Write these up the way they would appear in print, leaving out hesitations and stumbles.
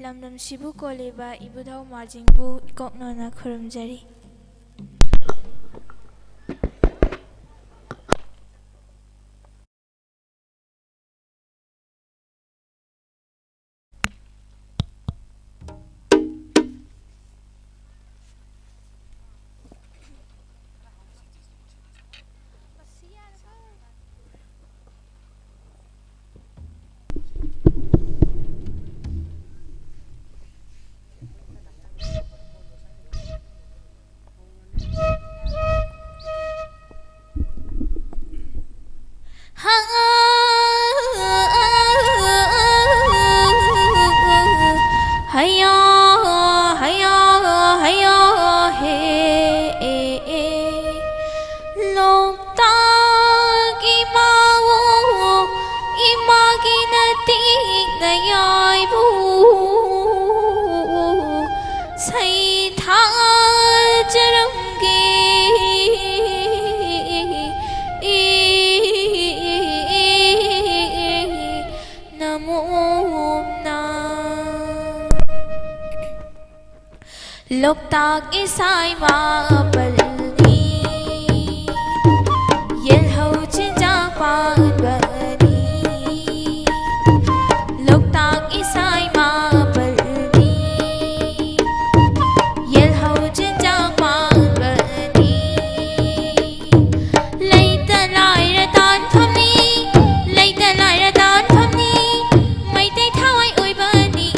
ꯂꯝꯗꯝꯁꯤꯕꯨ ꯀꯣꯜꯂꯤꯕ ꯏꯕꯨꯙꯧ ꯃꯥꯔꯖꯤꯡꯕꯨ ꯏꯀꯣꯛꯅꯅ ꯈꯨꯔꯨꯝꯖꯔꯤ꯫ Loktak isai ma balni yel ho chinja pan bani Loktak isai ma balni yel ho chinja pan bani Laita lai ra tan thamni laita lai ra tan thamni mai tai thawai oi bani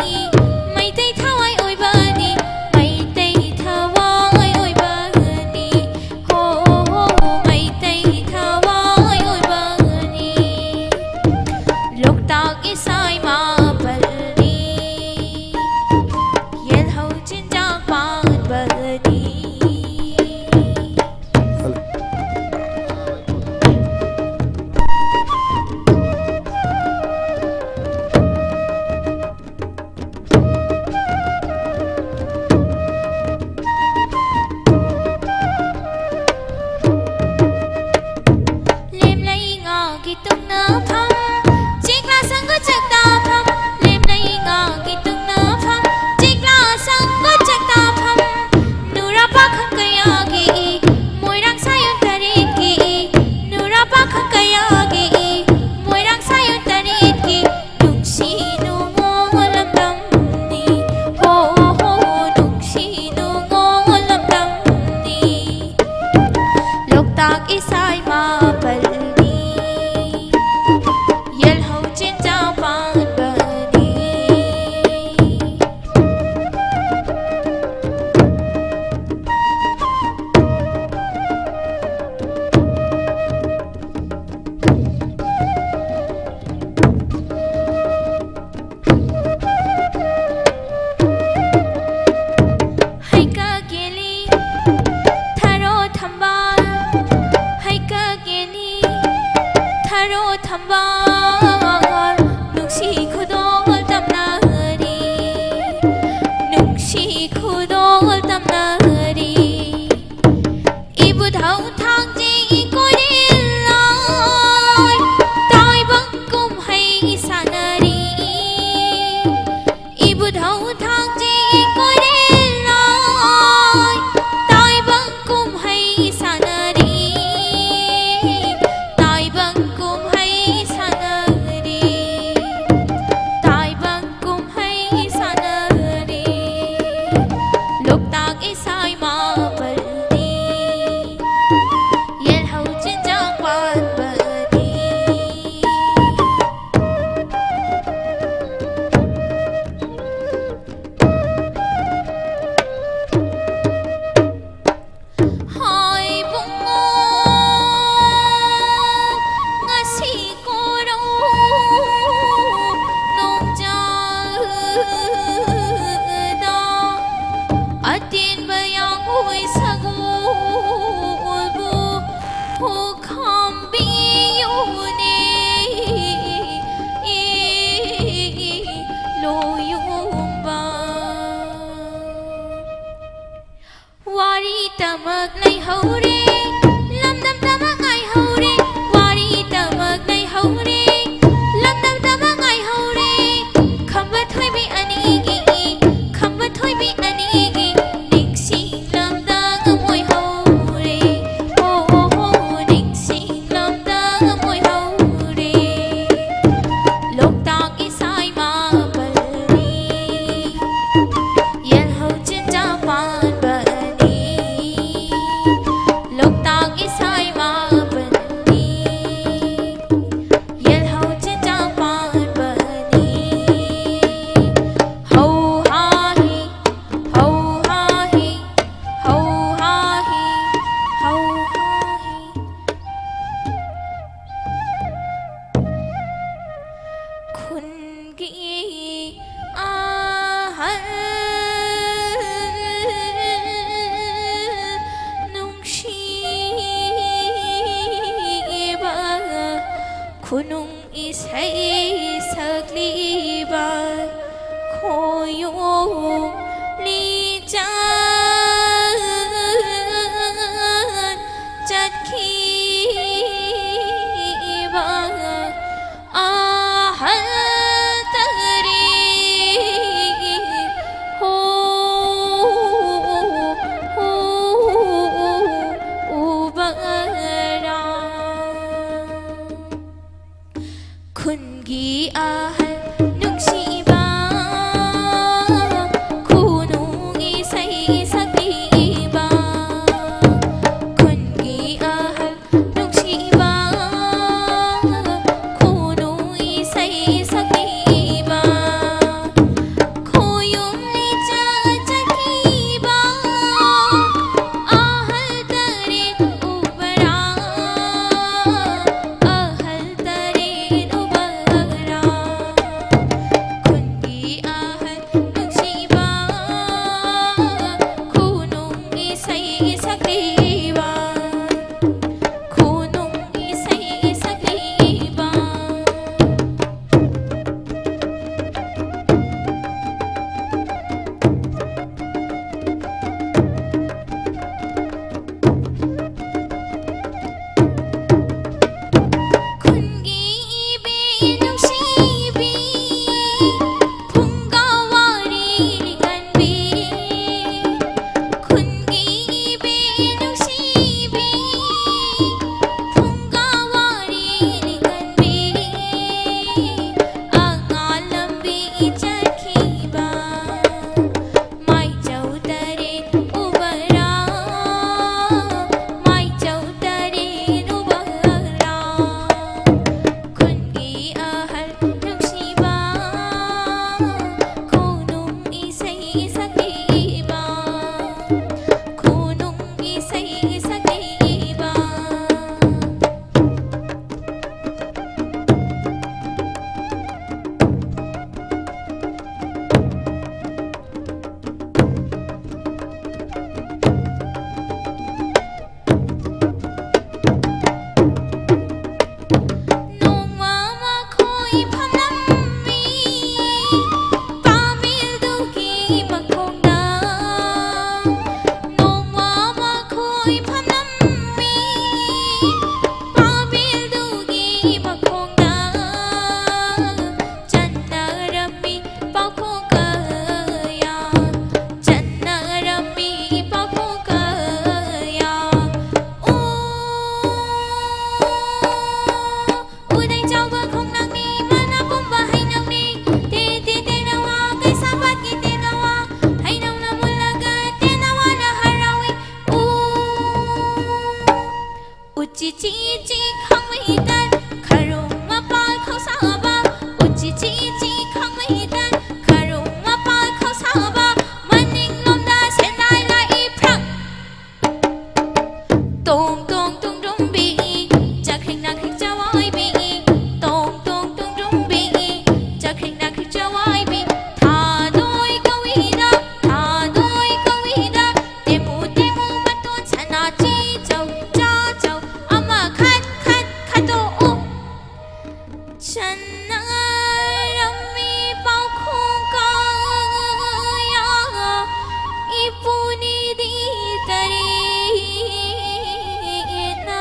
mai tai thawai oi bani mai tai thawai oi bani ꯈꯨꯟꯒꯤ ꯑꯍꯜ ꯅꯨꯡꯁꯤꯕ ꯈꯨꯅꯨꯡ ꯏꯁꯩ ꯁꯛꯂꯤꯕ ꯈꯣꯌꯣꯝ ꯂꯤꯆꯠ ꯆꯠꯈꯤꯕ ꯑꯍꯜ ꯇꯔꯦ ꯍꯣ ꯎꯕꯔꯥ ꯈꯨꯟꯒꯤ ꯑꯍꯜ ꯅꯨꯡꯁꯤꯕ ꯈꯨꯅꯨꯡ ꯏꯁꯩ ꯁꯛꯂꯤꯕ ꯈꯨꯟꯒꯤ ꯑꯍꯜ ꯅꯨꯡꯁꯤꯕ ꯈꯨꯅꯨꯡ ꯏꯁꯩ ꯁꯛꯂꯤꯕ ꯈꯣꯌꯨꯝ ꯂꯤꯆꯠ ꯆꯠꯈꯤꯕ ꯑꯍꯜ ꯇꯔꯦꯠ ꯎꯕꯔꯥ ꯑꯍꯜ ꯇꯔꯦꯠ ꯎꯕꯔꯥ ꯈꯨꯟꯒꯤ ꯑꯍꯜ ꯅꯨꯡꯁꯤꯕ ꯈꯨꯅꯨꯡ ꯏꯁꯩ ꯁꯛꯂꯤꯕ ꯈꯨꯅꯨꯡ ꯏꯁꯩ ꯁꯛꯂꯤꯕ ꯈꯨꯟꯒꯤ ꯏꯕꯦꯟ ꯅꯨꯡꯁꯤꯕꯤ ꯐꯨꯡꯒꯥꯋꯥꯔꯤ ꯂꯤꯡꯒꯟꯕꯤ ꯈꯨꯟꯒꯤ ꯏꯕꯦꯟ ꯅꯨꯡꯁꯤꯕꯤ ꯐꯨꯡꯒꯥꯋꯥꯔꯤ ꯂꯤꯡꯒꯟꯕꯤ ꯑꯉꯥꯟ ꯂꯝꯕꯤ ꯆꯠꯈꯤꯕ ꯃꯥꯏꯆꯧ ꯇꯔꯦꯠ ꯎꯕꯔꯥ ꯃꯥꯏꯆꯧ ꯇꯔꯦꯠ ꯎꯕꯔꯥ ꯈꯨꯟꯒꯤ ꯑꯍꯜ ꯅꯨꯡꯁꯤꯕ ꯈꯨꯅꯨꯡ ꯏꯁꯩ ꯁꯛꯂꯤꯕ ꯈꯨꯅꯨꯡ ꯏꯁꯩ ꯁꯛꯂꯤꯕ ꯅꯣꯡꯃ ꯃꯈꯣꯏ ꯐꯝꯂꯝꯃꯤ ꯄꯥꯝꯕꯤꯗꯨꯒꯤ ꯃꯈꯣꯡꯗ ꯅꯣꯡꯃ ꯃꯈꯣꯏ ꯐꯝꯂꯝꯃꯤ ꯄꯥꯝꯕꯤꯗꯨꯒꯤ ꯃꯈꯣꯡꯗ ꯆꯟꯅꯔꯝꯃꯤ ꯄꯥꯎꯈꯣꯡ ꯀꯌꯥ ꯆꯟꯅꯔꯝꯃꯤ ꯄꯥꯎꯈꯣꯡ ꯀꯌꯥ 우대 짜고 콩나미 만나 봄바 하이나미 데데 데나와 그사바기 데나와 하이나나 몰라가 데나와나 하라위 우 우찌찌찌 강매이단 가롱마 빨 커사바 우찌찌찌 강매이단 가롱마 빨 커사바 만닝놈다 센나이라 이프랑 똥똥똥똥비 자크릭나 크릭자와이비 똥똥똥똥비 자크릭나 크릭자와이비 다도이 거위다 다도이 거위다 데무 데무 맛돈 사나지 저저저 아마 칸칸 카도 오 찬나람미 바콩가야 이쁜이 디다리나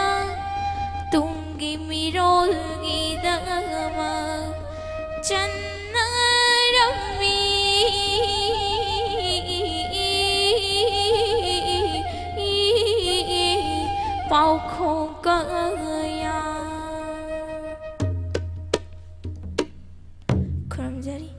둥기 미롤기다마 찬나람미 바콩가야 그럼 자리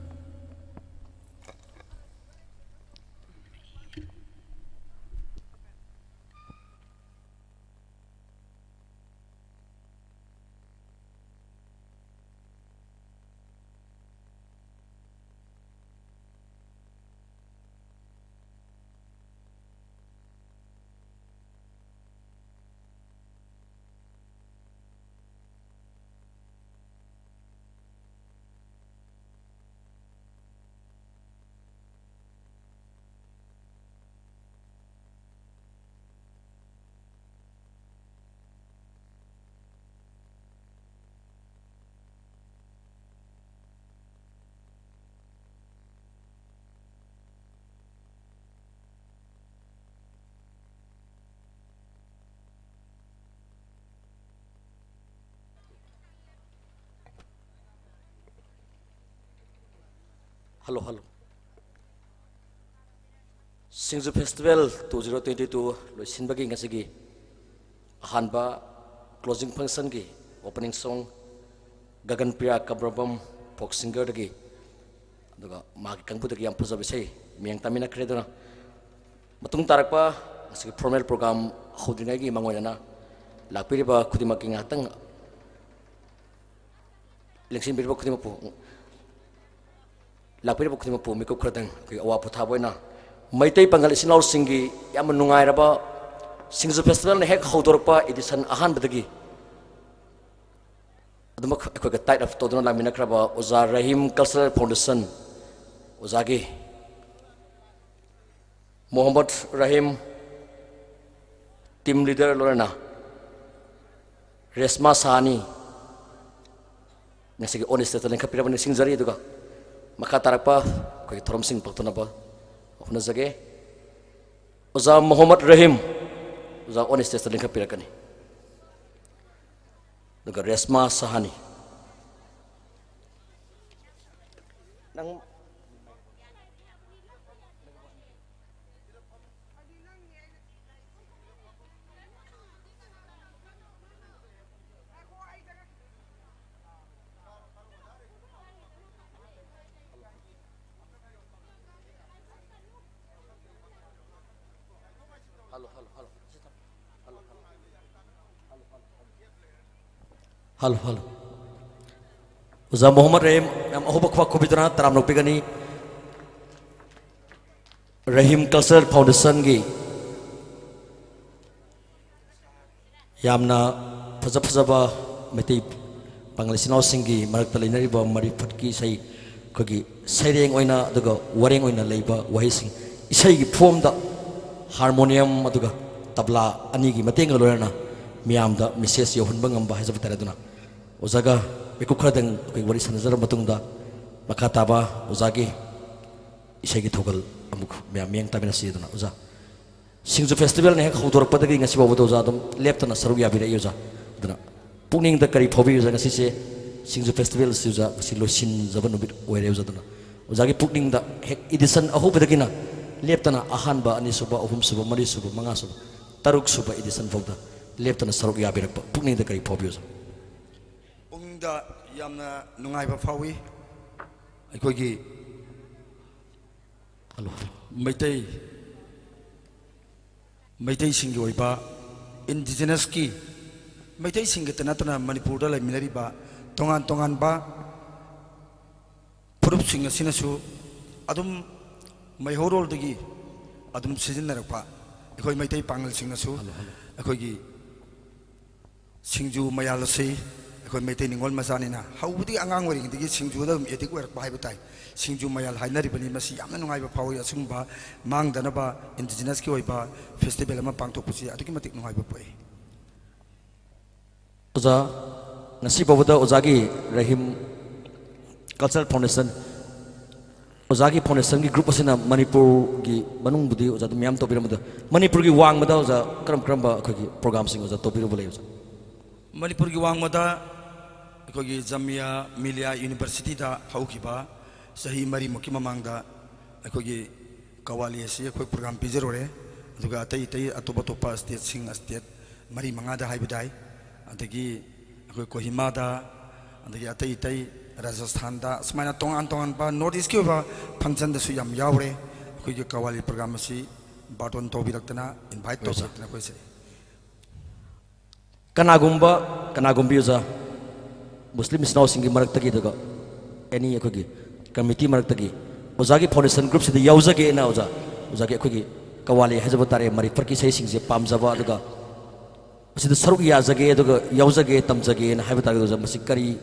Hello, hello. Singju Festival 2022 loisin bagi ngasigi ahanba closing function gi opening song Gagan Priya Kabrabam folk singer dagi aduga magi kangpu dagi yang puja bisai miyang tamina kredona matung tarakpa ngasigi formal program hodingai gi mangoyana lakpiriba khudima ki ngatang lengsin birba khudima pu lakpiriba khudima pu mikop khradang ki awa putha boina Maitai Pangal Sinau Singi Yamanungai Raba Singju Festival Hek Hodorpa edition Ahan Badagi Adumak a tight of Todona Minakraba Oza Rahim Cultural Foundation Ozagi Muhammad Rahim Team Leader Lorena Resma Sani Nasigi Honest Kapiraban Singzari Duga Makatarapa Thorom Sing Patonaba Nazage Oza Muhammad Rahim Oza honest test link pirakani Duga Resma Sahani Nang Halo. Uza Muhammad Rahim nam ahubak khwa khobidana taram nopigani Rahim Cultural Foundation gi yamna phajaba meti Bangladesh singi marakta leinari ba mari phatki sai khogi saireng oina aduga wareng oina leiba wahising isai gi form da harmonium aduga tabla ani gi mateng lorana miyamda message yohunba ngamba hajab taraduna Ozaga Mikukradang wari sanazar matungda makataba Ozagi isagi thogal amuk miyang tabina siduna Oza Singju Festival ne khudor padagi ngasi babu oza dum leptana saru ya bira yoza duna pungning da kari phobi yoza ngasi se Singju Festival siuza silosin zaban bit oire yoza duna Ozagi pungning da hek edition ahu badagina leptana ahanba ani suba ahum suba mari suba manga suba taruk suba edition fogda leptana saru ya bira pungning da kari phobi yoza da yamna nungai ba fawi aikogi Hello maitai singi oiba indigenous ki maitai singi tanatana Manipur da laiminari ba tongan ba purup singa sinasu adum maihorol dagi adum sizinnarakpa aikoi maitai pangal singnasu aikogi singju mayalasi Kau meeting ningol masanina. How would the angang wearing the Singju etik work by Butai? Singju Mayal Hainari Masi, Yamanungai Power Sumba, Mang Danaba, Indigenous Kioiba, Festival Pangto Pusi, I think no Pay. Oza Nasiba Ozagi Rahim Cultural Foundation Ozagi Foundation group was in a Manipur Manung Budi was at the Miam Topir Manipur Wang Madaza Kramba program sing was a Topir Village. Manipur Wang Mada Kogi Zamia Milia University da Haukiba Sahi Mari Mokimamanga Kogi Kawali Si program Pizerore Duga Tai Atobatopa State Sing State Mari Mangada Haibidai Antagi Kohimada and the Atai Rajasthan da Smana Tongan ba Northeast Cuba Function the Suyam Yaure Kogi Kawali program Si Baton Tobiratana invite Tosa Kanagumbi uza Muslim is now singing Maraktagi daga any committee Maraktagi Ozagi Foundation groups the Yauzagi na Ozagi Kawali Hazabatare Mariparki saying Pamzava daga the Saruki Yazage daga Yauzage Tamzagi and Habitaga Masikari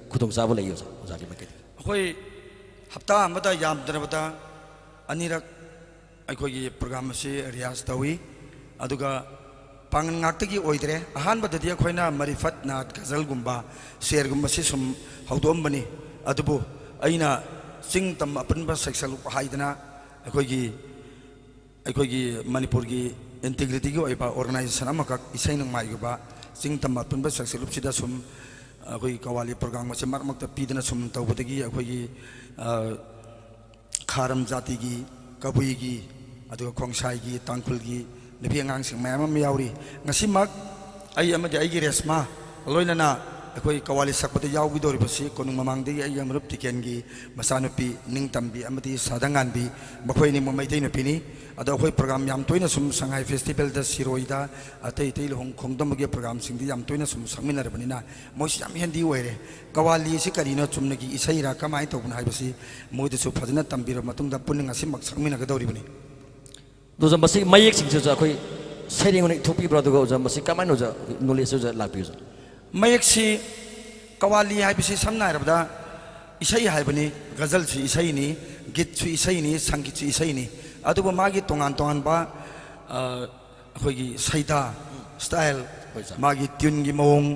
Kutung Zavala Ozagi Makit. Hoi Hapta Mata Yam Dravata Anirak Akogi program si Rias Tawi Aduga Pangangaki oidre, a hand but the Diaquina Marifat Nat Gazal Gumba, Ser Gumbasisum, Haudombani, Adubu, Aina, Sing Tam Apunba Sexual Haidana, Akogi Manipurgi, Integrity Goiba, Organization Amakak, Isainum Mayuba, Sing Tam Apunba Sexual Upsidasum, Kawali program was a mark the Pidana Sum Tawatagi, खारम जाति की कबुई की अदुगा खोंगसाई की तांगखुल की नुपी आंगांग सिंग मयाम अमा याउरी ngasimak ai amadi ai gi resma loinana अखोई कवाली सकपते याउगिदोरिबसी कोनुंग ममांगदे आई अमरुप टिकेनगी मसानुपी निंगतंबी अमदी सादंगानबी मखोइनि मैतै नुपीनी अदो अखोई प्रोग्राम याम तोइना सुम संघाई फेस्टिवल द सिरोइदा अतै तै लहोंग खोंगदमगे प्रोग्राम सिंगदि याम तोइना सुम संगमिनरबनिना मोइसि याम हेंदी ओइरे कवाली सि करिनो चुमनगी इसैरा कमाय तौबन हाइबसी मोइदसु फजना तंबीर मतुंगदा पुनिंग असि मक संगमिनगदोरिबनी दोजा मसी मयेक सिंगजु अखोई सेरिंग ने थोपी ब्रदुगा उजा मसी कमाय नोजा नॉलेज उजा लापिउजा मयेक्सी कवाली हाइबसी समना हरबदा इसै हाइबनी गजल सी इसैनी गीत सी इसैनी संगीत सी इसैनी अदुबो मागी तोंगान तोंगान बा अखोगी सैदा स्टाइल मागी ट्यून गी मौंग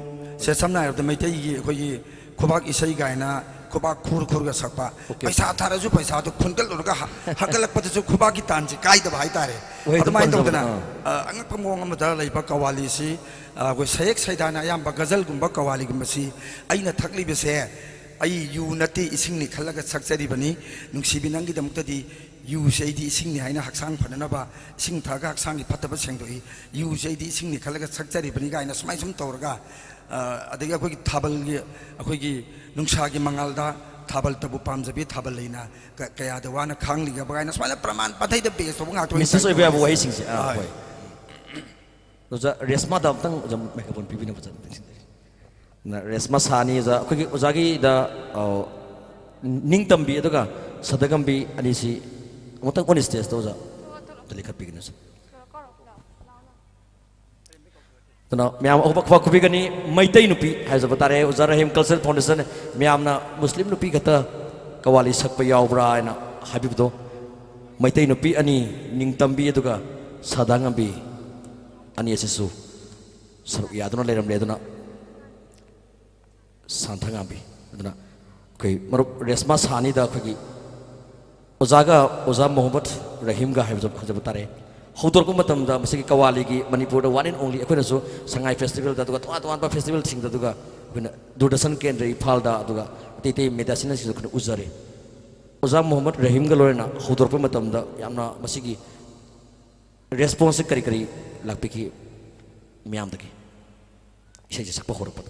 से समना हरबदा मैतै गी अखोगी खुबाक इसै गायना खुबाक खुर खुर गा सकपा पैसा थारजु पैसा तो खुनकल लुरगा हकलक पतसु खुबाक की तान से काइदबा हाइतारे अदुमाय तौदना अंगप मोंग अमदा लैबा कवाली सी अखोई सयक सैदाना याम गजल गुंबा कवाली गुंबसी अइना थकलिबसे आई यू नती इसिंगनि खलगा सक्चरिबनी नुंसिबि नंगी दमुक्तदी यू सेदी इसिंगनि हाइना हक्सांग फननबा इसिंग थागा हक्सांगि फतबा सेंगदोई यू सेदी इसिंगनि खलगा सक्चरिबनी गाइना समाय सुम तौरगा अदगी अखोई थाबलगी अखोई नुंसागी मंगलदा थाबल तबु पामजबी थाबल लेना कयादा वाना खांगलिगा बगाइना समाय प्रमाण पथैद बेस तो nga मिसेस ओइबा वही सिंगसे होय दोजा रेस्मा दामतंग जम मेकअपन पिबिना बचन ना रेस्मा सानी जा अखोगी ओजागी दा निंगतंबी अदुगा सदगंबी अनिसी मोतंग ओन स्टेज दोजा तलिखत पिगिना तना म्याम ओबा खवा खुबिगनी मैतै नुपी हाइजब तारे उजा रहीम कल्चरल फाउंडेशन म्यामना मुस्लिम नुपी गता कवाली सकपा यावब्रा आइना हाबिबदो मैतै नुपी अनि निंगतंबी अदुगा सदांगंबी अनि एसेसु सरुक यादुना लेरमले अदुना सांथंगांबी अदुना कोई मरुक रेस्मा सानी दा खगी ओजा मोहम्मद रहीम गा हाइजब तारे हौदोरको मतमदा मसिगी कवाली की मणिपुर वन एंड ओनली अखोइनासु संगाई फेस्टिवल दा दुगा तोआ फेस्टिवल सिंग दा दुगा अखोइना दूरदर्शन केंद्र इफाल दा दुगा तेते मेदासिना सिजु खन उजरे ओजा मोहम्मद रहीम गा लोरेना हौदोरको मतमदा यामना मसिगी रेस्पॉन्स करी करी लापिकी म्यामदगी इसे सकपा होरपद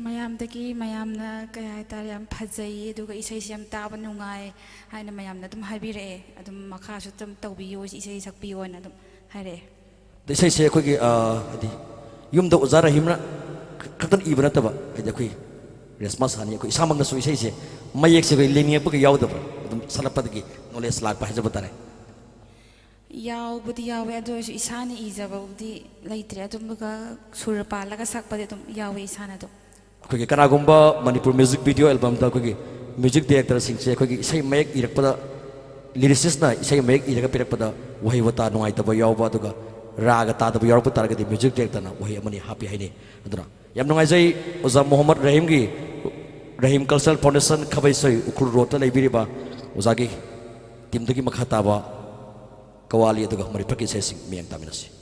मयामदगी मयामना कय हाइतार याम फजई दुगा इसै सियम ताबा नुंगाई हाइना मयामना दुम हाइबिरे अदुम मखासु तम तौबियो इसै सकपियो ना दुम हाइरे इसै से अखोगी हदि युमदा ओजा रहीमना खतन इबना तबा हदि अखोई रेस्मा सानी अखोई सामंगना सु इसै से मयेक से लेनियपक यावदबा अदुम सलपदगी नॉलेज लाक हाइजब तारे यावबुदी यावे अदो इसानी इजबुदी लैत्रे अदुमगा सुर पालगा सकपदे अदुम यावे इसाना दो अखोगी कनागुंबा मणिपुर म्यूजिक वीडियो एल्बम दा अखोगी म्यूजिक डायरेक्टर सिंगसे अखोगी इसै मयेक इरकपदा लिरिसिस्टना इसै मयेक इरगा पिरकपदा वही वता नुंगाइतबा यावबा दुगा राग तादबा यावप तारगदि म्यूजिक डायरेक्टरना वही अमनि हापि हाइने अदुना याम नुंगाइजै ओजा मोहम्मद रहीम गी रहीम कल्चरल फाउंडेशन खबैसै उखुल रोड लेबिरिबा ओजागी टीमदगी मखा ताबा कवाली अदुगा मरिफकी सेसिंग मियंग तामिनसी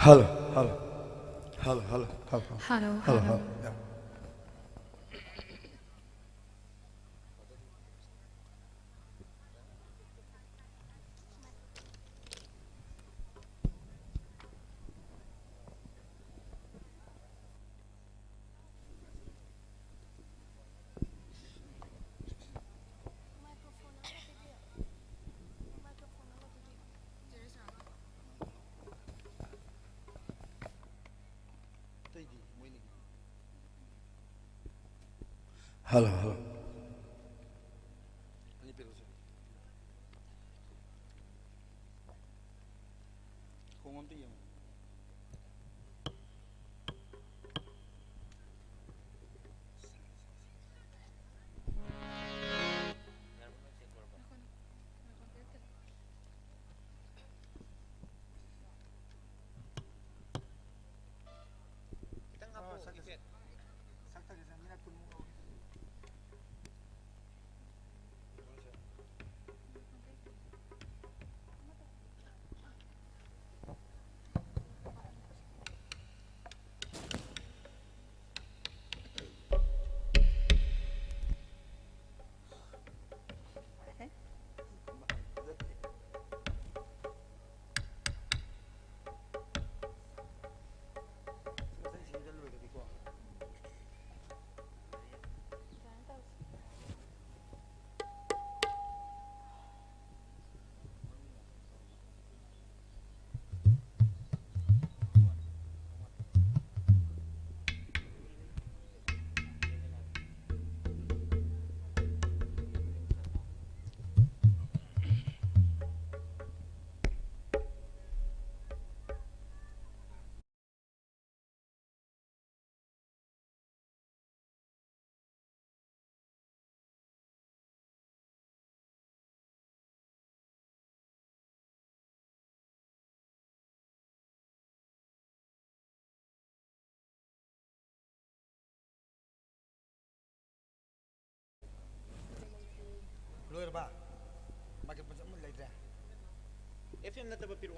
Hello, hello, hello, hello, hello, Hello, hello, hello. hello. Yeah. Hello, hello. Lawyer ba? Bakit pa mo late ra? FM na taba piro.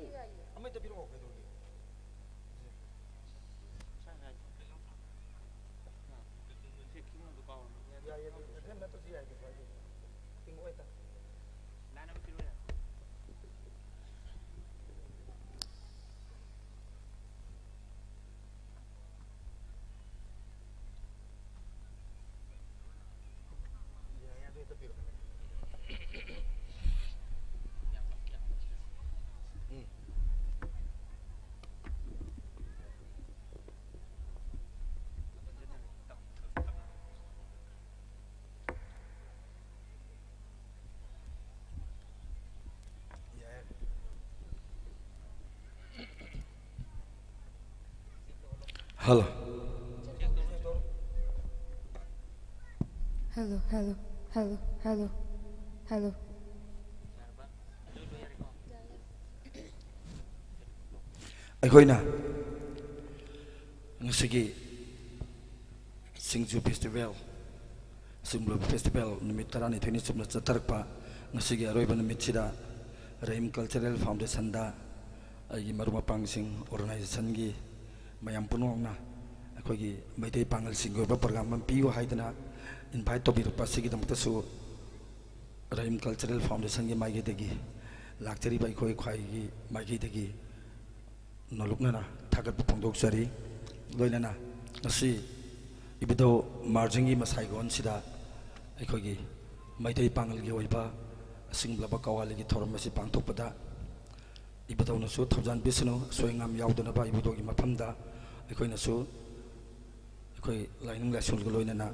Amay ta piro kay duli. Ya ya FM na to siya kay pwede. Tingo ita. Nana mo piro ya. Ya ya to ita piro. Hello. Hello, hello, hello, hello, hello. ꯑꯩꯈꯣꯏꯅ ꯉꯁꯤꯒꯤ singju festival singju festival ꯅꯨꯃꯤꯠ 12ꯅꯤ ꯆꯨꯞꯅ ꯆꯠꯊꯔꯛꯄ ꯉꯁꯤꯒꯤ ꯑꯔꯣꯏꯕ ꯅꯨꯃꯤꯠꯁꯤꯗ Rahim cultural ꯐꯥꯎꯟꯗꯦꯁꯟꯗ ꯑꯩꯒꯤ ꯃꯔꯨꯞ ꯃꯄꯥꯡꯁꯤꯡ ꯑꯣꯔꯒꯅꯥꯏꯖꯦꯁꯟꯒꯤ ꯃꯌꯥꯝ ꯄꯨꯝꯅꯃꯛꯅ ꯑꯩꯈꯣꯏꯒꯤ ꯃꯩꯇꯩ ꯄꯥꯡꯒꯜꯁꯤꯡꯒꯤ ꯑꯣꯏꯕ ꯄ꯭ꯔꯣꯒ꯭ꯔꯥꯝ ꯑꯃ ꯄꯤꯌꯨ ꯍꯥꯏꯗꯅ ꯏꯟꯚꯥꯏꯠ ꯇꯧꯕꯤꯔꯛꯄ ꯑꯁꯤꯒꯤꯗꯃꯛꯇꯁꯨ ꯔꯍꯤꯝ ꯀꯜꯆꯔꯦꯜ ꯐꯥꯎꯟꯗꯦꯁꯟꯒꯤ ꯃꯥꯏꯀꯩꯗꯒꯤ ꯂꯥꯛꯆꯔꯤꯕ ꯑꯩꯈꯣꯏ ꯈ꯭ꯋꯥꯏꯒꯤ ꯃꯥꯏꯀꯩꯗꯒꯤ ꯅꯣꯂꯨꯛꯅꯅ ꯊꯥꯒꯠꯄ ꯐꯣꯡꯗꯣꯛꯆꯔꯤ ꯂꯣꯏꯅꯅ ꯉꯁꯤ इबदो मार्जिंग मसाइगोन सिदा अखोगी मैतै पांगल की ओइबा सिंगलबा कवाली की थोरम से पांथोपदा इबदौनसु थौजान बिसनु सोयंगाम यावदनबा इबदो की मफमदा अखोइनसु अखोई लाइनिंग लाइसुल लोइनना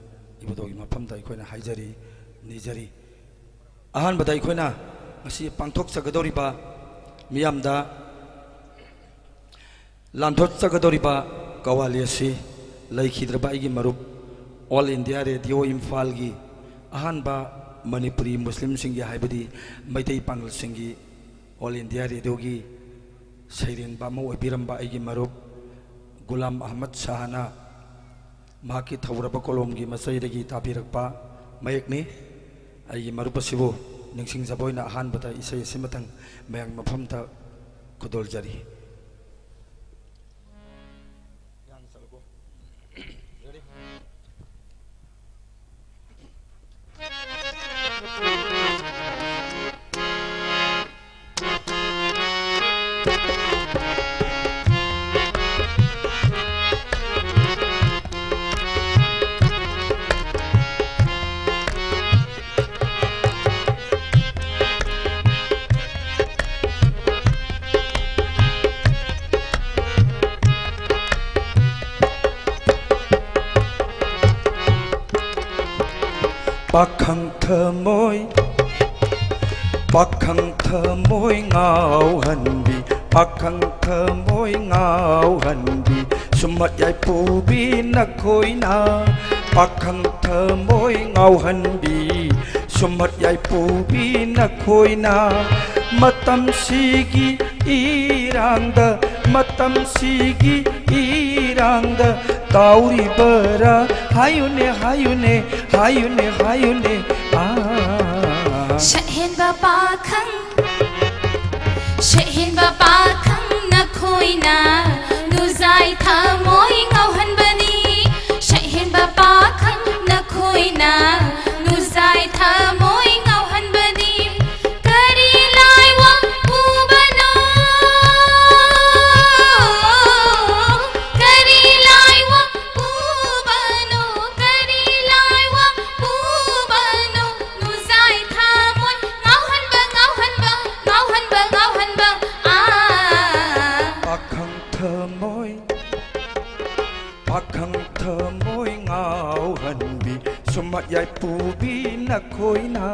इबदो की मफमदा अखोइना हाइजरी निजरी अहान बदा अखोइना ngasi pangthok sagadoriba miyamda lanthot sagadoriba kawali asi laikhidraba igi marup all india radio imphal gi ahanba manipuri muslim singi haibadi maitai pangal singi all india radio gi sairen ba mo obiramba igi marup gulam ahmad shahana maki thawraba kolom gi masaidagi tabirakpa mayekni agi marup asibu ningsing zaboyna ahan bata isai simatang mayang maphamta kudol jari Pakhang thamoy ngao hanbi pakhang thamoy ngao hanbi sumat yai pubi na khoi na pakhang thamoy ngao hanbi sumat yai pubi na khoi na matam sigi irangda tauri bara hayune Shahin ba pakhang na khoi na nuzai thamoy ngau han bani Shahin ba pakhang na khoi na nuzai thamoy ngau han bani kari lai wa ubano kari lai wa ubano nuzai thamoy ngau han ba pakhang thamoy ngao hanbi sumat yai pubi na khoi na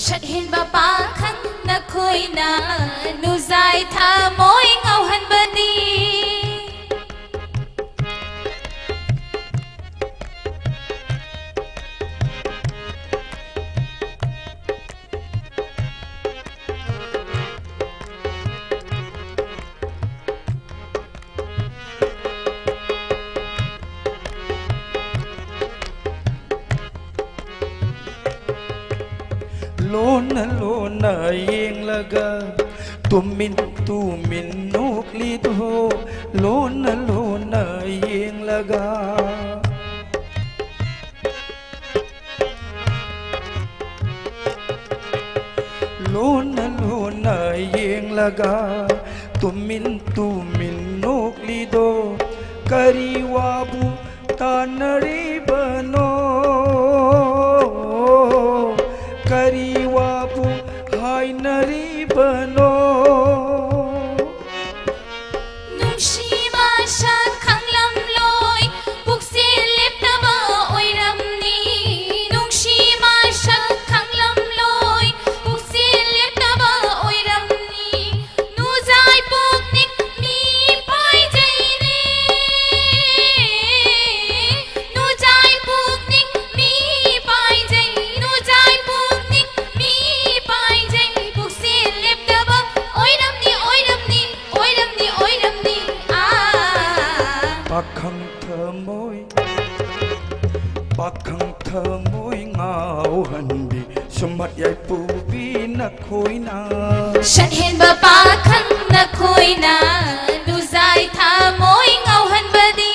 Shahin ba pakhang na khoi na nuzai thamoy ngau han bani lona yeng laga tumin nukli do lona yeng laga lona yeng laga tumin nukli do kariwabu tanari bano kariwabu hainari bano nungsiba siya khanglam loy puksil leptaba oiramni nungsiba siya khanglam loy puksil leptaba oiramni nuzai puknik mi pai jaine nuzai puknik mi pai jai nuzai puknik mi pai jai puksil leptaba oiramni pakhang thamoy ngao hanbi sumat yai pubi na khoi na Shahin ba pakhang na khoi na nuzai thamoy ngau han bani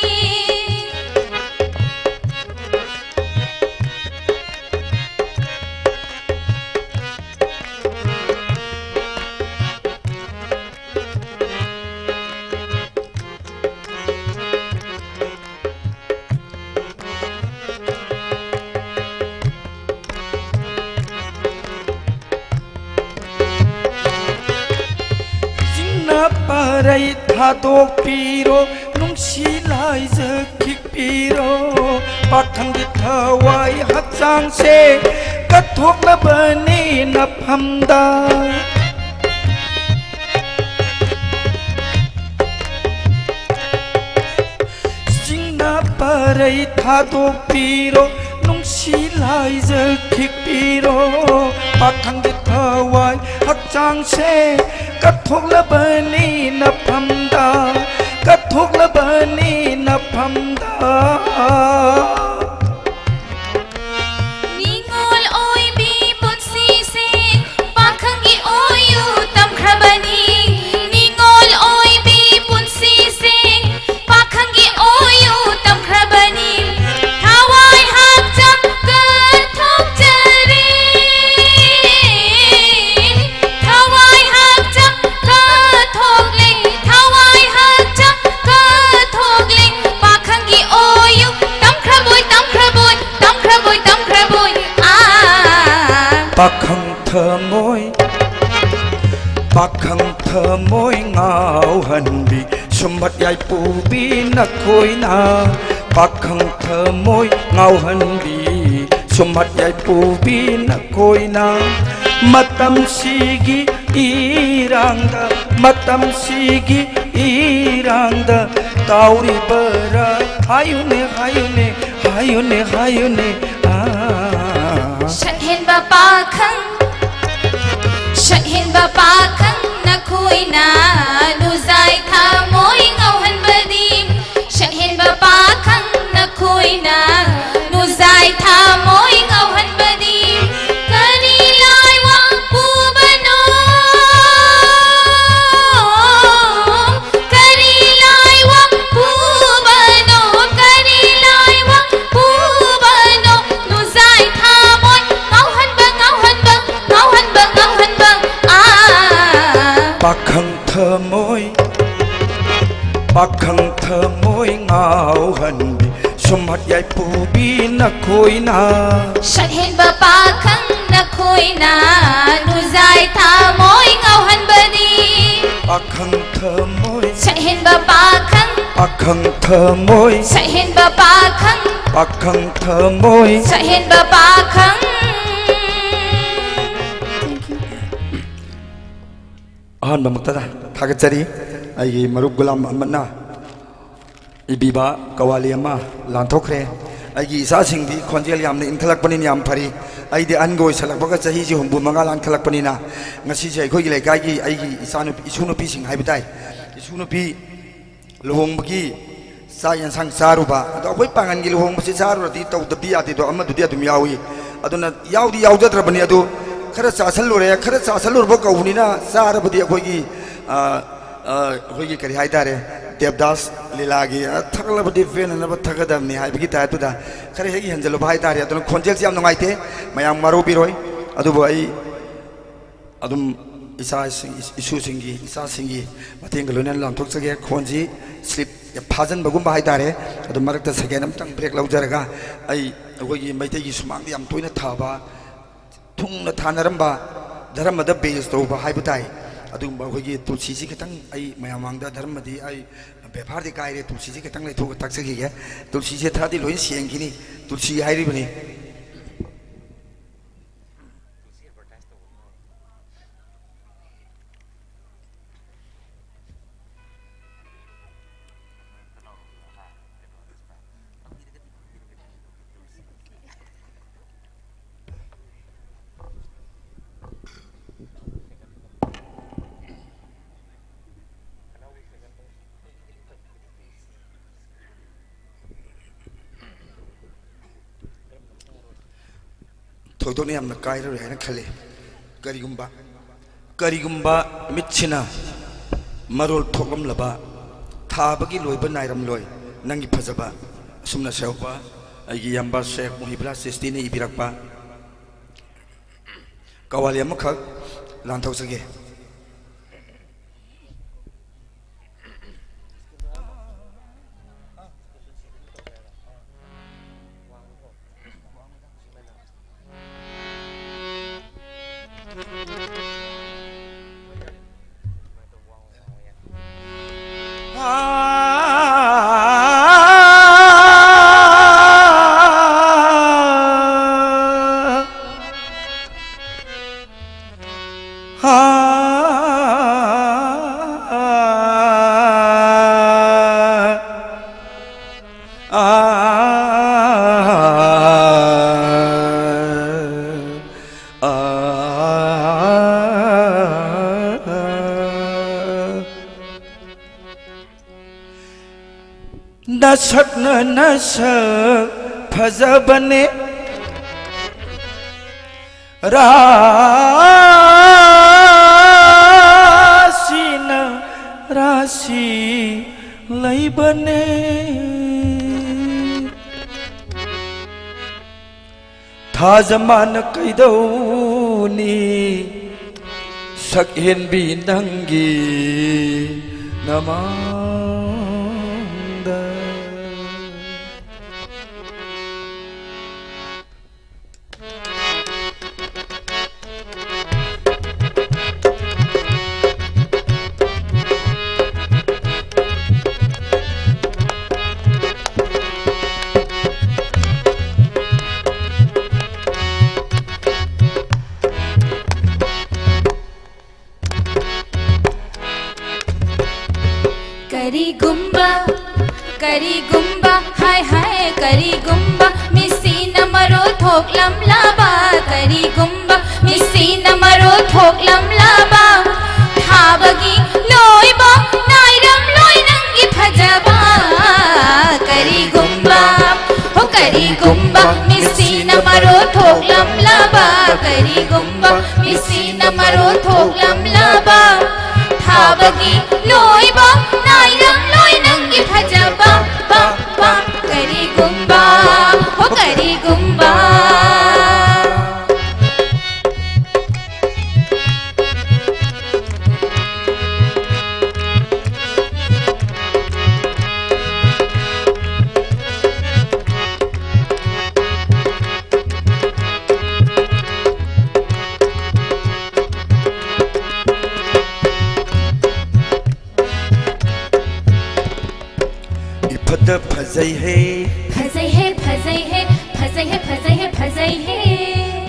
parai thadok piro nungsi lai zakik piro pakhang gi thawai hakchang se kathok labani naphamda singna parai thadok piro nungsi lai zakik piro pakhang gi thawai hakchang se kathok labani naphamda kathok labani naphamda Ningol oi bi punsi se pakhang gi oyu tam khrabani Ningol oi bi punsi se pakhang gi oyu tam khrabani Thawai hak cham ka thok jare Thawai hak cham ka thok le Thawai hak cham ka thok le pakhang gi oyu tam khraboi tam khraboi tam khraboi tam khraboi pakhang thamoi pakhang thamoi ngau hanbi sumbat yai pu bi na khoina pakhang thamoi ngau hanbi sumbat yai pu bi na khoina matam sigi irangda matam sigi irangda tauri bara hayune hayune hayune hayune Shahin ba pakhang Shahin ba pakhang na khoina nu zai tha moi ngau han badim Shahin ba pakhang na khoina nu zai tha moi ngau han badim kani lai wa pu bano kani lai wa pu bano kani lai wa pu bano nu zai tha moi ngau han ba ngau han ba ngau han ba ngau han ba pakhang thamoi ngau hanbi sumhat yai pu bi na khoina Shahin ba pakhang na khoina nu zai tha moi ngau han badi pakhang thamoi Shahin ba pakhang pakhang thamoi Shahin ba pakhang pakhang thamoi Shahin ba pakhang ahan bamaktada thagachari ai marup gulam amanna ibiba kawali ama lanthokre ai gi isa singdi khonjel yamne inthalak panin yam phari ai de angoi salak baga chahi ji humbu manga lan khalak panina ngasi je khoi gi laikai gi ai gi isanu isunu pi sing haibitai isunu pi luhong bagi sa yan sang saruba ado khoi pangan gi luhong basi saru ti tau da biya ti do amma du dia dum yawi aduna yaudi yaudra bani adu khara sa salure khara sa salur ba kaunina sar badi khoi gi khoi gi kari haidare devdas lilagi thakla badi fen na ba thagadam ni haibigi ta tu da khare hegi hanjalo bhai tare aduna khonjel siam nongai te mayam maru biroi adu bai adum isa isu singi isa singi mateng galonen lam thok sage khonji slip ya phajan bagum bhai tare adu marak ta second am tang break laujaraga ai khoi gi maite gi sumang yam toina thaba thungna thanaramba dharamada base to ba haibutai adum ba khoi tulsi ji kitang ai mayamang da dharmadi ai bephar di kai re tulsi ji kitang le thuk tak sagi ge tulsi ji thadi loin sieng gini tulsi hairi bani thoidone amna kai ro haina khale karigumba mitchina marol thoklom laba thabagi loiba nairam loi nangi phajaba sumna sewba agi yamba sheikh muhibla sistine ibirakpa kawali amakha lanthok sage नसक्न नसक फजबने राशि न राशि लैबने थाजमान कैदौनी सकहेनबी नंगी नमांदा करी गुम्बा हाय हाय करी गुम्बा मिसी न मरो थोक लम लाबा करी गुम्बा मिसी न मरो थोक लम लाबा थाबगी लोइबा नाइरम लोइ नंगी फजबा करी गुम्बा हो करी गुम्बा मिसी न मरो थोक लम लाबा करी गुम्बा मिसी न मरो थोक लम लाबा थाबगी लोइबा नाइरम लोइ नंगी फजबा बा बा करी गुम्बा हो करी गुम्बा फजै है फजै है फजै है फजै है फजै है फजै है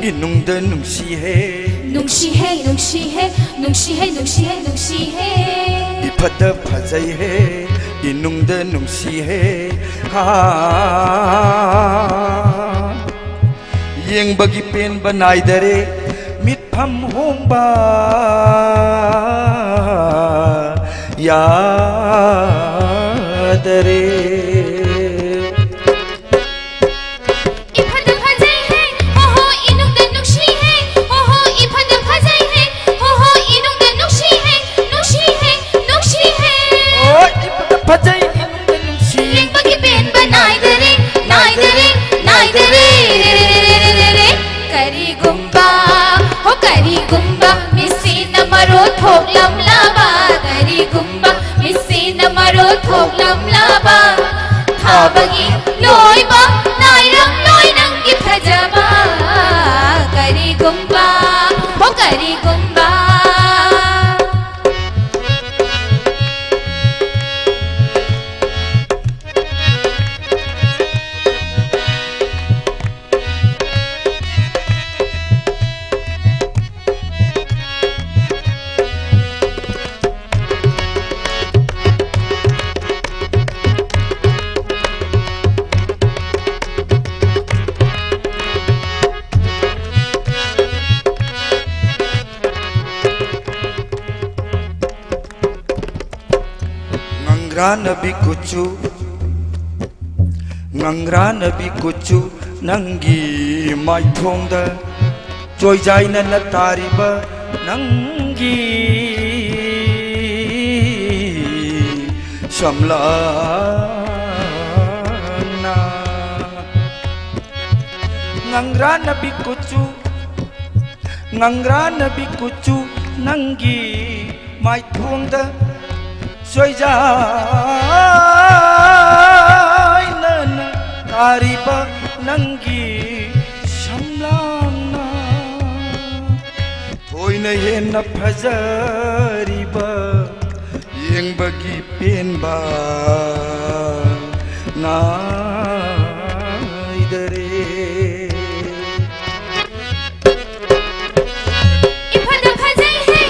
इनुंग नुंसी है नुंशी है नुंशी है नुंशी है नुंशी है नुंशी है इफद फजै है इनुंग नुंसी है हा येंबगी पेन बनाइदरे मितफम होंबा यादरे थोक लम लाबा करी गुम्बा मिसी न मरो थोक लम लाबा थाबगी लोइबा नाइरम लोइ नंगी फजबा करी गुम्बा हो करी गुम्बा ngangra nabi kucu nangi mai thongda joy jai na na tariba nangi samla na ngangra nabi kucu nangi mai thongda joy jai na na tariba nangi samlana toina henna phajariba yengbagi penba na idare ifada phajai hai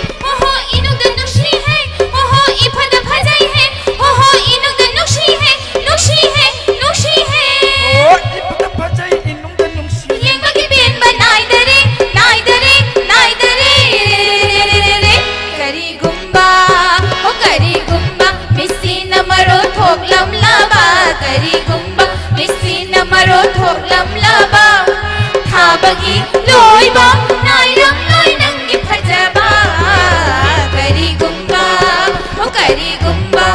loiba nairam loi nangi phajaba kari gumba o kari gumba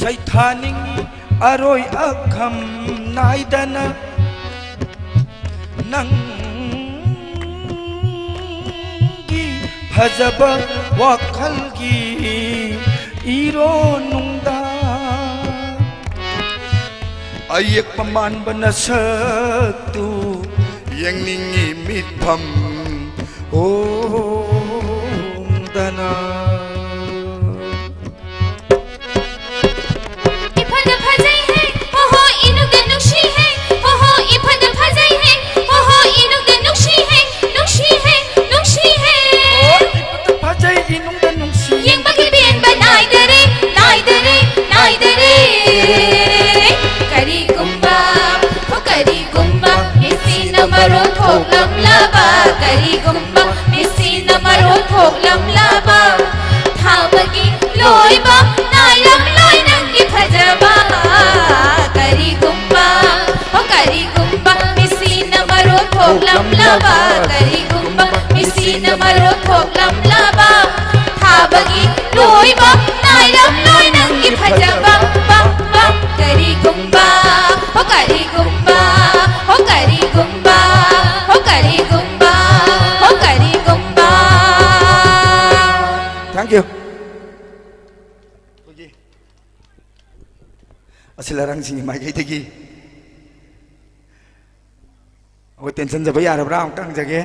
Saithaningi aroi akham naidana nangi phajaba wakhalgi ironungda ayak paman banasaktu yengningi mitpham dana kari gumba misina maro thoklam laba thabagi loiba nairam loi nangi phajaba kari gumba misina maro thoklam laba kari gumba misina maro thoklam laba thabagi loiba nairam loi nangi phajaba kari gumba kari gumba kari gumba kari gumba kari gumba. Thank you. Asilarang si mai kai tegi. Aku tension jaba yar bra kang jage.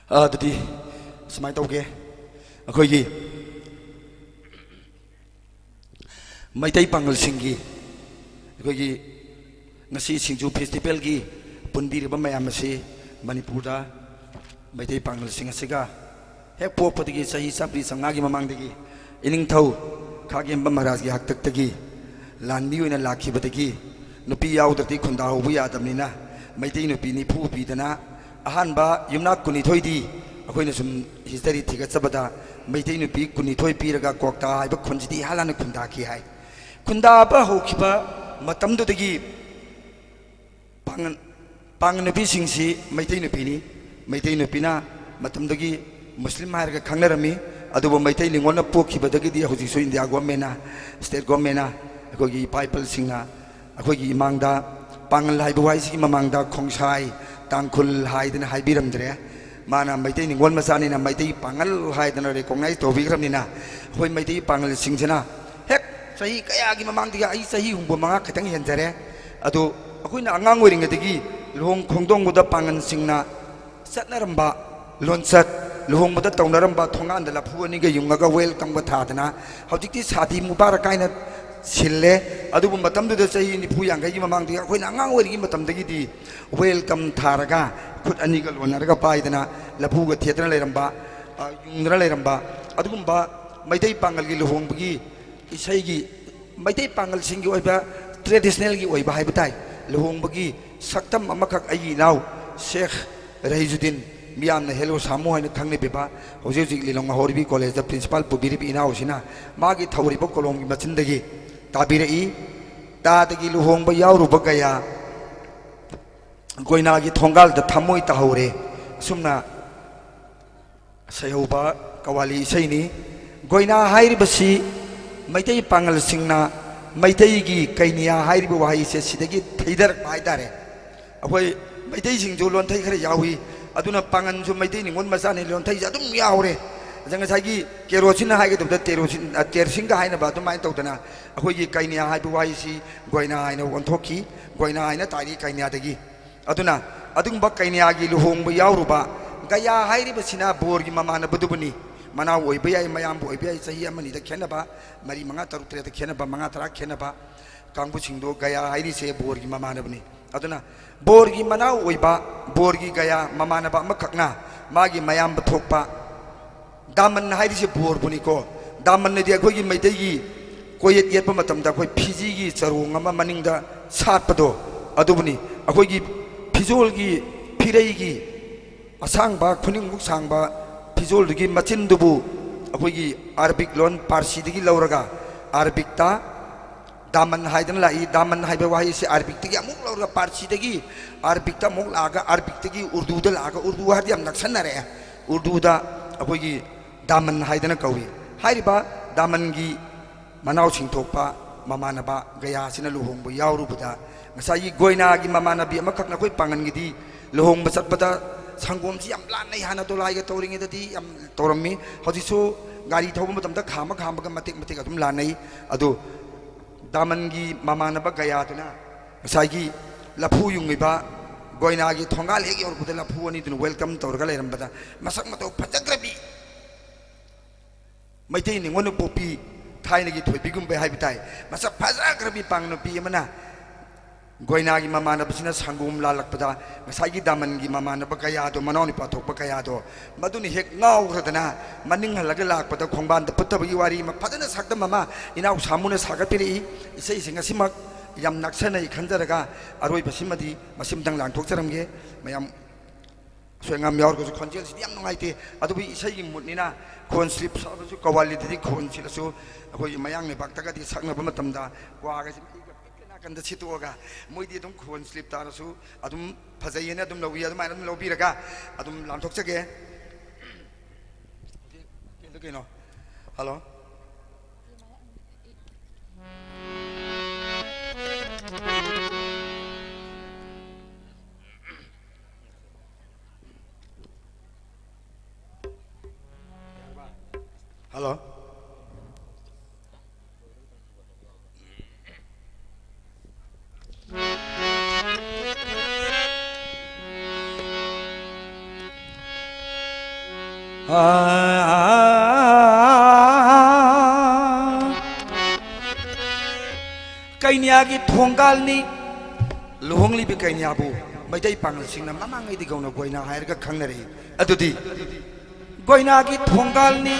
Tadi semai tau ke? Aku ini Maitai Pangal Singgi, aku ini ngasi Singju Festival gi pundir mayam si Manipura Maitai Pangal Sing sega hek po patigi sahi sabri sangagi mamang digi ining tau kagem bamaras gi hak tak tagi landi wina laki batagi nupi yaw dati khunda hobu yadamnina Maitai nupi ni phu pi dana ahan ba yumna kuni thoidi akoina sum history thiga chabada Maitai nupi kuni thoi piraga kokta haiba khunjidi halana khunda ki hai khunda ba hokiba matam dudagi pangan nupi singsi Maitai nupi ni Maitai nupi na matam dagi Muslim harga khangnarami adubo Maitai ningona pokhiba dagi di hoji so India government na state government na akogi people singna akogi imangda pangan laiba waisi mamangda khongsai tangkul haidana haibiramdre mana Maitai ningon masani na Maitai pangal haidana recognize to bigramnina hoi Maitai pangal singsena hek sahi kaya gi mamang diga ai sahi humbo manga khatang henjare adu akoina angang oringadagi lohong khongdong buda pangan singna satnaramba lonsat lohong buda taunaramba thongan da laphu ani ga yunga ga welcome ba thadana hojikti sadi mubarak kaina sille adu bu matam du sahi ni phu yang ga gi mamang diga akoina angang origi matam dagi di welcome tharaga khut ani ga lonaraga paidana laphu ga thedana leramba yungna leramba adugumba Maitai pangal gi lohong bagi isai gi Maitai pangal singgi oiba traditional gi oiba haibatai lohong bagi saktam amakak ai naw Sheikh Rahizuddin miyamna hello samu haina thangni beba hoji lilong horbi college da principal pubiri bi naw sina magi thawri bo kolom gi machindagi tabirei ta dagi lohong ba yawru bagaya goina gi thongal da thamoi ta hore sumna sayoba kawali saini goina hairi basi Maitai pangal singna Maitai gi kainiya hairi bo wahai se sidagi theidar paidare akoi Maitai singju lon thai khare yawi aduna pangan su Maitai ningon masani lon thai adum yawre janga sagi kerosin hai ge dubda terosin tersinga haina ba dumai tawdana akoi gi kainiya hai bo wahai si goina haina onthoki goina haina tari kainiya dagi aduna adung ba kainiya gi luhong bo yawruba गया हाइरिबसिना बोरगी ममानबदुबनी मनाव ओइबे याय मयाम ओइबे याय सही अमनी the खेनबा मरी मंगा तरुक तरे the खेनबा मंगा तरा खेनबा कांगबु सिंगदो गया हाइरिसे बोरगी ममानबनी अदुना बोरगी मनाव ओइबा बोरगी गया ममानबा मखकना मागी मयाम बथोकपा दामन हाइरिसे बोरबुनी को दामन ने दि अखोगी मैतैगी कोयत येत मतमदा कोई फिजी की चरोंग अमा मनिंगदा सातपदो अदुबनी अखोगी फिजोल की फिरई की असांगबा खुनिंगमुक सांगबा फिजोल की मचिंदुबु अखोगी अरबिक लोन पारसी दगी लौरगा अरबिक ता दामन हाइदन लाई दामन हाइबे वाही से अरबिक तगी अमुक लौरगा पारसी दगी अरबिक ता मुक लागा अरबिक तगी उर्दू दा लागा उर्दू हादि हम नक्सनरे उर्दू दा अखोगी दामन हाइदन कौई हाइरिबा दामन की मनाव सिंथोपा ममानबा गया सिना लुहोंबो यावरुबदा ngsayi goina gi mamanabi amakak na koi pangangi di lohong basat bada sangom si am lan nei hana dolai ga toring ida am torami hodi so gari thoba matam da khama khama ga matik matik adum lan nei adu daman gi mamanaba gaya tuna ngsayi gi laphu yungiba goina gi thongal hegi or buda laphu ani tun welcome torga leram bada masak mato phajagrabi maitai ni ngonu popi thaina gi thoi bigum be hai bitai masak phajagrabi pangno pi mana गोइना की ममानबसिना संगुम लालकपदा ngsaigi daman gi mamanaba kaya do manoni pathokpa kaya do maduni hek ngawradana maning halaga lakpada khongban da putabagi wari ma phadana sakda mama inaw samuna sagatpiri isai singa simak yam naksana I khanjaraga aroi basimadi masimdang lang thokcharamge mayam soengam yaur ko khonjel si yam nungaite adubi isai gi mutnina khon slip sabasu kawali di khon silasu akoi mayang ne baktaga di sakna bamatamda kwaga कंद छिटोगा मोइदी अदुम खोन slip तारसु अदुम फजैयने अदुम लौबी अदुम आइना लौबीरगा अदुम लामथोकचगे केलो केनो hello hello Kenya की थोंगालनी लुहोंगली भी कैनियाबू मैदै पांगल सिंगना ममांगै दि गौना गोइना हायरगा खंगनरे अदुदी गोइना की थोंगालनी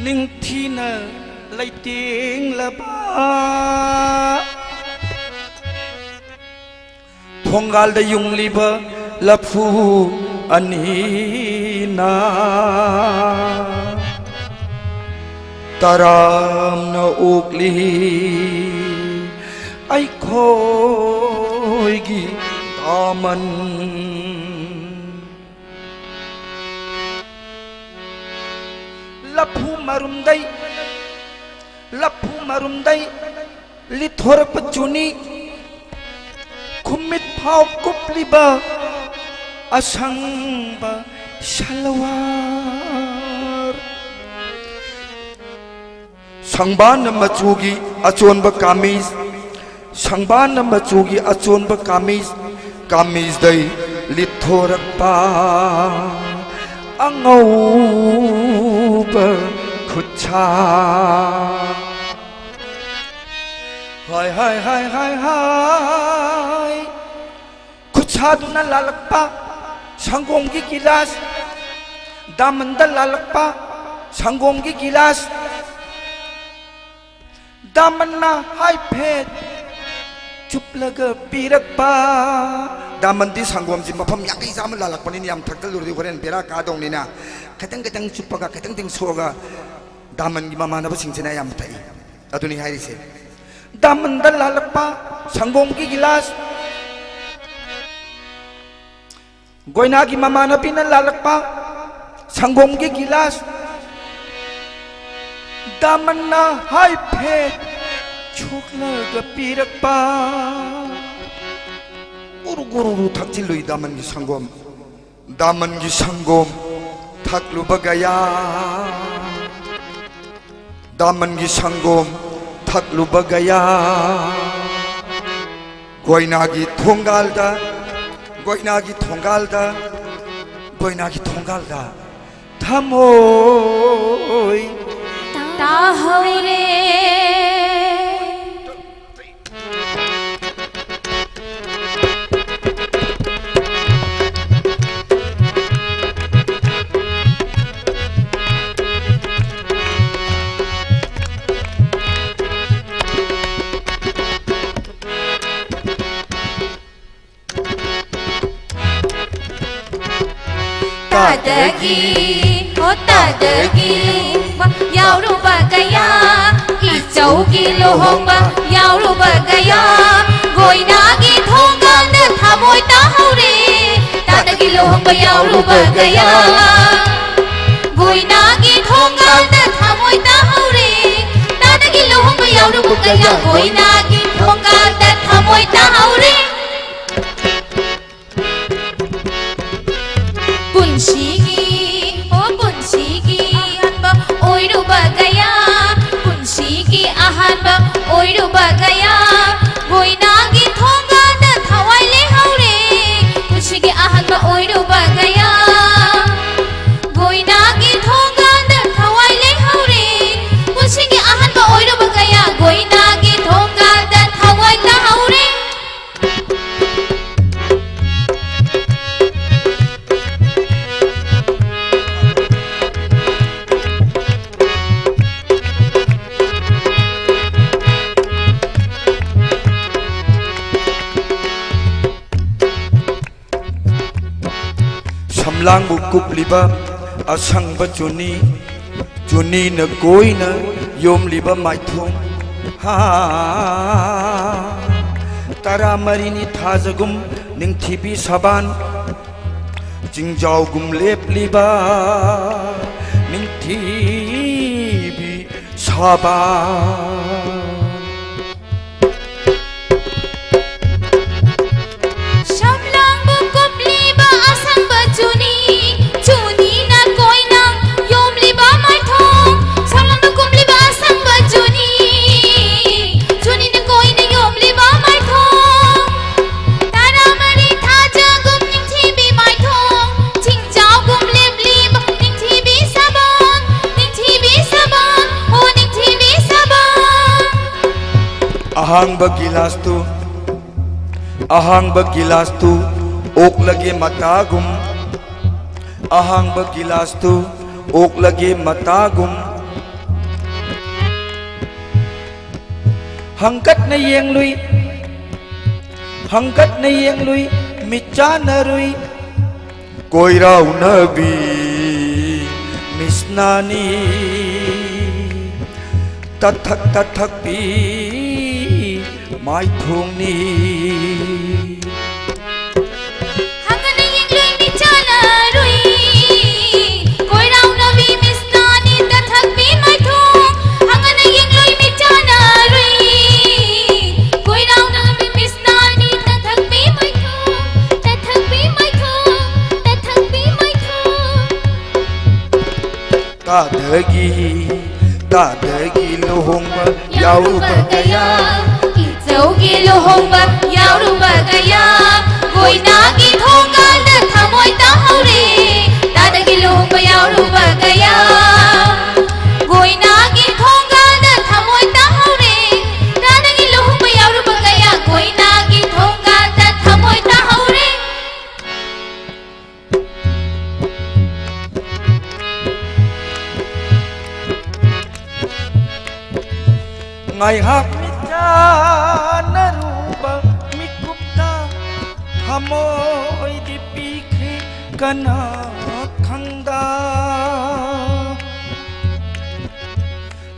निंगथीना लैतेंग लबा थोंगाल the युंगलिबा लफू अनीना Taram न उगली आई खोईगी दामन लफू मरुमदई लिथोर पचुनी खुमित फाव कुपलिबा असंबा शलवार संबान मचुगी अचोनबा कामीज संबान मचुगी अचोनबा कामीज दई लिथोरकपा अंगौबा खुच्छा हाय हाय हाय हाय हाय खुच्छा दुना लालकपा संगोम की गिलास दामंदल लालकपा संगोम की गिलास दामन्ना हाय फेट चुपलग पीरकपा दामंदी संगोम जी मफम याकई जाम लालकपनी नियम थकल लुरदी होरेन बेरा कादोंनिना खतंग खतंग चुपगा खतंग तिंग सोगा दामन की ममानब सिंगजना याम थई अदुनी हायरिसे दामंदल लालकपा संगोम की गिलास गोइना की ममानबी न लालकपा संगोम की गिलास दामन्ना हाय फेट छोकलग पीरकपा गुरु गुरु थकचिलुई दामन की संगोम थकलुबा गया दामन की संगोम थकलुबा गया गोइना की थोंगालदा goina ki thonggal da thamoi tahore Tadagi, oh tadagi, yauru bagaya, ijaugi lohongba, yauru bagaya, goinagi thonggal na thamoi tahaure, tadagi lohongba yauru bagaya, goinagi thonggal na thamoi tahaure, tadagi lohongba yauru bagaya, goinagi thonggal na thamoi tahaure. Punshigi, oh punshigi, ahanba, oiru bagaya. Punshigi, ahanba, oiru bagaya. Goinagi thonggal na thawai le haure. Punshigi, ahanba, oiru bagaya. Goinagi thonggal na thawai le haure. Punshigi, ahanba, oiru bagaya. Goinagi thonggal na thawai ta haure. Samlang bukup liba asang ba juni na koi na yom liba mai thong ha tara marini thajagum ning thibi saban jingjau gum lep liba ning thibi saban ahang ba gilas tu ok lage matagum ahang ba gilas tu ok lage matagum hangkat na yeng lui micha na rui koi rau nabi misnani tathak pi mai thong ni hangana yeng lui mi chala rui koi rau na bi misnani tathak pi mai thong hangana yeng lui mi chala rui koi rau na bi misnani tathak pi mai thong tathak pi mai thong tathak pi mai thong tadagi lohongba yauru bagaya Ijaugi lohongba yauru bagaya goinagi thonggal na thamoi tahaure tadagi lohongba yauru bagaya goinagi thonggal na thamoi tahaure tadagi lohongba yauru bagaya goinagi thonggal na thamoi tahaure ngai hak na ruba mikupta hamoi di pikhi kana khangda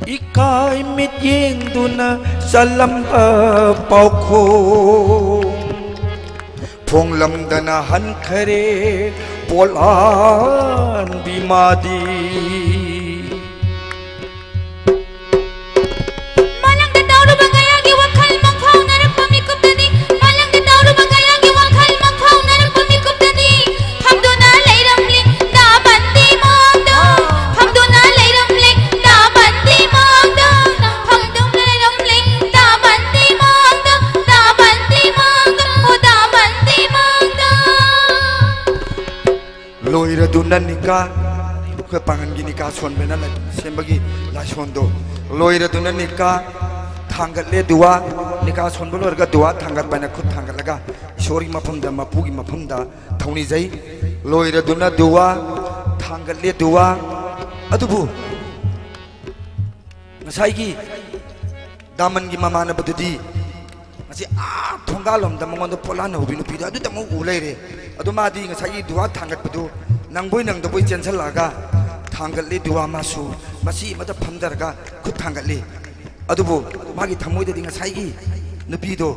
ikai mit yeng duna salam pau kho phong lam dana han khare polan bimadi दुना निका बुख पांगन की निका सोन बेना सेमबगी लासोन दो Loire दुना निका थांगत ले दुआ निका सोन बोलोर का दुआ थांगत बना खुद थांगत लगा ईश्वर की मफम दा मपू की मफम दा थौनी जाई लोइर दुना दुआ थांगत ले दुआ अदुबु ngasai ki daman ki mamana badudi ngasi thongalom da mongon do pola no binu pida adu tamu ulai re adu ma di ngasai ki dua thangat padu nang boi nang do boi chensal laga thangat le dua masu masi mata phamdar ga khut thangat le adu bu magi thamoi da di ngasai ki nupi do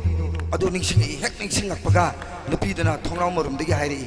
adu ningsing hek ningsing akpaga nupi dana thongraw morum de gi hairi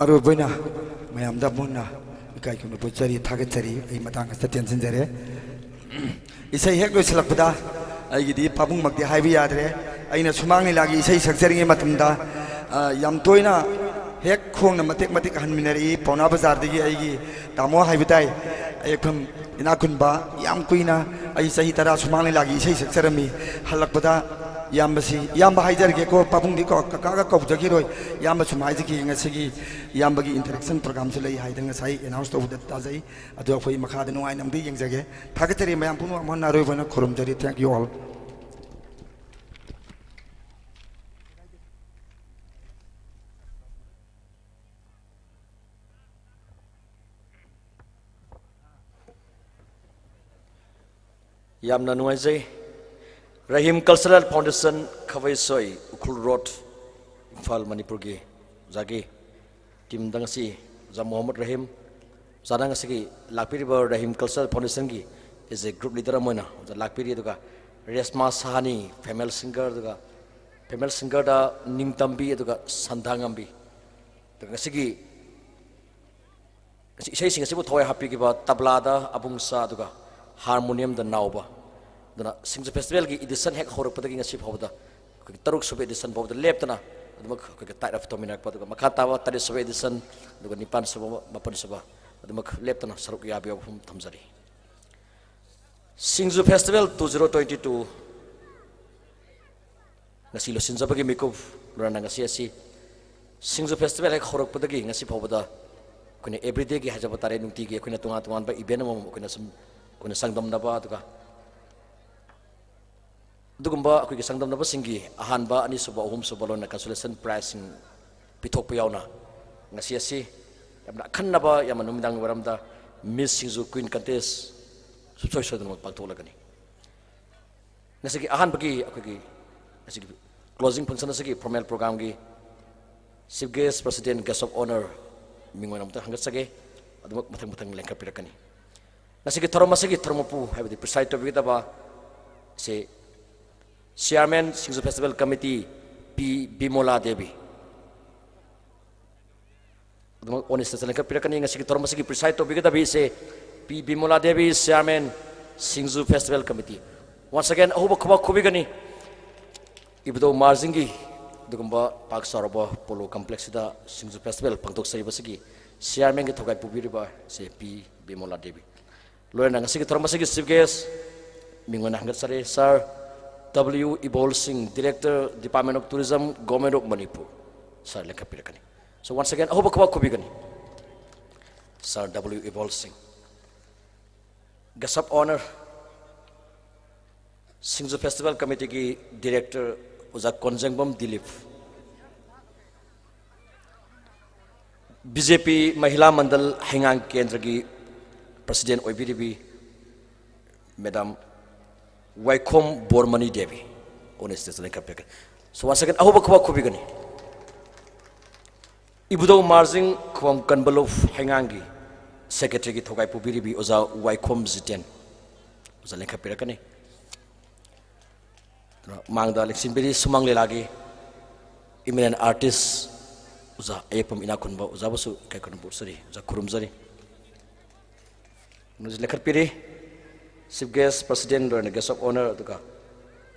aru boina mayam da monna kai ko bo chari thaga chari ei matang sa tension jare isai hek lo silakpada ai gi di pabung mak di haibi yadre aina sumang ni lagi isai sakjari nge matamda yam toina hek khong na matek matek han minari pauna bazar digi ai gi tamo haibitai ai kham ina kunba yam kuina ai sahi tara sumang ni lagi isai sakjarami halakpada yambasi yamba haijar ke ko pabung di ko ka ko jagi roi yamba sumai ji ki ngasi yambagi interaction program se lei haidang sai announce to da ta jai adu phoi makha da nuai nam di yeng jage thakateri mayam punu amon na roi bana khorum jari thank you all yamna nuai jai Rahim Cultural Foundation Khawai Soi Ukhul Road Imphal Manipur gi jagi team dangsi ja Muhammad Rahim zadang sigi lakpiri ba Rahim Cultural Foundation gi is a group leader moina ja lakpiri duga Resma Sahani female singer da Ningtambi duga Sandhangambi duga sigi isai singa sibu thoi happy gi ba tabla da abungsa duga harmonium da nauba dana SINGJU festival ki edition hek horok padagi ngasi phawda taruk sube edition phawda leptana aduma ka type of tominak padu makata wa tari sube edition duga nipan sube mapan sube aduma leptana saruk ya biya phum thamjari SINGJU festival 2022 ngasi lo sinjabagi mikub rana ngasi asi SINGJU festival hek horok padagi ngasi phawda kune everyday ki hajaba tare nungti ki kune tunga tungan ba event mo kune sangdam na ba duga dugumba akui sangdam na basingi ahanba ani suba hum suba lona consolation prize pithok payawna ngasi asi yamna khanna ba yamna numdang waramda Miss SINGJU Queen contest subsoi sodon pangtolagani ngasi ki ahanba ki akui ngasi closing function asigi formal program gi chief guest president guest of honor mingona mata hangat sage aduma mathang lengka pirakani ngasi ki thoroma sagi thormopu habidi preside to bi ba se Chairman SINGJU Festival Committee P. Bimola Devi. Honest na lang kapira kanina sige torma sige preside to bigata bi se P. Bimola Devi Chairman SINGJU Festival Committee. once again ahuba khuba khubigani ibdo marjingi dugumba pak saraba polo complex da singju festival pangtok sai basigi chairman gi thogai pubiriba se p bimola devi loyana ngasigi thormasigi chief guest mingona hangat sare sir w ibol singh director department of tourism government of manipur sir lekha pirakani so once again ahuba khuba khubigani sir w ibol singh guest of honor SINGJU Festival Committee की Director उजा कोंजंगबम Dilip BJP महिला मंडल हैंगांग केंद्र की president ओबिरिबी madam Viacom बोरमनी देवी ओनेस्टेस ने कपे so one second अहोब खबा खुबिगनी इबुदो margin खोम कनबलो हैंगांग की secretary की थोगाई पुबिरिबी उजा वाइकोम जिटेन उजा ने कपे रकनी mangda leksin beri sumang lelagi eminent artist uza ayapam ina kunba uza basu kai kun bursari uza kurum zari nuz lekhar piri chief guest president and guest of honor duka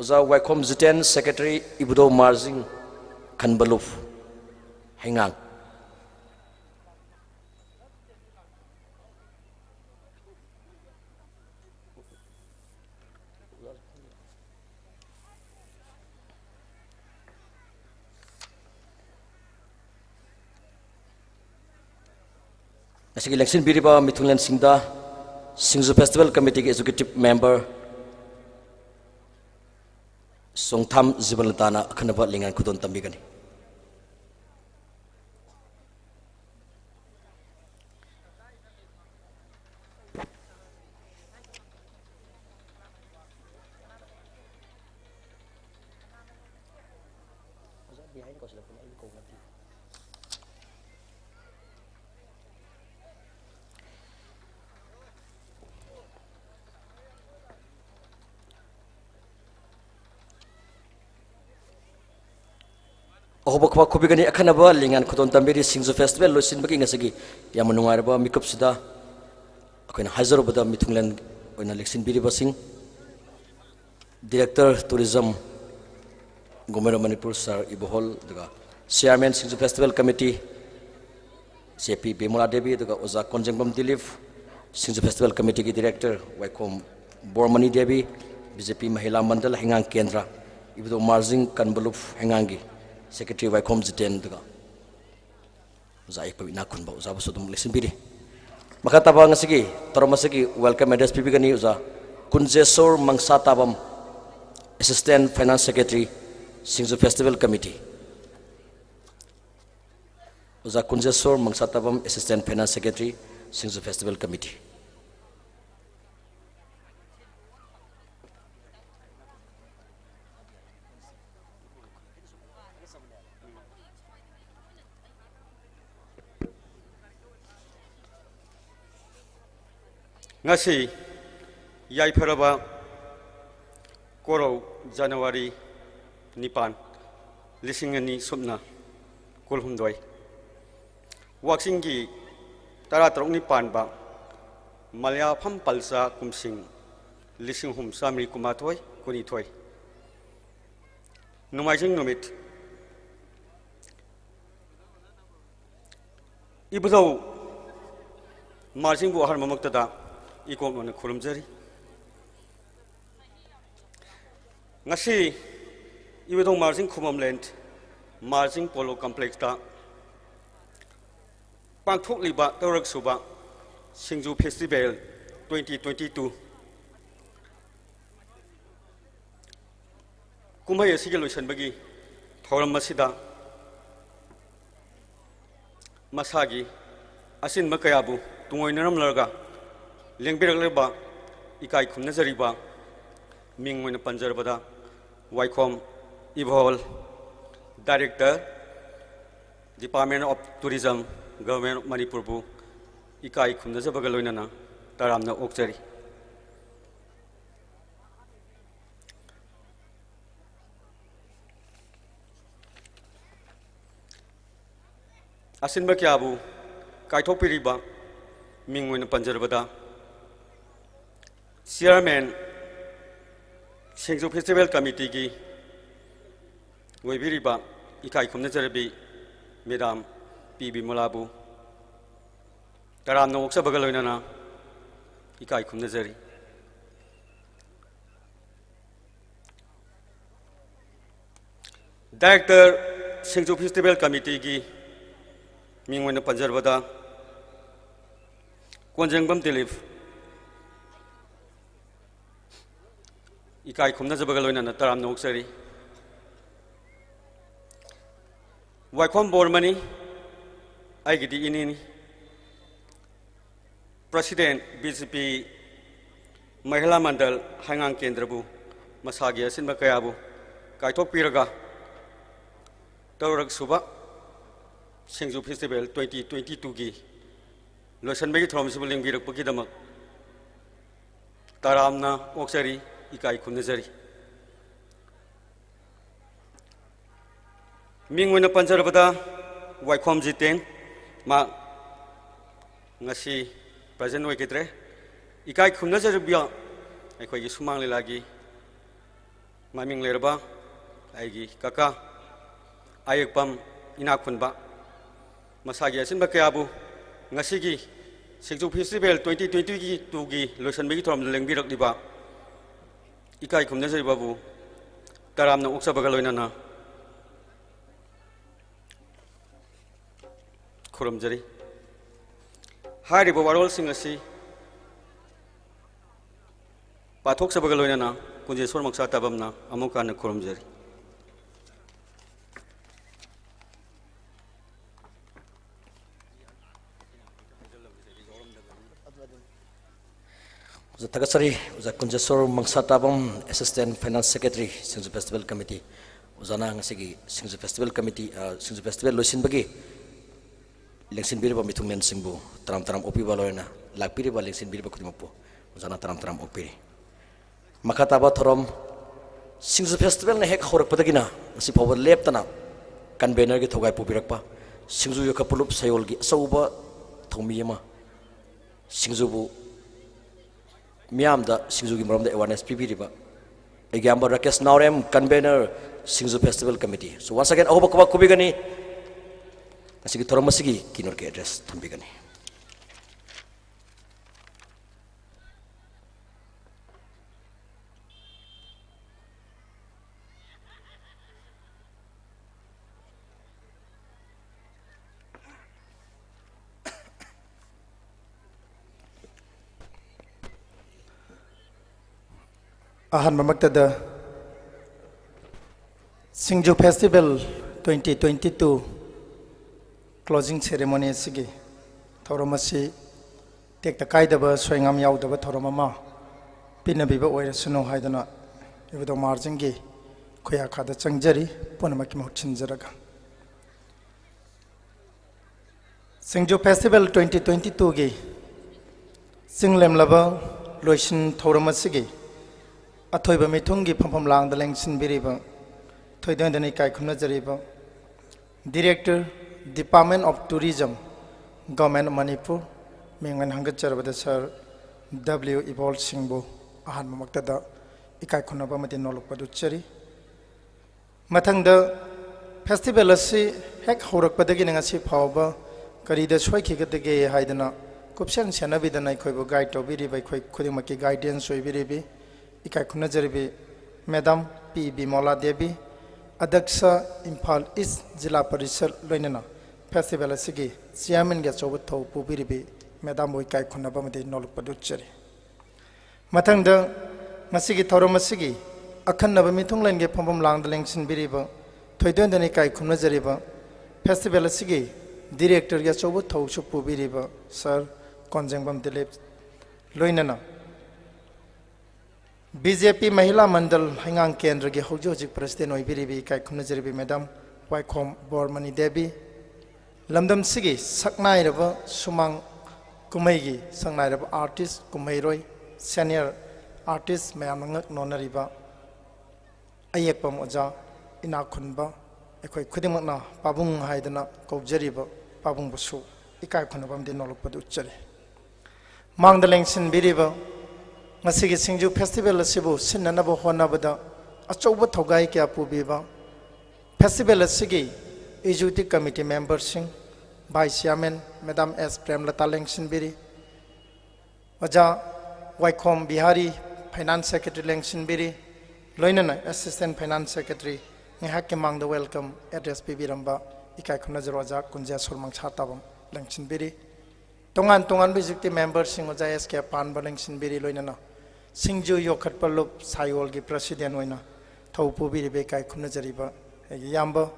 uza waikom ziten secretary ibudo marjing kanbaluf hengang Asigi election biriba Mithunlan Singda SINGJU Festival Committee ke executive member Songtham Zibalatana akhanaba lingan kudon tambigani Ohobakwa kubigani akhanaba lingan khodon tambiri SINGJU Festival losin baki ngasagi yamanungai raba mikap sida akoina hajar bada Mithunglan oina leksin biriba sing director tourism Government of Manipur sir ibohol daga chairman SINGJU Festival Committee CP Bimola Devi daga oza konjengbam dilip SINGJU Festival Committee ki director waikom bormani devi BJP mahila mandal hengang kendra ibdo marjing kanbaluf hengangi Secretary Waikom Ziten daga Zai pabina kunba uza basudum lesin biri maka tabang ngasigi toromasigi welcome address pibigani uza kunjesor mangsa tabam Assistant Finance Secretary SINGJU Festival Committee uza kunjesor mangsa tabam Assistant Finance Secretary SINGJU Festival Committee ngasi yai pharaba koro January nipan lisingani subna kolhumdoi waksingi tara trok nipan ba malya pham palsa kumsing lising samri kumathoi kuni thoi numaijing numit ibzo marjing bu har mamaktada ikon mana kurum jari ngasi ibedong marjing khumam land marjing polo complex ta pangthok liba tawrak suba SINGJU Festival 2022 kumhai asigi loisan bagi thoram masida masagi asin makayabu tungoi naram larga lengbirak ikai khumna jariba mingmoina panjarbada waikom ibol director Department of Tourism Government of Manipur bu ikai khumna jabaga loinana taramna okjari asin bakyabu kaithopiriba mingmoina panjarbada Chairman Singju festival committee की वैबिरिबा इकाई खुमनजरबी madam P बिमलाबू तराम नोक्सबगा लोइनाना इकाई खुमनजरी director सिंगजू festival committee की मिंगवन पंजरबदा कोंजेंगबम दिलीप इकाई खुमनजबगा लोइनाना तराम नोक्सरी वाइखोम बोरमनी आइगिदी इनिनी president BJP महिला मंडल हाइंगांग केंद्रबू मसागी असिनब कयाबू कायथोकपीरगा तौरक सुबा सिंगजू festival 2022 की लोसनबगी थ्रोमसिबु लिंगबिरकपगिदमक तरामना ओक्सरी इकाई खुमनजरी मिंगवन पंजरबदा वाइखोम जितें मा ngasi present oikitre ikai khumnajarbia aikoigi sumang lelagi maming lerba aigi kaka ayekpam ina khunba masagi asinba kayabu ngasi gi singju festival 2020 gi tugi losanbegi throm lengbirak diba ikai khumnajariba bu taramna uksabaga loinana खुरमजरी हारिबो वारोल सिंह असि पाथोक सबगा लोइनाना कुंजेश्वर मक्सा तबमना अमुकान खुरमजरी Takasari Kunjeshwar मक्सा तबम assistant finance secretary Singju festival committee उजाना ngasi Singju festival committee Singju festival लोसिनबगी लेंसिन बीरबा मिथुंगलेन सिंबु तराम तराम ओपीबा लोयना लाकपीरिबा लेंसिन बीरबा खुदिमपु उजाना तराम तराम ओपीरी मखाताबा थरम सिंगजू फेस्टिवल ने हेक हरकपदगिना ngasi फावबा लेपतना कन्वेनर की थोगाय पुबिरकपा सिंगजू यखपुलुप सयोल की असौबा थोमियमा सिंगजूबु मियामदा सिंगजू की मरमदा अवेयरनेस पिबिरिबा example Rakesh Naorem convener Singju festival committee so once again अहोबा कबा कुबिगनी असगी थोरम असगी किनोर के एड्रेस थंबिगनी अहन ममक्तद सिंगजू फेस्टिवल 2022 क्लोजिंग सेरेमनी सिगी थौरमसी टेक तकाइदब सोयंगाम याउदब थौरममा पिनबिब ओइरसनो हाइदना इबदो मार्जिंग की खोया खाद चंगजरी पुनमकी महचिनजरगा सिंगजू फेस्टिवल 2022 की सिंगलेमलब लोइसिन थौरमसिगी अथोइब मिथुंगी फंफम लांग लेंसिन बिरिब थोइदन इकाई खुमनजरिब director department of tourism government Manipur मिंगन हंगचरबद सर डब्ल्यू इवॉल सिंहबु अहन ममक्तद इकाई खुनब मति नोलुकपदु चरी मथंगद फेस्टिवल असि हेक हौरकपदगी नंगसि फावब करीद सोइखिगदगे हाइदना कुपसन सेनबिदना इखोइबु गाइड तोबिरिब इखोइ खुदिमकी गाइडेंस ओइबिरिबि इकाई खुनजरिबि मैडम पी बिमला देवी अध्यक्ष इम्फाल ईस्ट जिला परिषद लोइनना फेस्टिवल असगी चेयरमैन के चौब थौ पुबिरिबि मैडम बो इकाई खुनब मदि नोलुकपदु चरी मथंगद ngasi थौरम असगी अखन्नब मिथुंगलेन के फंफम लांग लेंसिन बिरिब थोइदन इकाई खुनजरिब फेस्टिवल असगी डायरेक्टर के चौब थौ सु पुबिरिब सर कोंजेंगबम दिलीप लोइनना बीजेपी महिला मंडल हाइंगांग केंद्र के हौजि प्रेसिडेंट ओइबिरिबि इकाई खुनजरिबि मैडम वाइखोम बोरमनी देवी लमदम सिगी सकनाइरब Sumang कुमैगी संगनाइरब artist कुमैरोय senior artist ma'am नोनरिबा अयेकपम ओजा इना खुनबा अखोय खुदिमकना पाबुंग हाइदना कौजरिबा पाबुंग बसु इकाई खुनबम दि नोलुकपदु चरी मांगदलेंसिन बिरिबा ngasi Singju Festival asibu sinnanaba honabada achauba thogai kya pubiba festival asigi executive committee members sing vice chairman madam S Premlata Lengsin biri Aja Waikom Bihari finance secretary Lengsin biri loinana assistant finance secretary ngahak mang the welcome address bibiramba ikai khuna jaroja kunja solmang chatabam Lengsin biri tongan executive members sing oja SK pan Lengsin biri loinana Singju Yokhat Palup Sayol gi president oina thaupu biri be kai khuna jariba yamba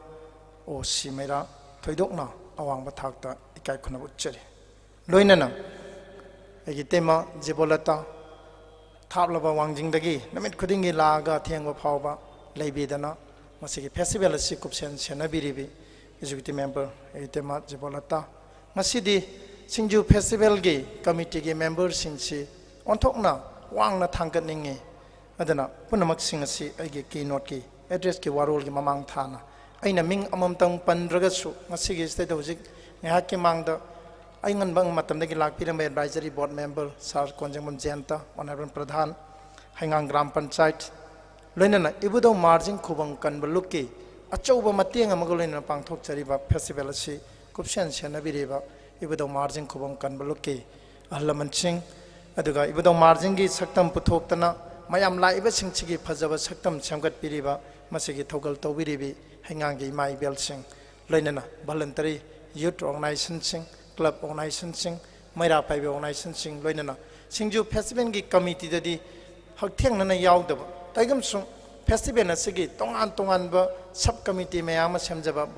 o simera thoidokna awang bathakta ikai khuna uchari loinana egi tema jibolata thaplaba wangjing dagi namit khudingi laga thiangba phawba leibidana masigi festival asi kupsen senabiribi executive member egi tema jibolata masidi Singju festival gi committee gi members singsi onthokna wangna thangkatningi adana punamak singasi aigi keynote ki address ki warol ki mamang thana aina ming amamtang pandragasu ngasigi state hojik ngahak ki mangda aingan bang matamdagi lakpiram advisory board member sar konjangmam jenta honorable pradhan haingang gram panchayat loinana ibudo marjing khubang kanbaluki achauba matiang amagolina pangthok chariba festival asi kupsen senabiriba ibudo marjing khubang kanbaluki ahlamansing aduga ibudo marjing gi saktam puthokna mayam laiba singchigi phajaba saktam chamgat piriba masigi thogal tawbiribi haingang gi mai bel sing loinana voluntary youth organization sing club organization sing maira paibe organization sing loinana Singju festival gi committee dadi haktheng nana yaudaba taigam sung festival asigi tongan ba sub committee mayam semjaba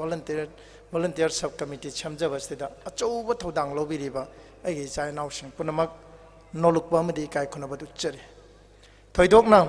volunteer sub committee semjaba sida achouba thodang lobiriba agi chai naw sing punamak nolukba madi kai khuna badu chari thoidokna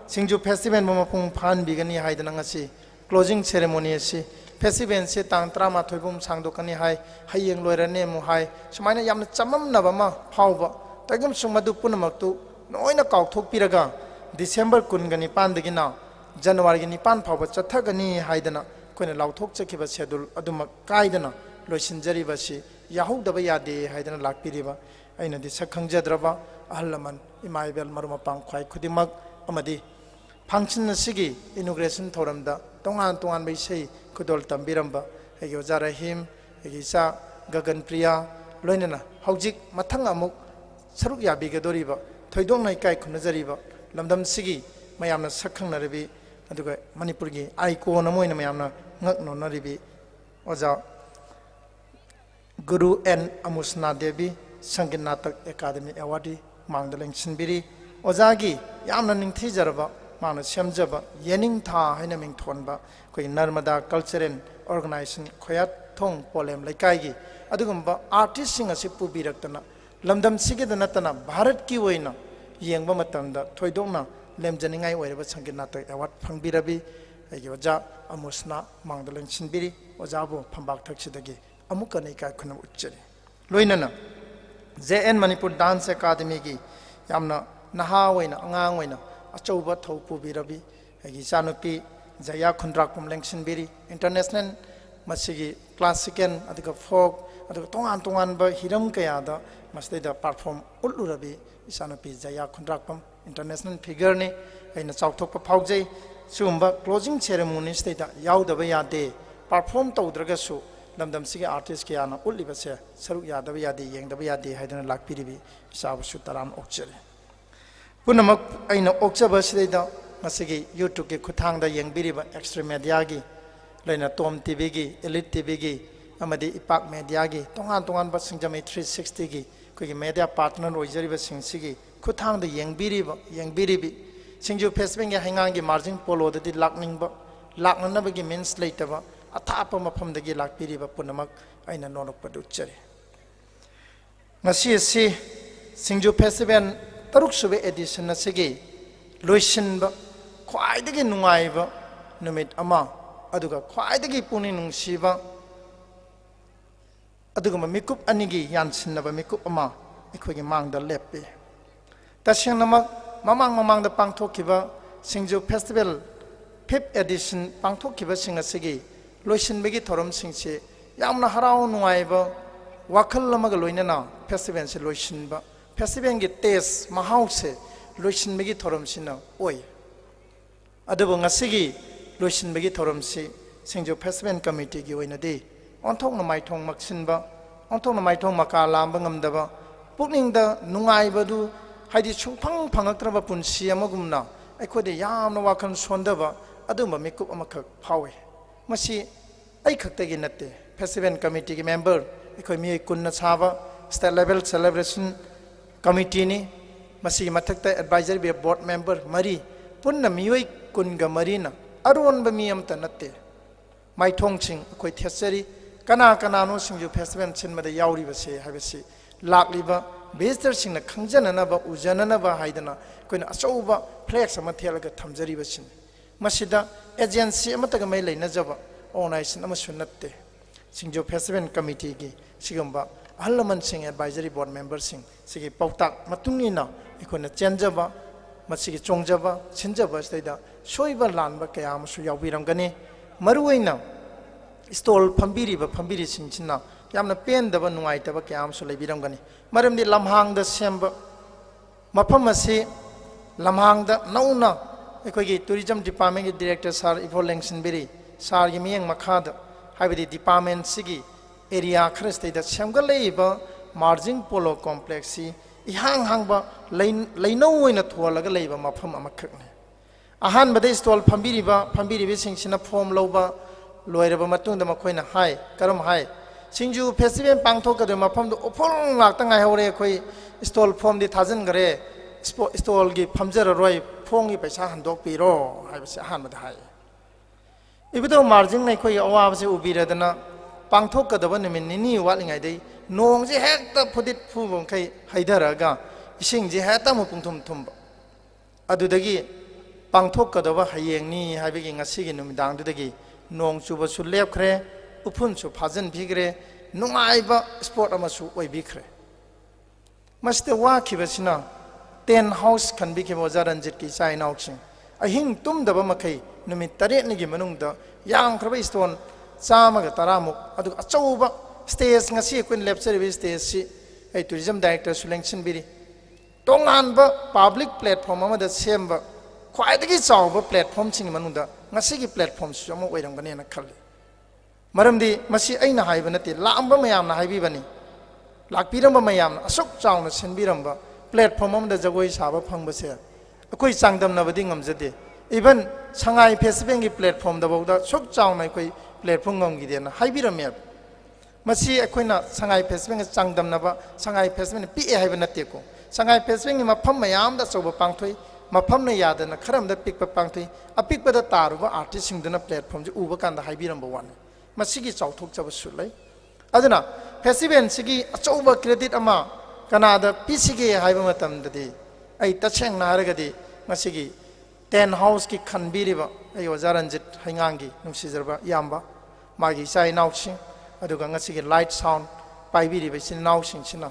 Singju festival mamapung phan bigani haidana ngasi closing ceremony asi festival se tang trama thoibum sangdokani hai hayeng loirane mu hai sumaina yamna chamamnaba ma phawba taigam sumadu punamaktu noina kauthok piraga December 19 pandagina January 9 phawba chathagani haidana koina lauthok chakiba schedule aduma kaidana loisinjari basi yahudaba yade haidana lakpiriba aina di sakhangjadraba ahlaman imaibel marumapang khwai khudimak amadi function asigi inauguration thoramda tongan baisei kudol tambiramba egi ojarahim egi sa gagan priya loinana haujik mathang amuk saruk yabigadoriba thoidong nai kai khunajariba lamdam sigi mayamna sakhangnaribi aduga manipurgi icon amoina mayamna ngakno naribi oja Guru N Amusna Devi Sangin Natak Academy Award Mangdaling Sinbiri Ozagi Yamna Ningthi Jaraba Mana Semjaba Yening Tha Haina Ming Thonba Koi Narmada Cultural Organization Khoyat Thong Polem Laikai Adugumba artist sing asipu biraktana lamdam sigedanatana Bharat ki oina yengba matamda thoidongna lemjaningai oireba Sangin Natak Award Phangbirabi Agi Oja Amusna Mangdaling Sinbiri Ojabu Phambak Thaksidagi Amukani Kai Khuna Uchari Loinana JN Manipur Dance Academy gi yamna naha waina angang waina achouba thopu birabi agi chanupi Jaya Khundrak Pumlengsin biri international masigi classical adiga folk adiga tongan ba hiram kaya da masida perform ulurabi chanupi Jaya Khundrak Pum international figure ni aina chauthok phaujai sumba closing ceremony sida yaudaba yade perform tawdragasu lamdam sigi artist kiyana ulibase saruk yadaba yade yengdaba yade haidana lakpiribi sabusu taram okchare punamak aina okchaba sida masigi YouTube ki khuthangda yengbiriba extra media gi laina Tom TV gi Elite TV gi amadi ipak media gi tongan ba singjamai 360 gi kogi media partner oijariba singsigi khuthangda yengbiribi Singju festival gi haingang gi marjing polo dadi laknanaba gi means laitaba athapa mafamdagi lakpiriba punamak aina nonokpadu chari ngasi si Singju festival taruk sube edition asigi loisinba khwaidagi nungaiba numit ama aduga khwaidagi puni nungsiba aduga mikup anigi yansinnaba mikup ama ikhogi mangda leppe tasengnamak mamang da pangthokiba Singju festival 5th edition pangthokiba singasigi loisinbagi thoram singse yamna harau nungaiba wakhal lamaga loinana festival se loisinba festival gi taste mahau se loisinbagi thoramsina oi adubu ngasigi loisinbagi thoramsi SINGJU Festival Committee gi oinadi onthokna maithong maksinba onthokna maithong maka lamba ngamdaba pukningda nungaibadu haidi chungphang phangaktraba punsi amagumna aikhode yamna wakhan sondaba adumba mikup amakha phawe masi ai khaktagi natte Festival Committee gi member aikhoi mi kunna chaba state level celebration committee ni masi mathakta advisory board member mari punna mioi kunga marina aronba mi amta natte maithong ching aikhoi thesari kana kana no SINGJU Festival chinmada yauri base habasi lakliba visitor singna khangjanana ba ujanana ba haidana koina achouba flex ama thelaga thamjari basin masida agency amataga mai leina jaba organization ama sunatte SINGJU Festival Committee gi sigamba ahalaman sing advisory board member sing sigi pautak matungina ikona chenjaba masigi chongjaba chinjaba staida soiba lanba kaya amsu yaubiramgani maruina stall phambiri singchina yamna pendaba nungaitaba kaya amsu leibiramgani maramdi lamhangda semba mafam asi lamhangda nauna ekogi tourism department gi director sir evolengsin biri sar gi miyeng makhada haibidi department sigi area khrastida semgaleiba marjing polo complex si ihang hangba leinau oina tholaga leiba mafam amakhakne ahan bade stall phambiri singchina form loba loiraba matungda makoina hai karam hai SINGJU Festival pangthokade mafam do opong lakta ngai hore khoi stall form di thajan gare stall gi phamjara roi phong gi paisa handok piro haibase han mada hai ibido marjing nai khoi awa base ubiradana pangthokade ba nimin nini walingai dei nong je hekta phudit phubong kai haidaraga ising je heta mu pungthum thumba adudagi pangthokade ba hayeng ni haibigi ngasi gi numidang dudagi nong chuba su lepkhre upun su phajan bigre nungaiba sport amasu oi bikre maste wa khibasina 10 house kan bi ke mozaranjit ki sai nauching ahing tum daba makai numit tare ni gi manungda yang khrabai stone chama ga taramuk adu achouba stage ngasi kuin lecture bi stage si ai tourism director sulengsin biri tonganba public platform ama da semba khwaidagi chawba platform ching manungda ngasi gi platform su ama oiram gane na khalli maramdi masi aina haiba nate laamba mayamna haibibani lakpiramba mayamna asuk chawna senbiramba platform amda jagoi saba phangbase akoi changdamna badi ngamjade even sangai festival gi platform da bawda suk chawna koi platform ngamgi dena haibiram ya masi akoina sangai festival gi changdamna ba sangai festival pi haiba nate ko sangai festival gi mafam mayam da choba pangthoi mafam na yadana kharam da pikpa pangthoi apikpa da taruba artist singdana platform ji uba kan da haibiramba wan masigi chauthok chaba sulai aduna festival sigi achouba credit ama kanada pisige haiba matam dadi ai tacheng na haragadi masigi 10 house ki khanbiriba ai wazaranjit haingangi nungsizarba yamba magi sai nauching aduga ngasigi light sound paibiriba sin nauching sina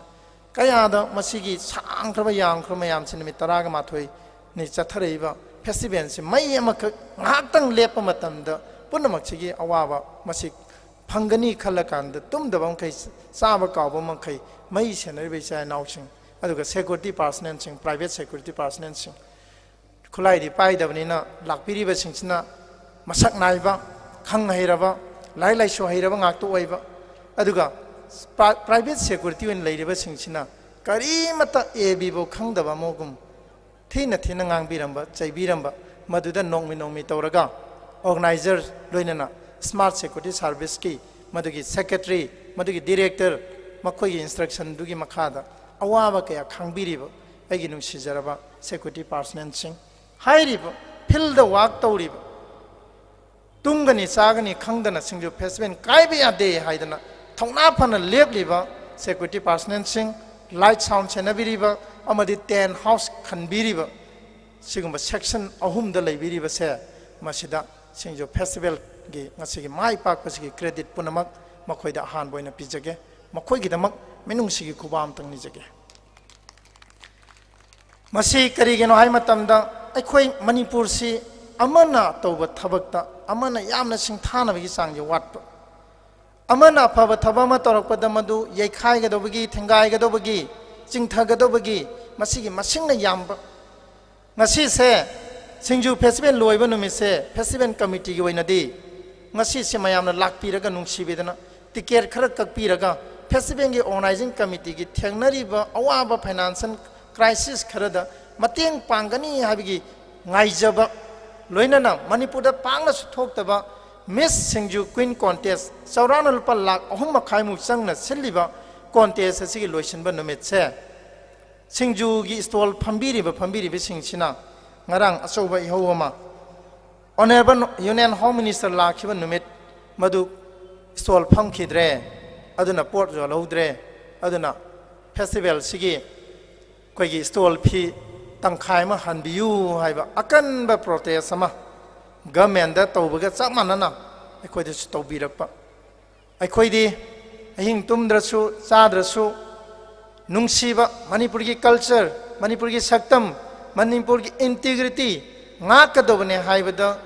kayada masigi sangkraba yangkrama yam sin mi taraga mathoi ni chathareiba festival si mai amak ngaktang lepa matamda punamak chigi awaba masik phangani khalakanda tumdabam kai saba kawbam kai mai senari chai nauching aduga security personnel sing private security personnel sing khulai di pai dabnina lakpiri ba singchina masak naiba khang hairaba lai so hairaba ngakto oiba aduga private security wen leiriba singchina karimata ebi bo khangdaba mogum thina ngangbiramba chaibiramba maduda nongmi tawraga organizer loinana smart security service ki madugi secretary madugi director makhoi instruction dugi makhada awaba kaya khangbiriba agi nungsijaraba security personnel sing hairiba field work tawriba tungani chagani khangdana SINGJU Festival kaibe ade haidana thongna phana lepliba security personnel sing light sound chenabiriba amadi 10 house khanbiriba sigumba section ahum da leibiriba se masida SINGJU Festival gi ngasigi mai pak pasigi credit punamak makhoida han boina pijage makhoi gi damak menung sigi khubam tang ni jage masi kari geno hai matamda aikhoi manipur si amana tawba thabakta amana yamna singthana bagi sangje watpa amana phaba thabama torakpada madu yaikhai ga dobagi thengai ga dobagi chingtha ga dobagi masigi masingna yamba ngasi se singju festival loiba numit se festival committee gi oina di ngasi se mayam na lakpi raga nungsi bedana ticket khara kakpi raga festival gi organizing committee gi thengnari ba awaba financial crisis khara da mateng pangani habigi ngaijaba loina na manipur da pangna suthok taba miss singju queen contest saurana lupa lak ahum makhai mu changna silliba contest asigi loisin ba numit se singju gi stall phambiri ba singchina ngarang asoba ihawama honorable union home minister lakhiba numit madu stall pham khidre aduna port jo lodre aduna festival sigi koigi stall phi tangkhai ma hanbiu haiba akan ba protest sama government da tawbaga chamanana akhoi da tawbirakpa akhoi di ahing tumdrasu chadrasu nungsiba manipur gi culture manipur gi saktam manipur gi integrity ngakadobne haibada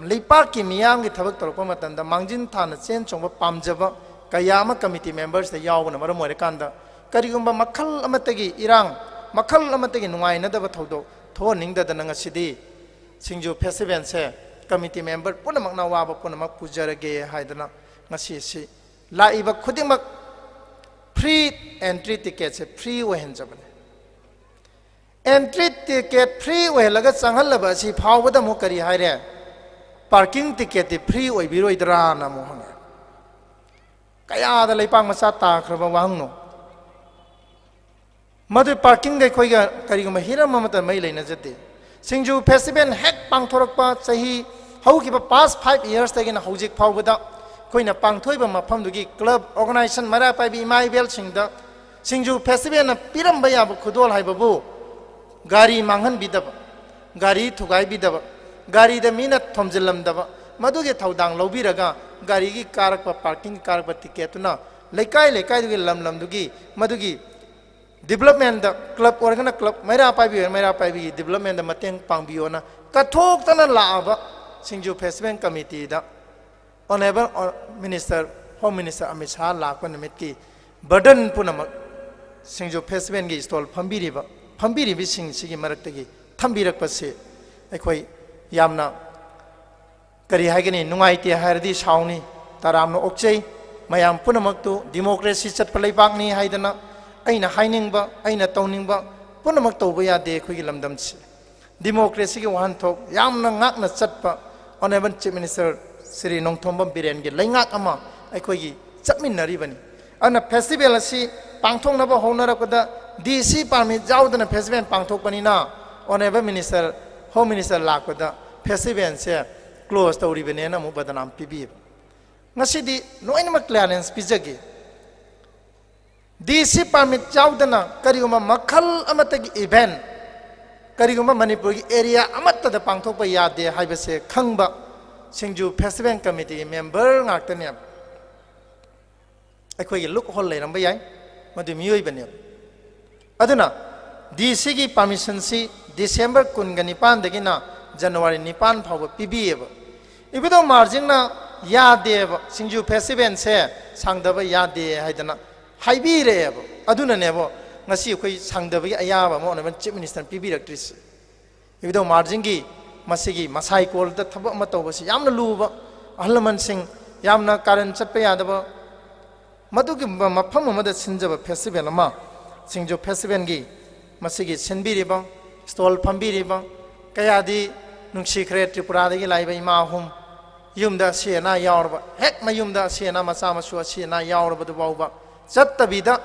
leipa ki miyam gi thabak torpa matanda mangjin thana chen chongba pamjaba kayama committee members da yawna maram ore kanda karigumba makhal amatagi irang makhal amatagi nungai na daba thodo tho ningda da nanga sidi singju festival se committee member punamak na waba punamak pujarage haidana ngasi si laiba khudimak free entry ticket se free ohen jabane entry ticket free ohelaga changhallaba si phawbada mo kari haire parking ticket free oi biroidra na mo hanga kaya da leipang macha ta khraba wangno madu parking gai khoiga kari ma hiram mamata mai leina jate singju festival hek pangthorakpa chahi haukiba past 5 years tagina hojik phawbada koina pangthoiba mafamdugi club organization mara paibi maibel singda singju festival na piramba yaba khudol haibabu gari manghan bidaba gari thugai bidaba gari da mina thomjilam daba maduge thaudang lobiraga gari gi karakpa parking karakpa ticket na lekai dugi lam dugi madugi development da club organa club mera paibi development da mateng pangbiona kathok tana laaba singju festival committee da honorable minister home minister Amit Shah lakpa namit ki burden punamak singju festival gi stall phambiri sing sigi maraktagi thambirak pase akhoi yamna kari haigani nungaite hardi sauni taramno okchei mayam punamak tu democracy chatpa leibakni haidana aina hainingba aina tawningba punamak tawba yade khoi lamdam chi democracy gi wan thok yamna ngakna chatpa honorable chief minister Sri Nongthombam Biren gi laingak ama akhoi gi chapminnari bani ana festival asi pangthong naba honarakoda DC permit jaudana festival pangthok pani na honorable minister home minister lakoda festival se close tawri bane na mu badanam pibi ngasidi noinma clearance pijagi DC permit jaudana kariguma makhal amatagi event kariguma manipur gi area amatta da pangthok pa yade haibase khangba singju festival committee member ngaktane akhoi gi look hol leiram bayai madu miyoi bane aduna DC gi permission si December 19 dagina January 9 phawba pibiyeba ibido margin na yadeba singju festival se sangdaba yade haidana haibireba aduna nebo ngasi akhoi sangdaba gi ayaba mo na chief minister pibirectris ibido margin gi masigi masai kol da thaba ma tawbasi yamna luba ahlaman sing yamna karan chatpa yadaba madugi mafam amada sinjaba festival ama singju festival gi masigi sinbiriba stall phambiriba kayadi nungsi khre tripura dagi laiba ima hum yumda siena yaurba hek mayumda siena macha masu siena yaurba du bauba chattabida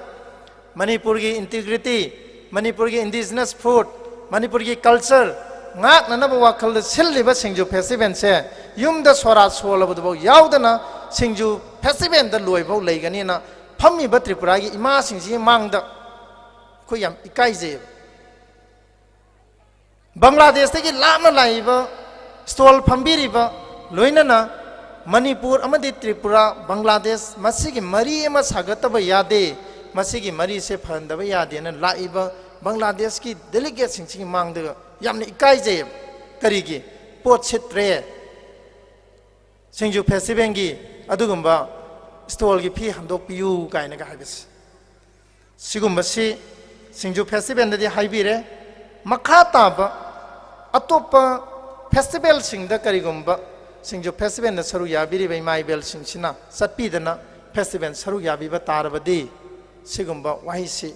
manipur gi integrity manipur gi indigenous food manipur gi culture ngak nanaba wakhal silliba singju festival se yumda sora solaba du bau yaudana singju festival da loibau leigani na phammi ba tripura gi ima singji mangda ko yam ikai je Bangladesh tagi lamna laiba stall phambiriba loina na Manipur amadi Tripura Bangladesh masigi mari ema sagataba yade masigi mari se phandaba yade na laiba Bangladesh ki delegate singchi mangda yamni ikai je karigi pot sitre singju festival gi adugumba stall gi phi handok piu kaina ga habis sigumba si singju festival da haibire makha taba अतोपा festival सिंगदा करिगुम्बा Singju festival न सरु याबिरिबा इमाइबेल सिंगसिना सत्पीदना festival सरु याबिबा तारबदी सिगुम्बा वाहिसि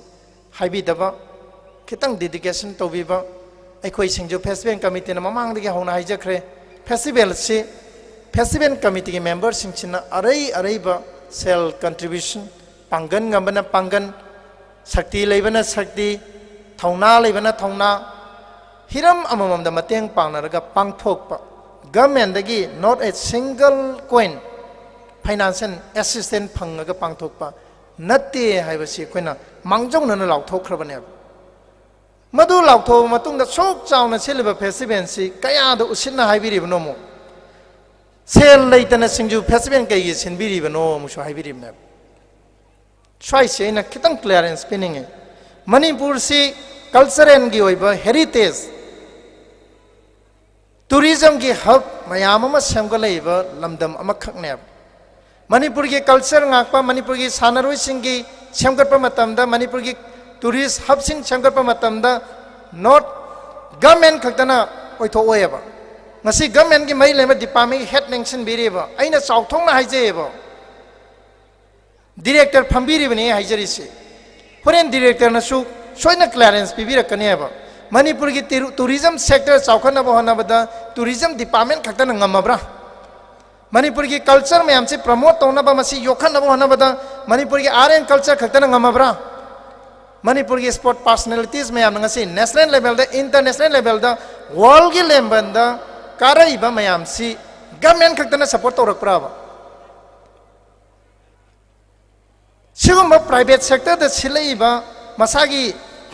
हाइबिदबा खितंग dedication तौबिबा अखोई सिंजु festival committee न ममांगदगी हौना हाइजखरे फेस्टिवल कमिटी के मेंबर सिंगसिना अरैबा सेल कंट्रीब्यूशन पांगन गंबना पांगन शक्ति लेबना शक्ति थौना लेबना थौना हिरम अमममदा मतेंग पांगनरगा पांगथोकपा गवर्नमेंट दगी not a single coin financial assistant फंगगा पांगथोकपा नत्ते हाइबसी कोइना मांगजौनना लाउथोखरबने मधु लाउथो मतुंग सोक चावना सिलिबा फेस्टिवल सि कयाद उसिना हाइबिरिबनो मो सेल लेतना सिंजु फेस्टिवल कई सिनबिरिबनो मुसो हाइबिरिबने स्वाइसे ना खितंग क्लियरेंस पिनिंग मणिपुर सि कल्चरल की ओइबा हेरिटेज टूरिज्म की हब मयाम अमा सेमगलैबा लमदम अमा खकने मणिपुर की कल्चर ngakpa मणिपुर की सानरोइ सिंग की सेमगटपा मतमदा मणिपुर की टूरिस्ट हब सिंग सेमगटपा मतमदा नॉट गवर्नमेंट खक्तना ओइथो ओएबा ngasi गवर्नमेंट की मै लेबा डिपार्टमेंट हेड नेंशन बिरेबा अइना चाउथोंना हाइजेबा डायरेक्टर फंबिरिबने हाइजरिसे फोरेन डायरेक्टर नसु सोइना क्लियरेंस पिबिरकनेबा मणिपुर की टूरिज्म सेक्टर चाउखनबा होनबदा टूरिज्म डिपार्टमेंट खक्तना ngambra मणिपुर की कल्चर में हमसे प्रमोट तौनबा मसी योखनबा होनबदा मणिपुर की आर्ट एंड कल्चर खक्तना ngambra मणिपुर की स्पोर्ट पर्सनालिटीज में हम ngasi नेशनल लेवल दा इंटरनेशनल लेवल दा वर्ल्ड की लेवल दा कारैबा मयाम सी गवर्नमेंट खक्तना सपोर्ट तौरकप्राबा सिगुम्बा प्राइवेट सेक्टर दा सिलैबा मसागी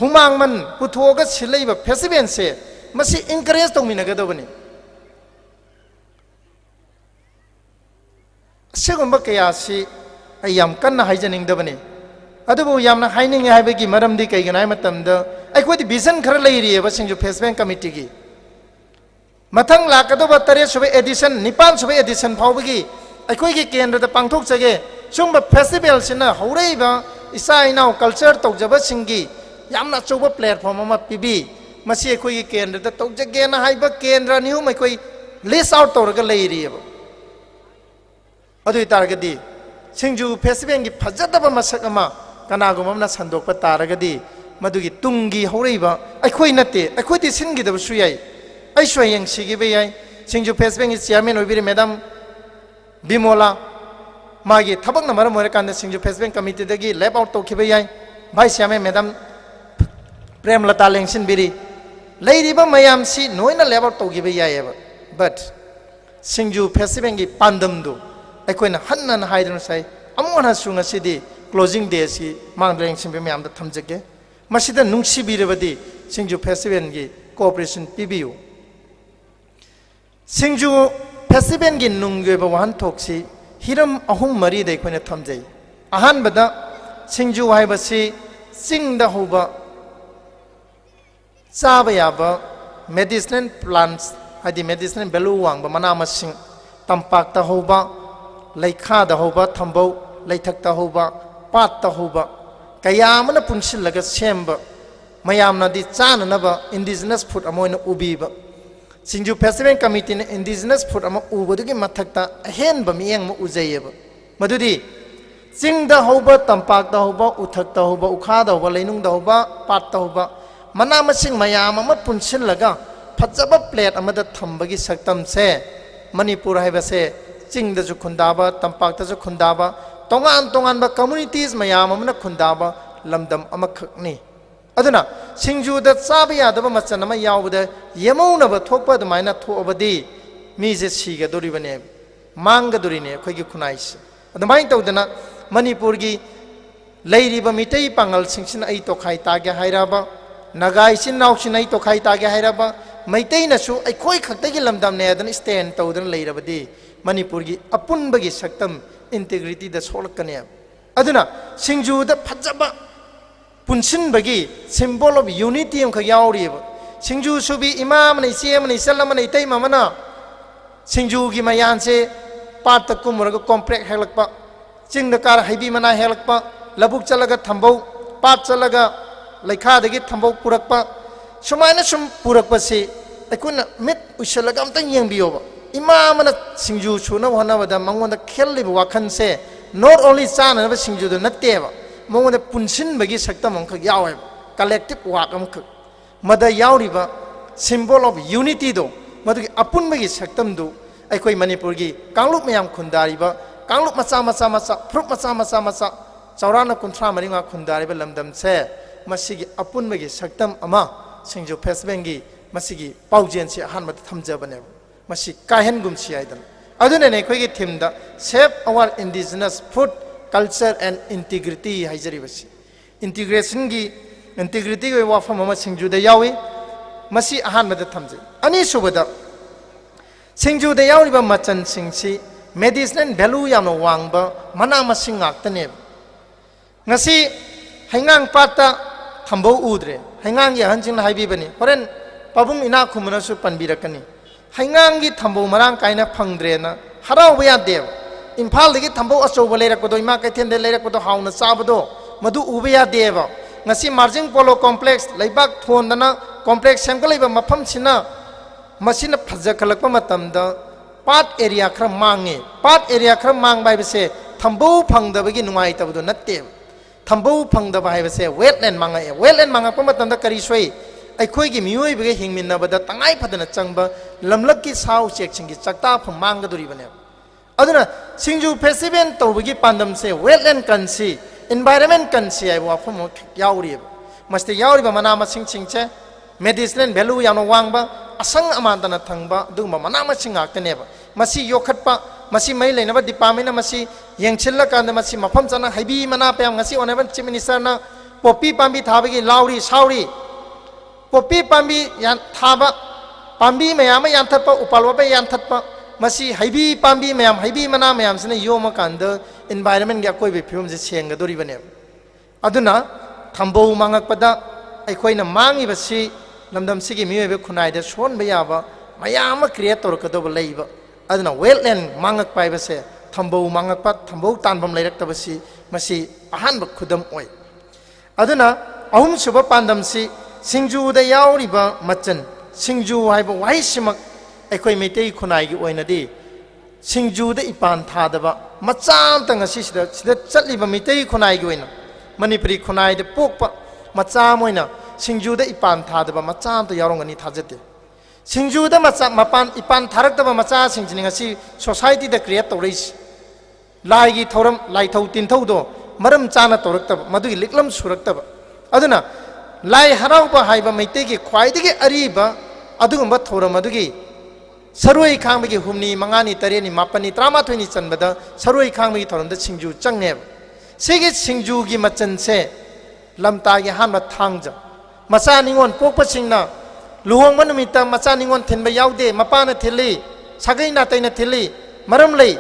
हुमांगमन पुथोगा सिलैबा फेस्टिवल से मसी इनकरेज तौमिनगदबनी सिगुम्बा कयासी अयाम कन्ना हाइजनिंगदबनी अदुबो यामना हाइनिंग हाइबगी मरमदी कैगनाय मतमदा अखोदि विजन खर लैरिएबा सिंजु फेस्टिवल कमिटी की मथंग लाकदोबा 3 सुबे एडिशन 9 सुबे एडिशन फावबगी अखोई केंद्र दा पांगथोकजगे सुंब फेस्टिवल सिना हौरैबा इसा इनाव कल्चर तौजबा सिंगी यामना चौबा प्लेटफॉर्म अमा पिबी मसी अखोई केंद्र दा तौजगेना हाइबा केंद्र निहुम अखोई लिस्ट आउट तौरगा लैरिएबा अदुइ तारगदी सिंजु फेस्टिवल की फजदबा मसक अमा कनागुमना संदोकपा तारगदी मदुगी तुंगी हौरैबा अखोई नते अखोइदि सिनगिदबसु याई ऐश्वयंग सिगिबे याई सिंजु फेस्टिवल की चेयरमैन ओइबिरे मैडम बिमोला मागी थबक नंबर मोरे कांदे सिंजु फेस्टिवल कमिटी दगी लैब आउट तौखिबे याई भाइस चेयरमैन मैडम प्रेमलता लेंसिन बिरी लैरिबा मयाम सी नोइना लैब आउट तौखिबे याईबा बट सिंजु फेस्टिवल की पांदमदु अखोइना हन्नन हाइदन साइ अमोना सुंगसिदी क्लोजिंग डे सी मांगलेंसिन बे मयाम दा थमजगे मसिदा नुंगसिबिरबदी सिंजु फेस्टिवल की कोऑपरेशन पिबियु सिंजु फेस्टिवल की नुंगेबा वाहनथोकसी हिरम अहुम मरी दे कोने थमजै अहानबदा सिंजु हाइबसी सिंगदा होबा चाबा याबा मेडिसिनल प्लांट्स हादि मेडिसिनल वैल्यू वांगबा मना मसिंग तंपाकता होबा लैखादा होबा थंबौ लैथकता होबा पातता होबा कयामना पुनसिलगा सेमबा मयामनादि चाननबा इंडिजिनस फूड अमोइना उबीबा सिंजु फेस्टिवल कमिटी ने इंडिजिनस फूड अमा उबदुगी मथकता अहेनबा मियंग म उजैयबा मदुदी चिंगदा होबा तंपाकता होबा उथकता होबा उखादा होबा लैनुंगदा होबा पातता होबा मना मसिंग मयाम अमा पुनसिलगा फजबा प्लेट अमदा थंबगी सक्तम से मणिपुर हाइबसे चिंगदजु खुंदाबा तंपाकताजु खुंदाबा तोंगान तोंगानबा कम्युनिटीज मयाम अमना खुंदाबा लमदम अमखकनी अदुना सिंजुदा चाबा यादबा मचन अमा यावबदा यमौनबा थोकपा अदुमाइना थोअबदी मीजे सिगदोरिबने मांगदोरिने अखोइगी खुनाइस अदुमाइन तौदना मणिपुर की लैरिबा मिटै पांगल सिंसिन आई तोखाइ तागे हाइराबा नगाइ सिन नाउसिन आई तोखाइ तागे हाइराबा मैतैनसु अखोइ खक्तगी लमदमने अदन स्टैंड तौदन लैरबदी मणिपुर की अपुनबगी सक्तम इंटीग्रिटी द सोलकने अदुना सिंजुदा फजबा पुनसिनबगी सिंबल ऑफ यूनिटी अमख यावरिबा सिंजु सुबी इमाम ने इसेम ने इसलम ने इतै ममना सिंजु की मयानसे पात कुमरग कॉम्प्लेक्स हेलकपा चिंग कार हैबी मना हेलकपा लबुक चलगा थंबौ पात चलगा लैखादगी थंबौ पुरकपा सुमाइना सुम पुरकपसे ꯑꯩꯈꯣꯏꯅ ꯃꯤꯠ ꯎꯏꯁꯜꯂꯒ ꯑꯝꯇꯪ ꯌꯦꯡꯕꯤꯌꯣꯕ ꯏꯃꯥ ꯑꯃꯅ ꯁꯤꯡꯖꯨ ꯁꯨꯅꯕ ꯍꯣꯠꯅꯕꯗ ꯃꯉꯣꯟꯗ ꯈꯦꯜꯂꯤꯕ ꯋꯥꯈꯜꯁꯦ ꯅꯣꯠ ꯑꯣꯟꯂꯤ ꯆꯥꯅꯅꯕ ꯁꯤꯡꯖꯨꯗ ꯅꯠꯇꯦꯕ ꯃꯉꯣꯟꯗ ꯄꯨꯟꯁꯤꯟꯕꯒꯤ ꯁꯛꯇꯝ ꯑꯃꯈꯛ ꯌꯥꯎꯋꯦꯕ ꯀꯂꯦꯛꯇꯤꯕ ꯋꯥꯛ ꯑꯃꯈꯛ ꯃꯗ ꯌꯥꯎꯔꯤꯕ ꯁꯤꯝꯕꯣꯜ ꯑꯣꯐ ꯌꯨꯅꯤꯇꯤꯗꯣ ꯃꯗꯨꯒꯤ ꯑꯄꯨꯟꯕꯒꯤ ꯁꯛꯇꯝꯗꯨ ꯑꯩꯈꯣꯏ ꯃꯅꯤꯄꯨꯔꯒꯤ ꯀꯥꯡꯂꯨꯞ ꯃꯌꯥꯝ ꯈꯨꯟꯗꯥꯔꯤꯕ ꯀꯥꯡꯂꯨꯞ ꯃꯆꯥ ꯃꯆꯥ ꯃꯆꯥ ꯐꯨꯔꯨꯞ ꯃꯆꯥ ꯃꯆꯥ ꯃꯆꯥ ꯆꯥꯎꯔꯥꯛꯅ 34 ꯈꯨꯟꯗꯥꯔꯤꯕ ꯂꯝꯗꯝꯁꯦ ꯃꯁꯤꯒꯤ ꯑꯄꯨꯟꯕꯒꯤ ꯁꯛꯇꯝ ꯑꯃ ꯁꯤꯡꯖꯨ ꯐꯦꯁꯇꯤꯚꯦꯜꯒꯤ ꯃꯁꯤꯒꯤ ꯄꯥꯎꯖꯦꯜꯁꯤ ꯑꯍꯥꯟꯕꯗ ꯊꯝꯖꯕꯅꯦꯕ ꯃꯁꯤ ꯀꯥꯏꯍꯟꯒꯨꯝꯁꯤ ꯍꯥꯏꯗꯅ ꯑꯗꯨꯅꯅꯦ ꯑꯩꯈꯣꯏꯒꯤ ꯊꯤꯝꯗ ꯁꯦꯞ ꯑꯋꯥꯔ ꯏꯟꯗꯤꯖꯤꯅꯁ ꯐꯨꯗ ꯀꯜꯆꯔ ꯑꯦꯟड ꯏꯟꯇꯤꯒ꯭ꯔꯤꯇꯤ ꯍꯥꯏꯖꯔꯤꯕꯁꯤ ꯏꯟꯇꯤꯒ꯭ꯔꯦꯁꯟꯒꯤ ꯏꯟꯇꯤꯒ꯭ꯔꯤꯇꯤꯒꯤ ꯑꯣꯏꯕ ꯋꯥꯐꯝ ꯑꯃ ꯁꯤꯡꯖꯨꯗ ꯌꯥꯎꯏ ꯃꯁꯤ ꯑꯍꯥꯟꯕꯗ ꯊꯝꯖꯩ ꯑꯅꯤꯁꯨꯕꯗ ꯁꯤꯡꯖꯨꯗ ꯌꯥꯎꯔꯤꯕ ꯃꯆꯜꯁꯤꯡꯁꯤ ꯃꯦꯗꯤꯁꯅꯦꯜ ꯚꯦꯂꯨ ꯌꯥꯝꯅ ꯋꯥꯡꯕ ꯃꯅꯥ ꯃꯁꯤꯡ ꯉꯥꯛꯇꯅꯦꯕ ꯉꯁꯤ ꯍꯩꯉꯥꯡ ꯄꯥꯠꯇ ꯊꯝꯕꯧ ꯎꯗ꯭ꯔꯦ ꯍꯩꯉꯥꯡꯒꯤ ꯑꯍꯟꯁꯤꯡꯅ ꯍꯥꯏꯕꯤꯕꯅꯤ ꯍꯣꯔꯦꯟ ꯄꯥꯕꯨꯡ ꯏꯅꯥꯛ ꯈꯨꯝꯕꯅꯁꯨ ꯄꯟꯕꯤꯔꯛꯀꯅꯤ ꯍꯩꯉꯥꯡꯒꯤ ꯊꯝꯕꯧ ꯃꯔꯥꯡ ꯀꯥꯏꯅ ꯐꯪꯗ꯭ꯔꯦꯅ ꯍꯔꯥꯎꯕ ꯌꯥꯗꯦꯕ ꯏꯝꯐꯥꯜꯗꯒꯤ ꯊꯝꯕꯧ ꯑꯆꯧꯕ ꯂꯩꯔꯛꯄꯗꯣ ꯏꯃꯥ ꯀꯩꯊꯦꯜꯗ ꯂꯩꯔꯛꯄꯗꯣ ꯍꯥꯎꯅ ꯆꯥꯕꯗꯣ ꯃꯗꯨ ꯎꯕ ꯌꯥꯗꯦꯕ ngasi marjing polo complex leibak thondana complex sengkolaiba mafamsina masina phajakalakpa matamda part area khara mange part area khara mang bai bese thambou phangdabagi nungai tabdu natte thambou phangdaba hai bese wetland manga matamda kari soi aikhoi gi mioi bege hingminna bada tangai phadana changba lamlak ki sau chek chingi chakta phang mangga duri bane aduna singju festival tawbagi pandam se wetland kansi environment kansi ai wa phom yauri masti yauri ba mana ma sing che medicinal value yano wangba asang amandana thangba duma mana ma sing akne ba masi yokhatpa masi mai leina ba department masi yengchilla kanda masi mafam chana haibi mana pe ngasi oneban chief minister na popi pambi thabagi lauri sauri popi pambi yan thaba pambi mayama yan thatpa upalwa ba yan thatpa masi haibi pambi mayam haibi mana mayam sine yoma kanda environment ga koi be phim je senga dori bane aduna thambou mangak pada aikoina mangi basi lamdam sigi miwe be khunai de son ba yaba mayam create tor ka do leiba aduna wetland mangak pai base thambou mangak pa thambou tanbam leirak ta basi masi ahan ba khudam oi aduna ahum suba pandam si singju da yauri ba machan singju hai ba wai simak aikoi metei khunai gi oina di singju da ipan thadaba macham tang asi sida chatli ba metei khunai gi oina manipuri khunai de pokpa macham oina singju da ipan thadaba macham ta yarongani thajate singju da macham mapan ipan tharak da macha singjini ngasi society da create toris lai gi thoram lai thau tin thau do maram chana torak ta madu gi liklam surak ta aduna lai harau ba hai ba metei gi khwai de gi ari ba adugumba thoram adu gi saroi khangbi humni mangani tareni mapani trama thoini chanbada saroi khangbi thoramda singju changne sege singju gi machan se lamta gi hanba thangja macha ningon pokpa singna luhong manumita macha ningon thenba yaude mapana thili sagaina taina thili maram lei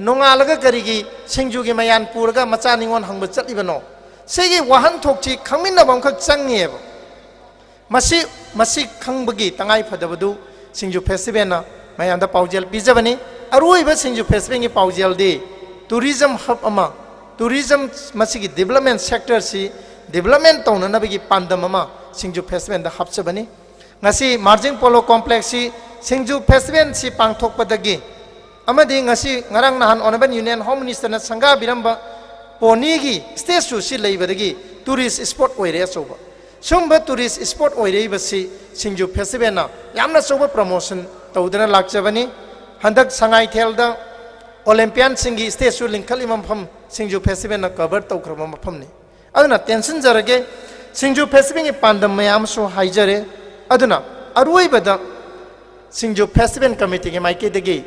nongalaga karigi singju gi mayan purga macha ningon hangba chatlibano sege wahan thokchi khangminna bamkhak changne masi khangbagi tangai phadabadu singju festival na mayanda paujel pijabani aruiba singju festival gi paujel de tourism hub ama tourism masigi development sector si development tawna na bagi pandam ama singju festival da hapchabani ngasi marjing polo complex si singju festival si pangthok padagi amadi ngasi ngarang nahan onaban union home minister na sangha biramba poni gi stage su si leibadagi tourist spot oire soba sumba tourist spot oire basi singju festival na yamna soba promotion tawdana lakchabani handak sangai thelda olympian singi stage su linkali mampham singju festival na cover tawkrama mapham ni aduna tension jarage singju festival ni pandam mayam so haijare aduna aroi bada singju festival committee ge maike degi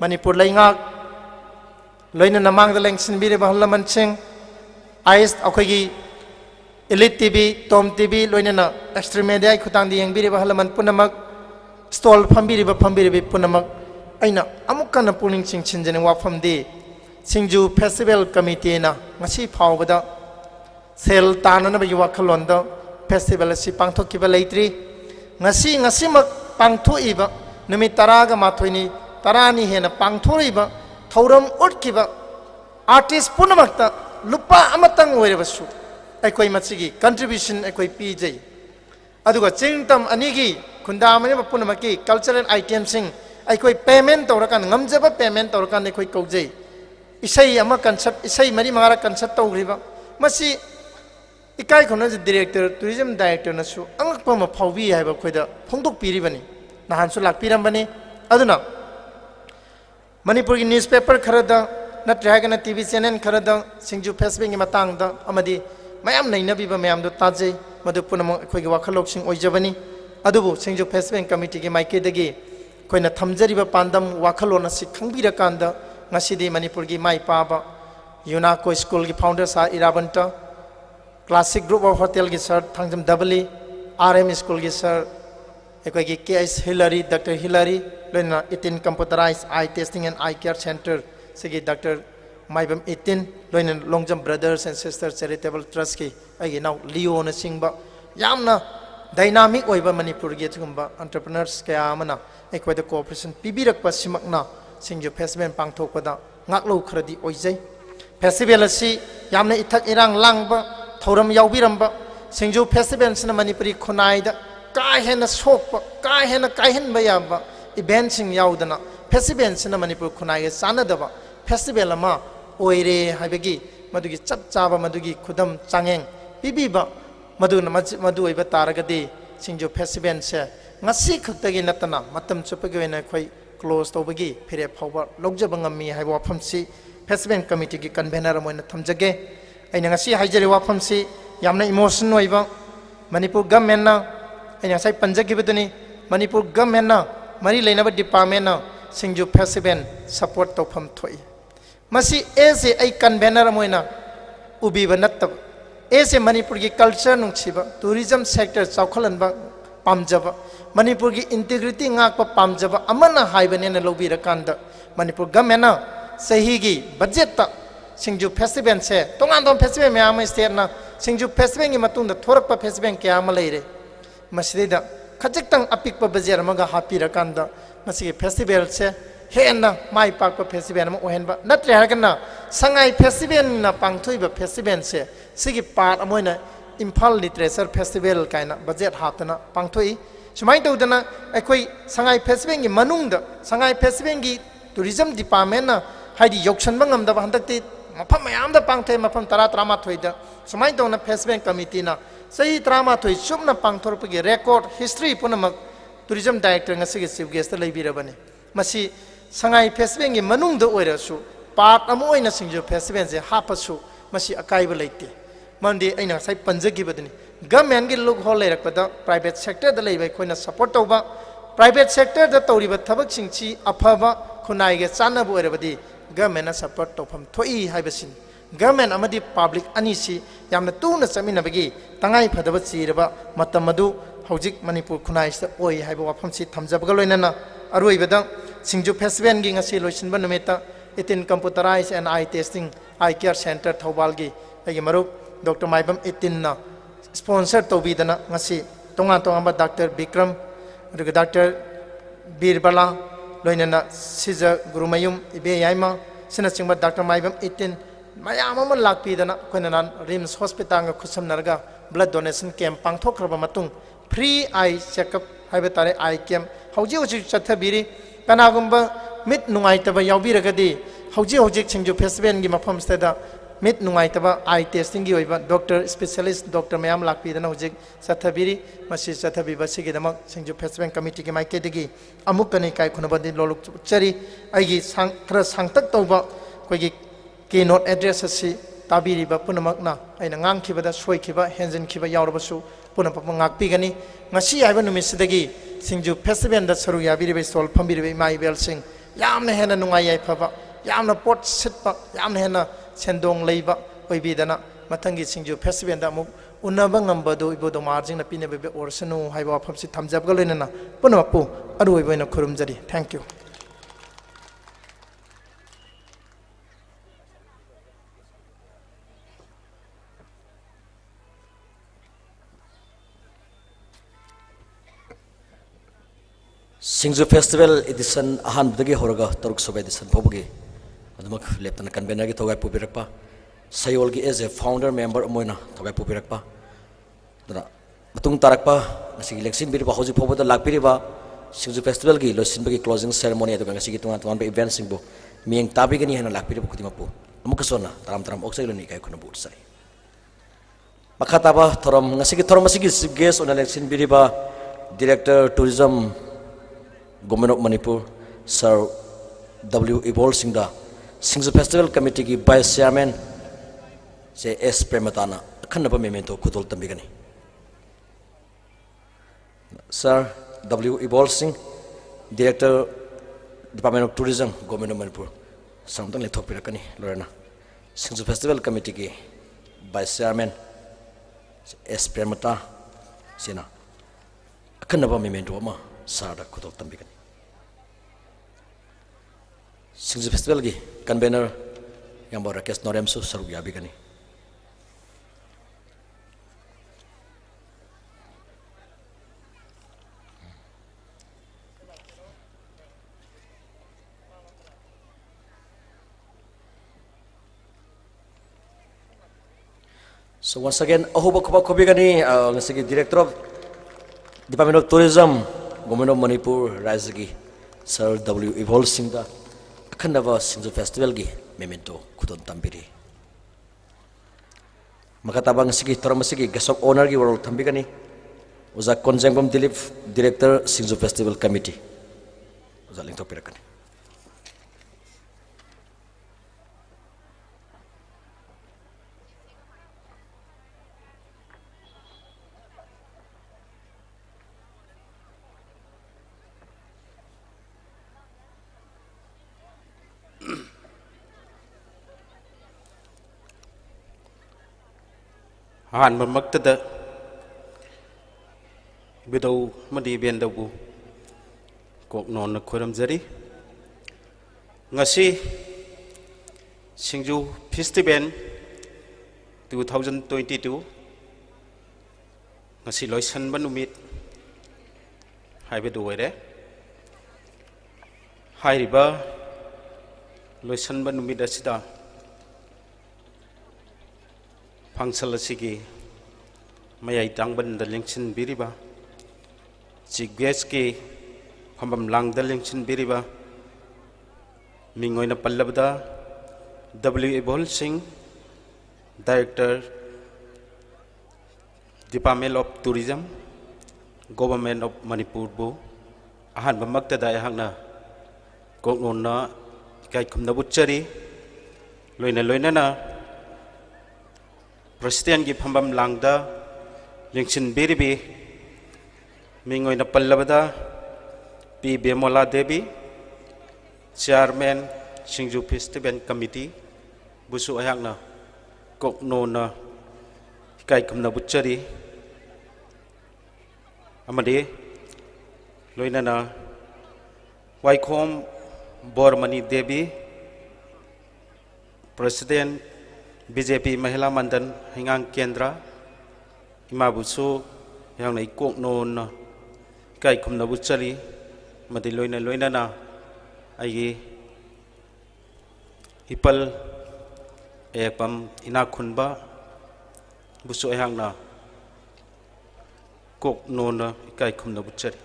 manipur lainga loina namang da lengsin bire bahlaman sing ais akhoi elite tv tom tv loina na extreme media khutang di yang bire bahalaman punamak stall phambiri punamak aina amukana puning sing chinjene wafam de singju festival committee na ngasi phawbada sel tanana ba yuwakhalon da festival si pangthokiba leitri ngasi mak pangthoiba numi taraga mathoini tarani hena pangthoriba thauram utkiba artist punamakta lupa amatang oirebasu aikoi machigi contribution aikoi pijai aduga chingtam anigi खुंदा मने पुन मकी cultural item सिंग अखोई payment तौरकान ngमजब payment तौरकान अखोई कौजै इसई अमा concert इसई मरी मंगारा concert तौग्रिबा मसी इकाई खौना director tourism director नसु अंगकपा म फावबी हाइबा खोइदा फोंदोक पिरिबनी नहानसु लाकपिरमबनी अदुना मणिपुर की न्यूज़पेपर खरदा नत्रगना टीवी चैनल खरदा सिंगजू फेस्टिवल की मतंगदा अमदी मयाम नैनबीबा मयाम दो ताजै मदु पुनम अखोई वाखलोक्सिंग ओइजबनी अदुबु सिंगजू फेस्टिवल कमिटी की माइकेदगी अखोइना थमजरिबा पांदम वाखलोन असि खंगबिरकांदा ngасidi मणिपुर की माई पाबा यूनाको स्कूल की फाउंडर सा इराबंटा क्लासिक ग्रुप ऑफ होटल की सर थंगजम डबली आरएम स्कूल की सर अखोई की केएस हिलरी डॉक्टर हिलरी लोना 18 computerise eye testing and eye care centre सिगी डॉक्टर माइबम 18 लोना Longjam brothers and sisters charitable trust की अगी नाउ लियो न सिंगबा यामना डायनामिक ओइबा मणिपुर की तुगुंबा एंटरप्रेन्योर्स कया आमना अखोइदा कोऑपरेशन पिबिरकपा सिमकना सिंगजू फेस्टिवल पांगथोकपदा ngaklo खरदी ओइजै फेस्टिवल असि यामना इथक इरांग लांगबा थौरम याउबिरंबा सिंगजू फेस्टिवल सिना मणिपुरी खुनाइदा का हेन सोकपा का हेन काइहन बयाबा इवेंट सिंग याउदना फेस्टिवल सिना मणिपुर खुनाइगे सानदबा फेस्टिवल अमा ओइरे हाइबगी मदुगी चप चाबा मदुगी खुदम चांगेंग पिबिबा मदुना मदु ओइबा तारगदी सिंगजू फेस्टिवल से ngasi खक्तगी नतना मतम चुपगी वेना खोइ क्लोज तौबगी फिरे फाउबा लौजब ngami हाइबा वाफमसी फेस्टिवल कमिटी की कन्वेनर मोइना थमजगे अइना ngasi हाइजरे वाफमसी यामना इमोशन ओइबा मणिपुर गवर्नमेंट ना अइना साइ पंजगिबदुनी मणिपुर गवर्नमेंट ना मरी लेनबा डिपार्टमेंट ना सिंगजू फेस्टिवल सपोर्ट तौफम थोइ मसी एसे अइ कन्वेनर मोइना उबीबा नत्तब एसे मणिपुर की कल्चर नुंगसिबा टूरिज्म सेक्टर चौखलनबा पामजबा मणिपुर की इंटीग्रिटी ngakpa पामजबा अमना हाइबनेना लौबिरकांदा मणिपुर गवर्नमेंट ना सही की बजट ता सिंगजू फेस्टिवल से तोंगान तों फेस्टिवल म्याम स्टेट ना सिंगजू फेस्टिवल की मतुंदा थोरकपा फेस्टिवल क्या अमा लेरे मसिदा खजक्तंग अपिकपा बजट अमगा हापिरकांदा मसिगे फेस्टिवल से हेना माई पाकपा फेस्टिवल अमा ओहेनबा नत्रे हरगना संगाई फेस्टिवल ना पांगथोइबा फेस्टिवल से सिगी पार्ट अमोइना इम्फाल लिटरेचर फेस्टिवल काइना बजट हातना पांगथोइ सुमाइ तौदना अखोइ संगाई फेस्टिवल की मनुंगदा संगाई फेस्टिवल की टूरिज्म डिपार्टमेंट ना हाइदि योक्सनबा ngamdaba हंदक्ति मफम मयामदा पांगथै मफम 13-13 सुमाइ तौना फेस्टिवल कमिटी ना सही 13 सुमना पांगथोरपगी रेकॉर्ड हिस्ट्री पुनमक टूरिज्म डायरेक्टर ngasiगी चीफ गेस्ट लैबिरबने मसी संगाई फेस्टिवल की मनुंगदा ओइरसु पार्ट अमो ओइना सिंगजू फेस्टिवल से हापसु मसी अकाइबा लैते मंदी अइना साइ पंजगिबदनी गवर्नमेंट की लुक होल लेरकपदा प्राइवेट सेक्टर दा लैबै खोइना सपोर्ट तौबा प्राइवेट सेक्टर दा तौरिबा थबक सिंगची अफबा खुनाइगे चानबो ओइरबदी गवर्नमेंट ना सपोर्ट तौफम थोइ हाइबसिन गवर्नमेंट अमदी पब्लिक अनिसी यामना तुना चमिनबगी तंगाई फदबा चीरबा मतम मदु हौजिक मणिपुर खुनाइसदा ओइ हाइबा वाफमसी थमजबगा लोइनना अरोइबदा सिंगजू फेस्टिवल की ngasi लोइसिनबा नुमेता 18 computerise and eye testing eye care centre Thoubal की अगी मरुप डॉक्टर माइबम 18 ना स्पॉन्सर तौबीदना ngasi तोंगा तोंगा डॉक्टर विक्रम अदुगा डॉक्टर बीरबला लोइनना सिजा गुरुमयुम इबे याइमा सिना चिंबा डॉक्टर माइबम 18 मयाम अमा लाकपीदना कोइना रिम्स हॉस्पिटल का खुसमनरगा ब्लड डोनेशन कैंप पांगथोखरबा मतुंग फ्री आई चेकअप हाइबे तारे आई कैंप हौजी हौजी चथबिरी कनागुंबा मिट नुंगाइतबा याउबिरगदी हौजी हौजी सिंगजू फेस्टिवल की मफमस्तेदा मिट नुंगाइतबा आई टेस्टिंग की ओइबा डॉक्टर स्पेशलिस्ट डॉक्टर मयाम लाकपीदना हौजी चथबिरी मसी चथबिबा सिगिदमक सिंगजू फेस्टिवल कमिटी की माइकेदगी अमुकने काय खुनबदी लोलुक चरी आइगी खरा सांगतक तौबा कोइगी के नोट एड्रेस असि ताबिरिबा पुनमकना आइना ngang सोइखिबा हेंजनखिबा यावरबसु पुनपप ngakpigani ngasi आइबा नुमिसदगी सिंगजू फेस्टिवल दा सरु याबिरिबे स्टॉल फंबिरिबे माइबेल सिंग यामना हेना नुंगाइ याइफबा यामना पोट सिटपा यामना हेना सेंदोंग लैबा ओइबिदना मथंगी सिंगजू फेस्टिवल दा अमुक उन्नबा ngambado ibodo marjing na pinebebe orsanu haiba wafamsi thamjabga loinana punapu aruiboina khurumjari thank you SINGJU Festival edition ahan budagi horaga toruk soba edition phobugi adumak leptana convener gi thogai pubirakpa sayol gi as a founder member moina thogai pubirakpa dana matung tarakpa ngasi election biriba hoji phoboda lakbiriba singju festival gi losinbagi closing ceremony adu ngasi gi tungan tungan be event singbo mieng tabi gani hana lakbiriba khutimapu amukasona taram taram oxailoni kai khuna bur sai makhataba thorom ngasi gi thorom asigi chief guest on election biriba director tourism government of manipur sir w ebol singda singju festival committee gi vice chairman se s prematana khanaba memento khudol tambigani Sir W. Ebol Singh, Director, Department of Tourism, Government of Manipur. Samtang lethok pirakani, Lorena. Singju Festival Committee ki Vice Chairman S. Premata Sina. Akan naba memento ama sada kutok tambikani. Singju Festival ki convener yang bawa rakyat Noremsu saru yabigani. So once again, ahoba kuba kubi gani ngasigi Director of Department of Tourism, Government of Manipur, Raizagi, Sir W. Ebol Singda, akan naba Singju Festival gi memento kudon tambiri. Makatabang ngasigi toramasigi gasok owner gi warol tambi gani, uza Konjengbom Dilip, Director Singju Festival Committee, uza lingtok pirakani. Han mamaktada bidau madi bendabu kok non khoram jari ngasi Singju Festival 2022 ngasi loisan banumit haibedu were hairiba loisan banumit asida Pangsal asigi mayai tangban dalingsin biriba Chiggeski pambam lang dalingsin biriba mingoy na palabda W. Ebol Singh, Director Department of Tourism, Government of Manipur bu ahan bamagta dayahang na kung na kay kumnabutchari loina na Presiden gi phambam langda lingsin biribi mingoy na palabada P. Bemola Devi, Chairman Singju Festival Committee busu ayang na kok no na kay kumna butchari amadi loina na Waikom Bormani Devi, Presiden BJP Mahila Mandan Hingang Kendra Ima busu yang na ikok non kay kumna butchari madi loina na ay ipal pam inakunba busu ayang na kok non kay kumna butchari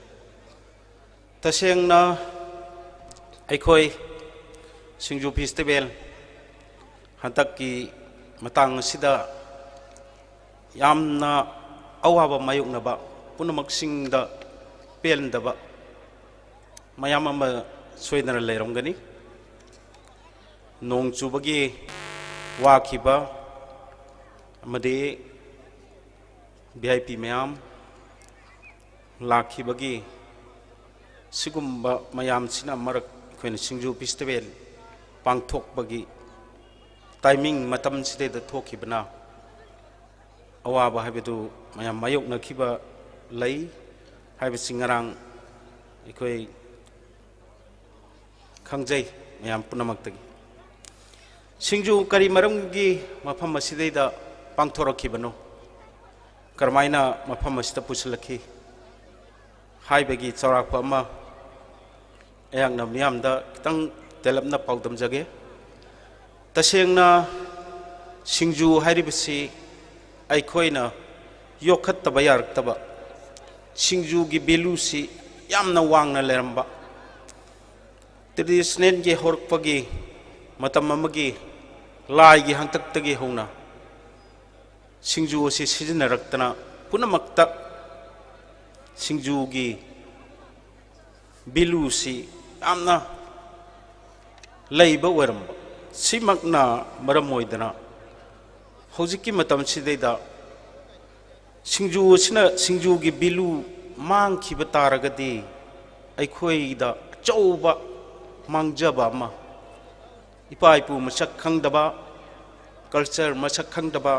taseng na ay koy Singju Festival hantak ki matang sida yamna awaba mayok na ba puno magsing da pel da ba mayama ma soy na lerong gani nong chubagi wakiba amade VIP mayam lakibagi sigumba mayam sina marak kwen Singju Festival pangthok bagi timing matam side da thoki bana awaba habidu mayam mayok na khiba lay habi singarang ikoi khangjai mayam punamak tagi Singju kari maram gi mafam aside da pangthoraki bano karmaina mafam asida puslaki haibegi chorak pama ayang na miyam da kitang telapna paudam jage tasengna Singju hairibisi aikhoina yokkhattaba yaraktaba singjugi value si yamna wangna leramba traditional ge horpagi matam amagi lai gi hangtaktagi hona singju si sijinaraktana punamakta singjugi value si amna leiba weramba simakna maram oidana hojiki matam sidaida singju sina singju gi bilu mang khiba taragadi aikhoi da chauba mangjaba ma ipai pu masak khangdaba culture masak khangdaba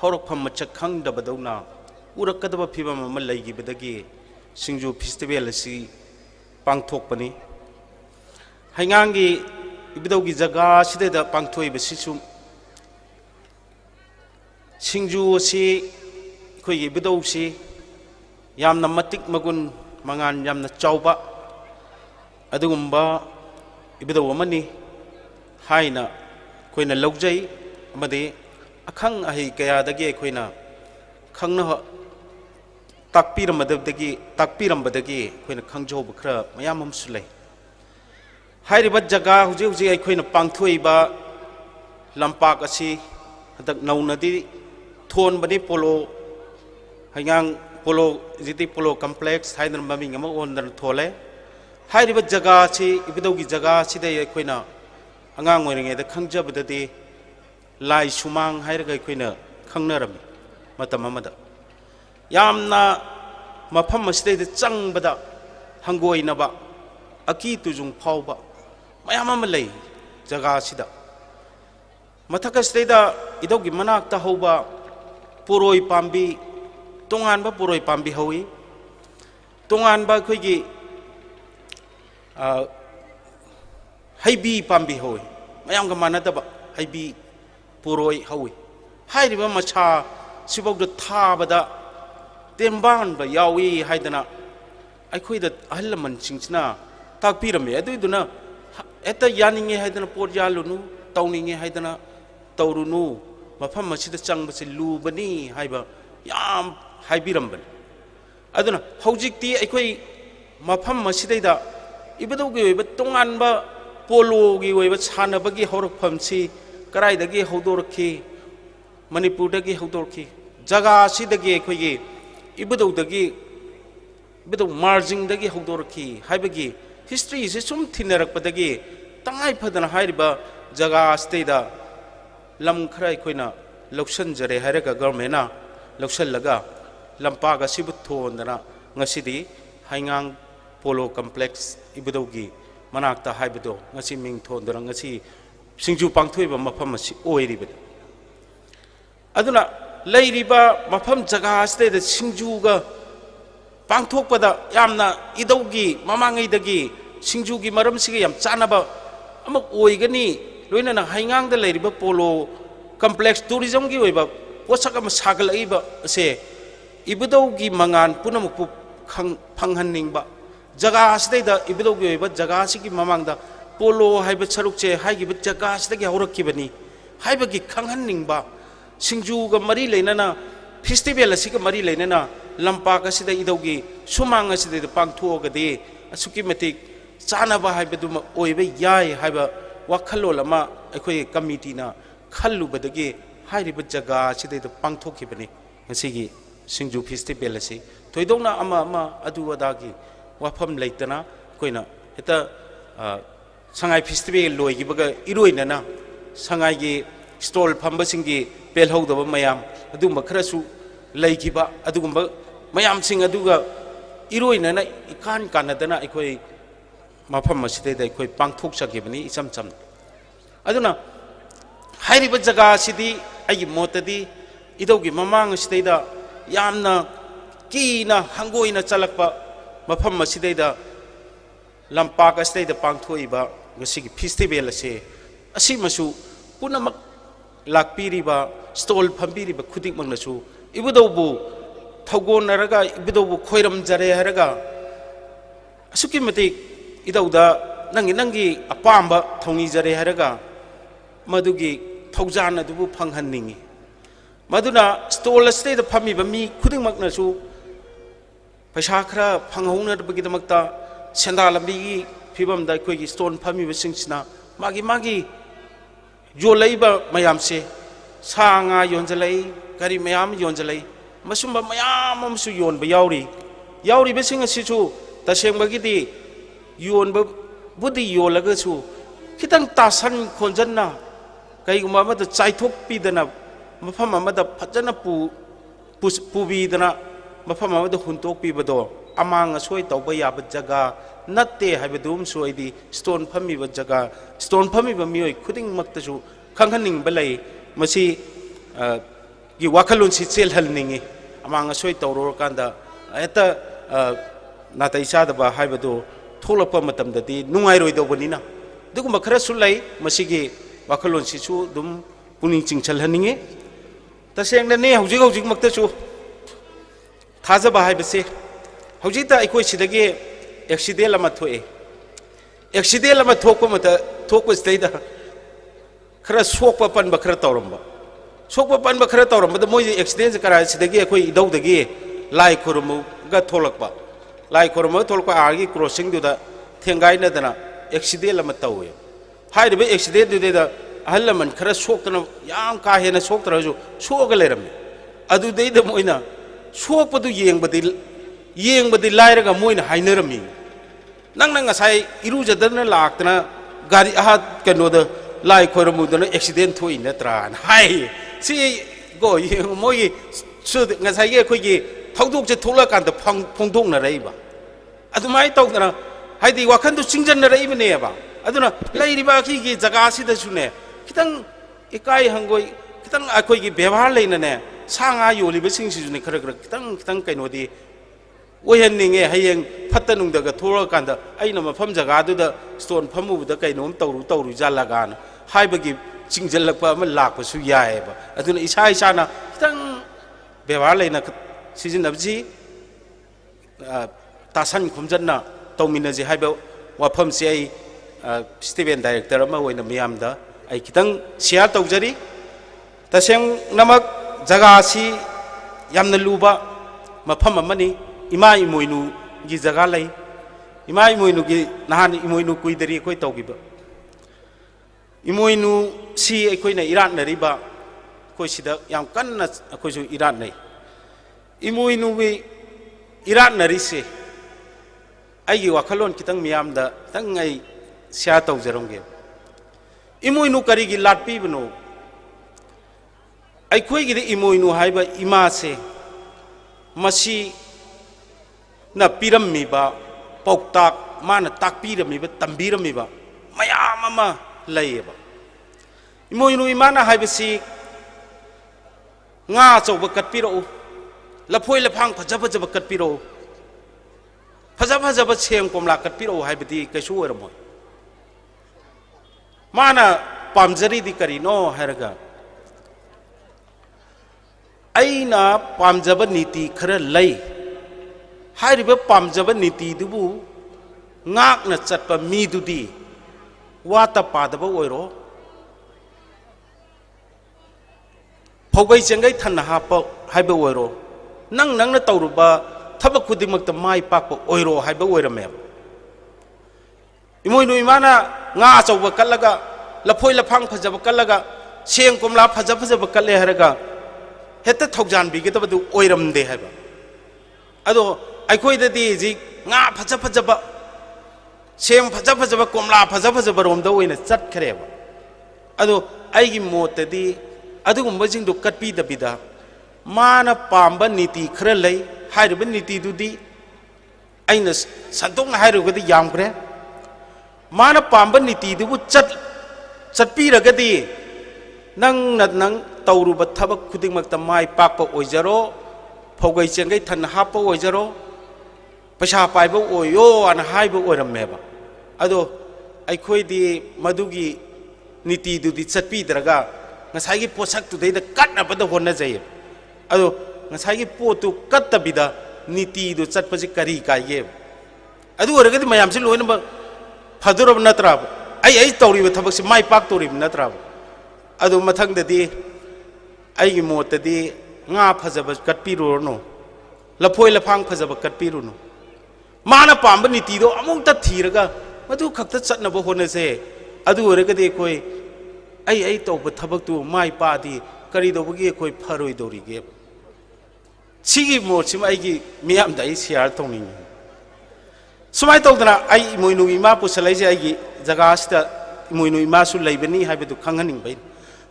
horokpham masak khangdaba dauna urakadaba phibam ma leigi bedagi singju festival asi pangthok pani haingangi ibidaugi jaga sideda pangthoi besisu singju si khoi ibidau si yamna matik magun mangan yamna chauba adugumba ibidau amani haina khoina logjai amade akhang ahi kaya dagi khoina khangna takpiram badagi khoina khangjo bkhra mayam amsulai hairiba jaga huji huji khoina pangthoi ba lampak asi hadak naunadi thon bani polo haingang polo jiti polo complex haidar maming ama ondar thole hairiba jaga chi ibidogi jaga chi dai khoina angang oringe da khangjabadadi lai sumang hairaga khoina khangnaram matam amada yamna mafam asdai da changbada hangoinaba aki tujung phauba mayam ama lei jaga sida mathakasdai da idogi manakta hoba puroi pambi tonganba puroi pambi hawi tonganba khoigi haibi pambi hawi mayam ga manadaba haibi puroi hawi hairiba macha sibogda thabada temban ba yawi haidana aikhoida ahlaman singchina takpirame aduiduna eta yaninge haidana por yalunu tawninge haidana tawrunu mafam masida changbasi lubani haiba yam haibiramban aduna hojikti aikoi mafam masidaida ibadaugi oiba tonganba pologi oiba sanabagi horokphamsi karaidagi hodorki manipurdagi hodorki jaga sidagi aikoi ibadaudagi ibadau marjing dagi hodorki haibagi history se sum thinarakpadagi tangai phadana hairiba jaga staida lam khara khoina loksan jare haraga government na loksan laga lampaga sibu thondana ngasidi haingang polo complex ibudogi manakta haibudo ngasi ming thondana ngasi singju pangthoiba mafam asi oiribe aduna leiriba mafam jaga aste da singju ga pangthokpada yamna idogi mamangaidagi singju gi maram siga yam chanaba amuk oigani loina na haingang da leiriba polo complex tourism gi oiba posak am sagalaiba se ibudau gi mangan punamuk phanghanning jaga asdai da ibudau gi oiba jaga sigi mamang da polo haiba charukche haigi ba jaga asda gi horakki bani haiba gi khanghanning ba singju ga mari leina na festival asiga mari leina na lampak asida idau gi sumang asida da pangtho ga de asuki matik chana ba haiba du oiba yai haiba wakhalo lama aikhoi committee na khallu badagi hairiba jaga sidai pangthokki bani ngasigi singju festival asi toidona ama adu adagi wafam leitana koina eta sangai festival loigi baga iroina na sangai gi stall phamba singi pelhodaba mayam adu makharasu leigiba adugumba mayam sing aduga iroina na ikan kanadana aikhoi mafam asidai da aikhoi pangthok sakibani icham cham aduna hairiba jaga sidi ai motadi idogi mamang sidaida yamna kina hangoina chalakpa mafam sidaida lampak sidaida pangthoiba ngasigi festival ase asi masu punamak lakpiriba stall phambiriba khudik mangnasu ibudobu thogon naraga ibudobu khoiram jare haraga asuki mati idauda nangi apamba thongi jare haraga madugi thaujan adubu phanghanningi ꯃꯗꯨꯅ stall ꯑꯁꯤꯗ ꯐꯝꯃꯤꯕ ꯃꯤ ꯈꯨꯗꯤꯡꯃꯛꯅꯁꯨ ꯄꯩꯁꯥ ꯈꯔ ꯐꯪꯍꯧꯅꯕꯒꯤꯗꯃꯛꯇ ꯁꯦꯟꯗꯥ ꯂꯝꯕꯤꯒꯤ ꯐꯤꯕꯝꯗ ꯑꯩꯈꯣꯏꯒꯤ stall ꯐꯝꯃꯤꯕꯁꯤꯡꯁꯤꯅ ꯃꯥꯒꯤ ꯌꯣꯜꯂꯛꯏꯕ ꯃꯌꯥꯝꯁꯦ ꯁꯥ ꯉꯥ ꯌꯣꯟꯖꯜꯂꯛꯏ ꯀꯔꯤ ꯃꯌꯥꯝ ꯌꯣꯟꯖꯜꯂꯛꯏ ꯃꯁꯨꯝꯕ ꯃꯌꯥꯝ ꯑꯃꯁꯨ ꯌꯣꯟꯕ ꯌꯥꯎꯔꯤꯕꯁꯤꯡ ꯑꯁꯤꯁꯨ ꯇꯁꯦꯡꯕꯒꯤꯗꯤ ꯌꯣꯟꯕꯕꯨꯗꯤ ꯌꯣꯜꯂꯒꯁꯨ ꯈꯤꯇꯪ ꯇꯥꯁꯟ ꯈꯣꯟꯖꯟꯅ ꯀꯩꯒꯨꯝꯕ ꯑꯃꯗ ꯆꯥꯏꯊꯣꯛꯄꯤꯗꯅ ꯃꯐꯝ ꯑꯃꯗ ꯐꯖꯅ ꯄꯨꯕꯤꯗꯅ ꯃꯐꯝ ꯑꯃꯗ ꯍꯨꯟꯇꯣꯛꯄꯤꯕꯗꯣ ꯑꯃꯥꯡ ꯑꯁꯣꯏ ꯇꯧꯕ ꯌꯥꯕ ꯖꯒꯥ ꯅꯠꯇꯦ ꯍꯥꯏꯕꯗꯨꯃꯁꯨ ꯑꯩꯗꯤ ꯁ꯭ꯇꯣꯟ ꯐꯝꯃꯤꯕ ꯖꯒꯥ ꯁ꯭ꯇꯣꯟ ꯐꯝꯃꯤꯕ ꯃꯤꯑꯣꯏ ꯈꯨꯗꯤꯡꯃꯛꯇꯁꯨ ꯈꯪꯍꯟꯅꯤꯡꯕ ꯂꯩ ꯃꯁꯤ ꯒꯤ ꯋꯥꯈꯜꯂꯣꯟꯁꯤ ꯆꯦꯜꯍꯟꯅꯤꯡꯉꯤ ꯑꯃꯥꯡ ꯑꯁꯣꯏ ꯇꯧꯔꯨꯔꯀꯥꯟꯗ ꯍꯦꯛꯇ ꯅꯥꯇꯩ ꯆꯥꯗꯕ ꯍꯥꯏꯕꯗꯨ ꯊꯣꯛꯂꯛꯄ ꯃꯇꯝꯗꯗꯤ ꯅꯨꯡꯉꯥꯏꯔꯣꯏꯗꯧꯕꯅꯤꯅ ꯑꯗꯨꯒꯨꯝꯕ ꯈꯔꯁꯨ ꯂꯩ ꯃꯁꯤꯒꯤ ꯋꯥꯈꯜꯂꯣꯟꯁꯤꯁꯨ ꯑꯗꯨꯝ ꯄꯨꯛꯅꯤꯡ ꯆꯤꯡꯁꯤꯜꯍꯟꯅꯤꯡꯉꯤ ꯇꯁꯦꯡꯅꯅꯦ ꯍꯧꯖꯤꯛꯃꯛꯇꯁꯨ ꯊꯥꯖꯕ ꯍꯥꯏꯕꯁꯦ ꯍꯧꯖꯤꯛꯇ ꯑꯩꯈꯣꯏ ꯁꯤꯗꯒꯤ ꯑꯦꯛꯁꯤꯗꯦꯟ ꯑꯃ ꯊꯣꯛꯑꯦ ꯑꯦꯛꯁꯤꯗꯦꯟ ꯑꯃ ꯊꯣꯛꯄꯁꯤꯗꯩꯗ खरा सोप पनब खरा तौरम सोप पनब खरा तौरम मोई एक्सीडेंट करा सिदगी अखोई इदौदगी लाई खुरमुगा थोलकपा लाई खुरमुगा थोलकपा आगी क्रॉसिंग दुदा थेंगाइनदना एक्सीडेंट अमा तौवे हाइरबे एक्सीडेंट दुदेदा अहल लमन खरा सोक्तना याम का हेना सोक्तरजु सोगा लेरमे अदुदैदा मोइना सोकपदु येंबदि लाइरगा मोइना हाइनरमी नंग ngasai irujadana laktana gari ahat kanoda lai khoramudana accident thoi natra hai si go moi su ngasai ge khoi gi thawdok je thola kan da phongdok na reiba adumai tawdana haidi wakhan du chingjan na reiba ne ba aduna leiriba ki gi jaga si da sune kitang ikai hangoi kitang akhoi gi ବ୍ୟବହାର leina ne sanga yoli ba sing si ne khara khara kitang kainodi ओहनिंगे हयें फत्तनुंगदग थोरकांदा अइना मफम जगादुदा stone फमुबुदा कैनोम तौरु जालागान हाइबगी चिंगजलकपा अमा लाकपसु यायबा अदुना इसा इसाना खितंग व्यवहार लेना सिजिनबजी तासन खुमजन्ना तौमिनजे हाइबा वाफमसे आई स्टीवन डायरेक्टर अमा ओइना मियामदा आई खितंग शेयर तौजरी तसेंग नमक जगासी यामना लुबा मफम अमनी इमा इमोइनु की जगह लाई इमा इमोइनु की नहान इमोइनु कुइदरी कोई तौगिबा इमोइनु सी अखोइना इरान नरिबा कोई सिदा याम कन्ना अखोइसु इरान नै इमोइनु बि इरान नरिसे आइगी वाखलोन कितंग मियामदा तंग आई स्या तौजरंगे इमोइनु करिगी लाटपीबनो अखोइगी इमोइनु हाइबा इमा से मसी ना पीरमीबा पौताक माना ताकपीरमीबा तंबीरमीबा मयाम अमा लैयेबा इमोइनु इमाना हाइबसी nga chौबा कटपीरो लफोय लफांग फजा फजा कटपीरो फजा फजा सेम कोमला कटपीरो हाइबदी कैसु ओरमोय माना पामजरी दी करिनो हारगा अइना पामजब नीति खरा लै हाइरिबे पामजब नीति दुबु ngakna chatpa mi dudi wata padaba oiro phaugai chengai thanna hapa haiba oiro nangna tauruba thabak khudimakta mai pakpa oiro haiba oirame imoinu imana nga achauba kallaga lafoi lafang phajaba kallaga seng komla phajaba kalle haraga heta thaujan bigedabadu oiramde haiba ado अखोइददी जी nga फजा फजबा सेम फजा फजबा कोमला फजा फजबा रोमदा ओइना चटखरेबा अदो आइगी मोतदी अदुगुम्बा जिंदु कटपी दबिदा माना पाम्बा नीति खरा लै हाइरबा नीति दुदी आइना संतोंग हाइरगदी यामग्रे माना पाम्बा नीति दुबु चटपीरगदी नंग तौरुबा थबक खुदिंगमक्ता माइ पाकपा ओइजरो फौगै चेंगै थन हापा ओइजरो पैसा पाइब ओयो अन हाइब ओरमेबा अदो अखोइदी मदुगी नीति दुदी चटपीदरगा ngसाइगी पोसक तुदैदा कटनबदा होना जाय अदो ngसाइगी पोतु कत्तबिदा नीति दु चटपजि करी काये अदु ओरगदि मयामसि लोइना फदुरब नत्रा आई तौरिब थबकसि माइ पाक तौरिब नत्रा अदो मथंगददी ꯑꯩꯒꯤ ꯃꯣꯠꯇꯗꯤ ꯉꯥ ꯐꯖꯕ ꯀꯠꯄꯤꯔꯨꯔꯅꯨ ꯂꯐꯣꯏ ꯂꯐꯥꯡ ꯐꯖꯕ ꯀꯠꯄꯤꯔꯨꯅꯨ ꯃꯥꯅ ꯄꯥꯝꯕ ꯅꯤꯇꯤꯗꯣ ꯑꯃꯨꯛꯇ ꯊꯤꯔꯒ ꯃꯗꯨ ꯈꯛꯇ ꯆꯠꯅꯕ ꯍꯣꯠꯅꯁꯦ ꯑꯗꯨ ꯑꯣꯏꯔꯒꯗꯤ ꯑꯩꯈꯣꯏ ꯑꯩ ꯇꯧꯕ ꯊꯕꯛꯇꯨ ꯃꯥꯏ ꯄꯥꯛꯑꯗꯤ ꯀꯔꯤꯗꯧꯕꯒꯤ ꯑꯩꯈꯣꯏ ꯐꯔꯣꯏꯗꯧꯔꯤꯒꯦ ꯁꯤꯒꯤ ꯃꯣꯠꯁꯤꯃ ꯑꯩꯒꯤ ꯃꯤꯌꯥꯝꯗ ꯑꯩ ꯁꯤꯌꯥꯔ ꯇꯧꯅꯤꯡꯉꯤ ꯁꯨꯃꯥꯏꯅ ꯇꯧꯗꯅ ꯑꯩ ꯏꯃꯣꯏꯅꯨ ꯏꯃꯥ ꯄꯨꯁꯜꯂꯛꯏꯁꯦ ꯑꯩꯒꯤ ꯖꯒꯥꯁꯤꯗ ꯏꯃꯣꯏꯅꯨ ꯏꯃꯥꯁꯨ ꯂꯩꯕꯅꯤ ꯍꯥꯏꯕꯗꯨ ꯈꯪꯍꯟꯅꯤꯡꯕꯩ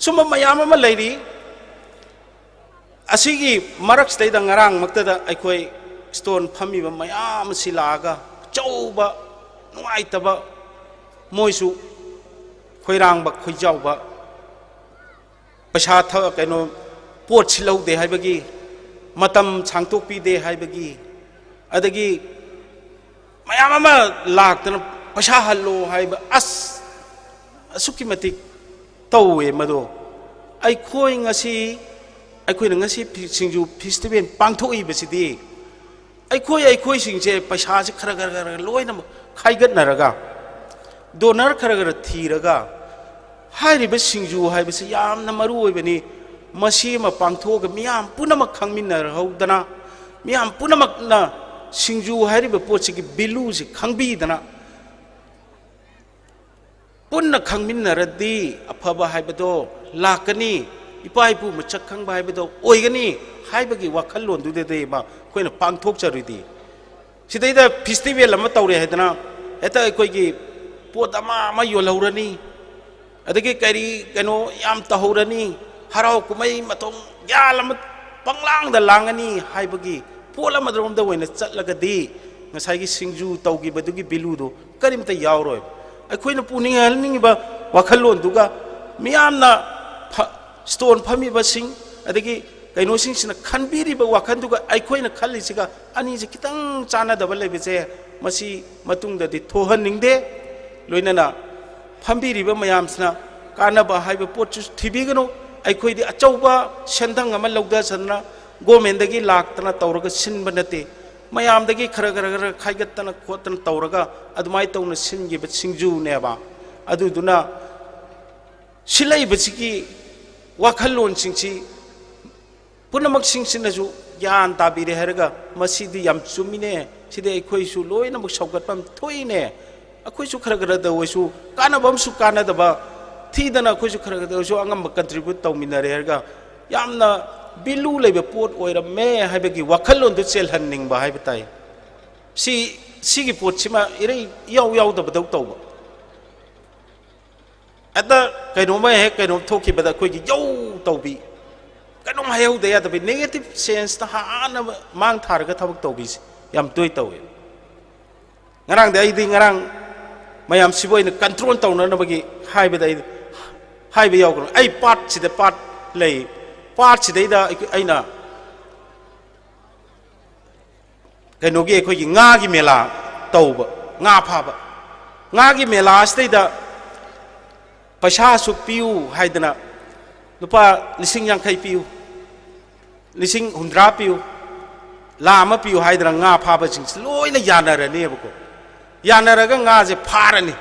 ꯁꯨꯝꯕ ꯃꯌꯥꯝ ꯑꯃ ꯂꯩꯔꯤ ꯑꯁꯤꯒꯤ ꯃꯔꯛꯁꯤꯗꯩꯗ ꯉꯔꯥꯡꯃꯛꯇꯗ ꯑꯩꯈꯣꯏ ꯁ꯭ꯇꯣꯟ ꯐꯝꯃꯤꯕ ꯃꯌꯥꯝ ꯑꯁꯤ ꯂꯥꯛꯑꯒ ꯑꯆꯧꯕ ꯅꯨꯡꯉꯥꯏꯇꯕ ꯃꯣꯏꯁꯨ ꯈꯣꯏꯔꯥꯡꯕ ꯈꯣꯏꯖꯥꯎꯕ ꯄꯩꯁꯥ ꯀꯩꯅꯣ ꯄꯣꯠꯁꯤ ꯂꯧꯗꯦ ꯍꯥꯏꯕꯒꯤ ꯃꯇꯝ ꯁꯥꯡꯇꯣꯛꯄꯤꯗꯦ ꯍꯥꯏꯕꯒꯤ ꯑꯗꯒꯤ ꯃꯌꯥꯝ ꯑꯃ ꯂꯥꯛꯇꯅ ꯄꯩꯁꯥ ꯍꯜꯂꯣ ꯍꯥꯏꯕ ꯑꯁꯨꯛꯀꯤ ꯃꯇꯤꯛ ꯇꯧꯋꯦ ꯃꯗꯣ ꯑꯩꯈꯣꯏꯅ ꯉꯁꯤ ꯁꯤꯡꯖꯨ ꯐꯦꯁꯇꯤꯚꯦꯜ ꯄꯥꯡꯊꯣꯛꯏꯕꯁꯤꯗꯤ ꯑꯩꯈꯣꯏꯁꯤꯡꯁꯦ ꯄꯩꯁꯥꯁꯦ ꯈꯔ ꯂꯣꯏꯅꯃꯛ ꯈꯥꯏꯒꯠꯅꯔꯒ ꯗꯣꯅꯔ ꯈꯔ ꯊꯤꯔꯒ ꯍꯥꯏꯔꯤꯕ ꯁꯤꯡꯖꯨ ꯍꯥꯏꯕꯁꯤ ꯌꯥꯝꯅ ꯃꯔꯨ ꯑꯣꯏꯕꯅꯤ ꯃꯁꯤ ꯑꯃ ꯄꯥꯡꯊꯣꯛꯑꯒ ꯃꯤꯌꯥꯝ ꯄꯨꯝꯅꯃꯛ ꯈꯪꯃꯤꯟꯅꯍꯧꯗꯅ ꯃꯤꯌꯥꯝ ꯄꯨꯝꯅꯃꯛꯅ ꯁꯤꯡꯖꯨ ꯍꯥꯏꯔꯤꯕ ꯄꯣꯠꯁꯤꯒꯤ ꯚꯦꯂꯨꯁꯤ ꯈꯪꯕꯤꯗꯅ ꯄꯨꯟꯅ ꯈꯪꯃꯤꯟꯅꯔꯗꯤ ꯑꯐꯕ ꯍꯥꯏꯕꯗꯣ ꯂꯥꯛꯀꯅꯤ ꯏꯄꯥ ꯏꯄꯨ ꯃꯁꯛ ꯈꯪꯕ ꯍꯥꯏꯕꯗꯣ ꯑꯣꯏꯒꯅꯤ ꯍꯥꯏꯕꯒꯤ ꯋꯥꯈꯜꯂꯣꯟꯗꯨꯗꯩꯕ ꯑꯩꯈꯣꯏꯅ ꯄꯥꯡꯊꯣꯛꯆꯔꯨꯗꯤ ꯁꯤꯗꯩꯗ ꯐꯦꯁꯇꯤꯚꯦꯜ ꯑꯃ ꯇꯧꯔꯦ ꯍꯥꯏꯗꯅ ꯍꯦꯛꯇ ꯑꯩꯈꯣꯏꯒꯤ ꯄꯣꯠ ꯑꯃ ꯌꯣꯜꯍꯧꯔꯅꯤ ꯑꯗꯒꯤ ꯀꯩꯅꯣ ꯌꯥꯝ ꯇꯧꯍꯧꯔꯅꯤ ꯍꯔꯥꯎ ꯀꯨꯝꯍꯩ ꯃꯊꯣꯡ ꯒ꯭ꯌꯥꯟ ꯑꯃ ꯄꯪꯂꯥꯡꯗ ꯂꯥꯡꯒꯅꯤ ꯍꯥꯏꯕꯒꯤ ꯄꯣꯠ ꯑꯃꯗꯔꯣꯝꯗ ꯑꯣꯏꯅ ꯆꯠꯂꯒꯗꯤ ꯉꯁꯥꯏꯒꯤ ꯁꯤꯡꯖꯨ ꯇꯧꯈꯤꯕꯗꯨꯒꯤ ꯚꯦꯂꯨꯗꯣ ꯀꯔꯤꯝꯇ ꯌꯥꯎꯔꯣꯏ ꯑꯩꯈꯣꯏꯅ ꯄꯨꯅꯤꯡꯍꯟꯅꯤꯡꯉꯤꯕ ꯋꯥꯈꯜꯂꯣꯟꯗꯨꯒ ꯃꯤꯌꯥꯝꯅ ꯁ꯭ꯇꯣꯟ ꯐꯝꯃꯤꯕꯁꯤꯡ ꯑꯗꯒꯤ ꯀꯩꯅꯣꯁꯤꯡꯁꯤꯅ ꯈꯟꯕꯤꯔꯤꯕ ꯋꯥꯈꯜꯗꯨꯒ ꯑꯩꯈꯣꯏꯅ ꯈꯜꯂꯤꯁꯤꯒ ꯑꯅꯤꯁꯤ ꯈꯤꯇꯪ ꯆꯥꯟꯅꯗꯕ ꯂꯩꯕꯁꯦ ꯃꯁꯤ ꯃꯇꯨꯡꯗꯗꯤ ꯊꯣꯛꯍꯟꯅꯤꯡꯗꯦ ꯂꯣꯏꯅꯅ ꯐꯝꯕꯤꯔꯤꯕ ꯃꯌꯥꯝꯁꯤꯅ ꯀꯥꯟꯅꯕ ꯍꯥꯏꯕ ꯄꯣꯠꯁꯨ ꯊꯤꯕꯤꯒꯅꯨ ꯑꯩꯈꯣꯏꯗꯤ ꯑꯆꯧꯕ ꯁꯦꯟꯊꯪ ꯑꯃ ꯂꯧꯊꯁꯗꯅ ꯒꯣꯔꯃꯦꯟꯗꯒꯤ ꯂꯥꯛꯇꯅ ꯇꯧꯔꯒ ꯁꯤꯟꯕ ꯅꯠꯇꯦ ꯃꯌꯥꯝꯗꯒꯤ ꯈꯔ ꯈꯥꯏꯒꯠꯇꯅ ꯈꯣꯠꯇꯅ ꯇꯧꯔꯒ ꯑꯗꯨꯃꯥꯏꯅ ꯇꯧꯅ ꯁꯤꯟꯈꯤꯕ ꯁꯤꯡꯖꯨꯅꯦꯕ ꯑꯗꯨꯗꯨꯅ ꯁꯤꯜꯂꯛꯏꯕꯁꯤꯒꯤ ꯋꯥꯈꯜꯂꯣꯟꯁꯤꯡꯁꯤ ꯄꯨꯝꯅꯃꯛꯁꯤꯡꯁꯤꯅꯁꯨ ꯒ꯭ꯌꯥꯟ ꯇꯥꯕꯤꯔꯦ ꯍꯥꯏꯔꯒ ꯃꯁꯤꯗꯤ ꯌꯥꯝ ꯆꯨꯝꯃꯤꯅꯦ ꯁꯤꯗꯤ ꯑꯩꯈꯣꯏꯁꯨ ꯂꯣꯏꯅꯃꯛ ꯁꯧꯒꯠꯐꯝ ꯊꯣꯛꯏꯅꯦ ꯑꯩꯈꯣꯏꯁꯨ ꯈꯔꯗ ꯑꯣꯏꯁꯨ ꯀꯥꯟꯅꯕ ꯑꯃꯁꯨ ꯀꯥꯟꯅꯗꯕ ꯊꯤꯗꯅ ꯑꯩꯈꯣꯏꯁꯨ ꯈꯔꯗ ꯑꯣꯏꯁꯨ ꯑꯉꯝꯕ ꯀꯟꯇ꯭ꯔꯤꯕ꯭ꯌꯨꯠ ꯇꯧꯃꯤꯟꯅꯔꯦ ꯍꯥꯏꯔꯒ ꯌꯥꯝꯅ ꯚꯦꯂꯨ ꯂꯩꯕ ꯄꯣꯠ ꯑꯣꯏꯔꯝꯃꯦ ꯍꯥꯏꯕꯒꯤ ꯋꯥꯈꯜꯂꯣꯟꯗꯨ ꯆꯦꯜꯍꯟꯅꯤꯡꯕ ꯍꯥꯏꯕ ꯇꯥꯏ ꯁꯤꯒꯤ ꯄꯣꯠꯁꯤꯃ ꯏꯔꯩ ꯌꯥꯎꯗꯕꯗꯧ ꯇꯧꯕ ꯑꯗ ꯀꯩꯅꯣꯝꯃ ꯍꯦꯛ ꯀꯩꯅꯣꯝ ꯊꯣꯛꯈꯤꯕꯗ ꯑꯩꯈꯣꯏꯒꯤ ꯌꯧ ꯇꯧꯕꯤ ꯀꯩꯅꯣꯝ ꯍꯥꯏꯍꯧꯗ ꯌꯥꯗꯕꯤ ꯅꯦꯒꯦꯇꯤꯚ ꯁꯦꯟꯁꯇ ꯍꯥꯟꯅ ꯃꯥꯡ ꯊꯥꯔꯒ ꯊꯕꯛ ꯇꯧꯕꯤꯁꯦ ꯌꯥꯝ ꯇꯧꯋꯦ ꯉꯔꯥꯡꯗꯤ ꯑꯩꯗꯤ ꯉꯔꯥꯡ ꯃꯌꯥꯝꯁꯤꯕꯨ ꯑꯩꯅ ꯀꯟꯇ꯭ꯔꯣꯜ ꯇꯧꯅꯅꯕꯒꯤ ꯍꯥꯏꯕꯗ ꯑꯩ ꯍꯥꯏꯕ ꯌꯥꯎꯒꯅꯨ ꯑꯩ ꯄꯥꯠꯁꯤꯗ ꯄꯥꯠ ꯂꯩ ꯄꯥꯠꯁꯤꯗꯩꯗ ꯑꯩꯅ ꯀꯩꯅꯣꯒꯤ ꯑꯩꯈꯣꯏꯒꯤ ꯉꯥꯒꯤ ꯃꯦꯂꯥ ꯇꯧꯕ ꯉꯥ ꯐꯥꯕ ꯉꯥꯒꯤ ꯃꯦꯂꯥ ꯑꯁꯤꯗꯩꯗ ꯄꯩꯁꯥꯁꯨ ꯄꯤꯌꯨ ꯍꯥꯏꯗꯅ ꯂꯨꯄꯥ 50,000 ꯄꯤꯌꯨ 100,000 ꯄꯤꯌꯨ ꯂꯥꯈ ꯑꯃ ꯄꯤꯌꯨ ꯍꯥꯏꯗꯅ ꯉꯥ ꯐꯥꯕꯁꯤꯡꯁꯤ ꯂꯣꯏꯅ ꯌꯥꯅꯔꯅꯦꯕꯀꯣ ꯌꯥꯅꯔꯒ ꯉꯥꯁꯦ ꯐꯥꯔꯅꯤ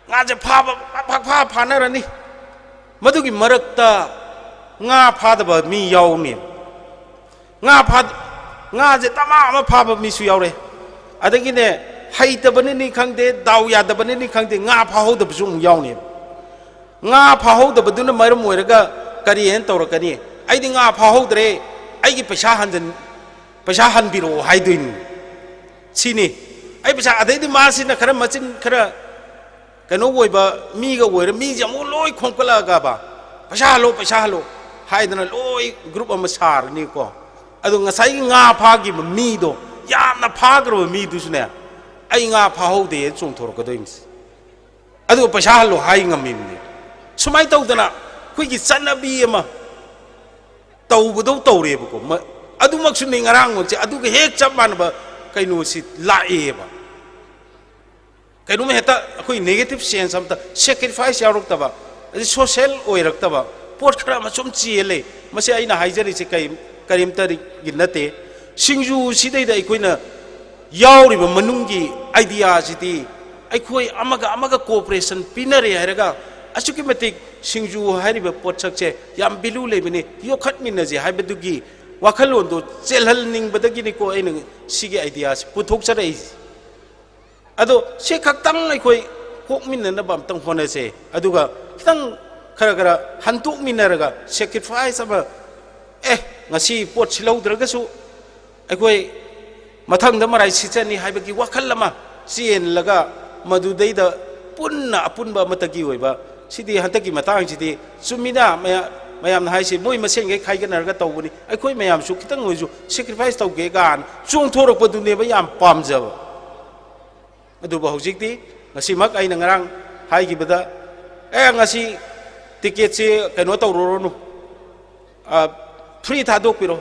ꯉꯥꯁꯦ ꯐꯥꯅꯔꯅꯤ ꯃꯗꯨꯒꯤ ꯃꯔꯛꯇ ꯉꯥ ꯐꯥꯗꯕ ꯃꯤ ꯌꯥꯎꯅꯦ ꯉꯥꯁꯦ ꯇꯃꯥ ꯑꯃ ꯐꯥꯕ ꯃꯤꯁꯨ ꯌꯥꯎꯔꯦ ꯑꯗꯒꯤꯅꯦ ꯍꯩꯇꯕꯅꯤꯅꯤ ꯈꯪꯗꯦ ꯗꯥꯎ ꯌꯥꯗꯕꯅꯤꯅꯤ ꯈꯪꯗꯦ ꯉꯥ ꯐꯥꯍꯧꯗꯕꯁꯨ ꯑꯃꯨꯛ ꯌꯥꯎꯅꯦꯕ ꯉꯥ ꯐꯥꯍꯧꯗꯕꯗꯨꯅ ꯃꯔꯝ ꯑꯣꯏꯔꯒ ꯀꯔꯤ ꯍꯦꯟꯅ ꯇꯧꯔꯛꯀꯅꯤ ꯑꯩꯗꯤ ꯉꯥ ꯐꯥꯍꯧꯗ꯭ꯔꯦ ꯑꯩꯒꯤ ꯄꯩꯁꯥ ꯍꯟꯕꯤꯔꯛꯑꯣ ꯍꯥꯏꯗꯣꯏꯅꯤ ꯁꯤꯅꯤ ꯑꯩ ꯄꯩꯁꯥ ꯑꯗꯩꯗꯤ ꯃꯥꯁꯤꯅ ꯈꯔ ꯃꯆꯤꯟ ꯈꯔ ꯀꯩꯅꯣ ꯑꯣꯏꯕ ꯃꯤꯒ ꯑꯣꯏꯔ ꯃꯤꯁꯦ ꯑꯃꯨꯛ ꯂꯣꯏ ꯈꯣꯝꯀꯠꯂꯛꯑꯒꯕ ꯄꯩꯁꯥ ꯍꯜꯂꯣ ꯍꯥꯏꯗꯅ ꯂꯣꯏ ꯒ꯭ꯔꯨꯞ ꯑꯃ ꯁꯥꯔꯅꯤꯀꯣ ꯑꯗꯣ ꯉꯁꯥꯏꯒꯤ ꯉꯥ ꯐꯥꯈꯤꯕ ꯃꯤꯗꯣ ꯌꯥꯝꯅ ꯐꯥꯈ꯭ꯔꯕ ꯃꯤꯗꯨꯁꯨꯅꯦ ꯑꯩ ꯉꯥ ꯐꯥꯍꯧꯗꯦ ꯆꯣꯡꯊꯣꯔꯛꯀꯗꯣꯏꯅꯤ ꯑꯗꯨꯒ ꯄꯩꯁꯥ ꯍꯜꯂꯣ ꯍꯥꯏ ꯉꯝꯃꯤꯕꯅꯤ ꯁꯨꯃꯥꯏꯅ ꯇꯧꯗꯅ ꯑꯩꯈꯣꯏꯒꯤ ꯆꯠꯅꯕꯤ ꯑꯃ ꯇꯧꯕꯗꯧ ꯇꯧꯔꯦꯕꯀꯣ ꯑꯗꯨꯃꯛꯁꯨꯅꯤ ꯉꯔꯥꯡꯃꯛꯁꯦ ꯑꯗꯨꯒ ꯍꯦꯛ ꯆꯞ ꯃꯥꯟꯅꯕ ꯀꯩꯅꯣꯁꯤ ꯂꯥꯛꯑꯦꯕ ꯀꯩꯅꯣꯝ ꯍꯦꯛꯇ ꯑꯩꯈꯣꯏ ꯅꯦꯒꯦꯇꯤꯚ ꯁꯦꯟꯁ ꯑꯃꯇ ꯁꯦꯀ꯭ꯔꯤꯐꯥꯏꯁ ꯌꯥꯎꯔꯛꯇꯕ ꯑꯗꯩ ꯁꯣꯁꯦꯜ ꯑꯣꯏꯔꯛꯇꯕ ꯄꯣꯠ ꯈꯔ ꯑꯃ ꯁꯨꯝ ꯆꯦꯜꯂꯦ ꯃꯁꯤ ꯑꯩꯅ ꯍꯥꯏꯖꯔꯤꯁꯦ ꯀꯔꯤꯝꯇꯒꯤ ꯅꯠꯇꯦ ꯁꯤꯡꯖꯨꯁꯤꯗꯩꯗ ꯑꯩꯈꯣꯏꯅ ꯌꯥꯎꯔꯤꯕ ꯃꯅꯨꯡꯒꯤ ꯑꯥꯏꯗꯤꯌꯥꯁꯤꯗꯤ ꯑꯩꯈꯣꯏ ꯑꯃꯒ ꯀooperation ꯄꯤꯅꯔꯦ ꯍꯥꯏꯔꯒ अचुकी मतिक सिंजू हाइरिबा पोटसकचे याम बिलु लेबनी योखत मिनजे हाइबदुगी वाखलोन दो चेलहल निंगबदगी को ऐन सिगे आइडिया पुथोक चरई अदो से खक्तंग अखोई कोक मिननबा अमतंग होनसे अदुगा खितंग खरा खरा हंतुक मिनरगा सेक्रिफाइस अब ngasi pot silau dragasu अखोई मथंग मराई सिचनी हाइबगी वाखल लमा चेन लगा मदुदै द पुन्ना अपुनबा मतगी ओइबा सिदी हंतकी मतांग सिदी सुमिदा मयाम हाइसे मोय मसेंगे खाइगनरगा तौबनी अखोई मयाम सु खितंग ओइजु सैक्रिफाइस तौगे गान चोंथोरकपदुनेबा याम पामजब अदुबा हौजिकती ngasi mak aina ngarang haigibada ngasi ticket se kano tawroronu free thadok piro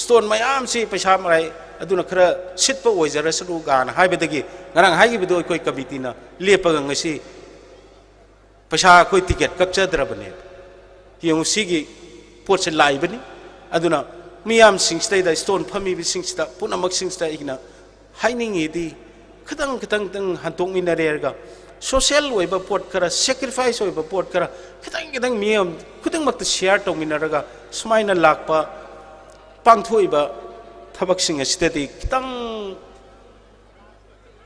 stone mayam si paisa marai aduna khara sitpa oijarasru gan haibadagi ngarang haigibido koi committee na lepaga ngasi paisa koi ticket kakchadrabane yung sigi pot se laibani aduna miyam singsta da stone phami bi singsta punamak singsta igna hainingi di खतंग खतंग तंग हंतों में NREGA social web pot करा sacrifice web pot करा खतंग खतंग मियम खुदंग मत share तो में नरेगा स्माइन लाकपा पांगथोइबा थबक सिंग अस्तेती खतंग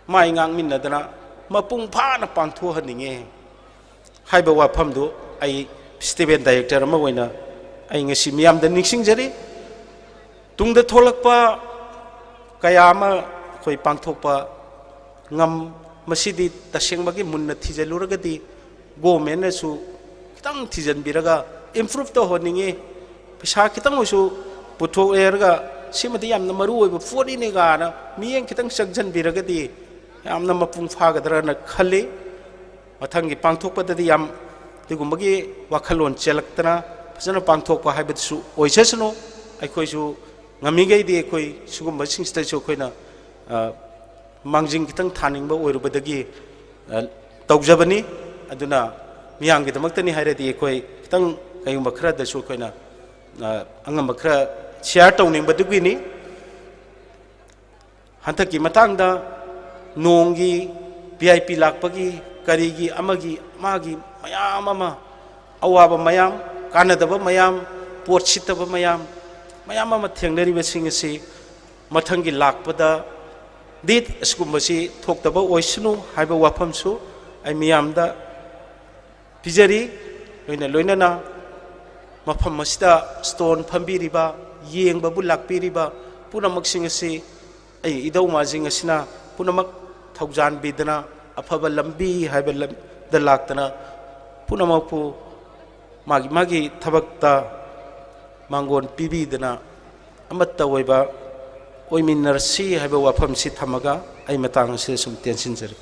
माइंगांग में नदना मपुंग फाना पांगथो हनिंगे हाइबा वाफम दो आई स्टेबेन डायरेक्टर अमा वइना आई ngasi मियाम द निक्सिंग जरी तुंगद थोलकपा कयामा कोई पांगथोपा ngam masidi tasengbagi munna thijaluragadi government su kitang thijan biraga improve to honingi pisa kitang usu puthok erga simati yamna maru oiba foni ne ga na miyeng kitang sagjan biragadi yamna mapung phagadra na khali mathangi pangthokpadadi yam digumbagi wakhalon chelaktana phasana pangthokpa haibatu oisasno aikoi su ngamigei di aikoi sugumba singsta su koina मांजिंग कितंग थानिंग ओइरुबदगी तौजबनी अदुना मियांगी दमक्तनी हाइरदी कोई कितंग कयुम खरा दसु कोइना अंगम खरा share तौनिंग बदुगिनी हंतकी मतंगदा नोंगी VIP लाकपगी करीगी अमगी मागी मयाम अमा अवाब मयाम कानदब मयाम pot सितब मयाम मयाम अमा थेंगनरिबसिंग असि मथंगी लाकपदा dit eskumbasi thokdaba oisnu haiba wafamsu ai miyamda pijari loina mafam masida stone phambiriba yengba bu lakpiriba punamak singasi ai idau majing asina punamak thaujan bidana afaba lambi haiba da laktana punamapu magi thabakta mangon pibidana amatta oiba ओइ मिनरसी हाइबा वाफम सि थमगा आई मतांग से सुम tension जर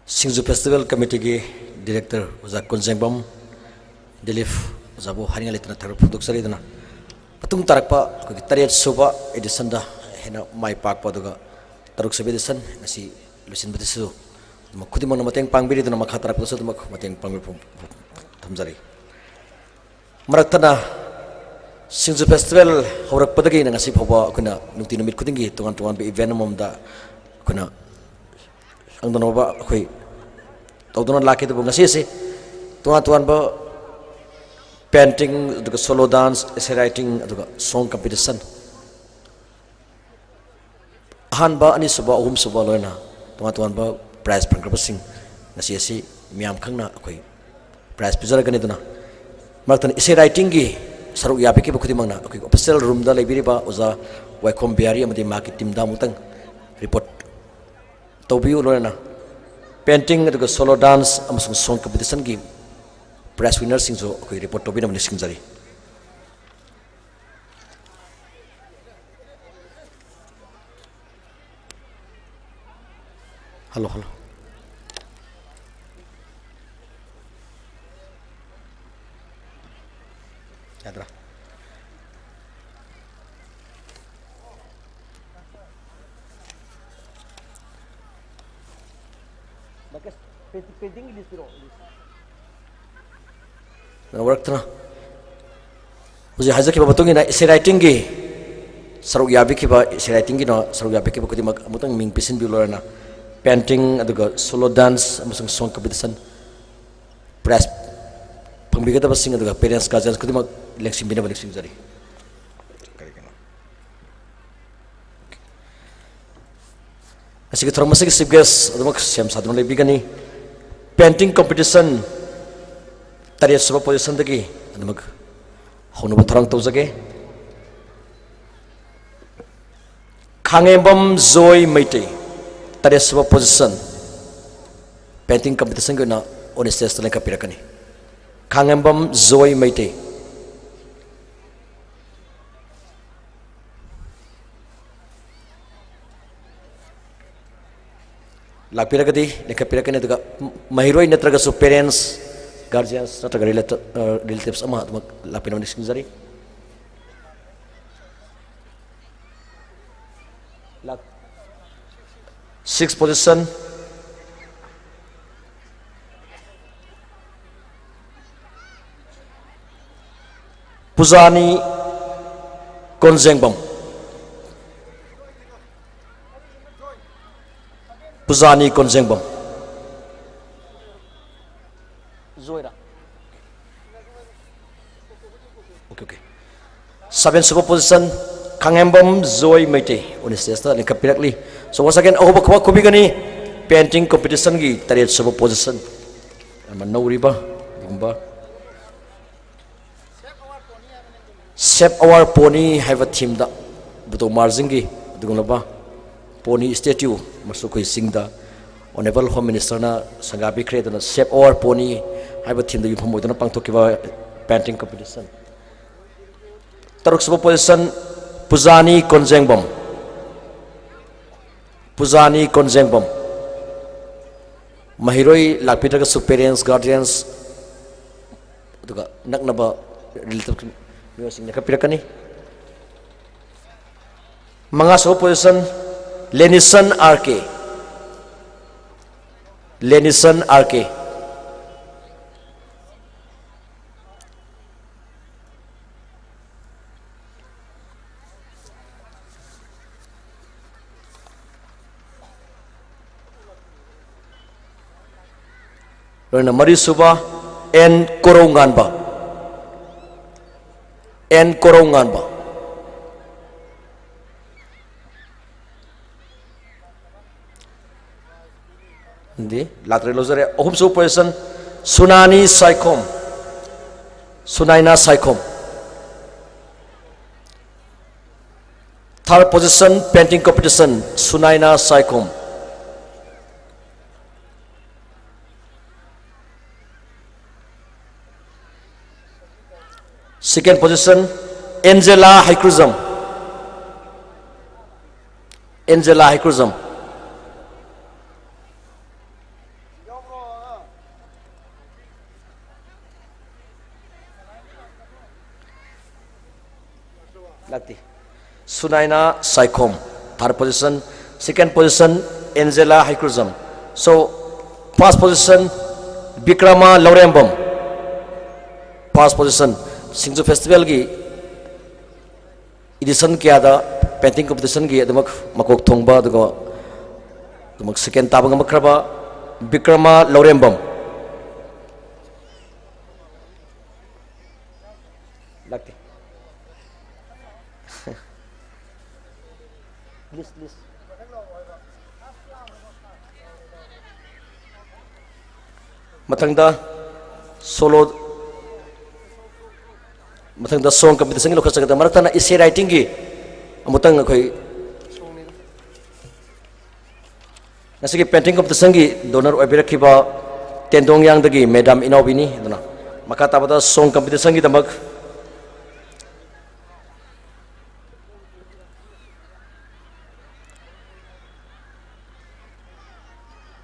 सिंजू festival committee की director ओजा कुंजेंबम दिलीप ओजाबो हारिंगा लेतना थर फुदुक सरिदना पतुंग तारकपा कोई तरेत सुबा addition दा हेना माइ पाक पदुगा तरुक सबेदिसन ngasi lusin bedisu khudimon mateng pangbiri duna makha tarak pusu mak mateng pangbi thamjari maraktana singju festival horak padagi ngasi phoba kuna nukti numit khudingi tuan be event momda kuna angdona ba khoi tawdona lakhe to ngasi se tuan ba painting duga solo dance essay writing duga song competition hanba ani suba ahum suba loina tuan ba prize pangkrapasing ngasi asi miam khangna akoi prize pizaragani duna martan essay writing gi saruk yapi ki bukhudi mangna akoi official room da lebiri ba oza waikhom biari amadi market team da mutang report tawbiu loina painting aduga solo dance amasung song competition gi prize winner singjo akoi report tobina mani singjari Halo. Yadra. Bakas painting list biro. Na work tra. uji haja kiba betul ina isi writing gi saruk yabi kiba isi writing gi no saruk yabi kiba kuti mak amutang ming pisin bilorana painting aduga solo dance amasung song competition press pembigata basing aduga parents guardians kuti mak leksing bina leksing jari asik termasuk sip gas adumak siam sadron lebi gani painting competition tadi sebab position tadi adumak hono batharang tau jage khangembam joy maite tadi sebab position painting competition guna on stage tele kapirakani khangembam joy maite lakpirakadi lekapirakani tuga mahiroi natraga su parents guardians natraga relatives ama tumak lapinam disingzari lak 6 position Puzani Konzengbam Puzani Konzengbam Zoira okay 7 super position Kangembam Zoy Maite Unisesta ni kapirakli so once again oh bakwa kubi gani painting competition gi tariat super position manawriba bumba Save our pony have a team da buto marjing gi dugulaba pony statue masukoi singda honorable home minister na sangabi create na Save our pony have a team da yuphamoy na pangthokiba painting competition taruk sub position Puzani Konzengbam Puzani Konzengbam mahiroi lakpitaga su parents guardians duga naknaba relative music nakapirakani mga so position Lenison RK Lenison RK Lorna Mari Suba N Koronganba N Koronganba Hindi latre lozare ohum so position Sunani Saikom Sunaina Saikom third position painting competition Sunaina Saikom second position Angela Haikruzam Angela Haikruzam Lati Sunaina Saikom third position second position Angela Haikruzam so first position Bikrama Laurembam first position SINGJU festival gi edition kya da painting competition gi adumak makok thongba adugo adumak second tabang makraba Bikrama Laurembam lakti list matangda solo matang da song competition lo khasa kada maratana essay writing gi amutang khoi nasiki painting competition gi donor obira khiba tendong yang dagi madam inobini duna makata bada song competition gi damak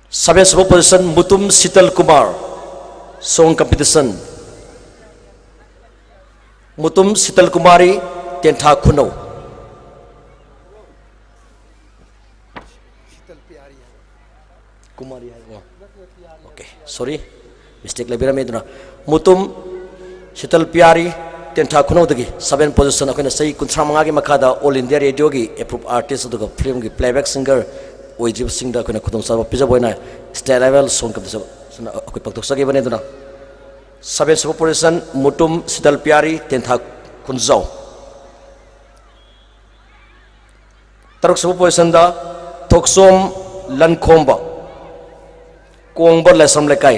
seventh sub position Mutum Sital Kumar song competition Mutum Sital Kumari Tentha Kuno Kumari okay sorry mistake labira me duna Mutum Sital Pyari tentha kuno dagi 7 position akona sei kunthra manga gi makada all india radio gi approved artist duga film gi playback singer oijib singda akona khudong sa pija boina state level song kam sa akoi paktok sagi bane duna 7 sub position mutum sidal piari tentha kunzau taruk sub position da thoksom lankhomba kongba lesam lekai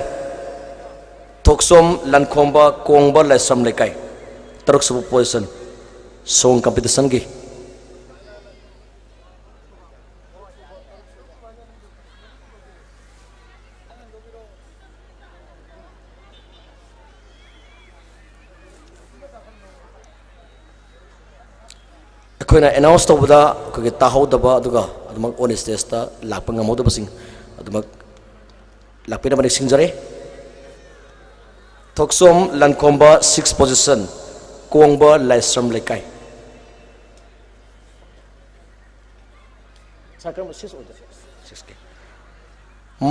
thoksom lankhomba kongba lesam lekai taruk sub position song competition gi akoina announce tawda ko ge tahawdaba aduga adumak on stage ta lakpa ngamodaba sing adumak lakpena bani singjare thoksom lankhomba 6 position kongba laisram lekai sakam 6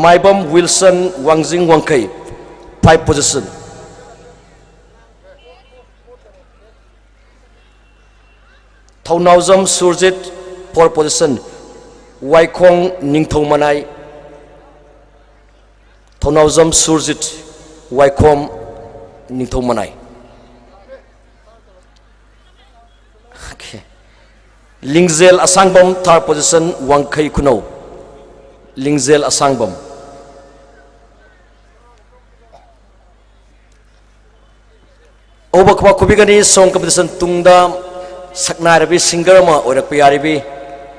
maibam wilson wangjing wangkai 5 position Thaunawjam Surjit 4 position Waikhong Ningthaumanai Thaunawjam Surjit Waikhom Ningthaumanai okay. Lingzel Asangbam 3rd position Wangkai Kunau Lingzel Asangbam Obakwa Kubigani song competition tungda sakna rabi singer ma orak piyaribi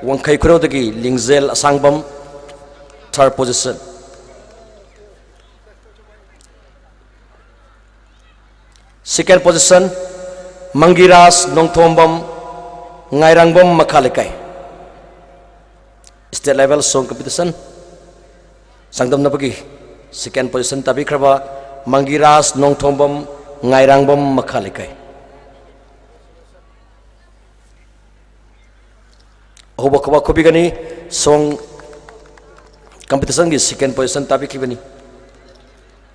wangkai kuno dagi lingzel asangbam 3rd position second position mangiras nongthombam ngairangbam makhalekai state level song competition sangdam napagi second position tabi kraba mangiras nongthombam ngairangbam makhalekai Hoba koba kubigani song competition gi second position tabi kibani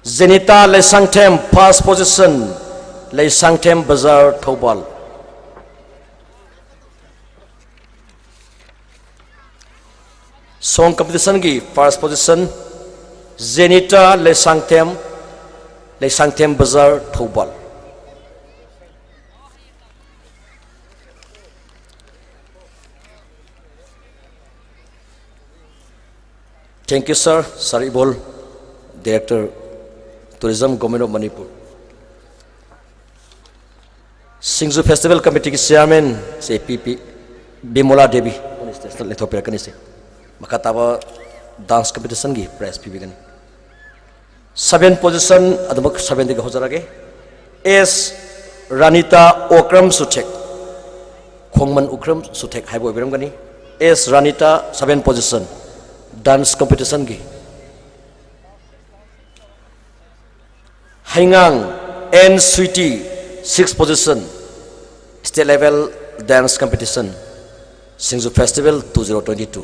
Zenita Lesangtem 1st position Lesangtem Bazar Thobal song competition gi 1st position Zenita Lesangtem Bazar Thobal Thank you, sir. Saribol, Director, Tourism, Government of Manipur. SINGJU Festival Committee Chairman, say PP, Bimola Devi, Ethiopia Kanisi. Makataba dance competition gi prize PP gani. 7 position, Adamak 7 diga hozarage. S. Ranita Okram Sutek. Khongman Ukram Sutek haibo biram gani. S. Ranita 7 position. Dance competition gi Heingang and Sweetie 6 position state level dance competition SINGJU Festival 2022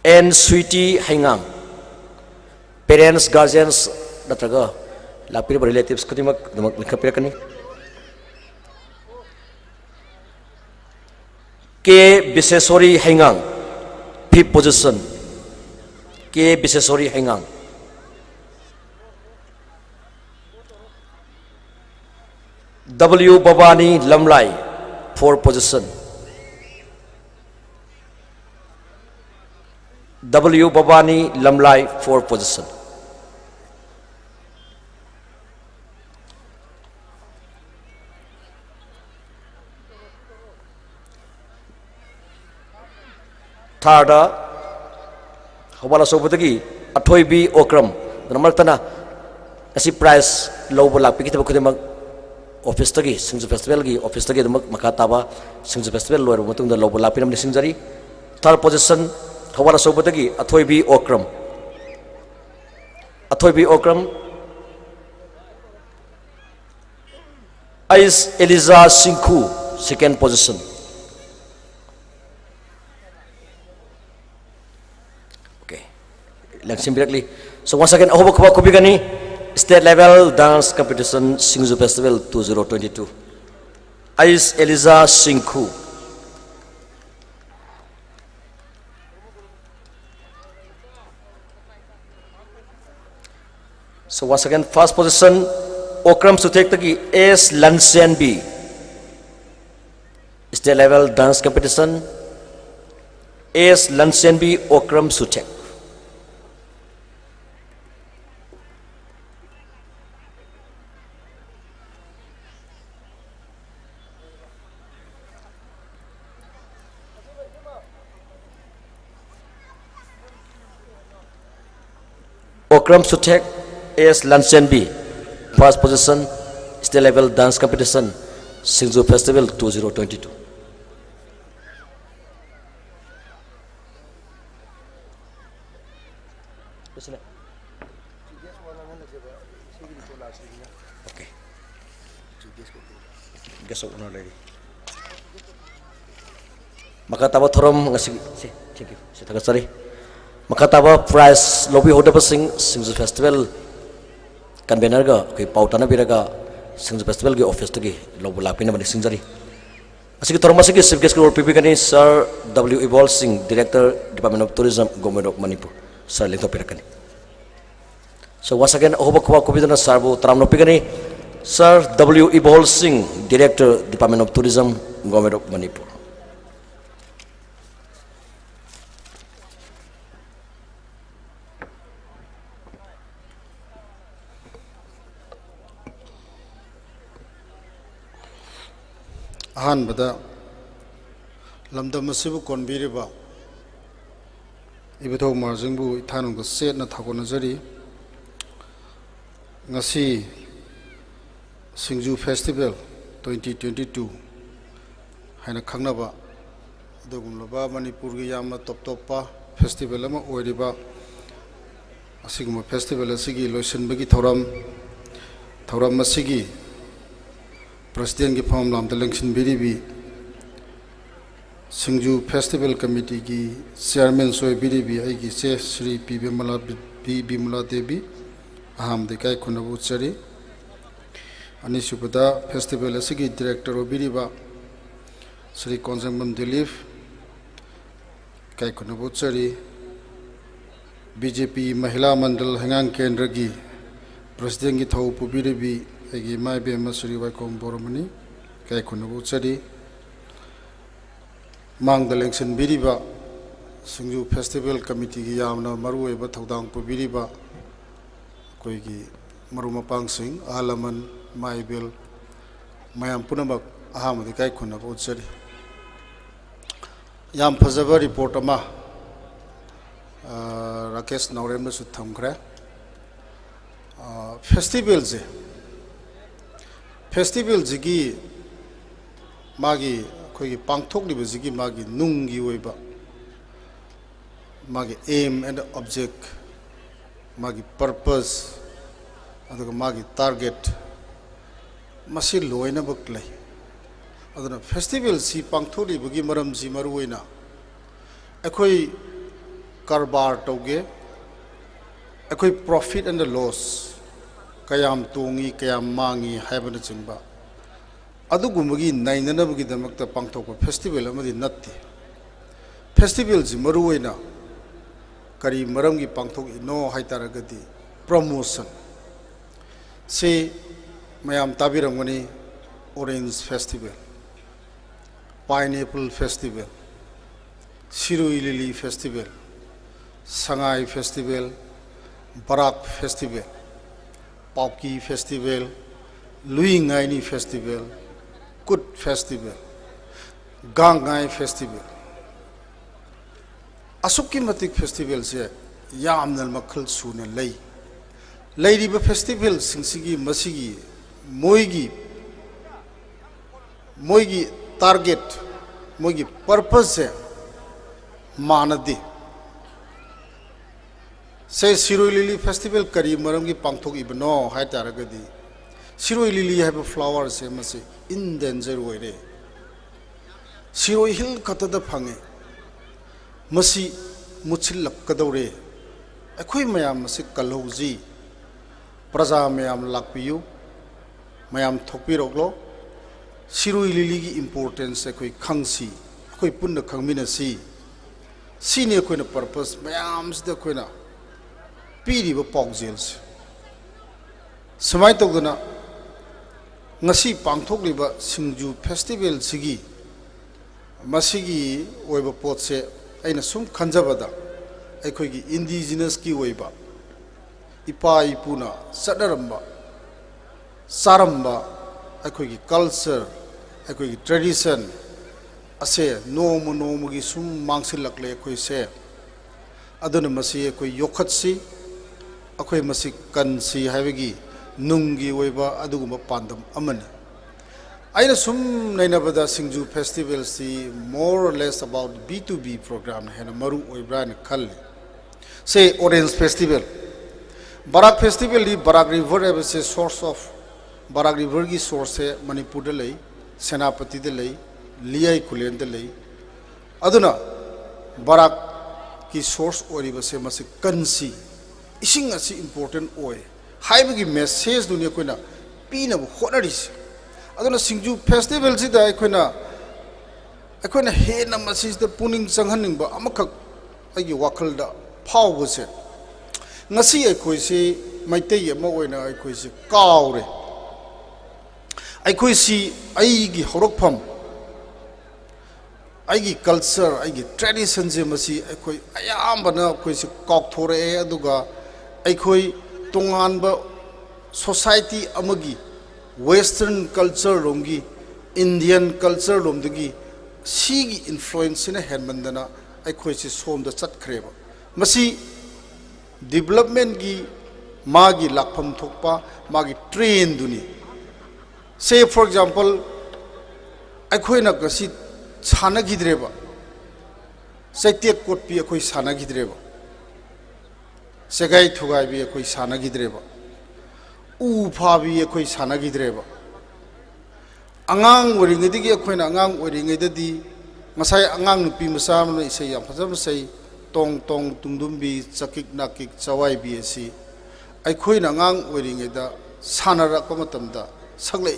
and Sweetie Heingang parents guardians natraga lapir relatives kudimak dumak likhapirakani K. Bisesori Heingang 5th position K. Bisesori Heingang W. Babani Lamlai 4th position W. Babani Lamlai 4th position Third, Hawala Sobutagi, Atoibi Okram, the Martana, as he prize low black picket of Kudimak office tagi, SINGJU Festival, office tagi, Makataba, SINGJU Festival, or Mutum the low lapinam Sinjari. Third position, Hawala Sobutagi, Atoibi Okram. Atoibi Okram is Eliza SINGJU, 2nd position. Langsim directly. So once again, ahoba kubigani State Level Dance Competition SINGJU Festival 2022. Ais Eliza SINGJU. So once again, first position, Okram Sutek Taki S. Lansian B. State Level Dance Competition S. Lansian B. Okram Sutek. Okram Sutek S. Lansian B. First position, State Level Dance Competition, SINGJU Festival 2022. Okay. Guess what lady. Makataba thorom ngasi. Thank you. Sorry. Makataba prize lobby holder SINGJU Festival convener ga koi pautana biraga SINGJU Festival ge office tagi lobby lapina mani singjari. Asiki thorom asiki chief guest ko PP kani Sir W. Evol Singh, Director Department of Tourism, Government of Manipur. Sir lengtho pirakani. So once again, Ohobakwa Kubidana Sarbo Tramnopigani, Sir W. Evol Singh, Director Department of Tourism, Government of Manipur. Ahanbada lamdam asibu konbiriba ibutho marjing bu ithanung ko set na thakona jari ngasi SINGJU Festival 2022 haina khangnaba adugumlaba Manipur gi yamna top festival ama oiriba asiguma festival asigi loisenbagi thoram asigi President ki form lam election biribi SINGJU Festival Committee ki Chairman soy biribi ai ki se Sri P. Bimala Devi aham de kai khunabu chari ani subada festival asigi director biriba Sri Konjangman Dilip kai khunabu chari BJP Mahila Mandal Hengang Kendra ki President ki thau pu biribi agi mai be masuri wa kom boromani kai khunabu chari mang the election biriba SINGJU Festival Committee gi yamna maru eba thodang pu biriba koi gi maru mapang sing alaman mai bel mayam punamak aham de kai khunabu chari yam phajaba report ama Rakesh Naurem na su thamkhra festival jigi magi khoi pangthok liba jigi magi nungi oiba magi aim and object magi purpose aduga magi target masi loina baklai aduna festival si pangthok liba gi maram si maruina akhoi karbar toge akhoi profit and the loss kayam tungi kayam mangi haibana chingba adugumagi nainanabagi damakta pangthokpa festival amadi natti festival ji maruoina kari maramgi pangthok ino haitaragadi promotion se mayam tabiramgani Orange Festival, Pineapple Festival, Sirui Lily Festival, Sangai Festival, Barak Festival, Pauki Festival, Luingaini Festival, Kut Festival, Gangai Festival. Asuki matik festival se yamnal makhal suna lay. Layriba festival singsigi masigi moigi target moigi purpose se manadi. Say Sirui Lily Festival kari maramgi pangthok ibno hai taragadi. Sirui Lily have a flower se masi in danger way. Sirui Hill katada phange. Masi muchil lakadore. Akoi mayam masi kalauji. प्रजा ma'am लापियु ma'am थोपीरोग्लो Shirui lily की importance अखोई खंगसी अखोई पुन्न खंगमिनसी सिने अखोइना purpose ma'am सिदा अखोइना पीरिबा पाउजेल्स समाय तौदना ngasi pangthokliba singju festival sigi masigi oiba potse aina sum khanjabada aikhoigi indigenous ki oiba ipa ipuna sadaramba saramba aikhoigi culture aikhoigi tradition ase nomu gi sum mangsilakle akhoi se aduna masi akhoi yokhatsi akhoi masi kansi haibagi nungi oiba aduguma pandam amani aina sum nainabada singju festival si more or less about B2B program hena maru oibra ne khal say orange festival barak festival di barak river is a source of barak river ki source hai manipur de lei senapati de lei liyai kulen de lei aduna barak ki source oriba se masi kansi ising asi important oi हाइबगी message दुनिया कोइना पीना होनरिस अदुना सिंगजू festival सिदा अखोइना हेना मसिसदा पुनिंग चंगहनिंगबा अमखक आगी वाखलदा फावबसे ngasi अखोइसे मैतै अमा ओइना अखोइसे काउरे अखोइसी आईगी हरकफम आईगी कल्चर आईगी ट्रेडिशन जे मसी अखोइ अयामबना अखोइसे काउथोरे अदुगा अखोइ तोंगानबा सोसाइटी अमगी वेस्टर्न कल्चर रोंगी इंडियन कल्चर रोमदगी सीगी इन्फ्लुएंस ने हेनमंदना अखोइसे सोमदा चटखरेबा मसी डेवलपमेंट की मागी लाखफम थोकपा मागी ट्रेन दुनी से फॉर एग्जांपल अखोइना गसी सानागिद्रेबा सैत्यक कोटपी अखोइ सानागिद्रेबा सेगाई थुगाई भी कोई साना गिद्रेबा उफा भी कोई साना गिद्रेबा अंगांग ओरिंगेदी की अखोइना अंगांग ओरिंगेदी मसाई अंगांग नुपी मसा मन इसे याम फजम सई तोंग तोंग तुंगदुंबी चकिक नाकिक चवाई भी एसी अखोइना अंगांग ओरिंगेदा सानारक मतमदा सगले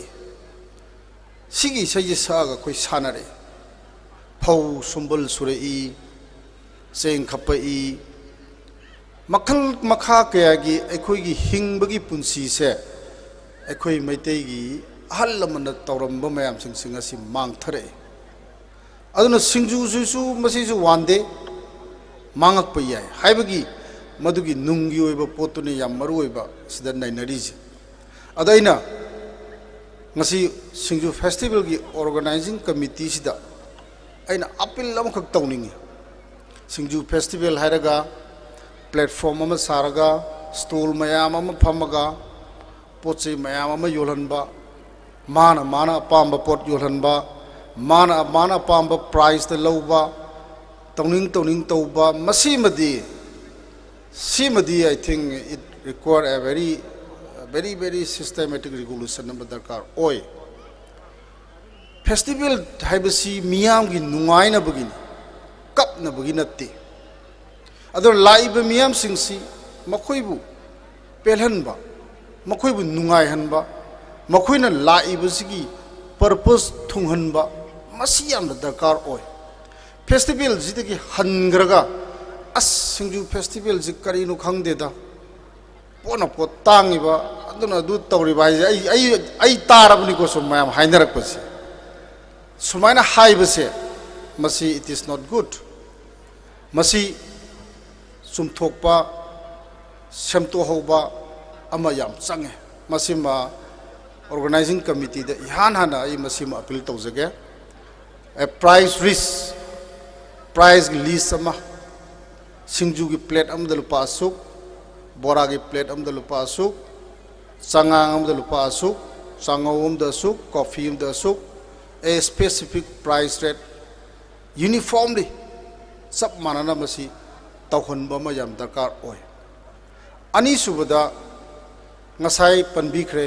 सिगी सई सागा कोई सानारे फौ सुंबल सुरेई सेंग खपई मखल मखा कयागी अखोइगी हिंगबगी पुंसी से अखोइ मैतेगी अहल लमन तौरंब मयाम सिंग असि मांगथरे अदुना सिंजू सुसु मसिसु वांदे मांगक पयाय हाइबगी मदुगी नुंगी ओइबा पोतुने याम मरु ओइबा सिदा नाइनरीजे अदैना ngasi सिंजू फेस्टिवल की ऑर्गेनाइजिंग कमिटी सिदा अइना अपील लमखक तौनिंगी सिंजू फेस्टिवल हाइरगा प्लेटफॉर्म में सारगा स्टॉल मयाम में फमगा पोचे मयाम में योलनबा माना पांब पोट योलनबा माना पांब प्राइस ते लौबा तौनिंग तौबा मसीमदी I think it require a very systematic regulation number दरकार ओय फेस्टिवल हाइबसी मियाम की नुंगाइना बगिनी कप न बगिनते अदर लाइब मियाम सिंसी मखोइबु पेलहनबा मखोइबु नुंगाइहनबा मखोइना लाइबसिगी पर्पस थुंहनबा मसी याम दरकार ओय फेस्टिवल जिदगी हनग्रगा अस सिंजू फेस्टिवल जि करिनु खंगदेदा पोना पो तांगिबा अदुना दु तौरिबा आई तारबनि को सम मयाम हाइनरकपसे सुमाइना हाइबसे मसी इट इज नॉट गुड मसी सुमथोकपा सेमतोहौबा अमा याम चंगे मसीमा ऑर्गेनाइजिंग कमिटी द इहान हाना आई मसीमा अपील तौजगे ए प्राइस लिस्ट अमा सिंजू की प्लेट अमदा लुपा असुक बोरा की प्लेट अमदा लुपा असुक चंगांग अमदा लुपा असुक चंगाव अमदा असुक कॉफी अमदा असुक a specific price rate uniformly सब मानना मसी तौहनबा मा याम दरकार ओय अनि सुबदा ngasai panbikre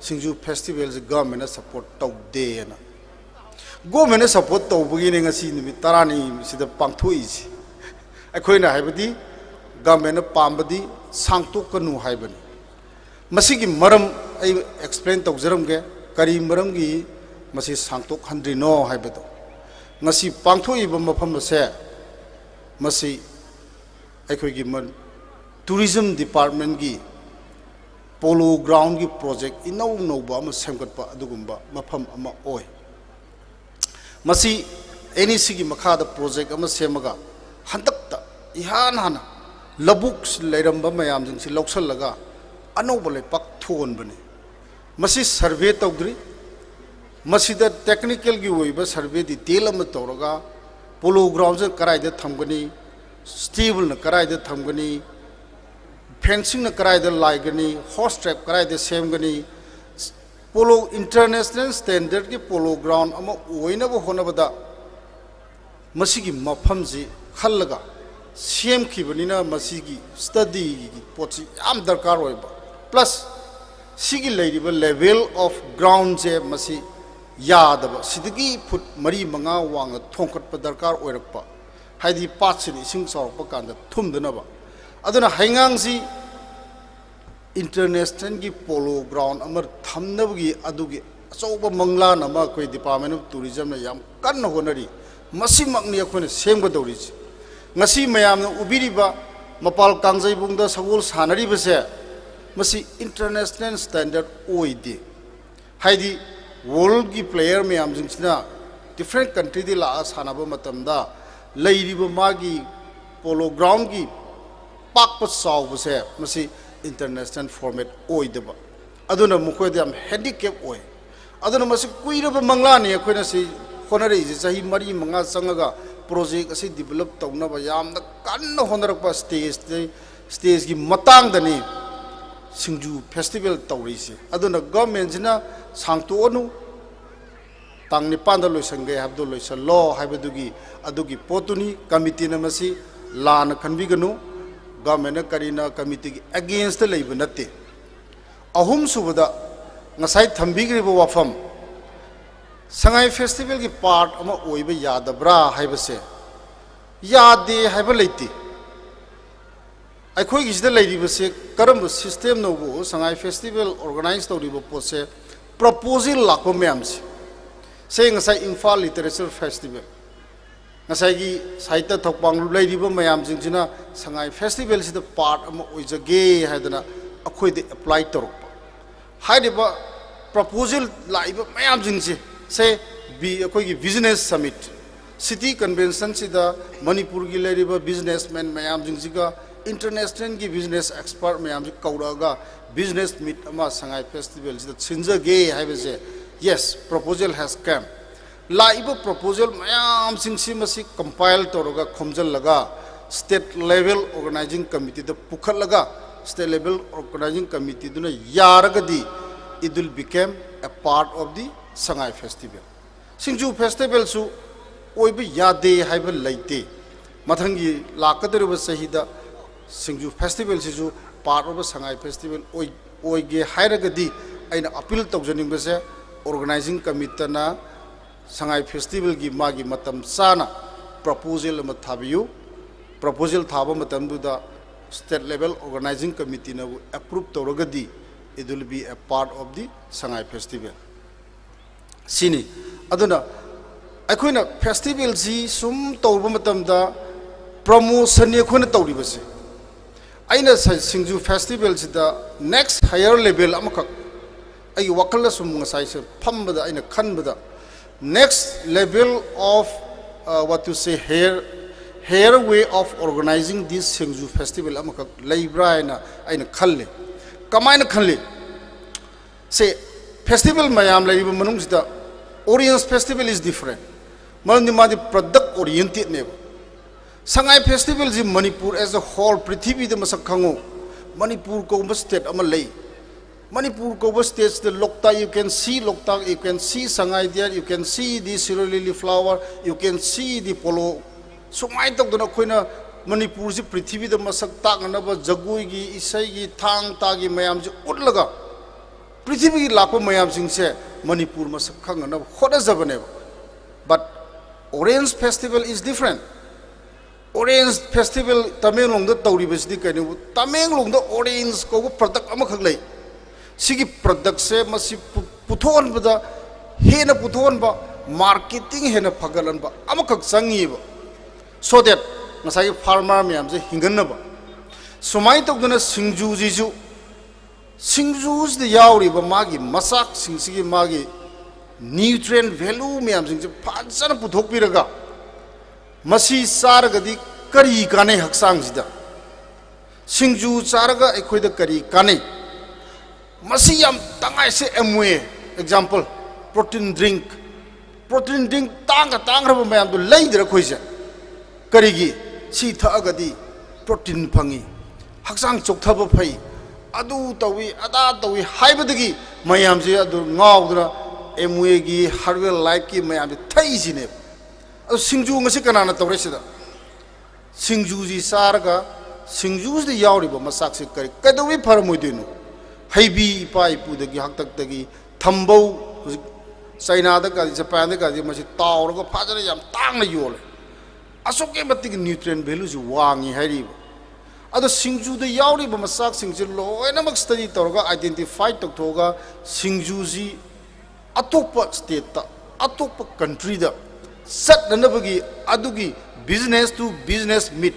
singju festival je government support taude na government support taubugi ne ngasi nimi tarani sida pangthui ji akhoi na haibadi government pambadi sangtok kanu haibani मसीगी मरम I explain तौजरमगे करी मरमगी मसी सांगतोक हंद्रिनो हाइबदो ngasi pangthoiba mafam se masi aikoigi man tourism department gi polo ground gi project inau noba ama semgatpa adugumba mafam ama oi masi NEC gi makha da project ama semaga hantakta ihan hana labuk leiramba mayam jing si loksal laga anoba le pak thon bane masi survey tawdri masida technical gi oiba survey detail ama tawraga polo ground karai da thamgani stable na karai da thamgani fencing na karai da laigani horse trap karai da semgani polo international standard gi polo ground ama oina bo honabada masigi mafam ji khallaga sem khibanina masigi study gi pochi am darkar oiba plus sigi leiriba level of ground je masi यादब सिदगी foot मरी मंगा वांग थोंखट दरकार ओइरकपा हाइदि पाटसिनि इसिंग सौरप कांद थुमदनबा अदुना हाइंगांग जी international की polo ground अमर थमनबगी अदुगी अचौब मंगला नमा कोई department of tourism ने याम कन्न honorary मसिमकनि अखोने सेमगदौरि ngasi mayam ubiriba mapal kangjaibungda sagol sanaribase masi international standard oide haidi world की player में आम जिंचना different country दी ला सानाबो मतमदा लेरिबो मागी polo ground की पाक पत साव बसे मसी international format ओय दबा अदुना मुखोय दम handicap ओय अदुना मसी कुइरबो मंगला ने अखोयना सी होनरे जे सही मरी मंगा संगगा project असी develop तौनबा यामना कन्न होनरकपा stage की मतंग दनी सिंगजू फेस्टिवल तौरीसे अदुना गवर्नमेंट जिना सांगतोनु तांग निपान लोइसंगे हाबदो लोइसलो हाइबदुगी अदुगी पोतुनी कमिटी नमसी लान खनबिगनु गवर्नमेंट करीना कमिटी की अगेंस्ट लेब नते अहुम सुबदा ngасai thambigribo wafam sangai festival की पार्ट अमा ओइबे यादब्रा हाइबसे यादे हाइबा लेति अखोई गिसदा लेरिबसे करम सिस्टम नोबो संगाई फेस्टिवल ऑर्गेनाइज तौरिबो पोसे प्रपोजल लाको मैमसे से ngасai Imphal literature festival ngасai gi साहित्य थोकपांग लेरिबो मैम जिंजना संगाई फेस्टिवल सिदा पार्ट अमा ओइजगे हाइदना अखोई दे अप्लाई तौरप हाइदिबा प्रपोजल लाइबो मैम जिंसे से बी अखोई gi business summit city convention सिदा मणिपुर gi लेरिबो बिजनेसमैन मैम जिंजिगा इंटरनेशनल की बिजनेस एक्सपर्ट मैम से कौरगा बिजनेस मीट अमा संगाई फेस्टिवल से सिंजगे हाइबसे यस प्रपोजल हैज कम लाइबो प्रपोजल मैम सिंसी मसी कंपाइल तौरगा खोमजल लगा स्टेट लेवल ऑर्गेनाइजिंग कमिटी द पुखल लगा स्टेट लेवल ऑर्गेनाइजिंग कमिटी दुना यारगदी it will become a part of the Sangai festival Singju festival सु ओइबे यादे हाइबल लेते मथंगी लाकदरब सहीदा सिंगजू फेस्टिवल सिजू पार्ट ऑफ संगाई फेस्टिवल ओइगे हाइरगदी आइना अपील तौजनिंगबसे ऑर्गेनाइजिंग कमिटीना संगाई फेस्टिवल की मागी मतम साना प्रपोजल अमा थाबियु प्रपोजल थाबा मतमदुदा स्टेट लेवल ऑर्गेनाइजिंग कमिटी ना अप्रूव तौरगदी it will be a part of the Sangai festival सिनी अदुना अखोइना फेस्टिवल जी सुम तौबा मतमदा प्रमोशन अखोइना तौरिबसे आइना सिंगजू फेस्टिवल सिदा नेक्स्ट हायर लेवल अमखक आई वकल सुम ngасai से फमबदा आइना खनबदा next level of what to say their way of organizing this Singju festival अमखक लेब्रा आइना खल्ले कमाइना खल्ले से फेस्टिवल मयाम लेरिबा मनुंग सिदा ऑडियंस फेस्टिवल इज डिफरेंट मरंदि मादि प्रोडक्ट ओरिएंटेड नेबा संगाई फेस्टिवल जी मणिपुर एज अ होल पृथ्वी द मसक खंगो मणिपुर को स्टेट अमा लई मणिपुर को स्टेट द Loktak you can see Sangai there you can see the Siroi lily flower you can see the polo सुमाई तक दना खोइना मणिपुर जी पृथ्वी द मसक तागनब जगुई की इसई की थांग तागी मयाम जी उडलगा पृथ्वी की लाखो मयाम सिंह से मणिपुर मसक खंगनब होदा जबने but orange festival is different orange festival Tamenglong द तौरिबसदी कने तमेंगलोंग द ऑरेंज को प्रोडक्ट अमखक लई सिगी प्रोडक्ट से मसी पुथोन बदा हेन पुथोन बा मार्केटिंग हेन फगलन बा अमखक संगी बा so that ngasai farmer myam je hingan ba sumai tok duna singju jiju singjus de yauri ba magi masak singsigi magi nutrient value myam sing je phajana puthok piraga masi saragadi kari kane haksang sida singju saraga ekhoi da kari kane masi yam tangai se amwe example protein drink tang raba myam du leidra khoise karigi si thagadi protein phangi haksang chokthaba phai adu tawi ada tawi haibadagi mayam je adu ngawdra emwe gi harwell life ki mayam thai sine adu singju ngasi kanana tawresida singju ji sarga singju de yauri ba masak se kari kadawi pharmoidinu haibi pai pu dagi haktak dagi thambau China da ka Japan da ka masi tawrga phajara yam tangna yole asoke matik nutrient value ju wangi hairi ado singju de yauri ba masak singju loina mak study torga identify tok thoga singju ji atopa state ta atopa country da sat nanabagi adugi business to business meet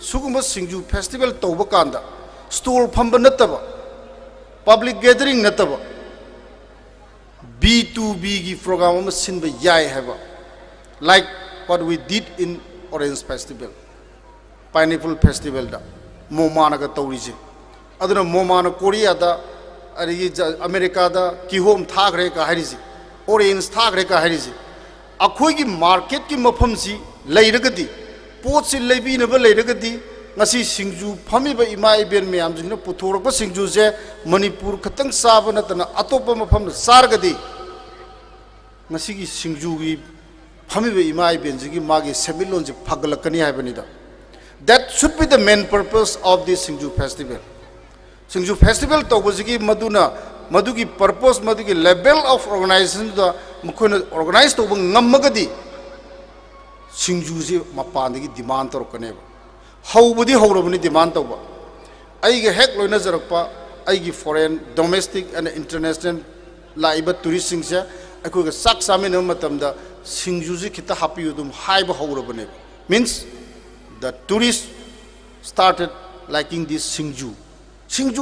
suguma singju festival toba kanda stall phamba nataba public gathering nataba B2B gi program ma sinba yai haba like what we did in Orange Festival, Pineapple Festival da, Momana ka tauriji. Aduna Momana Korea da, America da, Kihom thagre ka hariji, Orange thagre ka hariji. Akhoi ki market ki mafam si leiragadi, pot si leibi na ba leiragadi, ngasi singju phami ba ima iben myam jingna puthorok ba singju je Manipur khatang saba na tana atopa mafam sargadi. Ngasi ki singju gi Hamibe imai benjigi magi semilon je phagalakani habanida. That should be the main purpose of this Singju festival. Singju festival to bujigi madugi purpose madugi level of organization da mukhoina organize to ngammagadi Singju je mapandagi demand torokane ba. Hawbudi hawrabani demand to ba. Aige hek loina jarakpa aigi foreign domestic and international laiba tourist singja akoga sak samin matamda Singju ji kita happy udum haiba hawrabane means the tourists started liking this Singju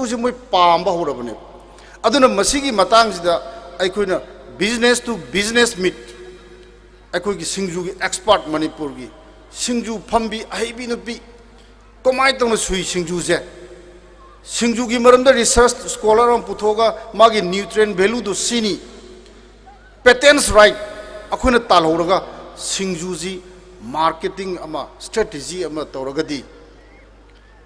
ji moi pamba hawrabane aduna masigi matang sida aikoina business to business meet aikogi Singju gi expert Manipur gi Singju phambi aibi nupi komai tong sui Singju je Singju gi maramda research scholar on puthoga magi nutrient value do sini patents right akhuna talhoraga Singju ji marketing ama strategy ama toragadi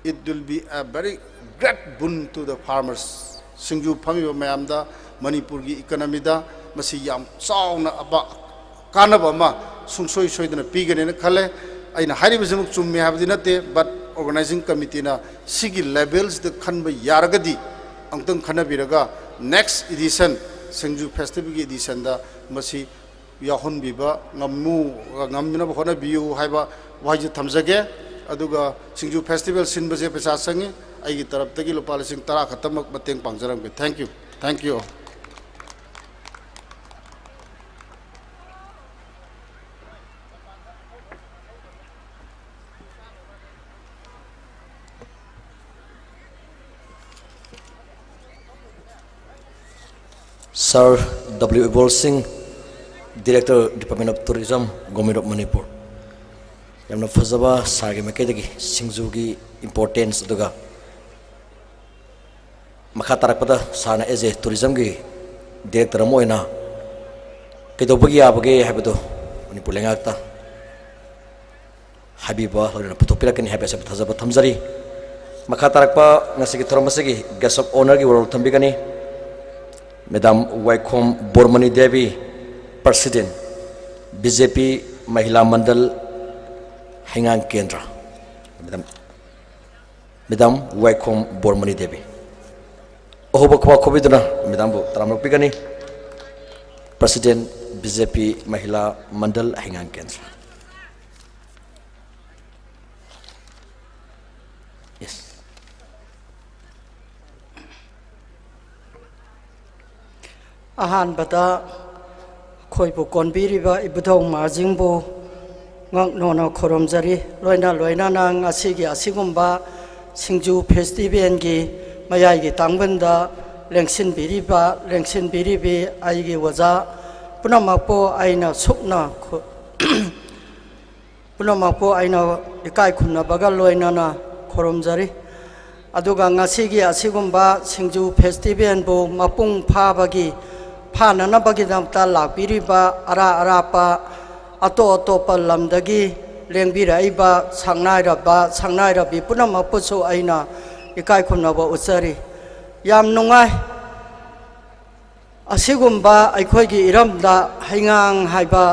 it will be a very great boon to the farmers Singju phami mayamda Manipur gi economy da masi yam chauna aba kanaba ma sungsoi soidana pigane na khale aina hariba jamuk chummi habdi nate but organizing committee na sigi levels the khanba yaragadi angtang khanabiraga next edition Singju festival gi edition da masi yahon biba ngamina bhona biu haiba waji thamjage aduga Singju festival sinbaje pesa sangi aigi tarap tagi lupa lising tara khatamak bateng pangjaram ke thank you Sir W. Ebol Singh, Director Department of Tourism, Government of Manipur. Yamna fazaba sarge makedagi Singju gi importance duga makha tarakpada sarna as a tourism gi director moina kedobagi abage habado Manipur lengakta habiba horna putopira ken habasa thazaba thamjari makha tarakpa ngasigi thormasigi guest of honor gi world thambigani Madam Waikhom Bormani Devi, President, BJP Mahila Mandal HEINGANG Kendra. Madam Waikhom Bormani Devi. Ohoba kwa kobiduna Madam Bu Taramok Pigani, President BJP Mahila Mandal HEINGANG Kendra. Yes. ꯑꯍꯥꯟꯕꯗ ꯑꯩꯈꯣꯏꯕꯨ ꯀꯣꯟꯕꯤꯔꯤꯕ ꯏꯕꯨꯙꯧ ꯃꯥꯔꯖꯤꯡꯕꯨ ꯉꯛꯅꯣꯅ ꯈꯨꯔꯨꯝꯖꯔꯤ ꯂꯣꯏꯅꯅ ꯉꯁꯤꯒꯤ ꯑꯁꯤꯒꯨꯝꯕ ꯁꯤꯡꯖꯨ ꯐꯦꯁꯇꯤꯚꯦꯜꯒꯤ ꯃꯌꯥꯏꯒꯤ ꯇꯥꯡꯕꯟꯗ ꯂꯦꯡꯁꯤꯟꯕꯤꯔꯤꯕꯤ ꯑꯩꯒꯤ ꯑꯣꯖꯥ ꯄꯨꯝꯅꯃꯛꯄꯨ ꯑꯩꯅ ꯄꯨꯝꯅꯃꯛꯄꯨ ꯑꯩꯅ ꯏꯀꯥꯏ ꯈꯨꯝꯅꯕꯒ ꯂꯣꯏꯅꯅ ꯈꯨꯔꯨꯝꯖꯔꯤ ꯑꯗꯨꯒ ꯉꯁꯤꯒꯤ ꯑꯁꯤꯒꯨꯝꯕ ꯁꯤꯡꯖꯨ ꯐꯦꯁꯇꯤꯚꯦꯜꯕꯨ ꯃꯄꯨꯡ ꯐꯥꯅꯅꯕꯒꯤꯗꯃꯛꯇ ꯂꯥꯛꯄꯤꯔꯤꯕ ꯑꯔꯥꯞꯄ ꯑꯇꯣꯞꯄ ꯂꯝꯗꯒꯤ ꯂꯦꯡꯕꯤꯔꯛꯏꯕ ꯁꯪꯅꯥꯏꯔꯕꯤ ꯄꯨꯝꯅꯃꯛꯄꯨꯁꯨ ꯑꯩꯅ ꯏꯀꯥꯏ ꯈꯨꯝꯅꯕ ꯎꯠꯆꯔꯤ ꯌꯥꯝ ꯅꯨꯡꯉꯥꯏ ꯑꯁꯤꯒꯨꯝꯕ ꯑꯩꯈꯣꯏꯒꯤ ꯏꯔꯝꯗ ꯍꯩꯉꯥꯡ ꯍꯥꯏꯕ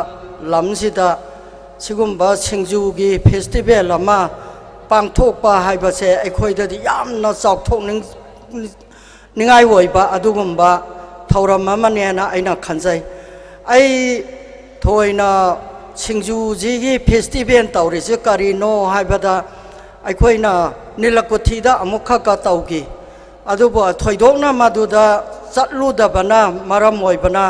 ꯂꯝꯁꯤꯗ सिगुम्बा सिंजुगी फेस्टिवल अमा पांथोकपा हाइबसे अखोइददि यामना चाउथोकनिंग निंगाइ ओइबा अदुगुम्बा थौरम अमनेना आइना खनजै आई थोइना सिंजुजीगी फेस्टिवल तौरिसे करिनो हाइबदा अखोइना नीलकुथिदा अमुखका तौगी अदुबो थोइदोकना मदुदा चटलुदबना मरम ओइबना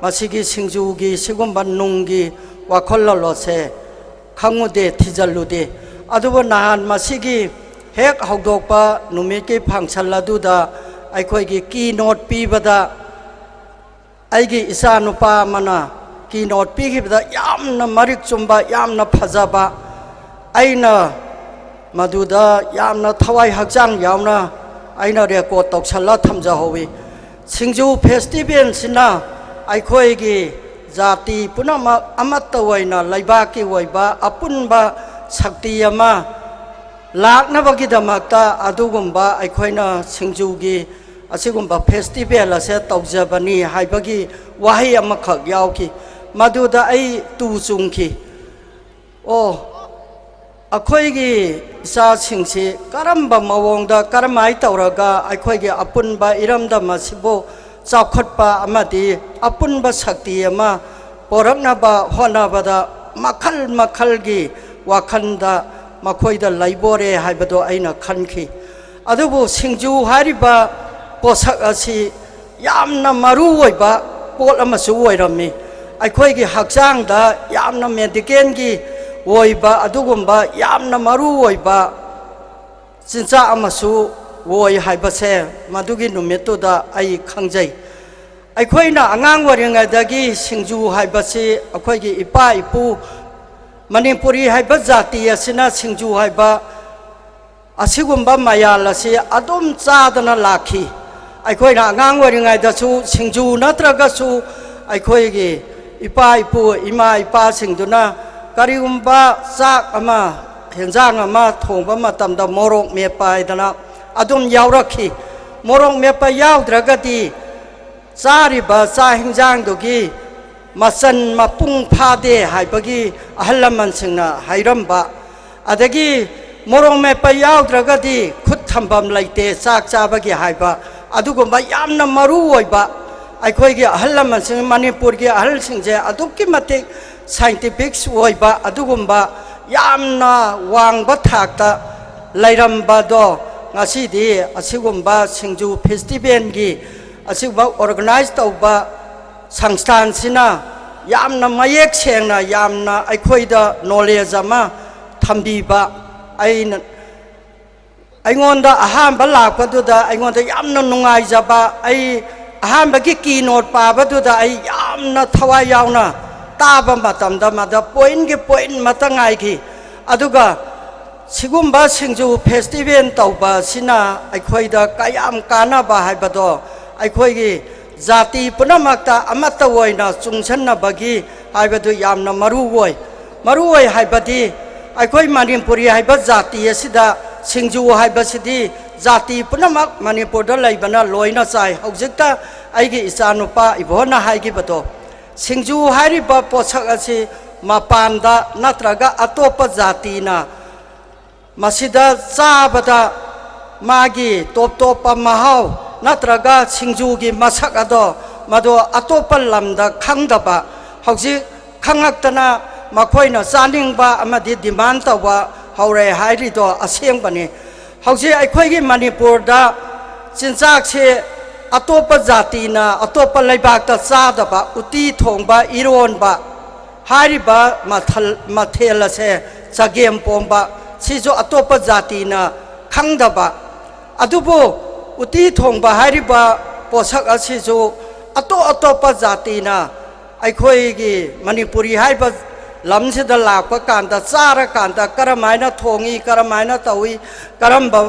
मसिगी सिंजुगी सिगुम्बा नुंगी वाखोल्लोसे खंगुदे थिजल्लुदे अदुबो नहान मसिगी हेक हौदोकपा नुमिकी फंक्शन अदुदा अखोइगी की नोट पीबदा आइगी इसा नुपा मना की नोट पीगिबदा यामना मरिक चुम्बा यामना फजबा आइना मदुदा यामना थवाई हक्चांग यावना आइना रेकॉर्ड तौसल्ला थमजहौवी सिंजू फेस्टिवल सिना अखोइगी जाति पुनमक अमत्त ओइना लैबाकी ओइबा अपुनबा शक्ति अमा लाक्नबगिदमक्ता अदुगुम्बा अखोइना सिंजुगी असिगुम्बा फेस्टिवल असे तौजबनी हाइबगी वाहै अमखक यावकी मदुदा ऐ तु चुंखी ओ अखोइगी इसा सिंगसी करम्बा मवोंगदा करमाइ तौरगा अखोइगी अपुनबा इरमदा मसिबो चाखटपा अमदि अपुनबा शक्ति अमा पोरकनबा होनबदा मखल मखलगी वाखनदा मखोइदा लैबोरे हाइबदो आइना खनखी अदुबो सिंजू हारिबा पोसक असि यामना मरु ओइबा पोल अमसु ओइरम्मी अखोइगी हक्चांगदा यामना मेडिकेलगी ओइबा अदुगुम्बा यामना मरु ओइबा चिंचा अमसु ओइ हाइबसे मदुगी नुमितुदा आई खंजै अखोइना आंगांग वरिंगादगी सिंजू हाइबसे अखोइगी इपा इपू मणिपुरी हाइबा जाति असिना सिंजू हाइबा असिगुम्बा मयाल असि अदुम चादना लाखी अखोइना आंगांग वरिंगादसु सिंजू नत्रगसु अखोइगी इपा इपू इमा इपा सिंदुना करिगुम्बा चाक अमा हेंजांग अमा थोंबा मतमदा मोरोक मेपाइदना अदुम यावरखी मोरोक मेपा यावद्रगदी चारिबा चा हिंजांगदुगी मसन मपुंग फादे हाइबगी अहल लमनसिंगना हाइरम्बा अदगी मोरोक मेपा यावद्रगदी खुद थंबम लैते चाक चाबगी हाइबा अदुगुम्बा यामना मरु ओइबा अखोइगी अहल लमनसिंग मणिपुरगी अहलसिंगजे अदुक्की मतिक scientifics ओइबा अदुगुम्बा यामना वांगबा थाकता लैरम्बादो ngasi asigumba singju festival gi asigumba organize tauba sangstan sina yamna mayek sengna yamna aikhoida knowledge ama thambiba aina aingonda ahamba lakpaduda aingonda yamna nungai jaba ai ahamba gi keynote pabatuda ai yamna thawai yauna taba matamda mada point matangai ki aduga सिगुम्बा Singju festival तौबा सिना अखोइदा कयाम कानाबा हाइबदो अखोइगी जाति पुनमक्ता अमत्ता ओइना चुंगसन्नबगी हाइबदो यामना मरु ओइ हाइबदी अखोइ मणिपुरी हाइबा जाति असिदा सिंजू हाइबसिदी जाति पुनमक मणिपुरदा लैबना लोइना चाइ हौजिकता आइगी इचानुपा इबोना हाइगिबदो सिंजू हारिबा पोछक असि मपानदा नत्रगा अतोपा जातिना मसिदा चाबदा मागी टोप महाव नत्रगा सिंजुगी मसक अदो मदो अतोप लमदा खंगदबा हौजि खंगक्तना मखोइना चानिंगबा अमदि डिमांड तौबा हौरे हाइरिदो असेंगबनी हौजि अखोइगी मणिपुरदा चिंचाक से ꯑꯇꯣꯞꯄ ꯖꯥꯇꯤꯅ ꯑꯇꯣꯞꯄ ꯂꯩꯕꯥꯛꯇ ꯆꯥꯗꯕ ꯎꯇꯤ ꯊꯣꯡꯕ ꯏꯔꯣꯟꯕ ꯍꯥꯏꯔꯤꯕ ꯃꯊꯦꯜ ꯑꯁꯦ ꯆꯒꯦꯝ ꯄꯣꯝꯕ ꯁꯤꯁꯨ ꯑꯇꯣꯞꯄ ꯖꯥꯇꯤꯅ ꯈꯪꯗꯕ ꯑꯗꯨꯕꯨ ꯎꯇꯤ ꯊꯣꯡꯕ ꯍꯥꯏꯔꯤꯕ ꯄꯣꯠꯁꯛ ꯑꯁꯤꯁꯨ ꯑꯇꯣꯞꯄ ꯖꯥꯇꯤꯅ ꯑꯩꯈꯣꯏꯒꯤ ꯃꯅꯤꯄꯨꯔꯤ ꯍꯥꯏꯕ ꯂꯝꯁꯤꯗ ꯂꯥꯛꯄ ꯀꯥꯟꯗ ꯆꯥꯔꯀꯥꯟꯗ ꯀꯔꯝꯍꯥꯏꯅ ꯊꯣꯡꯏ ꯀꯔꯝꯍꯥꯏꯅ ꯇꯧꯏ ꯀꯔꯝꯕ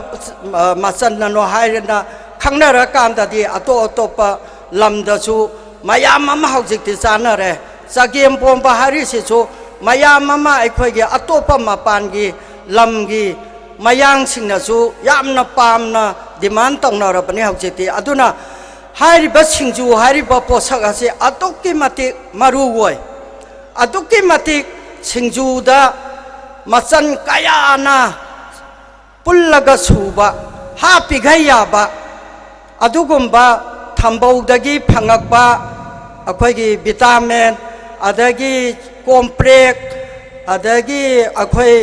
ꯃꯆꯜꯅꯅꯣ ꯍꯥꯏꯔꯅ ꯈꯪꯅꯔꯀꯥꯟꯗꯗꯤ ꯑꯇꯣꯞꯄ ꯂꯝꯗꯁꯨ ꯃꯌꯥꯝ ꯑꯃ ꯍꯧꯖꯤꯛꯇꯤ ꯆꯥꯅꯔꯦ ꯆꯒꯦꯝ ꯄꯣꯝꯕ ꯍꯥꯏꯔꯤꯁꯤꯁꯨ ꯃꯌꯥꯝ ꯑꯃ ꯑꯩꯈꯣꯏꯒꯤ ꯑꯇꯣꯞꯄ ꯃꯄꯥꯟꯒꯤ ꯂꯝꯒꯤ ꯃꯌꯥꯡꯁꯤꯡꯅꯁꯨ ꯌꯥꯝꯅ ꯄꯥꯝꯅ ꯗꯤꯃꯥꯟ ꯇꯧꯅꯔꯕꯅꯤ ꯍꯧꯖꯤꯛꯇꯤ ꯑꯗꯨꯅ ꯍꯥꯏꯔꯤꯕ ꯁꯤꯡꯖꯨ ꯍꯥꯏꯔꯤꯕ ꯄꯣꯠꯁꯛ ꯑꯁꯤ ꯑꯗꯨꯛꯀꯤ ꯃꯇꯤꯛ ꯃꯔꯨ ꯑꯣꯏ ꯑꯗꯨꯛꯀꯤ ꯃꯇꯤꯛ ꯁꯤꯡꯖꯨꯗ ꯃꯆꯜ ꯀꯌꯥꯅ ꯄꯨꯜꯂꯒ ꯁꯨꯕ ꯍꯥꯞꯄꯤꯈꯩ ꯌꯥꯕ ꯑꯗꯨꯒꯨꯝꯕ ꯊꯝꯕꯧꯗꯒꯤ ꯐꯪꯉꯛꯄ ꯑꯩꯈꯣꯏꯒꯤ ꯚꯤꯇꯥꯃꯤꯟ ꯑꯗꯒꯤ ꯀꯣꯝꯄ꯭ꯔꯦꯛ ꯑꯗꯒꯤ ꯑꯩꯈꯣꯏ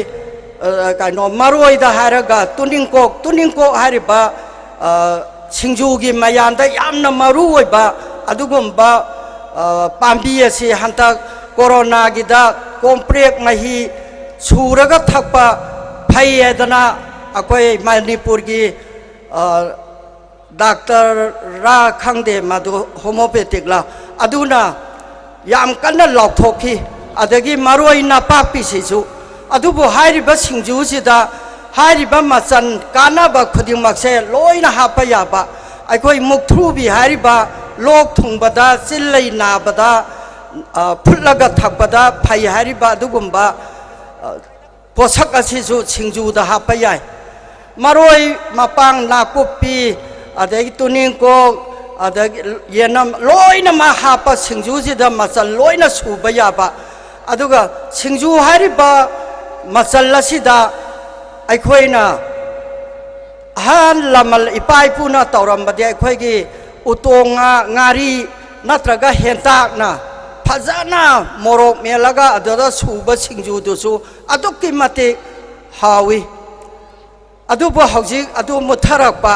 ꯀꯩꯅꯣ ꯃꯔꯣꯏꯗ ꯍꯥꯏꯔꯒ ꯇꯨꯅꯤꯡꯀꯣꯛ ꯍꯥꯏꯔꯤꯕ ꯁꯤꯡꯖꯨꯒꯤ ꯃꯌꯥꯝꯗ ꯌꯥꯝꯅ ꯃꯔꯨ ꯑꯣꯏꯕ ꯑꯗꯨꯒꯨꯝꯕ ꯄꯥꯝꯕꯤ ꯑꯁꯤ ꯍꯟꯗꯛ ꯀꯣꯔꯣꯅꯥꯒꯤꯗ ꯀꯣꯝꯄ꯭ꯔꯦꯛ ꯃꯍꯤ ꯁꯨꯔꯒ ꯊꯛꯄ ꯐꯩ ꯍꯥꯏꯗꯅ ꯑꯩꯈꯣꯏ ꯃꯅꯤꯄꯨꯔꯒꯤ ꯗꯥꯛꯇꯔ ꯈꯪꯗꯦ ꯃꯗꯨ ꯍꯣꯃꯣꯄꯦꯊꯤꯛꯂ ꯑꯗꯨꯅ ꯌꯥꯝ ꯀꯟꯅ ꯂꯥꯎꯊꯣꯛꯈꯤ ꯑꯗꯒꯤ ꯃꯔꯣꯏ ꯅꯄꯥꯛꯄꯤꯁꯤꯁꯨ ꯑꯗꯨꯕꯨ ꯍꯥꯏꯔꯤꯕ ꯁꯤꯡꯖꯨꯁꯤꯗ ꯍꯥꯏꯔꯤꯕ ꯃꯆꯜ ꯀꯥꯟꯅꯕ ꯈꯨꯗꯤꯡꯃꯛꯁꯦ ꯂꯣꯏꯅ ꯍꯥꯞꯄ ꯌꯥꯕ ꯑꯩꯈꯣꯏ ꯃꯨꯛꯊ꯭ꯔꯨꯕꯤ ꯍꯥꯏꯔꯤꯕ ꯂꯣꯛ ꯊꯨꯡꯕꯗ ꯆꯤꯜꯂꯩ ꯅꯥꯕꯗ ꯐꯨꯠꯂꯒ ꯊꯛꯄꯗ ꯐꯩ ꯍꯥꯏꯔꯤꯕ ꯑꯗꯨꯒꯨꯝꯕ ꯄꯣꯠꯁꯛ ꯑꯁꯤꯁꯨ ꯁꯤꯡꯖꯨꯗ ꯍꯥꯞꯄ ꯌꯥꯏ ꯃꯔꯣꯏ ꯃꯄꯥꯡ ꯅꯥꯀꯨꯞꯄꯤ ꯑꯗꯒꯤ ꯇꯨꯅꯤꯡꯀꯣꯛ ꯑꯗꯒꯤ ꯌꯦꯅꯝ ꯂꯣꯏꯅꯃꯛ ꯍꯥꯞꯄ ꯁꯤꯡꯖꯨꯁꯤꯗ ꯃꯆꯜ ꯂꯣꯏꯅ ꯁꯨꯕ ꯌꯥꯕ ꯑꯗꯨꯒ ꯁꯤꯡꯖꯨ ꯍꯥꯏꯔꯤꯕ ꯃꯆꯜ ꯑꯁꯤꯗ ꯑꯩꯈꯣꯏꯅ ꯑꯍꯜ ꯂꯃꯟ ꯏꯄꯥ ꯏꯄꯨꯅ ꯇꯧꯔꯝꯕꯗꯤ ꯑꯩꯈꯣꯏꯒꯤ ꯎꯇꯣꯡ ꯉꯥꯔꯤ ꯅꯠꯇ꯭ꯔꯒ ꯍꯦꯟꯇꯥꯛꯅ ꯐꯖꯅ ꯃꯣꯔꯣꯛ ꯃꯦꯜꯂꯒ ꯑꯗꯨꯗ ꯁꯨꯕ ꯁꯤꯡꯖꯨꯗꯨꯁꯨ ꯑꯗꯨꯛꯀꯤ ꯃꯇꯤꯛ ꯍꯥꯎꯏ ꯑꯗꯨꯕꯨ ꯍꯧꯖꯤꯛ ꯑꯗꯨ ꯃꯨꯠꯊꯔꯛꯄ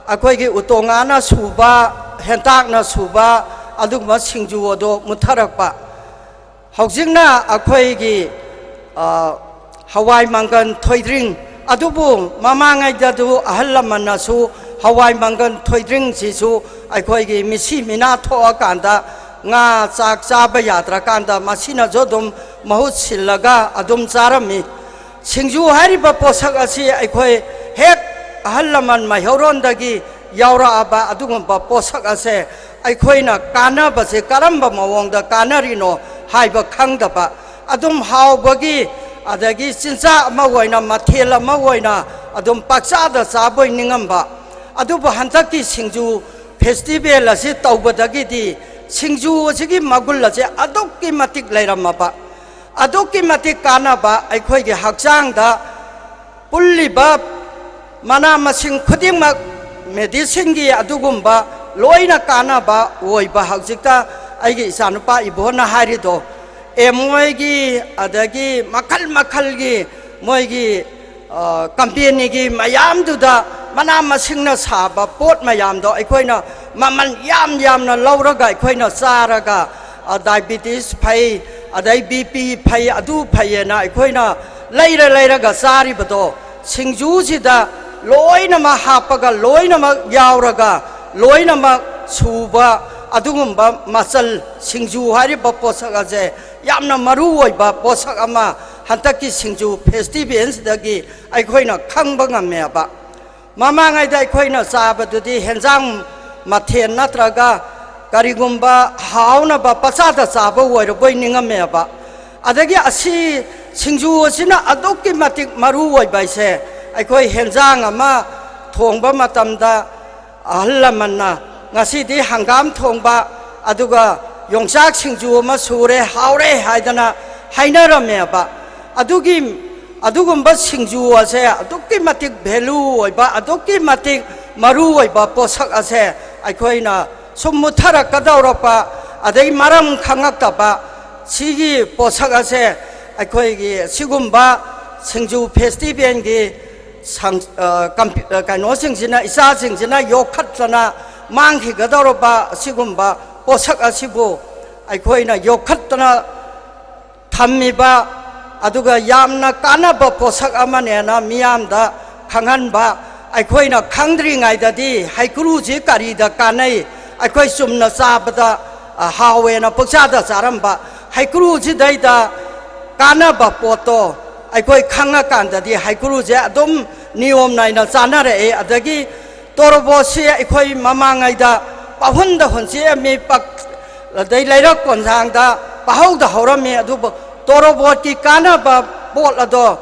ꯑꯩꯈꯣꯏꯒꯤ ꯎꯇꯣꯡꯉꯥꯅ ꯁꯨꯕ ꯍꯦꯟꯇꯥꯛꯅ ꯁꯨꯕ ꯑꯗꯨꯒꯨꯝꯕ ꯁꯤꯡꯖꯨ ꯑꯗꯨ ꯃꯨꯠꯊꯔꯛꯄ ꯍꯧꯖꯤꯛꯅ ꯑꯩꯈꯣꯏꯒꯤ ꯍꯋꯥꯏ ꯃꯪꯒꯟ ꯊꯣꯏꯗ꯭ꯔꯤꯡ ꯑꯗꯨꯕꯨ ꯃꯃꯥꯡꯉꯩꯗꯁꯨ ꯑꯍꯜ ꯂꯃꯟꯅꯁꯨ ꯍꯋꯥꯏ ꯃꯪꯒꯟ ꯊꯣꯏꯗ꯭ꯔꯤꯡꯁꯤꯁꯨ ꯑꯩꯈꯣꯏꯒꯤ ꯃꯤꯁꯤ ꯃꯤꯅꯥ ꯊꯣꯛꯑꯀꯥꯟꯗ ꯉꯥ ꯆꯥꯛ ꯆꯥꯕ ꯌꯥꯗ꯭ꯔꯀꯥꯟꯗ ꯃꯁꯤꯅꯁꯨ ꯑꯗꯨꯝ ꯃꯍꯨꯠ ꯁꯤꯜꯂꯒ ꯑꯗꯨꯝ ꯆꯥꯔꯝꯃꯤ ꯁꯤꯡꯖꯨ ꯍꯥꯏꯔꯤꯕ ꯄꯣꯠꯁꯛ ꯑꯁꯤ ꯑꯩꯈꯣꯏ ꯍꯦꯛ ꯑꯍꯜ ꯂꯃꯟ ꯃꯩꯍꯧꯔꯣꯟꯗꯒꯤ ꯌꯥꯎꯔꯛꯑꯕ ꯑꯗꯨꯒꯨꯝꯕ ꯄꯣꯠꯁꯛ ꯑꯁꯦ ꯑꯩꯈꯣꯏꯅ ꯀꯥꯟꯅꯕꯁꯦ ꯀꯔꯝꯕ ꯃꯑꯣꯡꯗ ꯀꯥꯟꯅꯔꯤꯅꯣ ꯍꯥꯏꯕ ꯈꯪꯗꯕ ꯑꯗꯨꯝ ꯍꯥꯎꯕꯒꯤ ꯑꯗꯒꯤ ꯆꯤꯟꯖꯥꯛ ꯑꯃ ꯑꯣꯏꯅ ꯃꯊꯦꯜ ꯑꯃ ꯑꯣꯏꯅ ꯑꯗꯨꯝ ꯄꯥꯛꯆꯥꯗ ꯆꯥꯕꯣꯏ ꯅꯤꯡꯉꯝꯕ ꯑꯗꯨꯕꯨ ꯍꯟꯗꯛꯀꯤ ꯁꯤꯡꯖꯨ ꯐꯦꯁꯇꯤꯚꯦꯜ ꯑꯁꯤ ꯇꯧꯕꯗꯒꯤꯗꯤ ꯁꯤꯡꯖꯨ ꯑꯁꯤꯒꯤ ꯃꯒꯨꯟ ꯑꯁꯦ ꯑꯗꯨꯛꯀꯤ ꯃꯇꯤꯛ ꯂꯩꯔꯝꯃꯕ ꯑꯗꯨꯛꯀꯤ ꯃꯇꯤꯛ ꯀꯥꯟꯅꯕ ꯑꯩꯈꯣꯏꯒꯤ ꯍꯛꯆꯥꯡꯗ ꯄꯨꯜꯂꯤꯕ ꯃꯅꯥ ꯃꯁꯤꯡ ꯈꯨꯗꯤꯡꯃꯛ ꯃꯦꯗꯤꯁꯤꯟꯒꯤ ꯑꯗꯨꯒꯨꯝꯕ ꯂꯣꯏꯅ ꯀꯥꯟꯅꯕ ꯑꯣꯏꯕ ꯍꯧꯖꯤꯛꯇ ꯑꯩꯒꯤ ꯏꯆꯥꯅꯨꯄꯥ ꯏꯕꯣꯅ ꯍꯥꯏꯔꯤꯗꯣ ꯃꯣꯏꯒꯤ ꯑꯗꯒꯤ ꯃꯈꯜ ꯃꯈꯜꯒꯤ ꯃꯣꯏꯒꯤ ꯀꯝꯄꯦꯅꯤꯒꯤ ꯃꯌꯥꯝꯗꯨꯗ ꯃꯅꯥ ꯃꯁꯤꯡꯅ ꯁꯥꯕ ꯄꯣꯠ ꯃꯌꯥꯝꯗꯣ ꯑꯩꯈꯣꯏꯅ ꯃꯃꯜ ꯌꯥꯝꯅ ꯂꯧꯔꯒ ꯑꯩꯈꯣꯏꯅ ꯆꯥꯔꯒ ꯗꯥꯏꯕꯤꯇꯤꯁ ꯐꯩ ꯑꯗꯩ BP ꯐꯩ ꯑꯗꯨ ꯐꯩꯌꯦꯅ ꯑꯩꯈꯣꯏꯅ ꯂꯩꯔꯒ ꯆꯥꯔꯤꯕꯗꯣ ꯁꯤꯡꯖꯨꯁꯤꯗ ꯂꯣꯏꯅꯃꯛ ꯍꯥꯞꯄꯒ ꯂꯣꯏꯅꯃꯛ ꯌꯥꯎꯔꯒ ꯂꯣꯏꯅꯃꯛ ꯁꯨꯕ ꯑꯗꯨꯒꯨꯝꯕ ꯃꯆꯜ ꯁꯤꯡꯖꯨ ꯍꯥꯏꯔꯤꯕ ꯄꯣꯠꯁꯛ ꯑꯁꯦ ꯌꯥꯝꯅ ꯃꯔꯨ ꯑꯣꯏꯕ ꯄꯣꯠꯁꯛ ꯑꯃ ꯍꯟꯗꯛꯀꯤ ꯁꯤꯡꯖꯨ ꯐꯦꯁꯇꯤꯚꯦꯜꯁꯤꯗꯒꯤ ꯑꯩꯈꯣꯏꯅ ꯈꯪꯕ ꯉꯝꯃꯦꯕ ꯃꯃꯥꯡꯉꯩꯗ ꯑꯩꯈꯣꯏꯅ ꯆꯥꯕꯗꯨꯗꯤ ꯍꯦꯟꯖꯥꯡ ꯃꯊꯦꯜ ꯅꯠꯇ꯭ꯔꯒ ꯀꯔꯤꯒꯨꯝꯕ ꯍꯥꯎꯅꯕ ꯄꯆꯥꯗ ꯆꯥꯕ ꯑꯣꯏꯔꯕꯣꯏ ꯅꯤꯡꯉꯝꯃꯦꯕ ꯑꯗꯒꯤ ꯑꯁꯤ ꯁꯤꯡꯖꯨ ꯑꯁꯤꯅ ꯑꯗꯨꯛꯀꯤ ꯃꯇꯤꯛ ꯃꯔꯨ ꯑꯣꯏꯕ ꯍꯥꯏꯁꯦ ꯑꯩꯈꯣꯏ ꯍꯦꯟꯖꯥꯡ ꯑꯃ ꯊꯣꯡꯕ ꯃꯇꯝꯗ ꯑꯍꯜ ꯂꯃꯟꯅ ngasi di hangam thongba aduga yongsak singju ma sure haure haidana hainarame ba adugumba singju ase adukki matik value oiba adukki matik maru oiba posak ase aikoina sumuthara kadawrapa adai maram khangakta sigi posak ase aikoigi sigumba singju festival gi kaino singsina isa singsina yokhatlana ꯃꯥꯡꯈꯤꯒꯗꯧꯔꯕ ꯑꯁꯤꯒꯨꯝꯕ ꯄꯣꯠꯁꯛ ꯑꯁꯤꯕꯨ ꯑꯩꯈꯣꯏꯅ ꯌꯣꯛꯈꯠꯇꯅ ꯊꯝꯃꯤꯕ ꯑꯗꯨꯒ ꯌꯥꯝꯅ ꯀꯥꯟꯅꯕ ꯄꯣꯠꯁꯛ ꯑꯃꯅꯦꯅ ꯃꯤꯌꯥꯝꯗ ꯈꯪꯍꯟꯕ ꯑꯩꯈꯣꯏꯅ ꯈꯪꯗ꯭ꯔꯤꯉꯩꯗꯗꯤ ꯍꯩꯀ꯭ꯔꯨꯁꯤ ꯀꯔꯤꯗ ꯀꯥꯟꯅꯩ ꯑꯩꯈꯣꯏ ꯆꯨꯝꯅ ꯆꯥꯕꯗ ꯍꯥꯎꯋꯦꯅ ꯄꯨꯛꯆꯥꯗ ꯆꯥꯔꯝꯕ ꯍꯩꯀ꯭ꯔꯨꯁꯤꯗꯩꯗ ꯀꯥꯟꯅꯕ ꯄꯣꯠꯇꯣ ꯑꯩꯈꯣꯏ ꯈꯪꯉꯀꯥꯟꯗꯗꯤ ꯍꯩꯀ꯭ꯔꯨꯁꯦ ꯑꯗꯨꯝ ꯅꯤꯌꯣꯝ ꯅꯥꯏꯅ ꯆꯥꯅꯔꯛꯑꯦ ꯑꯗꯒꯤ ꯇꯣꯔꯕꯣꯠꯁꯤ ꯑꯩꯈꯣꯏ ꯃꯃꯥꯡꯉꯩꯗ ꯄꯥꯍꯨꯟꯗ ꯍꯨꯟꯆꯦꯛꯑꯝꯃꯤ ꯑꯗꯩ ꯂꯩꯔꯛ ꯀꯣꯟꯁꯥꯡꯗ ꯄꯥꯍꯧꯗ ꯍꯧꯔꯝꯃꯤ ꯑꯗꯨꯕꯨ ꯇꯣꯔꯕꯣꯠꯀꯤ ꯀꯥꯟꯅꯕ ꯄꯣꯠ ꯑꯗꯣ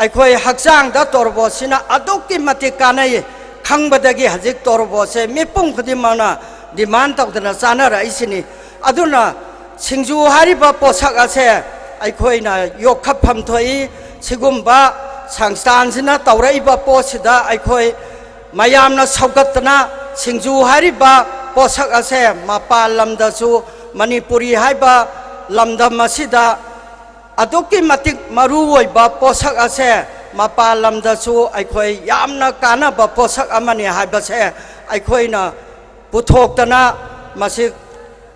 ꯑꯩꯈꯣꯏ ꯍꯛꯆꯥꯡꯗ ꯇꯣꯔꯕꯣꯠꯁꯤꯅ ꯑꯗꯨꯛꯀꯤ ꯃꯇꯤꯛ ꯀꯥꯟꯅꯩ ꯈꯪꯕꯗꯒꯤ ꯍꯧꯖꯤꯛ ꯇꯣꯔꯕꯣꯠꯁꯦ ꯃꯤꯄꯨꯝ ꯈꯨꯗꯤꯡꯃꯛꯅ ꯗꯤꯃꯥꯟ ꯇꯧꯗꯅ ꯆꯥꯅꯔꯛꯏꯁꯤꯅꯤ ꯑꯗꯨꯅ ꯁꯤꯡꯖꯨ ꯍꯥꯏꯔꯤꯕ ꯄꯣꯠꯁꯛ ꯑꯁꯦ ꯑꯩꯈꯣꯏꯅ ꯌꯣꯛꯈꯠꯐꯝ ꯊꯣꯛꯏ ꯁꯤꯒꯨꯝꯕ ꯁꯪꯁꯊꯥꯟꯁꯤꯅ ꯇꯧꯔꯛꯏꯕ ꯄꯣꯠꯁꯤꯗ ꯑꯩꯈꯣꯏ ꯃꯌꯥꯝꯅ ꯁꯧꯒꯠꯇꯅ ꯁꯤꯡꯖꯨ ꯍꯥꯏꯔꯤꯕ ꯄꯣꯠꯁꯛ ꯑꯁꯦ ꯃꯄꯥꯟ ꯂꯝꯗꯁꯨ ꯃꯅꯤꯄꯨꯔꯤ ꯍꯥꯏꯕ ꯂꯝꯗꯝ ꯑꯁꯤꯗ ꯑꯗꯨꯛꯀꯤ ꯃꯇꯤꯛ ꯃꯔꯨꯑꯣꯏꯕ ꯄꯣꯠꯁꯛ ꯑꯁꯦ ꯃꯄꯥꯟ ꯂꯝꯗꯁꯨ ꯑꯩꯈꯣꯏ ꯌꯥꯝꯅ ꯀꯥꯟꯅꯕ ꯄꯣꯠꯁꯛ ꯑꯃꯅꯤ ꯍꯥꯏꯕꯁꯦ ꯑꯩꯈꯣꯏꯅ ꯄꯨꯊꯣꯛꯇꯅ ꯃꯁꯤ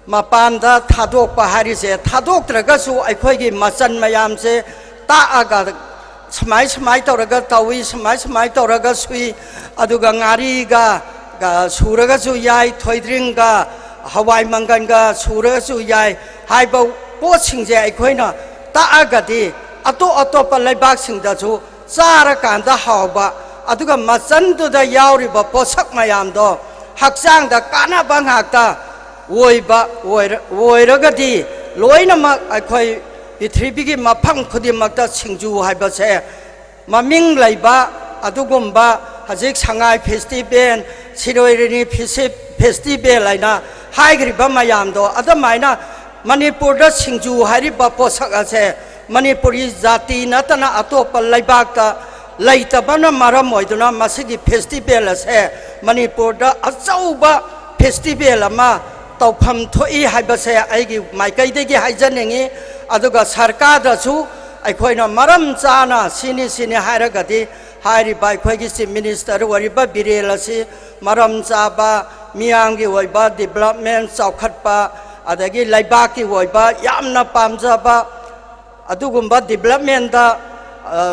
ꯃꯄꯥꯟꯗ ꯊꯥꯗꯣꯛꯄ ꯍꯥꯏꯔꯤꯁꯦ ꯊꯥꯗꯣꯛꯇ꯭ꯔꯒꯁꯨ ꯑꯩꯈꯣꯏꯒꯤ ꯃꯆꯜ ꯃꯌꯥꯝꯁꯦ ꯇꯥꯛꯑꯒ ꯁꯨꯃꯥꯏ ꯁꯨꯃꯥꯏ ꯇꯧꯔꯒ ꯇꯧꯏ ꯁꯨꯃꯥꯏ ꯁꯨꯃꯥꯏ ꯇꯧꯔꯒ ꯁꯨꯏ ꯑꯗꯨꯒ ꯉꯥꯔꯤꯒ ꯁꯨꯔꯒꯁꯨ ꯌꯥꯏ ꯊꯣꯏꯗ꯭ꯔꯤꯡꯒ ꯍꯋꯥꯏ ꯃꯪꯒꯟꯒ ꯁꯨꯔꯒꯁꯨ ꯌꯥꯏ ꯍꯥꯏꯕ ꯄꯣꯠꯁꯤꯡꯁꯦ ꯑꯩꯈꯣꯏꯅ ꯇꯥꯛꯑꯒꯗꯤ ꯑꯇꯣꯞ ꯑꯇꯣꯞꯄ ꯂꯩꯕꯥꯛꯁꯤꯡꯗꯁꯨ ꯆꯥꯔꯀꯥꯟꯗ ꯍꯥꯎꯕ ꯑꯗꯨꯒ ꯃꯆꯟꯗꯨꯗ ꯌꯥꯎꯔꯤꯕ ꯄꯣꯠꯁꯛ ꯃꯌꯥꯝꯗꯣ ꯍꯛꯆꯥꯡꯗ ꯀꯥꯟꯅꯕ ꯉꯥꯛꯇ ꯑꯣꯏꯔꯒꯗꯤ ꯂꯣꯏꯅꯃꯛ ꯑꯩꯈꯣꯏ ꯄ꯭ꯔꯤꯊꯤꯕꯤꯒꯤ ꯃꯐꯝ ꯈꯨꯗꯤꯡꯃꯛꯇ ꯁꯤꯡꯖꯨ ꯍꯥꯏꯕꯁꯦ ꯃꯃꯤꯡ ꯂꯩꯕ ꯑꯗꯨꯒꯨꯝꯕ ꯍꯧꯖꯤꯛ ꯁꯉꯥꯏ ꯐꯦꯁꯇꯤꯚꯦꯜ ꯁꯤꯔꯣꯏ ꯂꯤꯂꯤ ꯐꯦꯁꯇꯤꯚꯦꯜ ꯍꯥꯏꯅ ꯍꯥꯏꯈ꯭ꯔꯤꯕ ꯃꯌꯥꯝꯗꯣ ꯑꯗꯨꯃꯥꯏꯅ ꯃꯅꯤꯄꯨꯔꯗ ꯁꯤꯡꯖꯨ ꯍꯥꯏꯔꯤꯕ ꯄꯣꯠꯁꯛ ꯑꯁꯦ ꯃꯅꯤꯄꯨꯔꯤ ꯖꯥꯇꯤ ꯅꯠꯇꯅ ꯑꯇꯣꯞꯄ ꯂꯩꯕꯥꯛꯇ ꯂꯩꯇꯕꯅ ꯃꯔꯝ ꯑꯣꯏꯗꯨꯅ ꯃꯁꯤꯒꯤ ꯐꯦꯁꯇꯤꯚꯦꯜ ꯑꯁꯦ ꯃꯅꯤꯄꯨꯔꯗ ꯑꯆꯧꯕ ꯐꯦꯁꯇꯤꯚꯦꯜ ꯑꯃ ꯇꯧꯐꯝ ꯊꯣꯛꯏ ꯍꯥꯏꯕꯁꯦ ꯑꯩꯒꯤ ꯃꯥꯏꯀꯩꯗꯒꯤ ꯍꯥꯏꯖꯅꯤꯡꯉꯤ ꯑꯗꯨꯒ ꯁꯔꯀꯥꯔꯗꯁꯨ ꯑꯩꯈꯣꯏꯅ ꯃꯔꯝ ꯆꯥꯅ ꯁꯤꯅꯤ ꯍꯥꯏꯔꯒꯗꯤ ꯍꯥꯏꯔꯤꯕ ꯑꯩꯈꯣꯏꯒꯤ ꯆꯤꯐ ꯃꯤꯅꯤꯁꯇꯔ ꯑꯣꯏꯔꯤꯕ ꯕꯤꯔꯦꯜ ꯑꯁꯤ ꯃꯔꯝ ꯆꯥꯕ ꯃꯤꯌꯥꯝꯒꯤ ꯑꯣꯏꯕ ꯗꯤꯕꯦꯂꯞꯃꯦꯟ ꯆꯥꯎꯈꯠꯄ ꯑꯗꯒꯤ ꯂꯩꯕꯥꯛꯀꯤ ꯑꯣꯏꯕ ꯌꯥꯝꯅ ꯄꯥꯝꯖꯕ ꯑꯗꯨꯒꯨꯝꯕ ꯗꯤꯕꯦꯂꯞꯃꯦꯟꯗ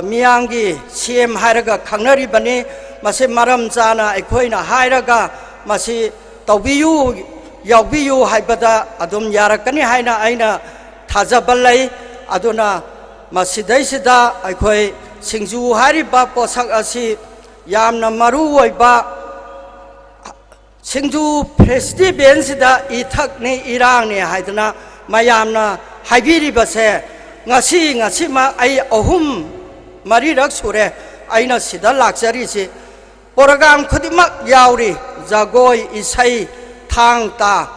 ꯃꯤꯌꯥꯝꯒꯤ ꯁꯤꯑꯦꯝ ꯍꯥꯏꯔꯒ ꯈꯪꯅꯔꯤꯕꯅꯤ ꯃꯁꯤ ꯃꯔꯝ ꯆꯥꯅ ꯑꯩꯈꯣꯏꯅ ꯍꯥꯏꯔꯒ ꯃꯁꯤ ꯇꯧꯕꯤꯌꯨ ꯌꯥꯎꯕꯤꯌꯨ ꯍꯥꯏꯕꯗ ꯑꯗꯨꯝ ꯌꯥꯔꯛꯀꯅꯤ ꯍꯥꯏꯅ ꯑꯩꯅ ꯊꯥꯖꯕ ꯂꯩ ꯑꯗꯨꯅ ꯃꯁꯤꯗꯩꯁꯤꯗ ꯑꯩꯈꯣꯏ ꯁꯤꯡꯖꯨ ꯍꯥꯏꯔꯤꯕ ꯄꯣꯠꯁꯛ ꯑꯁꯤ ꯌꯥꯝꯅ ꯃꯔꯨꯑꯣꯏꯕ ꯁꯤꯡꯖꯨ ꯐꯦꯁꯇꯤꯚꯦꯜꯁꯤꯗ ꯏꯊꯛꯅꯤ ꯏꯔꯥꯡꯅꯤ ꯍꯥꯏꯗꯅ ꯃꯌꯥꯝꯅ ꯍꯥꯏꯕꯤꯔꯤꯕꯁꯦ ꯉꯁꯤꯃꯛ ꯑꯩ ꯃꯔꯤꯔꯛ ꯁꯨꯔꯦ ꯑꯩꯅ ꯁꯤꯗ ꯂꯥꯛꯆꯔꯤꯁꯤ ꯄ꯭ꯔꯣꯒ꯭ꯔꯥꯝ ꯈꯨꯗꯤꯡꯃꯛ ꯌꯥꯎꯔꯤ ꯖꯒꯣꯏ ꯏꯁꯩ ꯊꯥꯡ ꯇꯥ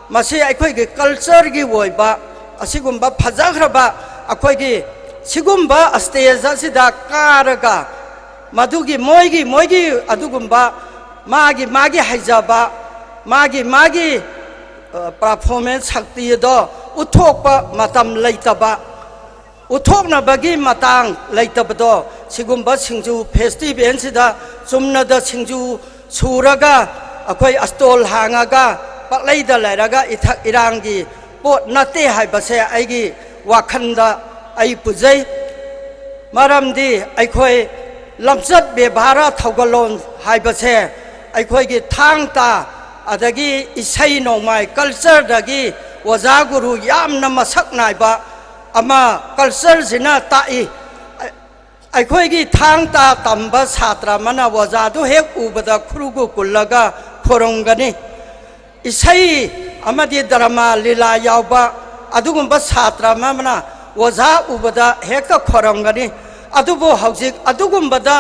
ꯃꯁꯤ ꯑꯩꯈꯣꯏꯒꯤ ꯀꯜꯆꯔꯒꯤ ꯑꯣꯏꯕ ꯑꯁꯤꯒꯨꯝꯕ ꯐꯖꯈ꯭ꯔꯕ ꯑꯩꯈꯣꯏꯒꯤ सिगुम्बा स्टेज असिदा कारगा मधुगी मोइगी अदुगुम्बा मागी मागी हाइजाबा मागी परफॉर्मेंस शक्ति दो उथोकपा मतम लैतबा उथोकनबगी मतांग लैतबदो सिगुम्बा सिंजू फेस्टिवल सिदा चुमनदा सिंजू सुरगा अखोई अस्टोल हांगागा पक्लैदा लैरगा इथक इरांगी पोट नते हाइबसे आइगी वाखंदा आई पुजै मरमदी अखोई लमचत बेभारा थौगलोन हाइबसे अखोई थांगता अदगी इसै नोमाय कल्चर दगी वजा गुरु यामना मसक नाइबा अमा कल्चर जिना ताई अखोई थांगता तंबा छात्र मना वजा दो हेक उबदा खुरुगु कुल्लगा खोरंगनी इसै अमदी ड्रामा लीला यावबा अदुगुम्बा छात्र मना वजा उबदा हेक खोरंगनी अदुबो हौजिक अदुगुम्बदा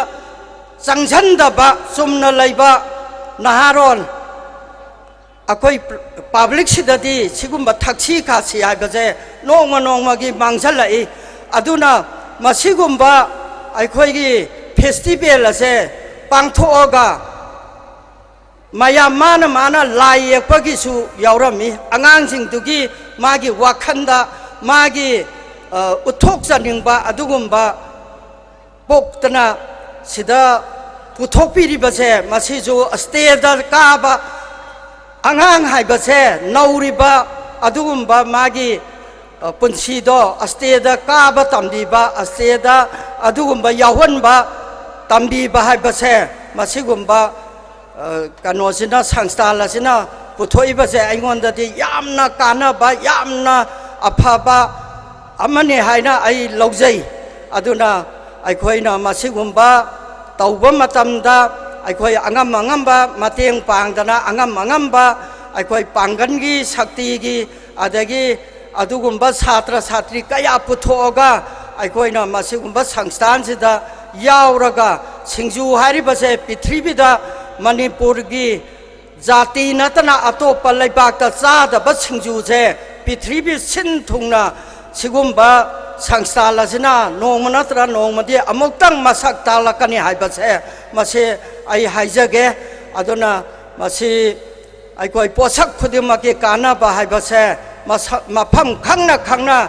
चंगझंदबा चुमना लैबा नहारोन अखोई पब्लिक सिददी सिगुम्बा थक्सी खासी हाइबजे नोंमा नोंमागी मांगझलाई अदुना मसिगुम्बा अखोईगी फेस्टिवल असे पांगथोगा मयाम माना लाई येकपगिसु यावरमी अंगांसिंगदुगी मागी वाखंदा मागी उथोकजनिंगबा अदुगुम्बा पोक्तना सिदा पुथोकपिरिबसे मसिजु स्टेजदा काबा angang hai ba se nauri ba adugum ba magi punsi do asteda ka ba tamdi ba asteda adugum ba yawan ba tamdi ba hai ba se masigum ba kano sina sangsta la sina puthoi ba se aingon da di yamna kana ba yamna apha ba amane haina ai logjai aduna ai khoina masigum ba tauba matamda ai khoi angam ba mateng pangdana angam ba ai khoi pangan gi sakti gi adagi adugumba satra satri kaya puthoga ai khoina masigumba sangstan sida yauraga singju hariba se prithivida manipur gi jati natana atopa laibak ta chada ba singju se prithivi sin thungna sigumba sangsala sina nongmanatra nongmadi amuktang masak talakani haiba se mase ai haijage aduna masi ai koi posak khudimaki kana ba haiba se mafam khangna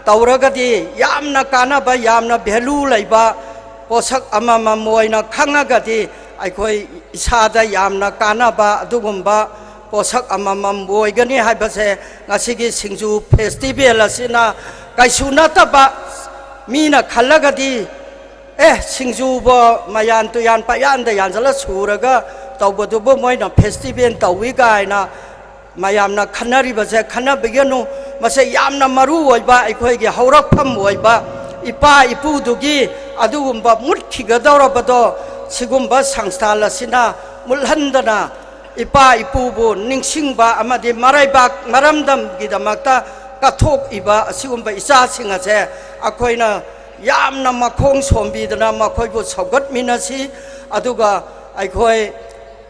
tauragadi yamna kana ba yamna value laiba posak amama moina khangagadi ai koi isada yamna kana ba adugumba posak amama moigani haiba se ngasigi singju festival asina kaisuna taba mina khallagadi singju bo mayan tu yan payan da yan jala suraga tawbadu bo moina festival tawi gaina mayamna khanari ba se khana begenu mase yamna maru oiba aikoi gi haurakpham oiba ipa ipu dugi adugumba mutkhi gadawra bado sigumba sangstal asina mulhandana ipa ipu bu ningsingba amadi maraibak maramdam gidamakta kathok iba asigumba isa singa se akoina yamna makhong sombidana makhoi bu saugat minasi aduga aikoi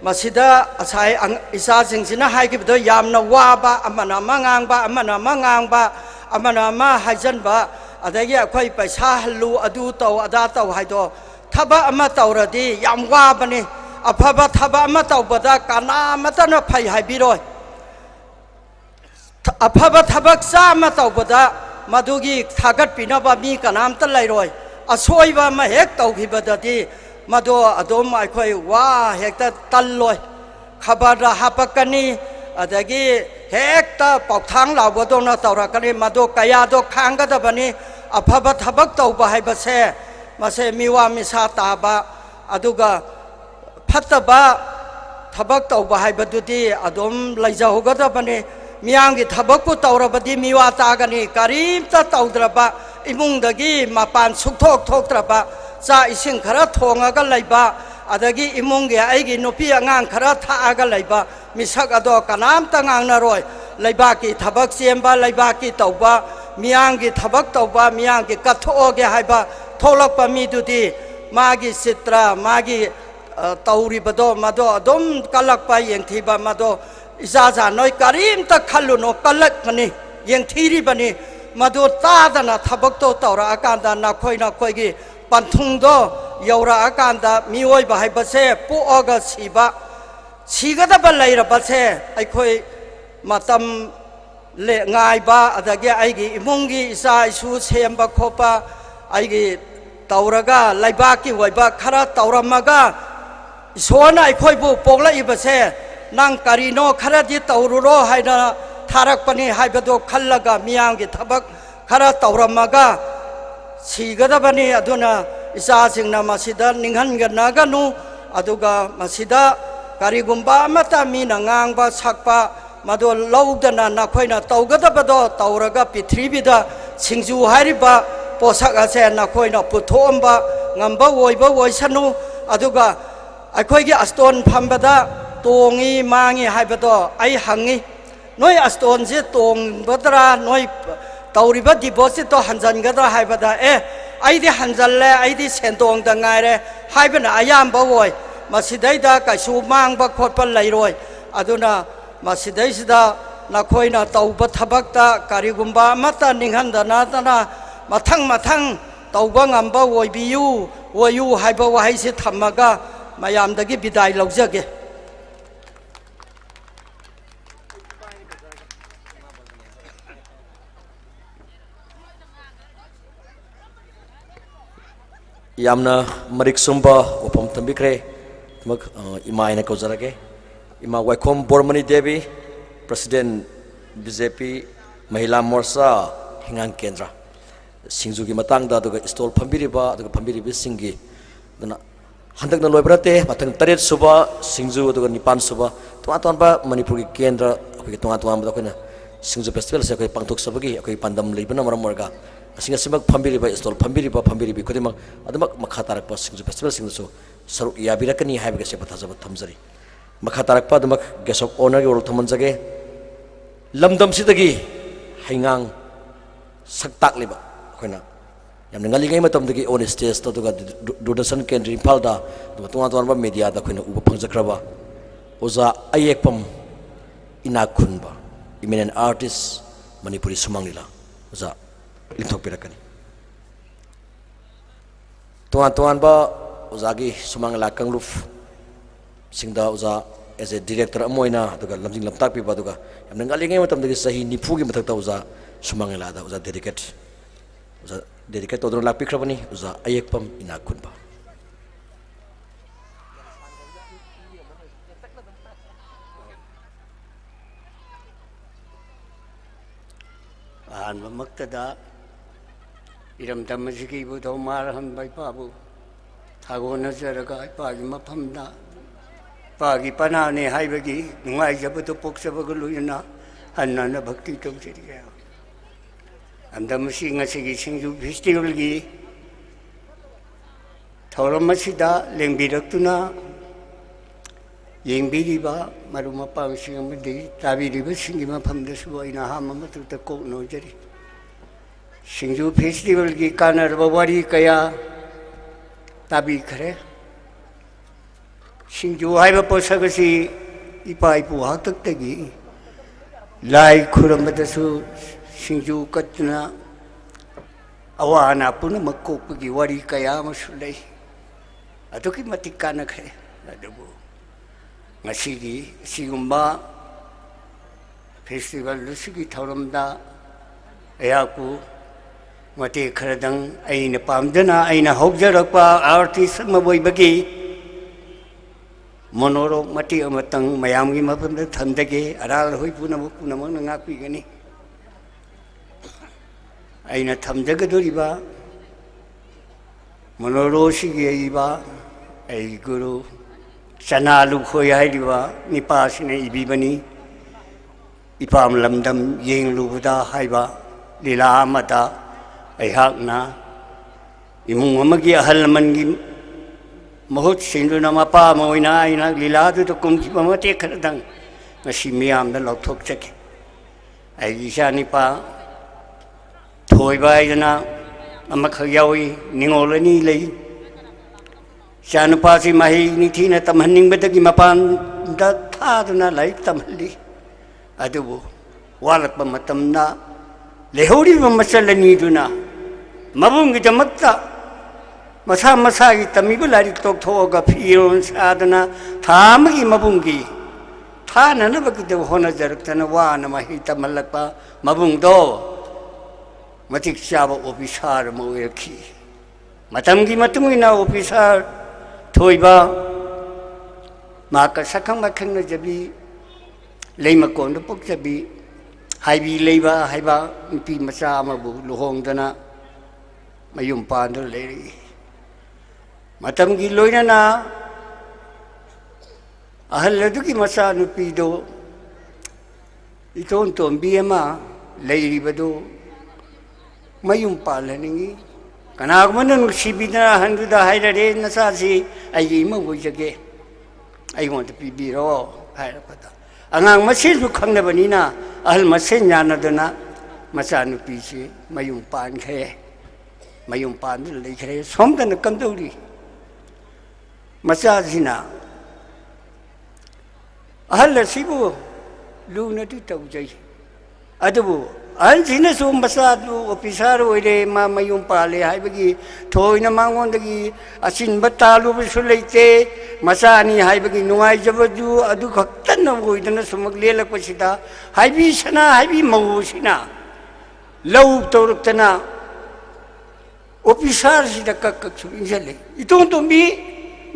masida asai isa singsina haigibdo yamna waba amana mangangba amana ma haijanba adagi akhoi paisa halu adu taw ada taw haido thaba ama tawradi yam wabani afaba thaba ama tawbada kana matana phai haibiroi afaba thabak sa ama tawbada madugi thagat pinaba mi kanam ta lairoi asoiba ma hek tawghibadadi mado adom aikoi wa hekta talloi khabara hapakani adagi hekta pauthang lawbodona tawrakani mado kaya do khangadabani afaba thabak tawba haibase mase miwa misa taba aduga phataba thabak tawba haibadudi adom laijahogadabani miyangi thabakku tawrabadi miwa tagani karimta tawdraba imungdagi mapan sukthok thoktraba cha ising khara thongaga laiba adagi imungi aigi nupi angang khara thaaga laiba misak ado kanam tangang roi laiba ki thabak semba laiba ki tawba miyangi thabak tawba miyangi kathoge haiba tholakpa midudi magi sitra magi tauri bado mado adom kalakpa yengthiba mado izaza noi karimta khalluno kalakmani yengthiri bani mado tadana thabak to tawra akanda nakhoi gi panthungdo yaura akanda mioi bahai base puoga siba sigada balaira base aikoi matam le ngai ba adagi aigi imungi isa isu semba khopa aigi tauraga laibaki waiba khara tauramaga isona aikoi bu pogla ibase nang karino khara di taururo haina tharakpani haibado khallaga miyangi thabak khara tauramaga sigadabani aduna isa singna masida ninghanganaganu aduga masida karigumba amata mina ngangba sakpa mado laudana nakhoina tawgadabado tawraga prithivida singju hariba posak ase nakhoina puthomba ngamba woiba woisanu aduga akhoigi aston phambada tongi mangi haibado ai hangi noi aston je tong badra noi tauriba deposit to hanjangadra haibada aidi hanjalle aidi sentong da ngaire haibana ayamba woi masidaida kaisu mangba khotpa lairoi aduna masidaisida nakhoina tauba thabakta karigumba mata ninghandana tana mathang tauba ngamba woibiyu woyu haiba wahaisi thamaga mayamdagi bidai laujage yamna marik sumba wapam tambikre mak imaina ko jarage Ima Waikom Bormani Devi, President BJP Mahila Morsa Hingang Kendra. Singju ki matang da duga stall phambiriba duga phambiribi singi dana handak na loibrate matang taret suba singju duga nipan suba tuan ba manipur ki kendra akoi tuan ba koina singju festival se akoi pangthok sabagi akoi pandam leibana maram morga asinga simak phambiriba stall phambiribi kodimak adamak makha tarak pa singju festival singju saru yabirakani haibaga se pathaja thamjari makha tarak pa damak gesok owner ki rol thamanjage lamdam sidagi haingang saktak liba koina yam ngali ngai matam dagi on stage to duga Durdasan Kendra Impal da duga tuan ba media da koina uba phangjakraba oza ayekpam ina khunba eminent artist Manipuri sumanglila oza linthok pirakani tuan ba oza gi sumangla kangluf singda oza as a director amoina duga lamjing lamtak pi ba duga yam ngali ngai matam dagi sahi nifu gi mathak ta oza sumangla da oza dedicate to lak pikrabani uza ayekpam ina kunba an maktada iram damajiki bu do marhan bai pabu thago nazaraga pagi maphamda pagi panane haibagi nungai jabu to poksabagu luina annana bhakti tawjiriya Andamasi ngasigi Singju festival gi thaurammasida lengbidaktuna yengbiriba marumapang singamadi tabiriba singi maphamdasu aina hamamatu ta kokno jari Singju festival gi kanarba wari kaya tabi khare Singju haiba posagasi ipa ipu haktaktagi lai khuramadasu Singju katna awana puna makopagi wari kaya masulay aduki matikana kaya adubo ngasigi sigumba festival lusigi thauramda ayaku mati kharadang aina pamdana aina hogjarakpa artist maboibagi monoro mati amatang mayamgi mapamda thamdage aral hoi punamuk ngakpi gani aina thamjagadoriba monorosigaiba ai guru chanalu khoi haidiba nipasine ibibani ipam lamdam yenglubuda haiba lila amata aihakna imung amagi ahalmangi mahut sinduna mapa moina aina lila du kumki pamate khadang ngasi miyam da lokthok chake ai isani pa Thoi bai jana amak yawi ningolani lei Chanupasi mahi nitina tamhaning bedagi mapan da thaduna lai tamhali adubu walak pamatamna lehori masalani duna mabungi jamakta masa gi tamibulari tok thoga phiron sadana thamagi mabungi thana na bagi de hona jaraktana wana mahi tamalakpa mabung do matik chaba officer mo yakhi matamgi matumina officer thoiba maka sakhang makhang na jabi leima kon do pok jabi haibi leiba haiba pi macha ma bu lohong dana mayum pan do leri matamgi loina na ahal duki macha nupi do iton tom biema leiri bado mayum palani kana gumana nuksibina handuda hairare nasasi ai ma bujage ai want to be ro haira pada angang masin su khangna banina ahal masin yana dana macha nupi si mayum pan le khre somdan kamdori macha jina ahal sibu luna tu taujai adubu Anjina sum basadu officer oire ma mayum pale haibagi thoina mangondagi asin batalu bisuleite masani haibagi nuai jabaju adu khaktan oidana sumagle lakpasida haibi sana haibi mawusina law tawruktana officer sida kak injale iton tombi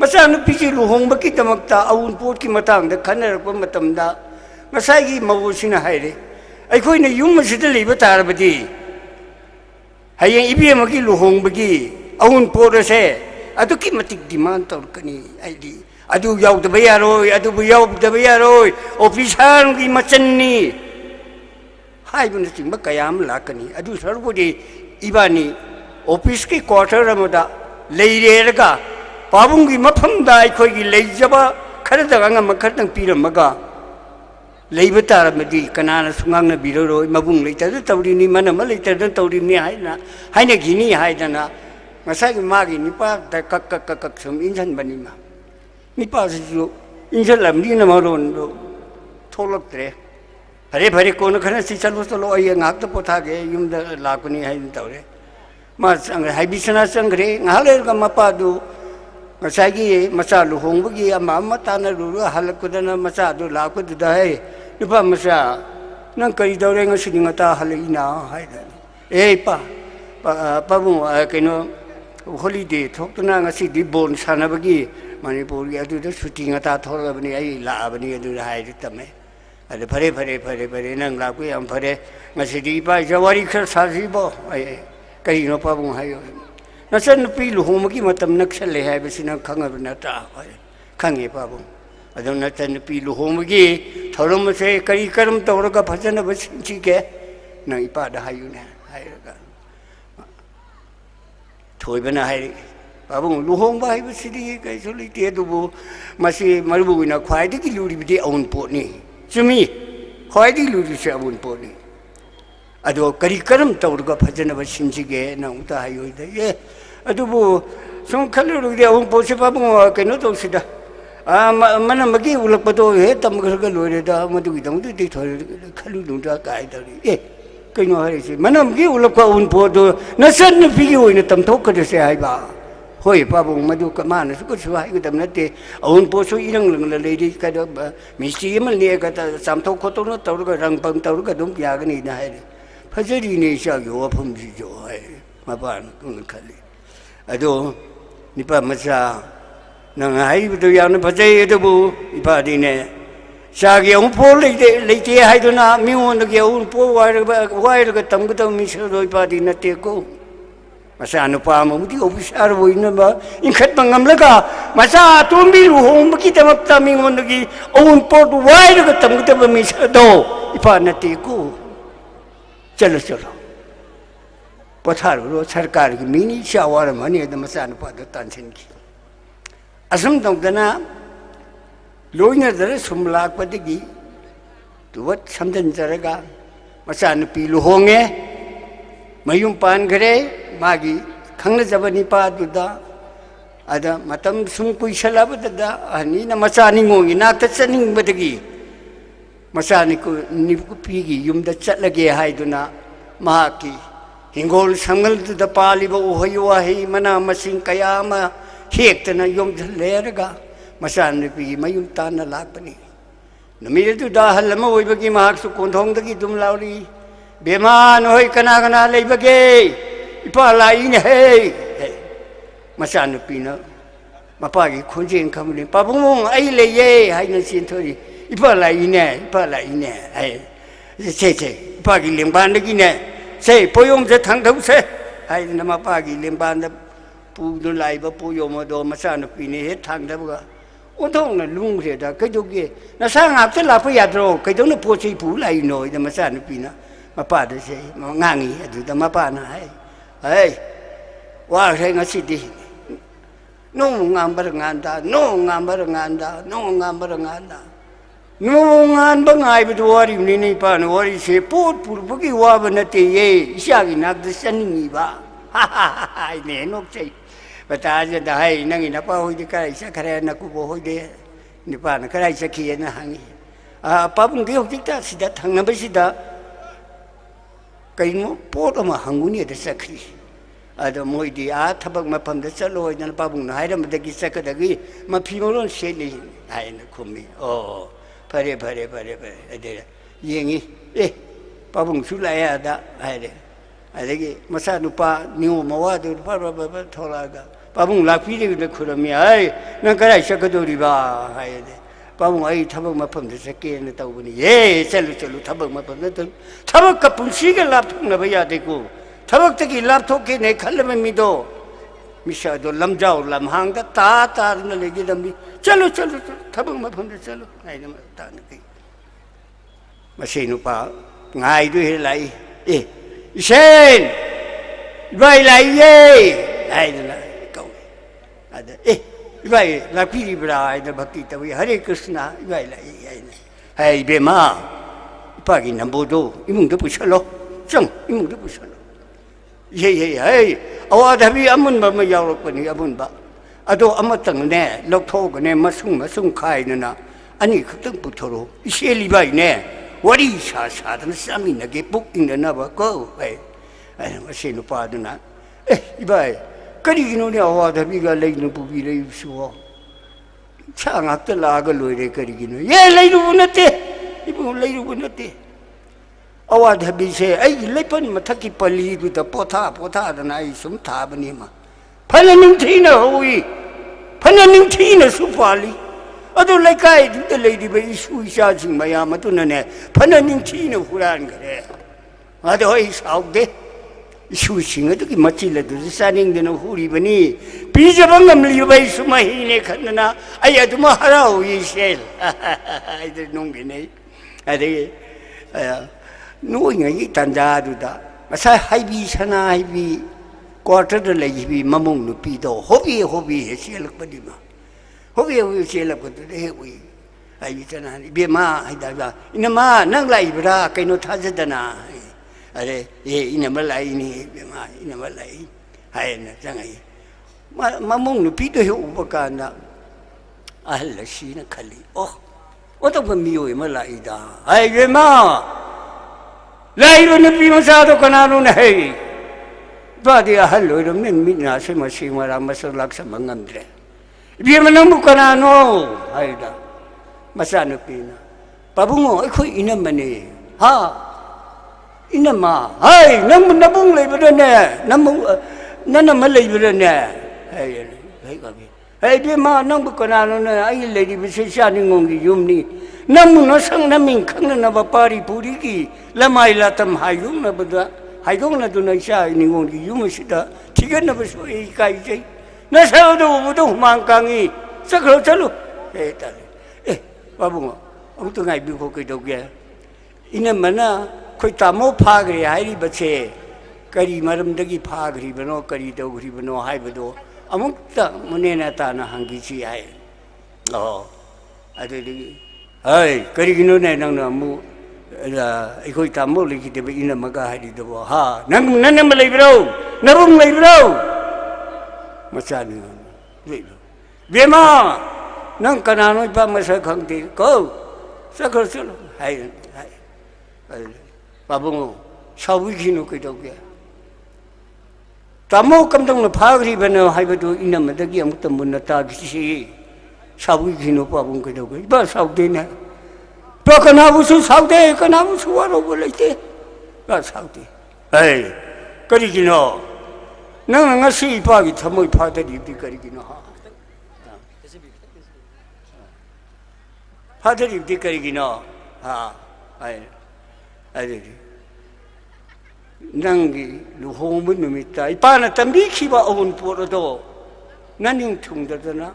masa nu pisi luhong baki tamakta awun pot ki matang da khanar ko matam da masai gi mawu sina haire ai khoi na yum masida leiba tar badi hayeng ibi ma ki luhong baki awun pot se adu ki matik demand tor kani ai di adu yaw da bayaroi adu bu yaw da bayaroi officer gi machanni hai bun sing ba kayam la kani adu sarbu di ibani office ki quarter amada leire ga pabung gi mafam da ai khoi gi leijaba khara da nga ma khar tang piram maga leiba tar madi kanana sungang na biroi mabung leita da tawri ni mana ma leita da tawri ni haina haina gini haidana masai gi magi ni pa da kak sum injan bani ma ni pa su injan lam ni na maron do tholak tre hare ko na khana si chalu solo ai ngak ta potha ge yum da lakuni hain tawre ma sang hai bisana sangre ngale ga mapa du masagi masa luhong bagi ama mata na ru halak kudana masa do la ku da hai nipa masa nang kai dore nga siningata halina hai da pa bu keno holiday thokna nga si di bon sana bagi manipur ya du da shooting ata thora bani ai la bani du hai ri tame ade phare nang la ku am phare nga si di pa jawari khar sa si bo ai kai no pa bu hai nasan pi luhong ki matam naksale hai besina khangab na ta khange pa bu adon nasan pi luhong ki thorom se kari karam tawra ka phajana basinchi ke na ipa da hayu na hai ga thoi bana hai pa bu luhong ba hai besidi kai soli te du bu masi marbu na khwai de ki luri bi aun po ni chumi khwai di luri se aun po ni ado kari karam tawra ka phajana basinchi ke na uta hayu de ye adubu song khalu de aun po se pa bu ke no to sida mana magi ulak pato he tam ga lore da madu gi dang de thoi khalu nu da kai da ri kai no hari se mana magi ulak ka un po do na san ni pi gi oina tam thok ka de se hai ba hoi pa bu madu ka ma na su ko su hai ga tam na te un po so irang lang la le di ka da mi si mal ne ka ta sam thok ko to no taw ga rang pang taw ga dum ya ga ni na hai phajari ne sha yo phum ji jo hai ma pa nu khali ado nipa masa nang hai bu yang na phajai do bu ipa di ne sha ge ong po le te hai do na mi won ge ong po wai ga tam ga tam mi so do ipa di na te ko masa anu pa mu di officer bo ina ba in khat bangam la ga masa tum bi lu hong ki tamak ta mi won ge ong po wai ga tam ga tam mi so do ipa na te ko chalo पथारो सरकार की mini shower money the मसान पाद तानसिन की असम दंगना लोइना दरे सुमलाक पदगी तुवत समदन जरगा मसान P लुहोंगे मयुम पान घरे मागी खंगना जबनी पादुदा अदा मतम सुम कुइसलाबदा अनि न Masani ngogi nakta chaning badagi masani ko niku pigi yumda chatlage haiduna mahaki hingol sangal da pali ba uhayu ahi mana masing kayama hektana yom lerga masan pi mayum tan lakpani namir du da halma oi bagi mahak su konthong da ki dum lauri beman hoi kana lei bage ipa lai ne he masan pi na mapa gi khonjeng khamni pabung ai le ye hai na sin thori ipa lai ne ai che ipa gi lengban da ki ne se poyom je thang thau se hai nama pa gi lemban da pu do lai ba poyom do ma sa na pi ne he thang da ba o thong na lung se da kai do ge na sa nga te la pa ya do kai do na po chi pu lai no da ma sa na pi na ma pa da se ma nga ngi adu da ma pa na hai wa he nga si di no ngam ba ngan da nungan bangai berdua ni pa wari se pot pur bagi wa banate ye isya gi nak de saningi ba ne nok sei bata ja da hai nang ina pa hoi de kai sa khare na ku bo hoi de ni pa na kai sa ki na hangi pa bung ge hoi ta sida thang na ba sida kai no pot ma hanguni de sakri ada moi di thabak ma pham de chalo na pa bung na hai ram de gi sa ka da gi ma phi mo lon se ni hai na khumi pare ade yengi pabung sulai ada ade ade ki masa nupa niu mawa tu thola ga Pabung lapi de kurami ai nang karai sakadori ba hai de Pabung ai thabak mafam de sake na tawbani ye chalu thabak mafam na thabak ka punsi ga lap thok na baya de ko thabak ta ki lap thok ke ne khalme mi do misa do lam jao lam hang da ta na le gi dam bi chalu thabak mafam de chalu ai na ta na ki masih nupa ngai du he lai sen vai lai ye ai na kau ada vai la piri bra ai da bhakti tawi Hare Krishna vai lai ai be ma pa gi nambo do imung de puchalo chang imung de puchalo ye ai awa da bi amun ba ma yaw lok pani amun ba ado amatang ne lok tho ga ne masung khai na ani khatang puthoro iseli bai ne Wari sa dan sami na gipuk ing na ba ko ai masih lupa tu na ibai kari gino ni awak dah biga lagi nu pubi lagi suo sangat telah galoi de kari gino ye lagi nu nate ibu lagi nu nate awak dah bisa ai lepan mataki pali tu ta potha dan ai sum tha bani ma phananing thina hui phananing thina supali Ado laikai tu lady by isu charging my amatunane, Pananing Tina Huran. Ado is out there. Isu singer to Machilla to the standing the Huri Bani. Pizza Bangam Libai Sumahine Kanana, I had Maharao, ye shell. I didn't know me. Knowing a tanda do that. As I high sana I be quarter the lady Mamung Lupido, hobby, a shell of Padima. Hobi sila ko to dewi ay tanan bema ay daga inama nang lai bra kay no thajadana are inama lai ni bema inama lai ay na jangai mamong no pito he upakana ahla shi na khali oto ba miyo ma lai da ay bema lai ro na pi masa to kanano na hey ba di ahlo ro men minna se masima ramasalak sa mangamdre Biar menang bukan ano, ayda, masa nupina. Pabungo, aku ina mani, ina ma, nabung lagi berana, nana malai berana, biar ma nang bukan ano na, ay lady bersisa ni ngongi yumni, namun nasang naming kang na bapari puri ki, lamay latam hayung na bada, hayung na dunay siya ni ngongi yumusida, tiga na baso ikai jay. Nasa do mangkangi sakro chalo tali babu ang tu ngai bi ko kai do ge ina mana khoi tamo phagri hai ri bache kari maram dagi phagri bano kari do gri bano hai bado amuk ta munena ta na hangi chi ai ade di ai kari gino ne nang na mu khoi tamo li ki de ina maga hai di do nang malai bro narung lai bro Macam ni, bema, nang kanano iba masa kangti, kau, sakar solo, hai, babungo, sawi kino kita kaya. Tamu kamdang na phagri bana hai batu ina madagi am tamun na tagisi, sawi kino babung kita kaya, iba saudi na, pa kanabu su saudi, kanabu su waro boleh te, ba saudi, hai, kari kino. Nang ngasi pagi thamoi phata di kari gino phata di kari gino ai nangi luhong mun numita ipana tambi khiba on poro do naning thungda dana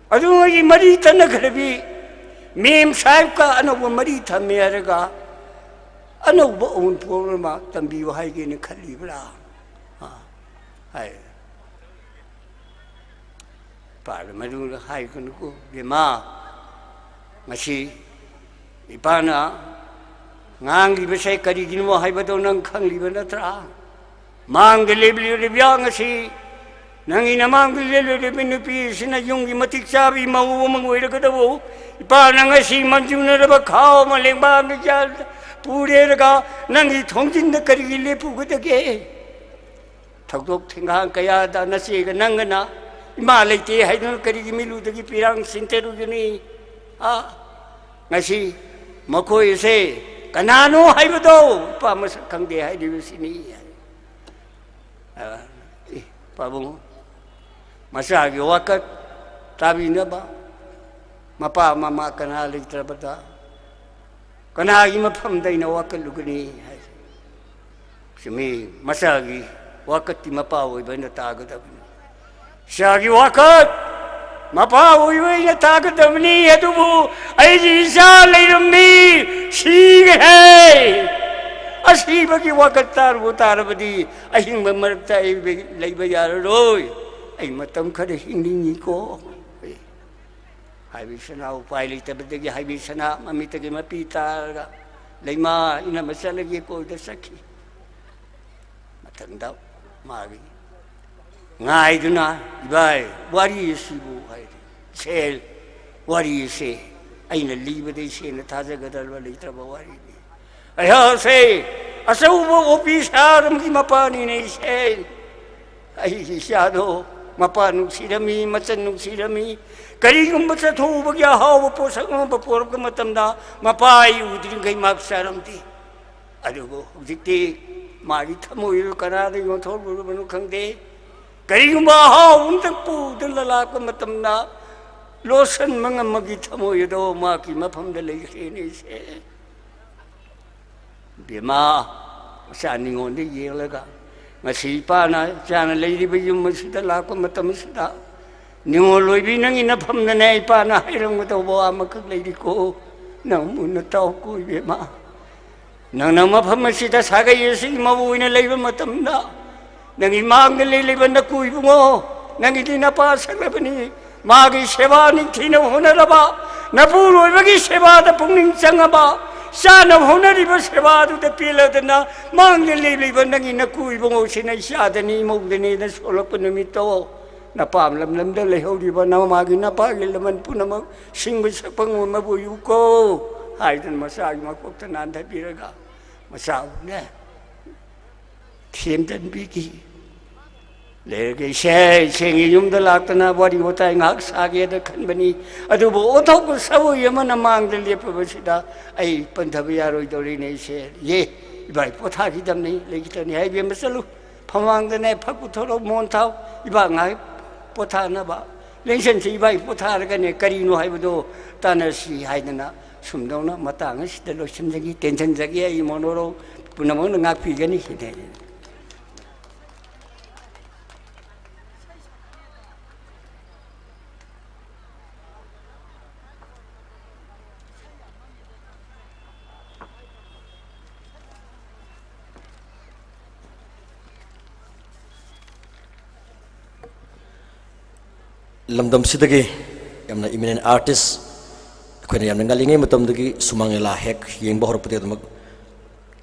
adu ngi mari tan kharabi mem saib ka anu mari thamme araga anu on poro ma tambi hai ge ne khali bra hai pada madu hai kun ko bema ngasi ipana ngang li besai kari gino hai bado nang khang li bana tra mang le le bya ngasi nang ina mang le binu pi sina yung matik sabi mau mangoi ra kadawo ipana ngasi manjuna ra ba khao ma leng ba mi ja pure ra nang i thongjin na kari le pu ga ge Thakdok tinggang kaya da nasi ka nangana imalay ti hay no kari gimilu dagi pirang sinteru gini ngasi makoy se kanano hay ba do pamasakang di hay di sini pabungo masagi wakat tabi na ba mapa mama kana litrabada kana gi mafam dai na wakat lugani simi masagi wakat ti mapa oi ba na tagada shagi wakat mapa oi ba na tagada ni adubu ai ji sa leirumi shi hai asi bagi wakat tar badi ahing mamarta ai leiba yar roi ai matam khade hingni ko hai bisana upai li tabadagi hai bisana mamitagi mapita leima ina masalagi ko da sakhi matanda magi ngai duna ibai wari sibu hai sel wari se aina liba dei se na taja gadal wali traba wari ai ha se asau bo ofisar mi mapani nei se ai siado mapanung sirami machanung sirami karigumba chathu bagya haw posak ma bapor ka matamda mapai udring gai mak saramti adugo jikti mari thamoi kara de yo thor bu banu khangde karigumba haw untak pu dalala ka matamna losan mangamagi thamoi do ma ki mafam da lei khene se bima saningon de yelaga masih pana jangan lagi baju masih dah laku matam masih dah nyoloi binang ina pam nanai pana hirang matau bawa makak lagi ko namun natau ko ibe ma nang nama pam masih dah saga yesi mau ina lagi matam dah nang imang lagi benda ko ibu mo nang ini napa saga bani magi sewa ning tina hona raba napuloi bagi sewa da pungning sangaba sana honari ba sewa tu te pila dana manggil li bandangi na kui bongo sinay siya dani mo dani na solok pa namito na pamlam da leho di ba na magi na pagil naman po na singba sa pangumabuyo ko ay dan masagi magpagtanan da piraga masaw na tiyem dan bigi lagi saya ingin dalak tanah wari hotai ngak sagi ada kan bani aduh bo otak sawo ye mana mang de lepa basida ai pantabiya roi dori nei se ye ibai potha ki dam nei legi tani ai be masalu phamang de nei phak thoro mon thau iba ngai potha na ba lengsen si ibai potha ga ne kari no hai bodo tanasi hai na sumdong na matang si de lo sim jagi tension jagi ai monoro punamong ngak pi ga ni hine lamdam sidagi yamna eminent artist khone yamna ngalinge matam dagi sumangela hek yengba horpate damak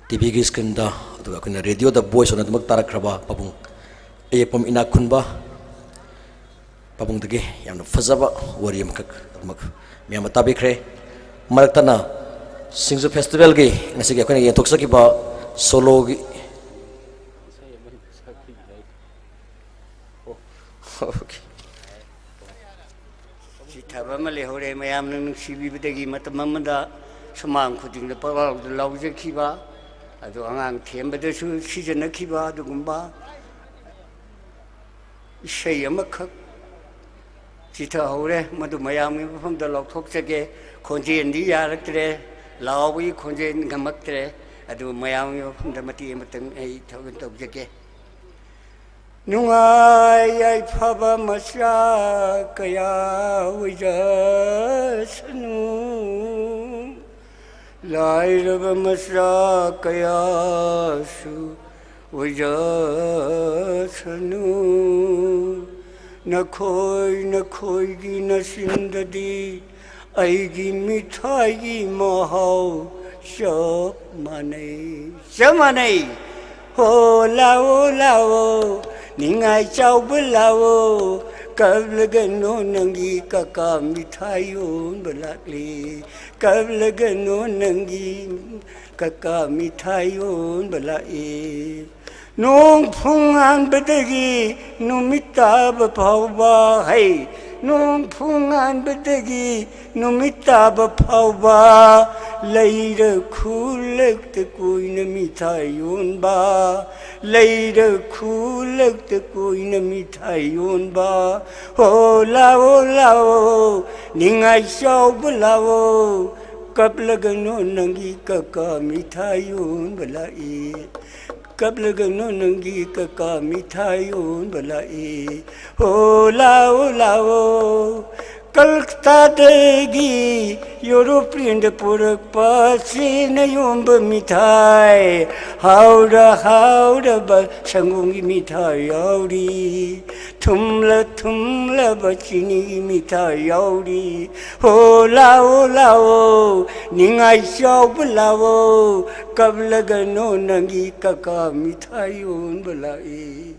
tv gi screen da aduga khone radio da voice on damak tarak kraba babung ayepom ina khunba babung dagi yamna fazaba wari amkak damak miyam tabi khre maraktana singju festival gi ngasi gi khone yentok saki ba solo gi okay thaba male hore mayam nang sibi bedagi matamamda samang khuding da pawal da lauje khiba adu angang thembada su sijana khiba dugumba isai amakha chitha hore madu mayam ni pham da lok thok chage khonje ndi yaraktre lawi khonje ngamaktre adu mayam ni pham da mati matang ai thogan tok jage nungai ai phaba masya kaya wijasanu lai rab masya kaya su wijasanu nakhoi gi nasindadi ai gi mithai gi mahau shop manai ho lao ningai chau belao kablegano nangi kaka mithayun balakli kablegano nangi kaka mithayun balai nong phungan bedagi numita baphawa hai nong phungan bedagi numita baphawa leira khulak te koi na mithai yon ba leira khulak te koi na mithai yon ba ho lao ningai shau bulao kap lagano nangi kaka mithai yon balai kap lagano nangi kaka mithai yon balai ho lao Kalkta degi European de purak pasi na yomba mithai hauda ba sangungi mithai yauri thumla ba chini mithai yauri ho lao ningai shau bulao kablagano nangi kaka mithai yon balai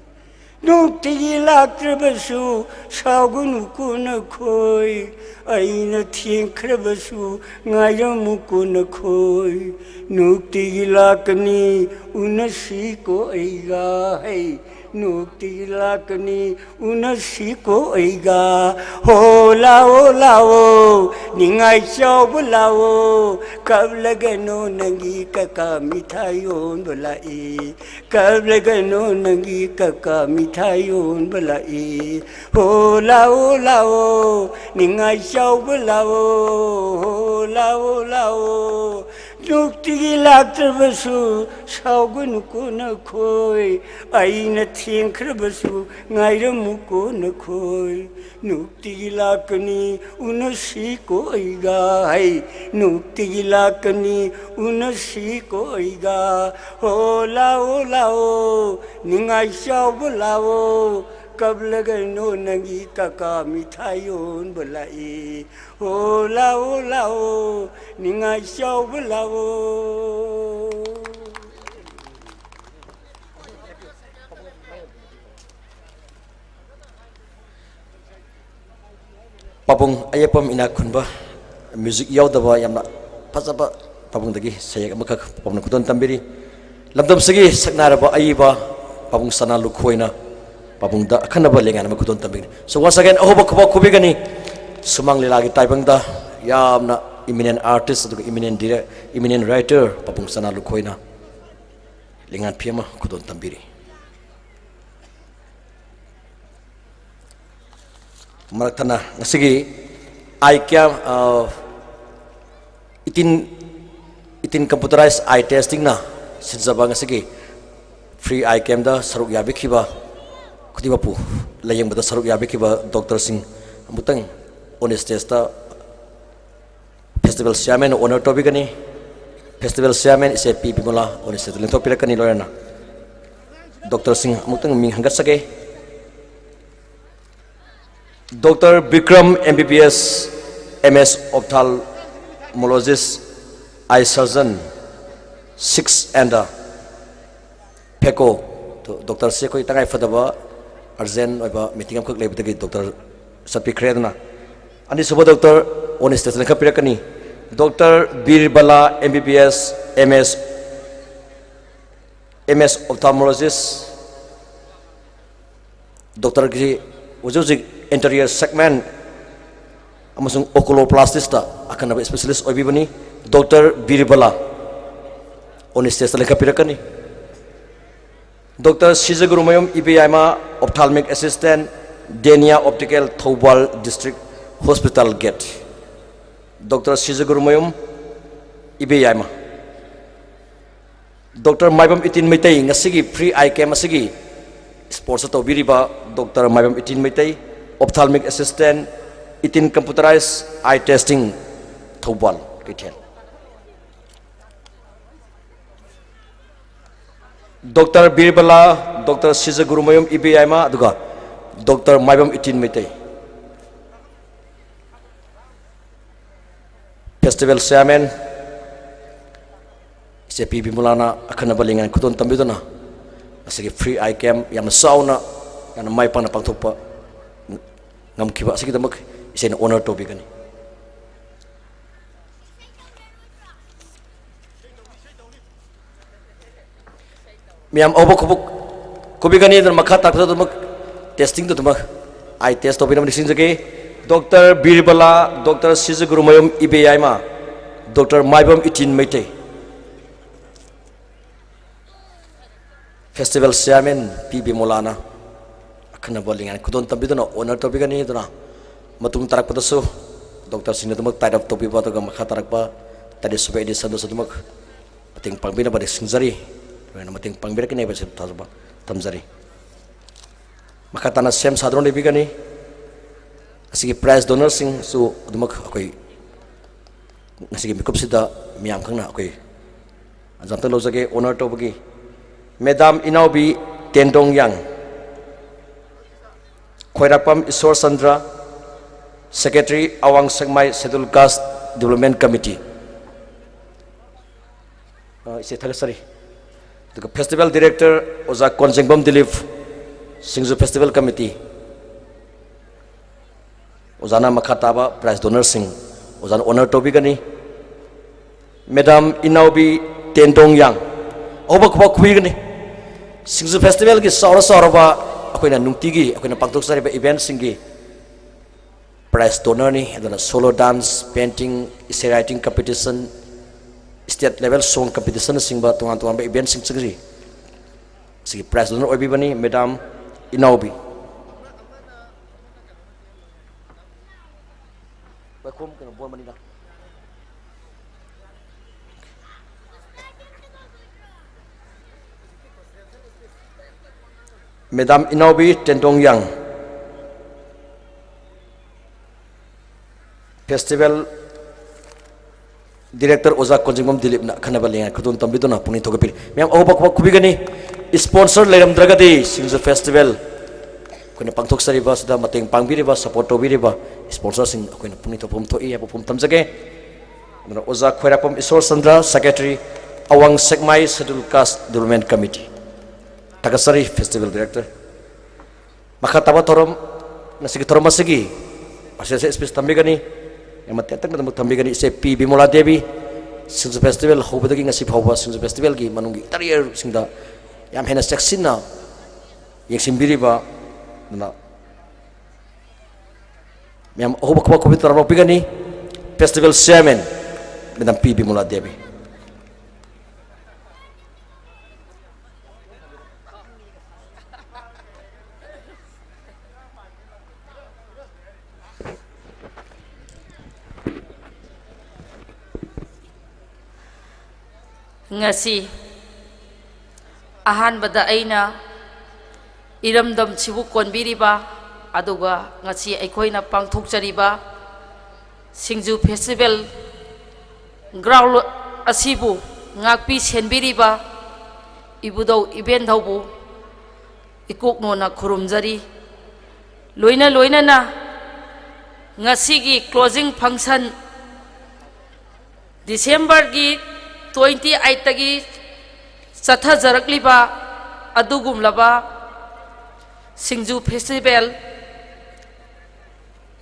Nukti laktrabasu sagun kuna koi aina thienkrabasu ngayamu kuna koi Nukti lakani unasi ko aiga hai Nukti lakani unasi ko aiga ho lao ningai shau bulao kablagano nangi kaka mithayon balai kablagano nangi kaka mithayon balai ho lao ningai shau bulao ho lao Nukti laktrabasu saugun kuna koi aina thienkrabasu ngairamu kuna koi Nukti lakani unasi ko aiga hai Nukti lakani unasi ko aiga ho lao ningai shau bulao kablagano nangi kaka mithayon balai ho lao ningai shau bulao Papung ayapam ina khunba music yaudaba yamna phajaba papung dagi sayak amakak papung kudon tambiri lamdam sagi saknaraba ayiba papung sana lukhoina papung da khanaba lengan ma kudon tambiri so once again ahoba khoba khubigani sumang lilagi taibang da yamna eminent artist adu eminent writer papung sana lukhoina lengan phiama kudon tambiri Maratana ngasigi I cam itin computerized eye testing na sinjaba ngasigi free eye cam da saruk yabikiba kudiba pu layang bada saruk yabikiba doctor sing amutang honest test ta festival chairman honor topic ani festival chairman is a PP mola honest test lento pirakani loyana doctor sing amutang ming hangat sage Dr. Bikram MBBS MS Ophthalmologist Eye Surgeon 6 and PECO Dr. Seko itangai fadaba urgent oiba meeting am khak lebdagi Dr. Sapi Kredna ani suba Dr. honest test lekha pirakani Dr. Birbala MBBS MS Ophthalmologist Dr. Giri ujuzik interior segment amasung oculoplastis ta akan aba specialist oibibani Dr. Birbala honest test lekha pirakani Dr. Sijagurumayum IBIMA ophthalmic assistant Denia Optical Thobal District Hospital Gate Dr. Sijagurumayum IBIMA Dr. Maibam Itin Maitai ngasigi free eye cam asigi sports to biriba Dr. Maibam Itin Maitai ophthalmic assistant itin computerized eye testing Thobal Kitchen Dr. Birbala Dr. Sijagurumayum IBIMA aduga Dr. Maibam Itin Maitai festival chairman se PB mulana akan balingan kudon tambidona asigi free eye cam yang sauna yang mai pana pangthopa ngam kiba asigi damak isen honor topic ani miam obok obok kubigani dan makha tak damak testing to damak eye test topic nam disin jage Dr. Birbala Dr. Sijagurumayum IBIMA Dr. Maibam Itin Meite, Festival Chairman PB Molana, Akana Bowling and Kudon Tabidano, honor to begin Idra, Matum Tarakpadaso, Dr. Sinadumak, tied up to be Batagam Hatarakpa, that is Swedi Sandosumak, I think Pambina, but it's Sinzari, when I think Pambirka neighbors in Tazba, Tamzari. Makatana Sam Sadron Bigani, Sige prize donor sing so dumak akoi sige mikup sida miyam khangna akoi ajamta lojage honor to bagi Madam Inaubi Tendong Yang, Khoirapam Isor Sandra, Secretary Awang Sangmai Scheduled Caste Development Committee. Sorry. The Festival Director Oza Konjengbam Dilip, SINGJU Festival Committee. Ozana Makataba Prize Donor Sing, Ozana Honor to Bigani, Madam Inaubi Tendong Yang, Obakwa Kwigani, SINGJU Festival ki Sauraba, Aquina Numtigi, Aquina Pangtok event singi, Prize Donor ni, and solo dance, painting, essay writing competition, state level song competition singba tuan event sing singri. Sigi Prize Donor Obibani, Madam Inaubi. Madam Inaubi Tendong Yang, Festival Director Oza Konjengbam Dilip na Kanabalinga Kudun Tambidona Puni Togapir. Ma'am Obakwa Kubigani, sponsor Leram Dragadi, SINGJU Festival. Kuna Pangtok Sariba, Sada Mating Pangbiriba, Support Biriba, sponsor sing Kuna Puni Topum to E, Pum Tamzake, Oza Khoirapam Isor Sandra, Secretary Awang Segmai Scheduled Caste Development Committee. Tagasari Festival Director. Makataba Torom, Nasiki Toromasigi, Asya Space Tambigani, and Matatak Tambigani say PB Mola Devi, SINGJU Festival, Hobading as if Hova, SINGJU Festival, Manungi, Tarier, Sinda, Yam Hena Saxina, Yaxim Biriba, Yam Hobakwa Kubita Pigani, Festival Chairman, Madam PB Mola Devi. Ngasi ahanbada aina iramdam chibu konbiriba aduga ngasi aikoina pangthokjariba SINGJU Festival ground asibu ngakpi senbiriba ibudau event haubu ikoknona khurumjari loina na ngasi gi closing function December gi 28 tagi Satha Jarakliba Adugumlaba SINGJU Festival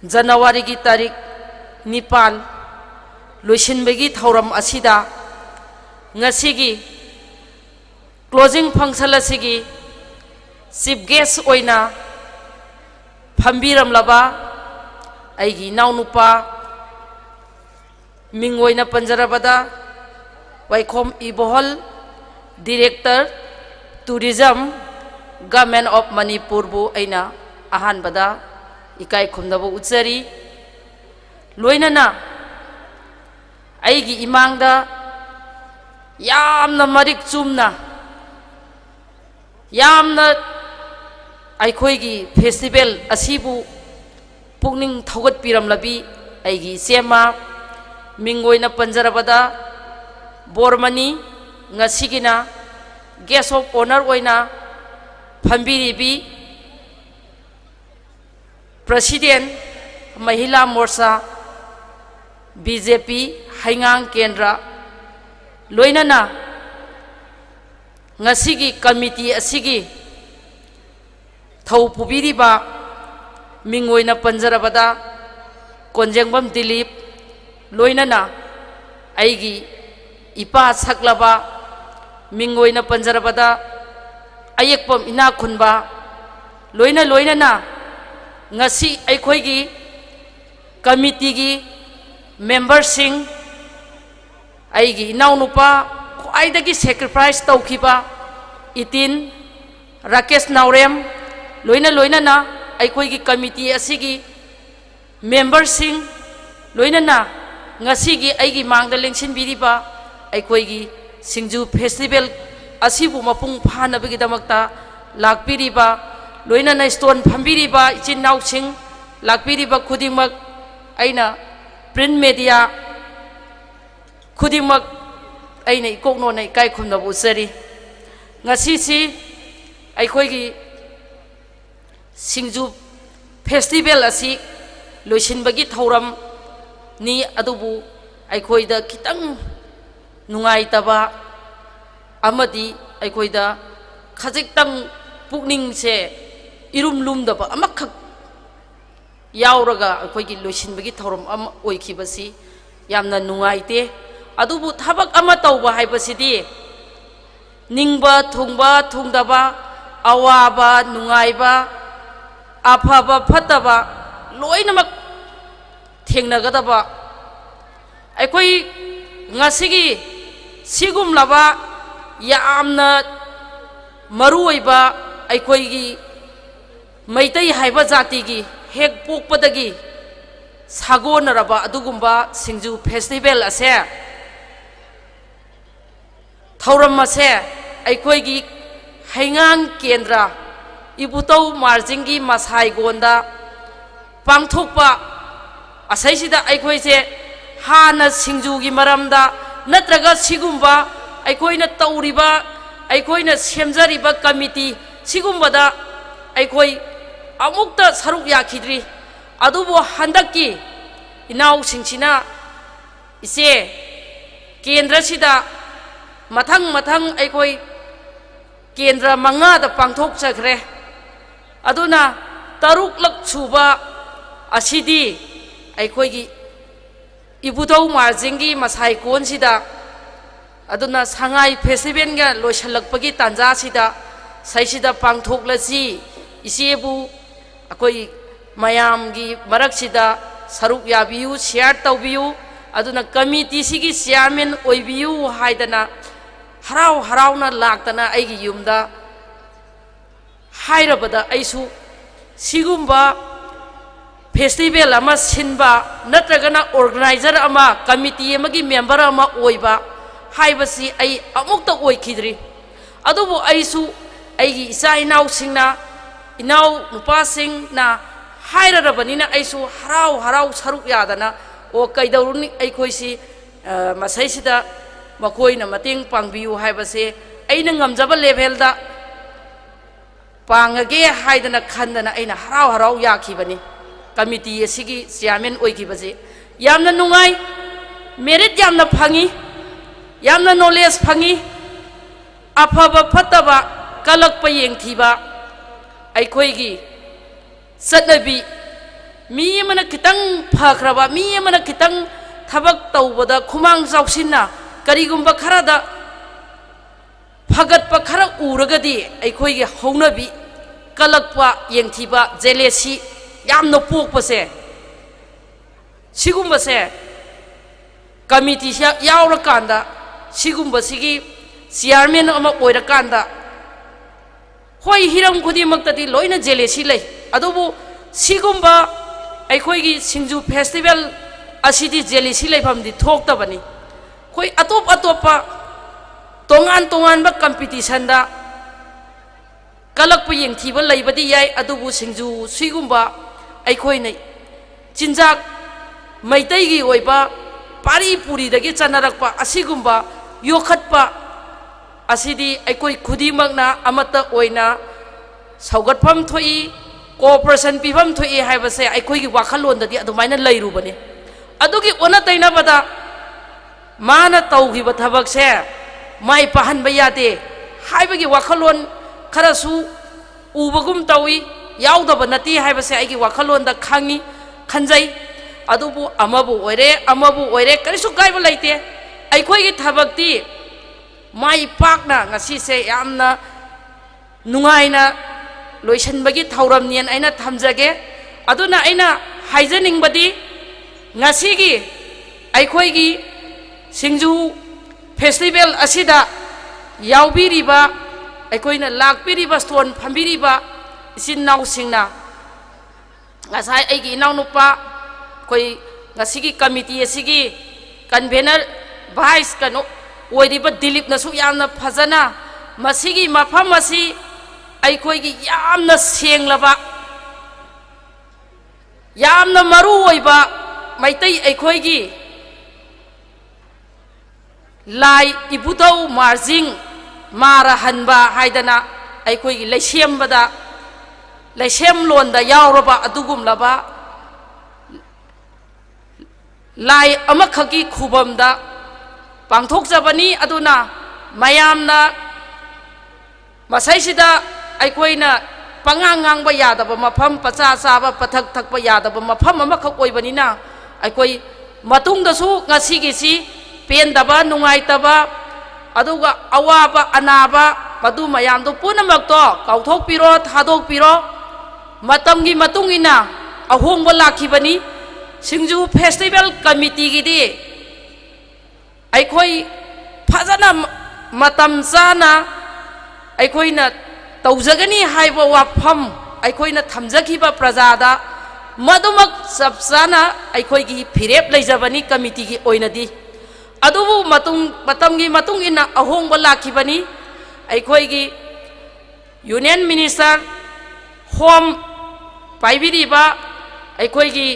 January gi tarik Nipal Loisinbagi Thauram Asida Ngasigi closing function asigi chief guest oina Phambiramlaba Aigi Naunupa Mingoina Panjarabada Waikom Ibohol, Director, Tourism, Government of Manipur bu aina ahan bada ikai khumdabu utsari loinana aigi imangda yamna marik chumna yamna aikoigi festival asibu pukning thogot piramlabi aigi sema mingoina panjarabada Bormani ngasigina guest of honor oina Phambiribi President Mahila Morsa BJP Haingang Kendra loinana ngasigi committee asigi thau pubiriba mingoina panjarabada Konjengbam Dilip loinana aigi Ipa Saklaba Mingoina Panjarabada Ayekpam Ina Kunba loina na ngasi aikoigi committee gi member sing ꯑꯩꯒꯤ ꯏꯅꯥꯎꯅꯨꯄꯥ ꯈ꯭ꯋꯥꯏꯗꯒꯤ sacrifice ꯇꯧꯈꯤꯕ ꯏꯇꯤꯟ ꯔꯥꯀꯦꯁ ꯅꯥꯎꯔꯦꯝ ꯂꯣꯏꯅꯅ ꯑꯩꯈꯣꯏꯒꯤ committee ꯑꯁꯤꯒꯤ ꯃꯦꯝꯕꯔꯁꯤꯡ ꯂꯣꯏꯅꯅ ꯉꯁꯤꯒꯤ ꯑꯩꯒꯤ ꯃꯥꯡꯗ ꯂꯦꯡꯁꯤꯟꯕꯤꯔꯤꯕ ꯑꯩꯈꯣꯏꯒꯤ ꯁꯤꯡꯖꯨ ꯐꯦꯁꯇꯤꯚꯦꯜ ꯑꯁꯤꯕꯨ ꯃꯄꯨꯡ ꯐꯥꯅꯕꯒꯤꯗꯃꯛꯇ ꯂꯥꯛꯄꯤꯔꯤꯕ ꯂꯣꯏꯅꯅ ꯁ꯭ꯇꯣꯟ ꯐꯝꯕꯤꯔꯤꯕ ꯏꯆꯤꯟ ꯏꯅꯥꯎꯁꯤꯡ ꯂꯥꯛꯄꯤꯔꯤꯕ ꯈꯨꯗꯤꯡꯃꯛ ꯑꯩꯅ ꯄ꯭ꯔꯤꯟ ꯃꯦꯗꯤꯌꯥ ꯈꯨꯗꯤꯡꯃꯛ ꯑꯩꯅ ꯏꯀꯣꯛꯅꯣꯅ ꯏꯀꯥꯏ ꯈꯨꯝꯅꯕ ꯎꯠꯆꯔꯤ ꯉꯁꯤꯁꯤ ꯑꯩꯈꯣꯏꯒꯤ ꯁꯤꯡꯖꯨ ꯐꯦꯁꯇꯤꯚꯦꯜ ꯑꯁꯤ ꯂꯣꯏꯁꯤꯟꯕꯒꯤ ꯊꯧꯔꯝꯅꯤ ꯑꯗꯨꯕꯨ ꯑꯩꯈꯣꯏꯗ ꯈꯤꯇꯪ ꯅꯨꯡꯉꯥꯏꯇꯕ ꯑꯃꯗꯤ ꯑꯩꯈꯣꯏꯗ ꯈꯖꯤꯛꯇꯪ ꯄꯨꯛꯅꯤꯡꯁꯦ ꯏꯔꯨꯝ ꯂꯨꯝꯗꯕ ꯑꯃꯈꯛ ꯌꯥꯎꯔꯒ ꯑꯩꯈꯣꯏꯒꯤ ꯂꯣꯏꯁꯤꯟꯕꯒꯤ ꯊꯧꯔꯝ ꯑꯃ ꯑꯣꯏꯈꯤꯕꯁꯤ ꯌꯥꯝꯅ ꯅꯨꯡꯉꯥꯏꯇꯦ ꯑꯗꯨꯕꯨ ꯊꯕꯛ ꯑꯃ ꯇꯧꯕ ꯍꯥꯏꯕꯁꯤꯗꯤ ꯅꯤꯡꯕ ꯊꯨꯡꯕ ꯊꯨꯡꯗꯕ ꯑꯋꯥꯕ ꯅꯨꯡꯉꯥꯏꯕ ꯑꯐꯕ ꯐꯠꯇꯕ ꯂꯣꯏꯅꯃꯛ ꯊꯦꯡꯅꯒꯗꯕ ꯑꯩꯈꯣꯏ ꯉꯁꯤꯒꯤ ꯁꯤꯒꯨꯝꯂꯕ ꯌꯥꯝꯅ ꯃꯔꯨꯑꯣꯏꯕ ꯑꯩꯈꯣꯏꯒꯤ ꯃꯩꯇꯩ ꯍꯥꯏꯕ ꯖꯥꯇꯤꯒꯤ ꯍꯦꯛ ꯄꯣꯛꯄꯗꯒꯤ ꯁꯥꯒꯣꯟꯅꯔꯕ ꯑꯗꯨꯒꯨꯝꯕ ꯁꯤꯡꯖꯨ ꯐꯦꯁꯇꯤꯚꯦꯜ ꯑꯁꯦ ꯊꯧꯔꯝ ꯑꯁꯦ ꯑꯩꯈꯣꯏꯒꯤ ꯍꯩꯉꯥꯡ ꯀꯦꯟꯗ꯭ꯔ ꯏꯕꯨꯇꯧ ꯃꯥꯔꯖꯤꯡꯒꯤ ꯃꯁꯥꯏꯒꯣꯟꯗ ꯄꯥꯡꯊꯣꯛꯄ ꯑꯁꯩꯁꯤꯗ ꯑꯩꯈꯣꯏꯁꯦ ꯍꯥꯟꯅ ꯁꯤꯡꯖꯨꯒꯤ ꯃꯔꯝꯗ ꯅꯠꯇ꯭ꯔꯒ ꯁꯤꯒꯨꯝꯕ ꯑꯩꯈꯣꯏꯅ ꯇꯧꯔꯤꯕ ꯑꯩꯈꯣꯏꯅ ꯁꯦꯝꯖꯔꯤꯕ ꯀꯃꯤꯇꯤ ꯁꯤꯒꯨꯝꯕꯗ ꯑꯩꯈꯣꯏ ꯑꯃꯨꯛꯇ ꯁꯔꯨꯛ ꯌꯥꯈꯤꯗ꯭ꯔꯤ ꯑꯗꯨꯕꯨ ꯍꯟꯗꯛꯀꯤ ꯏꯅꯥꯎꯁꯤꯡꯁꯤꯅ ꯏꯆꯦ ꯀꯦꯟꯗ꯭ꯔꯁꯤꯗ मथंग अखोई केंद्र मंगाद पांथोकचख्रे अदुना तरुकलक सुबा असिदी अखोई इबुदौ मार्जिंगी मसाई कोनसिदा अदुना सांगाई फेस्टिवल लोइसलकपगी तांजासिदा सैसिदा पांथोकलसी इसेबु अखोई मयामगी मरकसिदा सरुक याबियु शेयर तौबियु अदुना कमिटी सिगी चेयरमैन ओइबियु हाइदना हराव हरावना लाक्तना आइगी युमदा हाइरबदा आइसु सिगुम्बा फेस्टिवल अमा सिनबा नत्रगना ऑर्गेनाइजर अमा कमिटी अमगी मेंबर अमा ओइबा हाइबसी आई अमुक्ता ओइखिद्री अदुबु आइसु आइगी इसा इनाव सिंगना इनाव नुपा सिंगना हाइरबनिना आइसु हराव हराव सरुक यादना ओ कैदौरुनि आइखोइसी मसैसिदा मकोइना मतेंग पांगबियु हाइबसे अइना ngamjaba लेवलदा पांगगे हाइदना खंदना अइना हराव हराव याखिबनी कमिटी असिगी चेयरमैन ओइखिबजे यामना नुंगाई मेरिट यामना फंगी यामना नॉलेज फंगी अफबा फतबा कलकप येंगथिबा अइखोइगी सतनबी मी अमना खितंग फखरबा मी अमना खितंग थबक तौबदा खुमांग जाउसिना करिगुम्बा खरादा फगतपा खरा उरगदी अइखोइगी हौनबी कलकपा येंगथिबा जेलेसी यामनो पोकपसे सिगुम्बसे कमिटी से यावरकांदा सिगुम्बसिगी चेयरमैन अमा ओइरकांदा होय हिरम खुदिमक्तदी लोइना जेलेसी लै अदुबु सिगुम्बा अइखोइगी सिंजू फेस्टिवल असिदी जेलेसी लैफमदी थोक्तबनी कोई अतोप अतोपा तोंगान तोंगान बा कंपटीशन दा कलक पे येंगथीबा लैबदी याय अदुबु सिंजू सिगुम्बा अइखोइना चिंजाक मैतैगी ओइबा पारी पुरी दगी चनरकपा असिगुम्बा योखतपा असिदी अइखोइ खुदिमकना अमता ओइना सौगतफम थोई कोऑपरेशन पिफम थोई हाइबसे अइखोइगी वाखलोंददी अदुमाइना लैरुबने अदुगी ओना तैनाबदा माना तौगिबा थबकसे माइ पाहनबा यादे हाइबगी वाखलोन खरसु उबगुम तौई याउदबा नती हाइबसे आइगी वाखलोंदा खांगी खंजै अदुबु अमबु ओइरे करिसु गाइबा लैते अइखोइगी थबकती माइ पाकना ngasiसे यामना नुंगाइना लोइसनबगी थौरमनियन आइना थमजगे अदुना आइना हाइजनिंगबदी ngasiगी अइखोइगी सिंजू ꯐꯦꯁꯇꯤꯚꯦꯜ ꯑꯁꯤꯗ ꯌꯥꯎꯕꯤꯔꯤꯕ ꯑꯩꯈꯣꯏꯅ ꯂꯥꯛꯄꯤꯔꯤꯕ ꯁ꯭ꯇꯣꯟ ꯐꯝꯕꯤꯔꯤꯕ ꯏꯆꯤꯟ ꯏꯅꯥꯎꯁꯤꯡꯅ ꯉꯁꯥꯏ ꯑꯩꯒꯤ ꯏꯅꯥꯎꯅꯨꯄꯥ ꯑꯩꯈꯣꯏ ꯉꯁꯤꯒꯤ ꯀꯃꯤꯇꯤ ꯑꯁꯤꯒꯤ ꯀꯟꯚꯦꯅꯔ ꯚꯥꯏꯁ ꯀꯩꯅꯣ ꯑꯣꯏꯔꯤꯕ ꯗꯤꯂꯤꯞꯅꯁꯨ ꯌꯥꯝꯅ ꯐꯖꯅ ꯃꯁꯤꯒꯤ ꯃꯐꯝ ꯑꯁꯤ ꯑꯩꯈꯣꯏꯒꯤ ꯌꯥꯝꯅ ꯁꯦꯡꯂꯕ ꯌꯥꯝꯅ ꯃꯔꯨ ꯑꯣꯏꯕ ꯃꯩꯇꯩ ꯑꯩꯈꯣꯏꯒꯤ ꯂꯥꯏ ꯏꯕꯨꯙꯧ ꯃꯥꯔꯖꯤꯡ ꯃꯥꯔꯍꯟꯕ ꯍꯥꯏꯗꯅ ꯑꯩꯈꯣꯏꯒꯤ ꯂꯩꯁꯦꯝꯕꯗ ꯂꯩꯁꯦꯝꯂꯣꯟꯗ ꯌꯥꯎꯔꯕ ꯑꯗꯨꯒꯨꯝꯂꯕ ꯂꯥꯏ ꯑꯃꯈꯛꯀꯤ ꯈꯨꯕꯝꯗ ꯄꯥꯡꯊꯣꯛꯆꯕꯅꯤ ꯑꯗꯨꯅ ꯃꯌꯥꯝꯅ ꯃꯁꯩꯁꯤꯗ ꯑꯩꯈꯣꯏꯅ ꯄꯉꯥꯡ ꯉꯥꯡꯕ ꯌꯥꯗꯕ ꯃꯐꯝ ꯄꯆꯥ ꯆꯥꯕ ꯄꯊꯛ ꯊꯛꯄ ꯌꯥꯗꯕ ꯃꯐꯝ ꯑꯃꯈꯛ ꯑꯣꯏꯕꯅꯤꯅ ꯑꯩꯈꯣꯏ ꯃꯇꯨꯡꯗꯁꯨ ꯉꯁꯤꯒꯤꯁꯤ ꯄꯦꯟꯗꯕ ꯅꯨꯡꯉꯥꯏꯇꯕ ꯑꯗꯨꯒ ꯑꯋꯥꯕ ꯑꯅꯥꯕ ꯃꯗꯨ ꯃꯌꯥꯝꯗꯨ ꯄꯨꯝꯅꯃꯛꯇꯣ ꯀꯥꯎꯊꯣꯛꯄꯤꯔꯣ ꯊꯥꯗꯣꯛꯄꯤꯔꯣ ꯃꯇꯝꯒꯤ ꯃꯇꯨꯡ ꯏꯟꯅ ꯑꯍꯣꯡꯕ ꯂꯥꯛꯈꯤꯕꯅꯤ ꯁꯤꯡꯖꯨ ꯐꯦꯁꯇꯤꯚꯦꯜ ꯀꯃꯤꯇꯤꯒꯤꯗꯤ ꯑꯩꯈꯣꯏ ꯐꯖꯅ ꯃꯇꯝ ꯆꯥꯅ ꯑꯩꯈꯣꯏꯅ ꯇꯧꯖꯒꯅꯤ ꯍꯥꯏꯕ ꯋꯥꯐꯝ ꯑꯩꯈꯣꯏꯅ ꯊꯝꯖꯈꯤꯕ ꯄ꯭ꯔꯖꯥꯗ ꯃꯗꯨꯃꯛ ꯆꯞ ꯆꯥꯅ ꯑꯩꯈꯣꯏꯒꯤ ꯐꯤꯔꯦꯞ ꯂꯩꯖꯕꯅꯤ ꯀꯃꯤꯇꯤꯒꯤ ꯑꯣꯏꯅꯗꯤ ꯑꯗꯨꯕꯨ ꯃꯇꯝꯒꯤ ꯃꯇꯨꯡ ꯏꯟꯅ ꯑꯍꯣꯡꯕ ꯂꯥꯛꯈꯤꯕꯅꯤ ꯑꯩꯈꯣꯏꯒꯤ ꯌꯨꯅꯤꯌꯟ ꯃꯤꯅꯤꯁꯇꯔ ꯍꯣꯝ ꯄꯥꯏꯕꯤꯔꯤꯕ ꯑꯩꯈꯣꯏꯒꯤ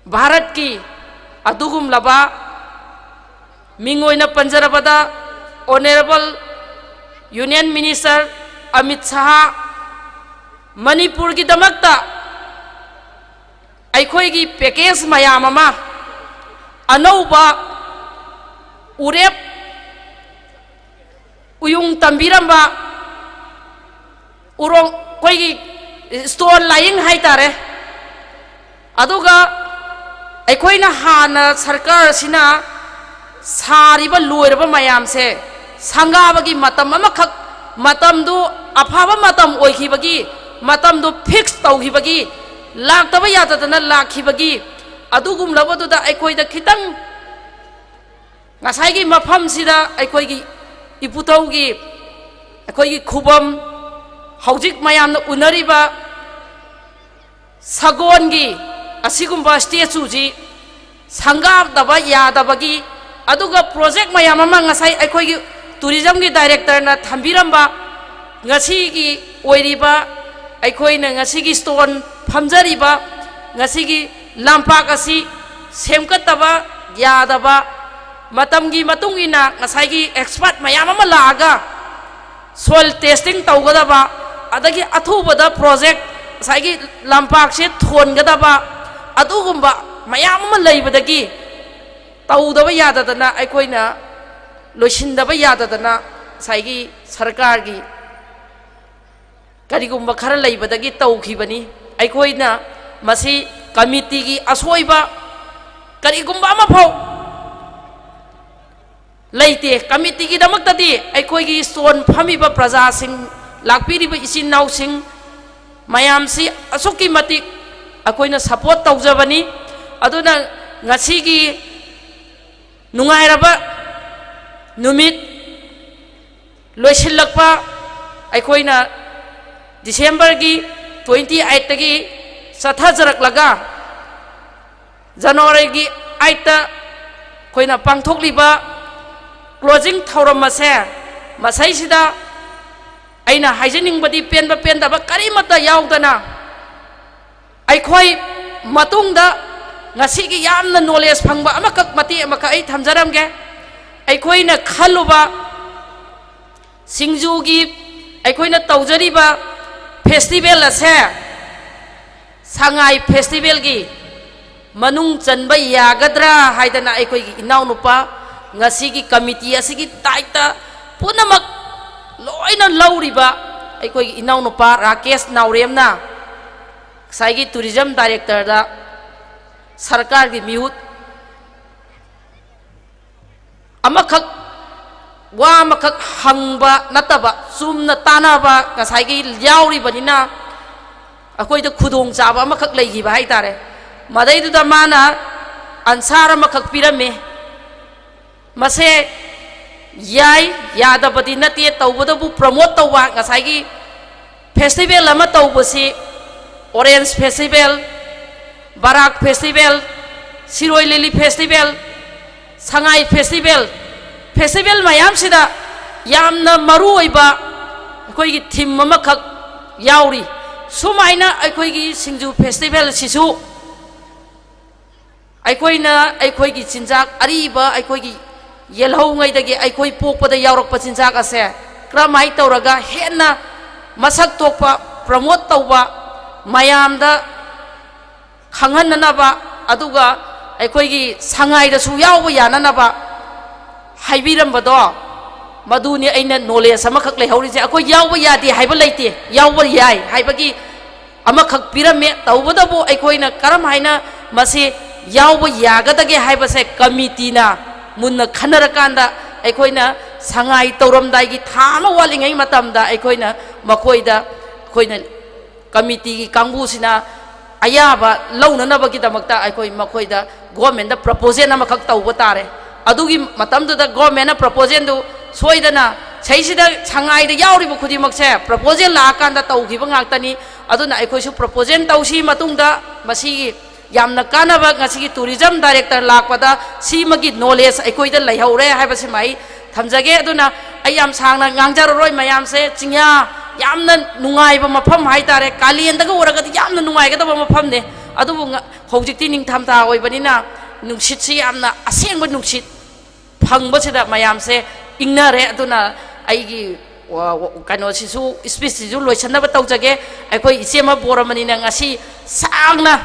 ꯚꯥꯔꯠꯀꯤ ꯑꯗꯨꯒꯨꯝꯂꯕ ꯃꯤꯡ ꯑꯣꯏꯅ ꯄꯟꯖꯔꯕꯗ honourable union minister Amit Shah ꯃꯅꯤꯄꯨꯔꯒꯤꯗꯃꯛꯇ ꯑꯩꯈꯣꯏꯒꯤ ꯄꯦꯀꯦꯖ ꯃꯌꯥꯝ ꯑꯃ ꯑꯅꯧꯕ ꯎꯔꯦꯞ ꯎꯌꯨꯡ ꯇꯝꯕꯤꯔꯝꯕ ꯎꯔꯣꯡ ꯑꯩꯈꯣꯏꯒꯤ ꯁ꯭ꯇꯣꯟ ꯂꯥꯏꯌꯤꯡ ꯍꯥꯏꯇꯥꯔꯦ ꯑꯗꯨꯒ ꯑꯩꯈꯣꯏꯅ ꯍꯥꯟꯅ ꯁꯔꯀꯥꯔ ꯑꯁꯤꯅ ꯁꯥꯔꯤꯕ ꯂꯣꯏꯔꯕ ꯃꯌꯥꯝꯁꯦ ꯁꯪꯒꯥꯕꯒꯤ ꯃꯇꯝ ꯑꯃꯈꯛ ꯃꯇꯝꯗꯨ ꯑꯐꯕ ꯃꯇꯝ ꯑꯣꯏꯈꯤꯕꯒꯤ ꯃꯇꯝꯗꯨ ꯐꯤꯛꯁ ꯇꯧꯈꯤꯕꯒꯤ ꯂꯥꯛꯇꯕ ꯌꯥꯗꯗꯅ ꯂꯥꯛꯈꯤꯕꯒꯤ ꯑꯗꯨꯒꯨꯝꯂꯕꯗꯨꯗ ꯑꯩꯈꯣꯏꯗ ꯈꯤꯇꯪ ꯉꯁꯥꯏꯒꯤ ꯃꯐꯝꯁꯤꯗ ꯑꯩꯈꯣꯏꯒꯤ ꯏꯄꯨꯊꯧꯒꯤ ꯑꯩꯈꯣꯏꯒꯤ ꯈꯨꯕꯝ ꯍꯧꯖꯤꯛ ꯃꯌꯥꯝꯅ ꯎꯅꯔꯤꯕ ꯁꯒꯣꯜꯒꯤ ꯑꯁꯤꯒꯨꯝꯕ ꯁ꯭ꯇꯦꯆꯨꯁꯤ ꯁꯪꯒꯥꯗꯕ ꯌꯥꯗꯕꯒꯤ ꯑꯗꯨꯒ ꯄ꯭ꯔꯣꯖꯦꯛ ꯃꯌꯥꯝ ꯑꯃ ꯉꯁꯥꯏ ꯑꯩꯈꯣꯏꯒꯤ ꯇꯨꯔꯤꯖꯝꯒꯤ ꯗꯥꯏꯔꯦꯛꯇꯔꯅ ꯊꯝꯕꯤꯔꯝꯕ ꯉꯁꯤꯒꯤ ꯑꯣꯏꯔꯤꯕ ꯑꯩꯈꯣꯏꯅ ꯉꯁꯤꯒꯤ ꯁ꯭ꯇꯣꯟ ꯐꯝꯖꯔꯤꯕ ꯉꯁꯤꯒꯤ ꯂꯝꯄꯥꯛ ꯑꯁꯤ ꯁꯦꯝꯒꯠꯇꯕ ꯌꯥꯗꯕ ꯃꯇꯝꯒꯤ ꯃꯇꯨꯡ ꯏꯟꯅ ꯉꯁꯥꯏꯒꯤ ꯑꯦꯛꯁꯄꯔꯠ ꯃꯌꯥꯝ ꯑꯃ ꯂꯥꯛꯑꯒ ꯁꯣꯏꯜ ꯇꯦꯁꯇꯤꯡ ꯇꯧꯒꯗꯕ ꯑꯗꯒꯤ ꯑꯊꯨꯕꯗ ꯄ꯭ꯔꯣꯖꯦꯛ ꯉꯁꯥꯏꯒꯤ ꯂꯝꯄꯥꯛꯁꯦ ꯊꯣꯟꯒꯗꯕ ꯑꯗꯨꯒꯨꯝꯕ ꯃꯌꯥꯝ ꯑꯃ ꯂꯩꯕꯗꯒꯤ ꯇꯧꯗꯕ ꯌꯥꯗꯗꯅ ꯑꯩꯈꯣꯏꯅ ꯂꯣꯏꯁꯤꯟꯗꯕ ꯌꯥꯗꯗꯅ ꯉꯁꯥꯏꯒꯤ ꯁꯔꯀꯥꯔꯒꯤ ꯀꯔꯤꯒꯨꯝꯕ ꯈꯔ ꯂꯩꯕꯗꯒꯤ ꯇꯧꯈꯤꯕꯅꯤ ꯑꯩꯈꯣꯏꯅ ꯃꯁꯤ ꯀꯃꯤꯇꯤꯒꯤ ꯑꯁꯣꯏꯕ ꯀꯔꯤꯒꯨꯝꯕ ꯑꯃꯐꯥꯎ ꯂꯩꯇꯦ ꯀꯃꯤꯇꯤꯒꯤꯗꯃꯛꯇꯗꯤ ꯑꯩꯈꯣꯏꯒꯤ ꯁ꯭ꯇꯣꯟ ꯐꯝꯃꯤꯕ ꯄ꯭ꯔꯖꯥꯁꯤꯡ ꯂꯥꯛꯄꯤꯔꯤꯕ ꯏꯆꯤꯟ ꯏꯅꯥꯎꯁꯤꯡ ꯃꯌꯥꯝꯁꯤ ꯑꯁꯨꯛꯀꯤ ꯃꯇꯤꯛ ꯑꯩꯈꯣꯏꯅ ꯁꯄꯣꯔꯠ ꯇꯧꯖꯕꯅꯤ ꯑꯗꯨꯅ ꯉꯁꯤꯒꯤ ꯅꯨꯡꯉꯥꯏꯔꯕ ꯅꯨꯃꯤꯠ ꯂꯣꯏꯁꯤꯜꯂꯛꯄ ꯑꯩꯈꯣꯏꯅ ꯗꯤꯁꯦꯝꯕꯔꯒꯤ 28ꯇꯒꯤ ꯆꯠꯊꯖꯔꯛꯂꯒ ꯖꯅꯋꯥꯔꯤꯒꯤ 8ꯇ ꯑꯩꯈꯣꯏꯅ ꯄꯥꯡꯊꯣꯛꯂꯤꯕ ꯀ꯭ꯂꯣꯖꯤꯡ ꯊꯧꯔꯝ ꯑꯁꯦ ꯃꯁꯩꯁꯤꯗ ꯑꯩꯅ ꯍꯥꯏꯖꯅꯤꯡꯕꯗꯤ ꯄꯦꯟꯕ ꯄꯦꯟꯗꯕ ꯀꯔꯤꯃꯠꯇ ꯌꯥꯎꯗꯅ ꯑꯩꯈꯣꯏ ꯃꯇꯨꯡꯗ ꯉꯁꯤꯒꯤ ꯌꯥꯝꯅ ꯅꯣꯂꯦꯖ ꯐꯪꯕ ꯑꯃꯈꯛ ꯃꯇꯦꯛ ꯑꯃꯈꯛ ꯑꯩ ꯊꯝꯖꯔꯝꯒꯦ ꯑꯩꯈꯣꯏꯅ ꯈꯜꯂꯨꯕ ꯁꯤꯡꯖꯨꯒꯤ ꯑꯩꯈꯣꯏꯅ ꯇꯧꯖꯔꯤꯕ ꯐꯦꯁꯇꯤꯚꯦꯜ ꯑꯁꯦ ꯁꯉꯥꯏ ꯐꯦꯁꯇꯤꯚꯦꯜꯒꯤ ꯃꯅꯨꯡ ꯆꯟꯕ ꯌꯥꯒꯗ꯭ꯔꯥ ꯍꯥꯏꯗꯅ ꯑꯩꯈꯣꯏꯒꯤ ꯏꯅꯥꯎꯅꯨꯄꯥ ꯉꯁꯤꯒꯤ ꯀꯃꯤꯇꯤ ꯑꯁꯤꯒꯤ ꯗꯥꯏꯇ ꯄꯨꯝꯅꯃꯛ ꯂꯣꯏꯅ ꯂꯧꯔꯤꯕ ꯑꯩꯈꯣꯏꯒꯤ ꯏꯅꯥꯎꯅꯨꯄꯥ ꯔꯥꯀꯦꯁ ꯅꯥꯎꯔꯦꯝꯅ ꯉꯁꯥꯏꯒꯤ ꯇꯨꯔꯤꯖꯝ ꯗꯥꯏꯔꯦꯛꯇꯔꯗ ꯁꯔꯀꯥꯔꯒꯤ ꯃꯤꯍꯨꯠ ꯑꯃꯈꯛ ꯋꯥ ꯑꯃꯈꯛ ꯍꯪꯕ ꯅꯠꯇꯕ ꯆꯨꯝꯅ ꯇꯥꯟꯅꯕ ꯉꯁꯥꯏꯒꯤ ꯌꯥꯎꯔꯤꯕꯅꯤꯅ ꯑꯩꯈꯣꯏꯗ ꯈꯨꯗꯣꯡꯆꯥꯕ ꯑꯃꯈꯛ ꯂꯩꯈꯤꯕ ꯍꯥꯏꯇꯥꯔꯦ ꯃꯗꯩꯗꯨꯗ ꯃꯥꯅ ꯑꯟꯁꯥꯔ ꯑꯃꯈꯛ ꯄꯤꯔꯝꯃꯦ mase yai yadabadi nate tawbadabu promote tawwa ngasai festival lama tawbasi Orange Festival, Barak Festival, Siroi Lily Festival, Sangai Festival, Festival mayam sida yamna maru oiba koi gi thim mama khak yauri sumaina aikoi gi Singju Festival sisu aikoi na aikoi gi chinjak ariba aikoi gi yelhau ngai dagi aikoi pokpada yaurak pa chinjak ase kramai tawraga henna masak tokpa promote tawba mayamda khangananaba aduga aikoigi sangai da su yawba yananaba haibirambado maduni aina knowledge ama khak lei hori je akoi yawba yadi haiba leite yawba yai haibagi ama khak pirame tawbadabu aikoina karam haina masi yawba yagadage haiba se committee na munna khanarakanda aikoina sangai tawramdai gi thama walingai matamda aikoina makoida koina committee ki kangbu sina ayaba launanaba ki damakta aikoi makoida government da proposal ama khak tawba tare adugi matamdu da government na proposal du soidana saisida changai da yauri bu khudi makse proposal la kan da tawgi ba ngaktani aduna aikoi su proposal tawsi matungda masi yamna kanaba ngasi ki tourism director lakpada si magi knowledge aikoi da laihore haibasi mai thamjage aduna ayam sangna ngangjaroroi mayam se chingya yamna nungai ba mafam hai tare kalien daga oraga yamna nungai ga da mafam ne adu hojikti ning tham ta oi bani na nungsit si yamna aseng ba nungsit phang ba sida mayam se ingna re aduna ai gi kano si su speech ju loisan ba tawjage ai koi isema boramani na ngasi sangna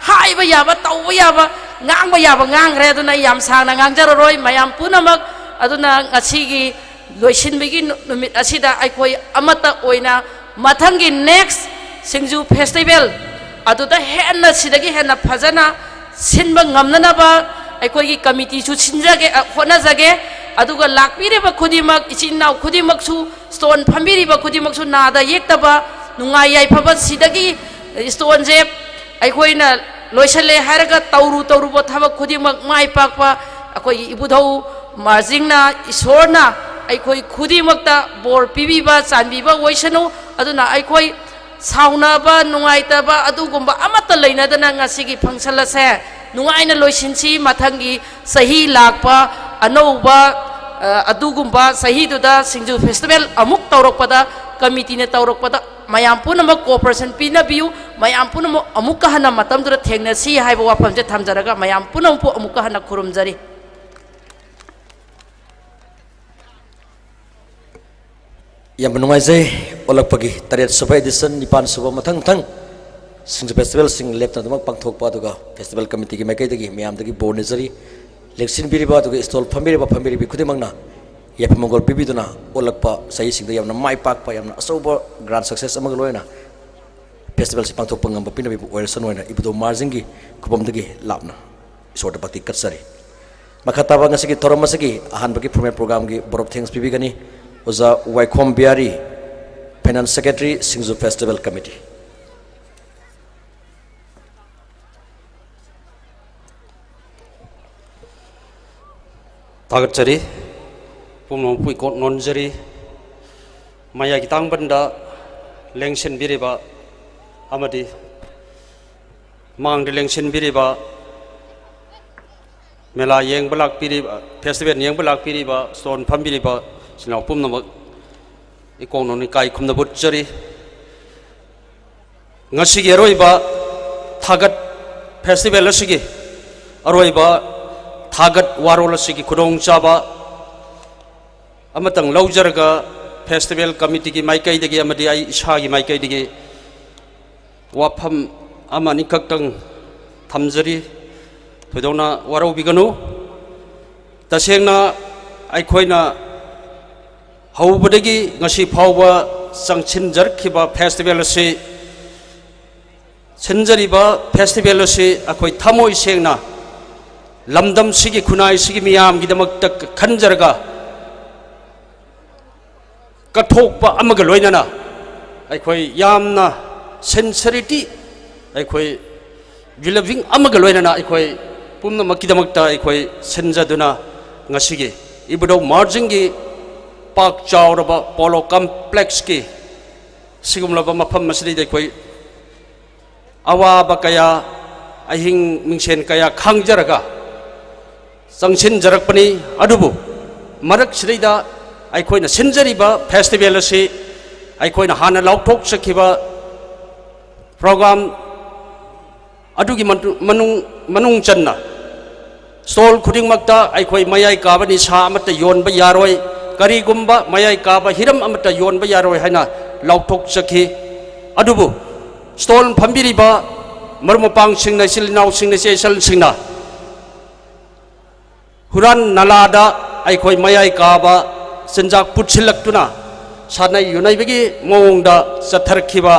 hai ba ya ba taw ba ya ba ngang re aduna yam sangna ngang jaroroi mayam punamak aduna ngasi gi loisin bigi numit asida aikoi amata oina mathangi next Singju Festival aduda henna sidagi henna phajana sinba ngamnana ba aikoi gi committee su sinjage hona jage aduga lakpire ba khudimak ichinnaw khudimak su stone phambiri ba khudimak su nada yektaba nungai yai phaba sidagi stone je aikoi na loisale haraga tawru ba thaba khudimak mai pakpa akoi ibudhau marjing na isorna aikoi khudi makta bor pibiba chanbiba oisanu aduna aikoi saunaba nungaitaba adugumba amata leinadana ngasigi function ase nungaina loisinsi mathangi sahi lakpa anouba adugumba sahi duda Singju Festival amuk tawrokpada committee ne tawrokpada mayam punama cooperation pinabiu mayam punama amuk hana matam dura thengna si haiba wafamje thamjaraga mayam punam pu amuk hana khurumjari yang menunggai saya oleh pagi tariat sebagai edition nipan sebuah matang Singju Festival sing lep na damak pangthok pa tuga festival committee ki mekai dagi miyam dagi board nezari leksin biri ba tuga stall family bi khudi mangna ya pemongol bibi tu na oleh pa saya sing da yam na mai pak pa yam na asoba grand success amag loina festival si pangthok pangam pa pinabi oerson loina ibudo marjing gi khubam dagi lapna isor da bakti katsari makhataba ngasigi thorom masigi ahan bagi program gi borop thanks bibi gani Oza Waikom Biari, Finance Secretary, Singju Festival Committee. Tagat cari, pumno pui kot non jari, maya kitang benda, lengsen biriba, amadi, mang di lengsen biriba, mela yang belak biriba, festival yang belak biriba, stone pam biriba. Sinau pum nama ikong noni kai kum na butchari ngasigi aroi ba thagat festival asigi aroi ba thagat warol asigi khudong chaba amatang laujarga festival committee ki maikai degi amadi ai isha gi maikai degi wafam amani kaktang thamjari thudona warau biganu tasengna ai khoina Haubadagi ngasi phawba sangchinjar khiba festival se chinjariba festival se akoi thamoi sengna lamdam sigi khunai sigi miyam gi damak tak khanjarga kathokpa amaga loinana aikoi yamna sincerity aikoi vilabing amaga loinana aikoi pumna makki damak ta aikoi sinjaduna ngasigi ibdo margin gi pak chawraba polo complex ki sigumlaba mafam masri de koi awa bakaya ahing mingsen kaya khangjaraga sangsin jarakpani adubu marak srida aikoina sinjariba festival asi aikoina hana lauthok sakhiba program adugi manung channa stol khuding makta aikoi mayai kabani sa amata yonba yaroi karigumba mayai kaba hiram amata yonba yaroi haina lauthok sakhi adubu stol phambiriba marmupang singna silinaw singna sesal singna huran nalada aikoi mayai kaba senjak putsilak-tuna sanai yunai bagi mawongda satharkhiba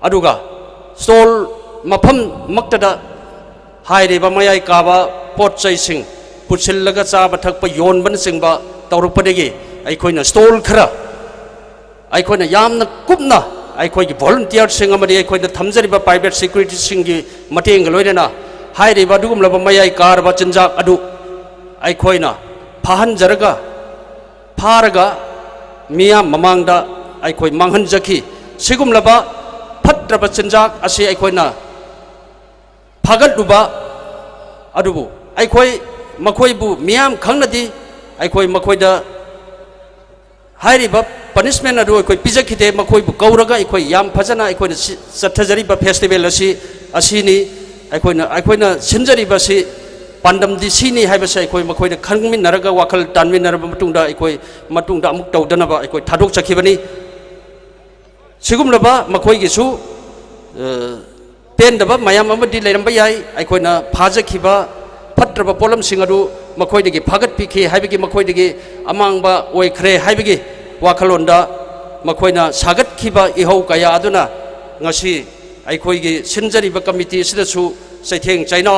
aduga stol mafam maktada hairiba mayai kaba potchai sing putsillaga chaba thakpa yonban singba tawrukpadagi aikoina stol khara aikoina yamna kupna aikoigi volunteer sing amadi aikoina thamjariba private security singi mateng loirena hairiba dugumlaba mayai karba chinjak adu aikoina phahanjaraga pharaga miyam mamangda aikoi manghanjaki sigumlaba phatraba chinjak asi aikoina phagatluba adubu aikoi makoibu miyam khangnadi aikoi makoida hairiba punishment adu aikoi pijakite makoibu kauraga aikoi yam phajana aikoina sathajariba festival asi asini aikoina sinjariba si pandamdi sini haibasa aikoi makoida khangmin naraga wakal tanmin naraba matungda aikoi matungda amuk tawdanaba aikoi thadok chakhibani sigumlaba makoi gisu pendaba mayam amadi leiramba yai aikoina phajakhiba phatraba polam singadu makoidagi phagat pikhi haibagi makoidagi amangba oikhre haibagi wakhalonda makoina sagat khiba ihau kaya aduna ngasi aikoigi sinjariba committee sidasu saitheng chaina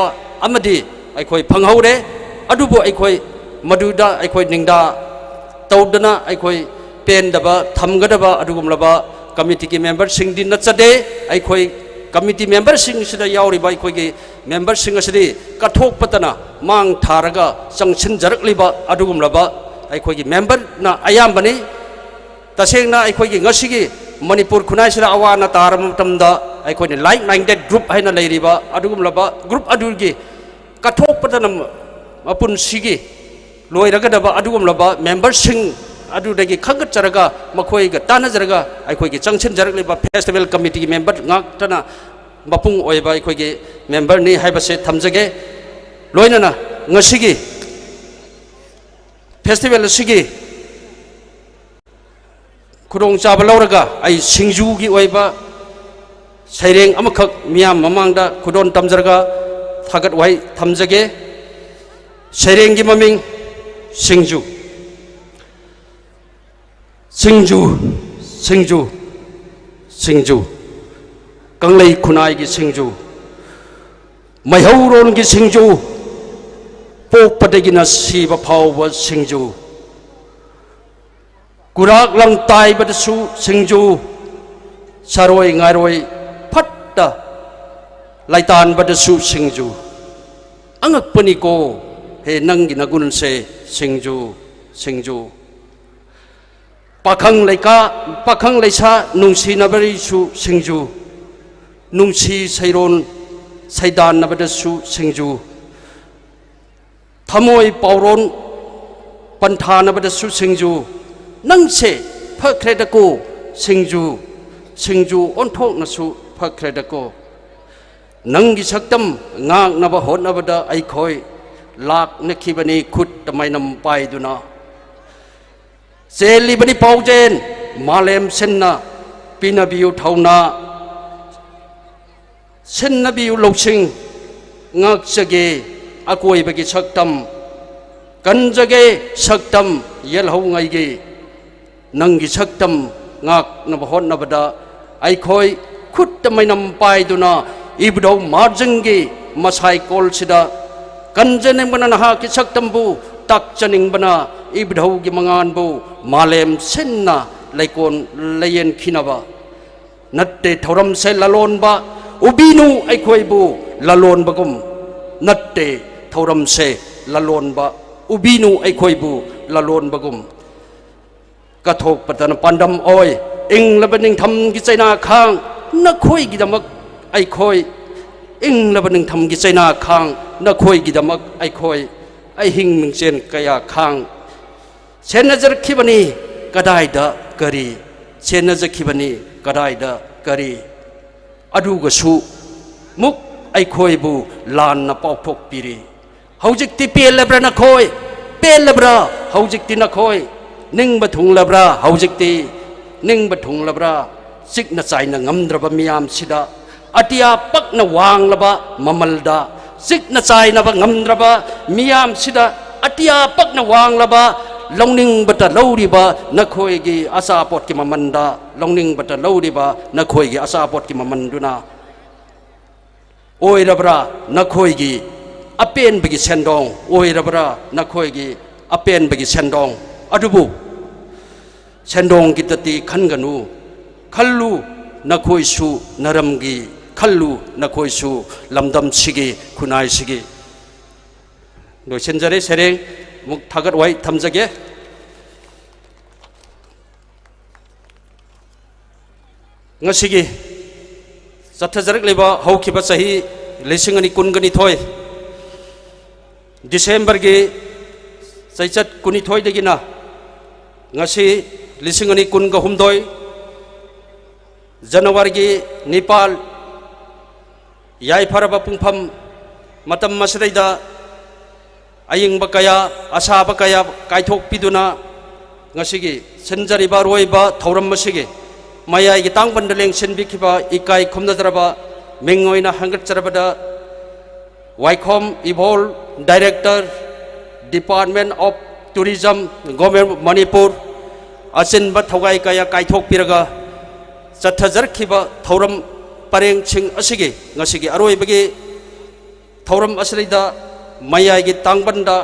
amadi aikoi phanghaure adubu aikoi maduda aikoi ningda tawdana aikoi pendaba thamgadaba adugumlaba committee ki member singdi nachade aikoi committee member sing sida yauriba aikoi member sing asidi kathok patana mang tharaga sangsin jarakliba adugumlaba aikoi member na ayambani tasengna aikoi ngasigi manipur khunai sida awana taram tamda aikoi like minded group haina leiriba adugumlaba group adugi kathok patana mapun sigi loiragadaba adugumlaba member sing adudagi khagat jaraga makoi ga tana jaraga aikoi gi changchen jarakliba festival committee member ngak tana mapung oiba aikoi gi member ni haibase thamjage loinana ngasigi festival sigi khudong chaba lauraga ai singju gi oiba saireng amakhak miyam mamangda khudon tamjaraga thagat wai thamjage saireng gi maming singju SINGJU SINGJU SINGJU kanglei khunai gi SINGJU maihauron gi SINGJU pokpadagi na siba phawba SINGJU kurak lang tai badasu SINGJU saroi ngaroi phatta laitan badasu SINGJU angakpani ko he nangi nagun se SINGJU SINGJU pakhang laisa nungsi nabari su SINGJU nungsi sairon saidan nabada su SINGJU thamoi pauron pantha nabada su SINGJU nangse phakredako SINGJU onthok na su phakredako nangi saktam ngang naba hot nabada aikhoi lak nakhibani khut tamainam paiduna Seli bani paujen malem senna pinabiu thauna senna biu loching ngak jage akoi bagi saktam kanjage saktam yelhau ngai ge nangi saktam ngak nabahon nabada aikhoi khut tamainam paiduna ibdo marjingi masai kol sida kanjane bana naha ki saktam bu tak chaning bana ibdhau gi mangan bu malem senna laikon layen khinaba natte thoram se lalon ba ubinu aikhoi bu lalon bagum natte thoram se lalon ba ubinu aikhoibu lalon bagum kathok patana pandam oi ing labaning tham gi chaina khang na khoi gi damak aikhoi ing labaning tham gi chaina khang na khoi gi damak aikhoi ai hing ming chen kaya khang chen nazar khibani kadai da kari chen nazar khibani kadai da kari adu ga su muk aikhoi bu lan na pau thok piri haujik ti pel labra na khoi pel labra haujik ti na khoi ning ba thung labra haujik ti ning ba thung labra sik na chai na ngamdraba miyam sida atia pak na wang laba mamalda sik na chai na ba ngamdraba miyam sida atia pak na wang laba longning bata lawriba na khoi gi asa pot ki mamanda longning bata lawriba na khoi gi asa pot ki mamanduna oi rabra na khoi gi apen bagi sendong oi rabra na khoi gi apen bagi sendong adubu sendong kitati khanganu khallu na khoi su naram gi khallu na khoi su lamdam sigi khunai sigi no senjare sereng muk thagat wai thamjage ngasigi sathajarak leba haukiba sahi lesingani kungani thoi December gi saichat kuni thoi degina ngasi lisingani kunga humdoi January gi Nepal yai faraba pungpham matam masraida aying bakaya asa bakaya kaithok piduna ngasigi senjari ba roi ba thauram masigi maya gi tangban deleng senbi khiba ikai khumnadraba mengoina hangat charabada Waikhom Evol Director Department of Tourism Government Manipur asin ba thogai kaya kaithok piraga chathajar khiba thauram pareng ching asigi ngasigi aroi bagi thauram asrida maya gi tangbanda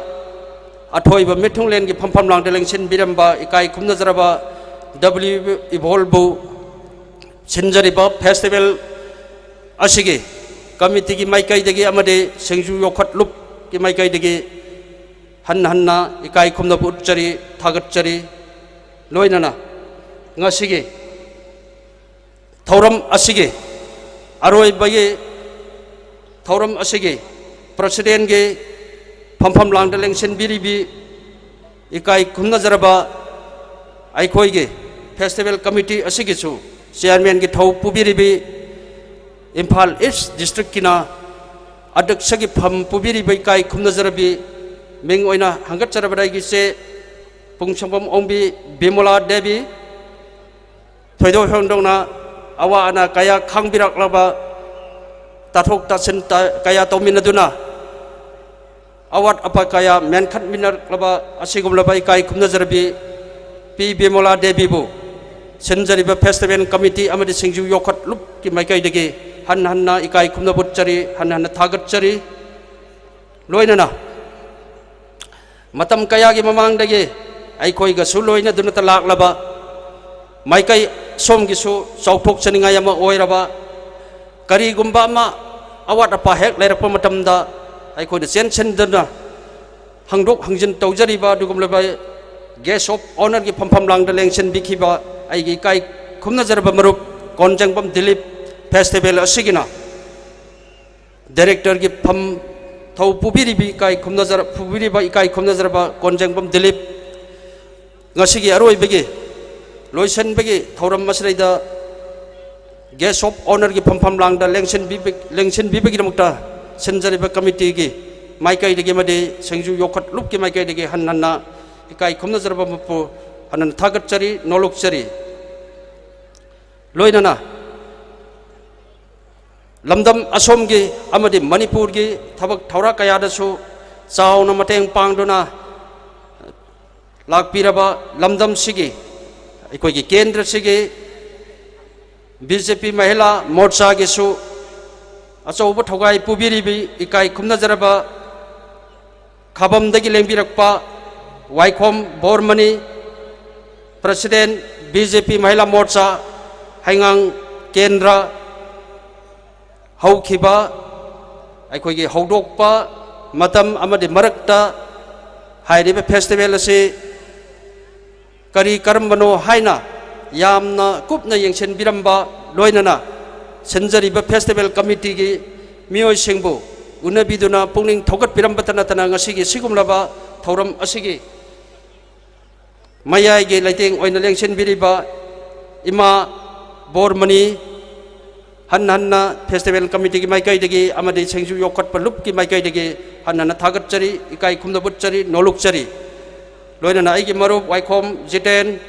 athoi ba mithunglen gi phampham lang deleng sin biramba ikai khumna jaraba w evolve sinjari ba festival asigi committee gi maikai degi amade singju yokhat lup gi maikai degi hanna ikai khumna putchari thagatchari loinana ngasigi thauram asigi aroi bagi thauram asigi president ge phampham lang deleng sin biribi ikai khumna jaraba aikhoi ge festival committee asigi chu chairman ge thau pubiribi Imphal East district kina adaksa gi pham pubiribi ikai khumna jarabi ming oina hangat jarabadai gi se pungchambam ongbi Bimala Devi thoido hongdongna awa ana kaya khangbirak laba tathok tasen kaya tominaduna awat apa kaya menkhat minar laba asigum laba ikai khumna jarabi pi Bimala Devi bu senjari ba festival committee amadi singju yokhat lup ki maikai dege hanna ikai khumna butchari hanna thagatchari loinana matam kaya gi mamang dege aikhoi ga su loina dunata laklaba maikai som gi su chauthok chaninga yama oiraba kari gumba ma awat apa hek lerak matamda aikhoi da chen dana hangdok hangjin tawjari ba dugum leba guest of honor gi phampham lang da lengchen bikhiba ai gi kai khumna jarba marup konjangbam Dilip festival asigina director gi pham thau pubiribi kai khumna jar pubiriba ikai khumna jarba konjangbam Dilip ngasigi aroi begi loisen begi thauram masraida guest of honor gi phampham lang da lengchen bibegi namukta senjariba committee gi maikai dege made singju yokhat lup ki maikai dege hanna ikai khumna jarba mapu hanan thagatchari nolokchari loinana lamdam asom gi amadi Manipur gi thabak thaura kaya da su chauna mateng pangduna lakpiraba lamdam sigi ikoi gi kendra sigi BJP Mahila Morcha gi su achauba thogai pubiribi ikai khumna jaraba khabam dagi lengbirakpa Waikhom Bormani President BJP Mahila Morcha HEINGANG Kendra haukiba aikhoi gi haudokpa matam amadi marakta हाइरिबे festival असे करी करमबनो हाइना यामना कुपना यंगसेन बिरंबा लोइनना सिंजरिबा festival committee की मियोय सिंबु उनबिदुना पुंगनिंग थौगत बिरंबतना तना ngasiगी sigumlaba thauram asigi mayai ge laiting oina lengsen biriba ima bormani hanna festival committee ki maikai degi amadi sengju yokat palup ki maikai degi hanna thagat chari ikai khumda but chari noluk chari loina na aigi marup waikhom jiten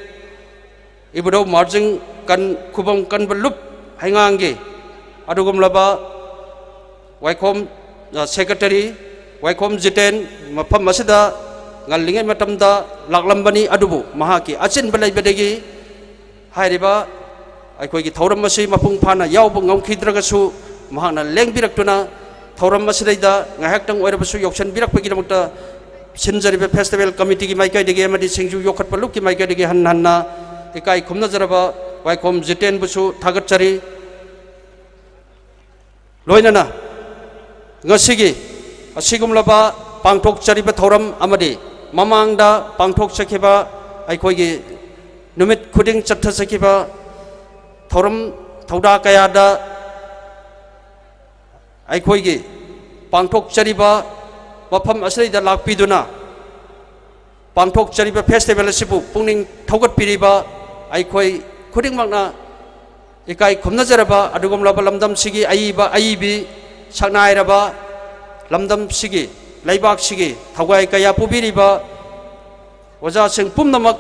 ibudo marjing kan khubong kan palup haingang ge adugum laba waikhom secretary waikhom jiten mafam masida ngallingai matamda laklambani adubu mahaki achin balai bedegi hairiba ꯑꯩꯈꯣꯏꯒꯤ ꯊꯧꯔꯝ ꯑꯁꯤ ꯃꯄꯨꯡ ꯐꯥꯅ ꯌꯥꯎꯕ ꯉꯝꯈꯤꯗ꯭ꯔꯒꯁꯨ ꯃꯍꯥꯛꯅ ꯂꯦꯡꯕꯤꯔꯛꯇꯨꯅ ꯊꯧꯔꯝ ꯑꯁꯤꯗꯩꯗ ꯉꯥꯏꯍꯥꯛꯇꯪ ꯑꯣꯏꯔꯕꯁꯨ ꯌꯥꯎꯁꯟꯕꯤꯔꯛꯄꯒꯤꯗꯃꯛꯇ ꯁꯤꯟꯖꯔꯤꯕ ꯐꯦꯁꯇꯤꯚꯦꯜ ꯀꯃꯤꯇꯤꯒꯤ ꯃꯥꯏꯀꯩꯗꯒꯤ ꯑꯃꯗꯤ ꯁꯤꯡꯖꯨ ꯌꯣꯛꯈꯠꯄ ꯂꯨꯞꯀꯤ ꯃꯥꯏꯀꯩꯗꯒꯤ ꯍꯟꯅ ꯏꯀꯥꯏ ꯈꯨꯝꯅꯖꯔꯕ ꯋꯥꯏꯈꯣꯝ ꯖꯤꯇꯦꯟꯕꯨꯁꯨ ꯊꯥꯒꯠꯆꯔꯤ ꯂꯣꯏꯅꯅ ꯉꯁꯤꯒꯤ ꯑꯁꯤꯒꯨꯝꯂꯕ ꯄꯥꯡꯊꯣꯛꯆꯔꯤꯕ ꯊꯧꯔꯝ ꯑꯃꯗꯤ ꯃꯃꯥꯡꯗ ꯄꯥꯡꯊꯣꯛꯆꯈꯤꯕ ꯑꯩꯈꯣꯏꯒꯤ ꯅꯨꯃꯤꯠ ꯈꯨꯗꯤꯡ ꯆꯠꯊꯖꯈꯤꯕ थौरम थौदा कयादा अखोई पांथोकचरीबा मफम असैदा लाक्पीदुना पांथोकचरीबा फेस्टिवल असिबु पुंगनिंग थौगतपिरिबा अखोई खुदिंगमकना इकाई खुमनजरबा अदुगुमलाबा लमदम सिगी अईबा अईबी सकनायरबा लमदम सिगी लैबाक सिगी थौगाई कया पुबिरिबा ओजासिंग पुमनमक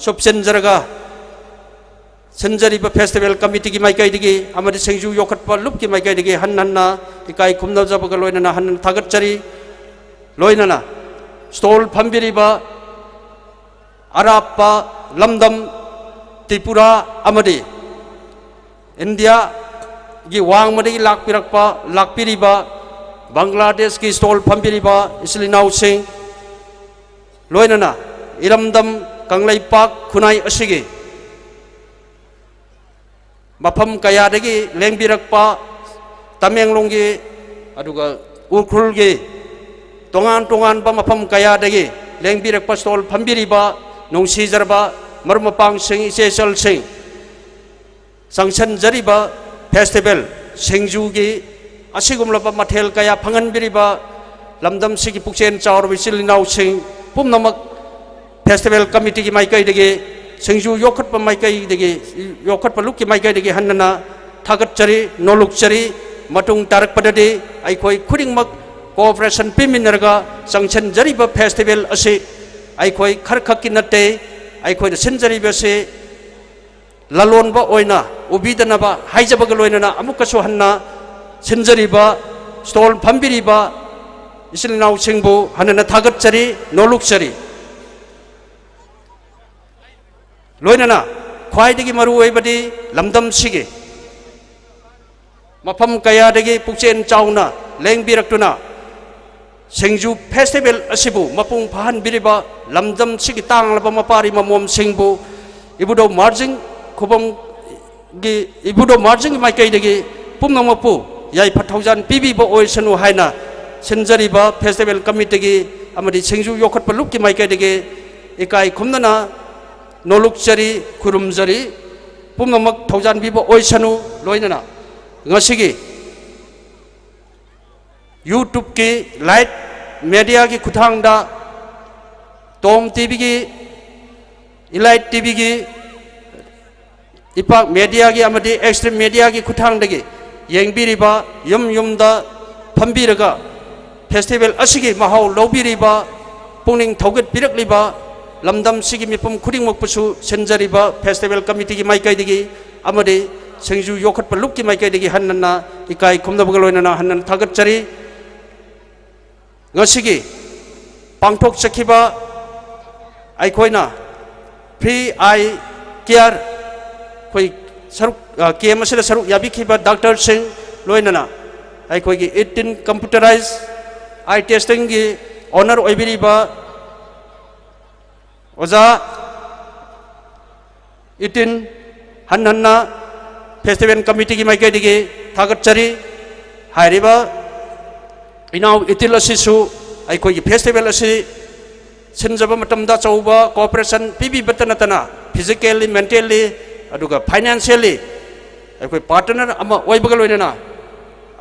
सुपसेनजरगा सिंजरीब फेस्टिवल कमिटी की माइकैदगी अमदि सिंजु योखटपा लुप की माइकैदगी हन्नन्ना इकाई खुमनजबग लोइनना हन्न थागतचरी लोइनना स्टॉल फंबिरिबा अरापा लमदम त्रिपुरा अमदि इंडिया की वांगमदि लाकपिरिबा बांग्लादेश की स्टॉल फंबिरिबा इसलिनाउ सिंह लोइनना इरमदम कंगलैपाक खुनाई असिगी मफम कयादगी लेंबिरक्पा तमेंगलोंगी अदुगा उखुलगी तोंगान तोंगान बा मफम कयादगी लेंबिरक्पा स्टॉल फंबिरिबा नोंसीजरबा मरुमपांग सिंह इसेसल सिंह संसनजरिबा फेस्टिवल सिंगजुगी असिगुमलबा मथेल कया फंगनबिरिबा लमदम सिगी पुक्सेन चावरबि सिलिनाउ सिंह पुमनमक फेस्टिवल कमिटी की माइकैदगी सिंजु योखटपा माइकैदगी योखटपा लुकि माइकैदगी हन्नना थागतचरी नोलुकचरी मतुंग तारकपददि अखोई खुदिंगमक कोऑपरेशन पिमिनरगा संसनजरिबा फेस्टिवल असे अखोई खरखकी नते अखोई सिनजरिबसे ललोनबा ओइना उबिदनबा हाइजबगा लोइनना अमुकसु हन्ना सिनजरिबा स्टॉल फंबिरिबा इसिलनाउ सिंहबु हन्नना थागतचरी नोलुकचरी लोइनना ख्वाइदगी मरुओइबदि लमदम सिगे मफम कयादगी पुक्सेन चाउना लेंबिरक्तुना सिंजु फेस्टिवल असिबु मपुंग फाहनबिरिबा लमदम सिगी तांगलबा मपारी ममोम सिंहबु इबुदो मार्जिंग खुबम गी इबुदो मार्जिंग माइकैदगी पुमनमपु याइ फथौजान पिबिबो ओइसनु हाइना सिनजरिबा फेस्टिवल कमिटीगी अमदि सिंजु योखटपा लुकि माइकैदगी इकाई खुमनना नोलुकचरी खुरुमजरी पुमनमक थौजान बिबो ओइसनु लोइनना ngasiगी YouTube की लाइट मीडिया की खुथांगदा टोम टीवी की इलाइट टीवी की इपाक मीडिया की अमदि एक्सट्रीम मीडिया की खुथांगदगी येंबिरिबा यम यमदा फंबिरगा फेस्टिवल असिगी महाव लौबिरिबा पुंगनिंग थौगत पिरकलिबा लमदम सिगी मिपुम खुदिंगमकपुसु सिनजरिबा फेस्टिवल कमिटी की माइकैदगी अमदि सिंजु योखटपा लुकि माइकैदगी हन्नना इकाई खुमदबगा लोइनना हन्नन थागतचरी ngasiगी पांथोकचखिबा अखोइना फ्री आई केयर कोई सरुक केम असिदा सरुक याबिखिबा doctor Singh लोइनना अखोइगी 18 computerise eye testing की ऑनर ओइबिरिबा ओजा 18 हन्नना फेस्टिवल कमिटी की माइकैदगी थागतचरी हाइरिबा इनाउ इतिल असिसु अखोइगी फेस्टिवल असि sinjaba matamda chauba cooperation pibi batana tana physically mentally aduga financially akoi partner ama oibagal oinana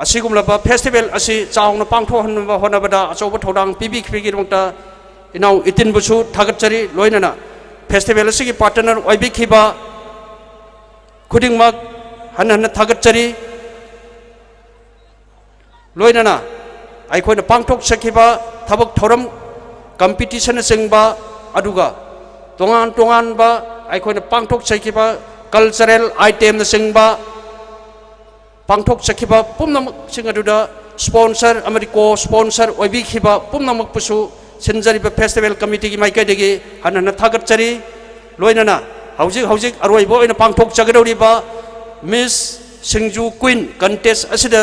asigumlaba festival asi chaungna pangtho hanba honabada achauba thodang pibi khigi mangta inau itin busu thagatchari loinana festival asigi partner oibi khiba khudingmak hanna thagatchari loinana aikhoina pangthok sakhiba thabak thoram competition singba aduga tongan ba aikhoina pangthok sakhiba cultural item na singba pangthok sakhiba pumnamak sing aduda sponsor amari co sponsor oibi khiba pumnamak pusu sinjariba festival committee gi maikai degi hanna thagatchari loinana hauzik aroibo ina pangthok chagadoriba Miss SINGJU Queen contest asida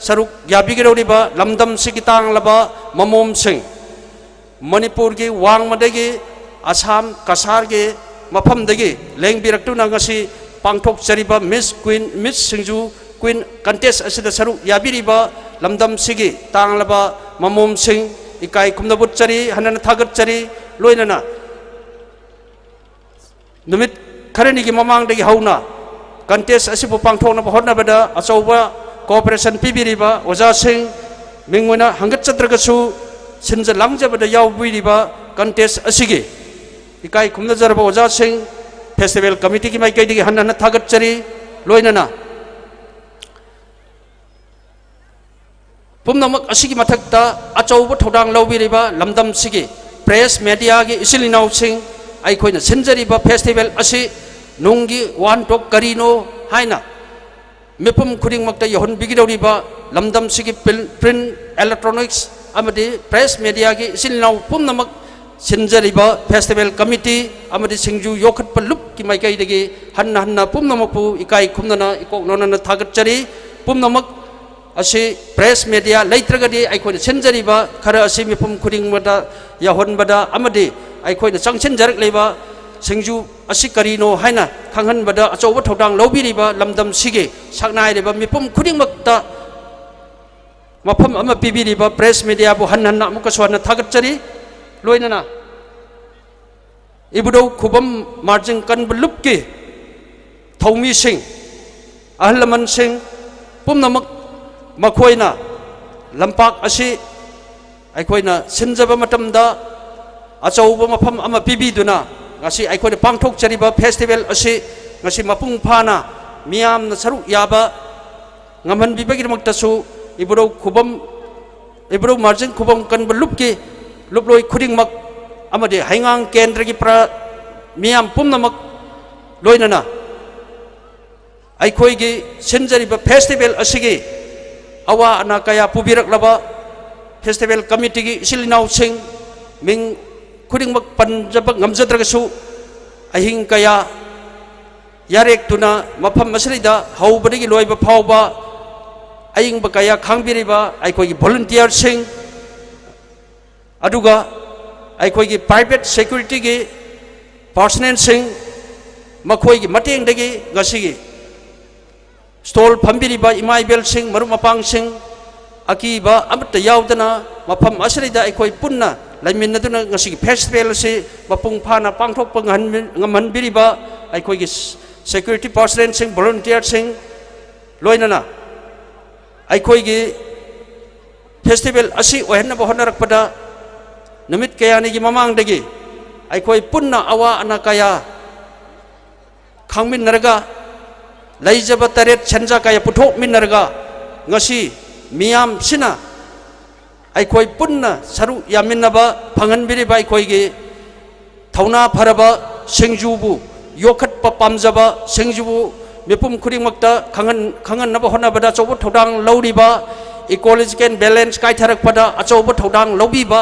saruk yabigiroriba lamdam sigitang laba mamom sing Manipur gi wangmadagi Assam Kasar gi mafam dagi lengbiraktu nangasi pangthok chariba Miss SINGJU Queen contest asida saruk yabiriba lamdam sigi tang laba mamom sing ikai kumnabut chari hanana thagat chari loinana numit kharani gi mamang dagi hauna contest asibu pangthokna hotna bada achauba cooperation pibiriba oja sing mingwana hangat chadragasu sinja langjabada yaubiriba contest asigi ikai kumna jarba oja sing festival committee ki maikai digi hanna thagat chari loinana pumnamak asigi mathakta achauba thodang laubiriba lamdam sigi press media gi isilinau sing aikhoina sinjariba festival asi nungi wan tok karino haina mepum khuding makta yohon bigidoriba lamdam sigi print electronics amadi press media gi silnau pumnamak sinjariba festival committee amadi SINGJU yokhat palup ki maikai degi hanna pumnamak pu ikai khumnana ikok nonana thagatchari pumnamak asi press media leitragadi aikhoina sinjariba khara asi mepum khuding mada yahon bada amadi aikhoina changchen jarak leiba SINGJU asi karino haina khanghan bada achauba thodang lobiriba lamdam sige saknai reba mipum khuding makta mafam ama pibiriba press media bu hanna muka swana thagatchari loinana ibudau khubam marjing kan bulupki thaumi sing ahlaman sing pumnamak makhoina lampak asi aikhoina sinjaba matamda achauba mafam ama pibiduna ngasi aikhoina pangthok chariba festival asi ngasi mapung phana miyamna saruk yaba ngamhan bibagirmaktasu ibro marjing khubam kan bulupki luploi khudingmak amade haingang kendragi pra miyam pumnamak loinana aikhoigi sinjariba festival asigi awa anakaya pubirak laba festival committee gi silinau sing ming khudingmak panjabak ngamjadragasu ahing kaya yarek tuna mafam masrida haubadagi loiba phauba aying bakaya khangbiriba aikhoigi volunteer sing aduga aikhoigi private security gi personnel sing makhoigi mateng dagi ngasigi stall phambiriba imaibel sing marumapang sing akiba amta yaudana mafam asrida aikhoi punna laiminaduna ngasigi festival si mapung phana pangthok ngamhan biriba aikhoigi security personnel sing volunteer sing loinana aikhoigi festival asi ohenna bohanarakpada namit kayani gi mamang dagi aikhoi punna awa anakaya khangmin naraga laijaba taret chenja kaya puthok min naraga ngasi miyam sina aikhoi punna saru yaminaba phangan biriba aikhoigi thauna pharaba SINGJU bu yokhat pa pamjaba SINGJU bu mepum khudingmakta khangan naba honabada chobo thodang lauriba ecological balance kai tharak pada achobo thodang lobiba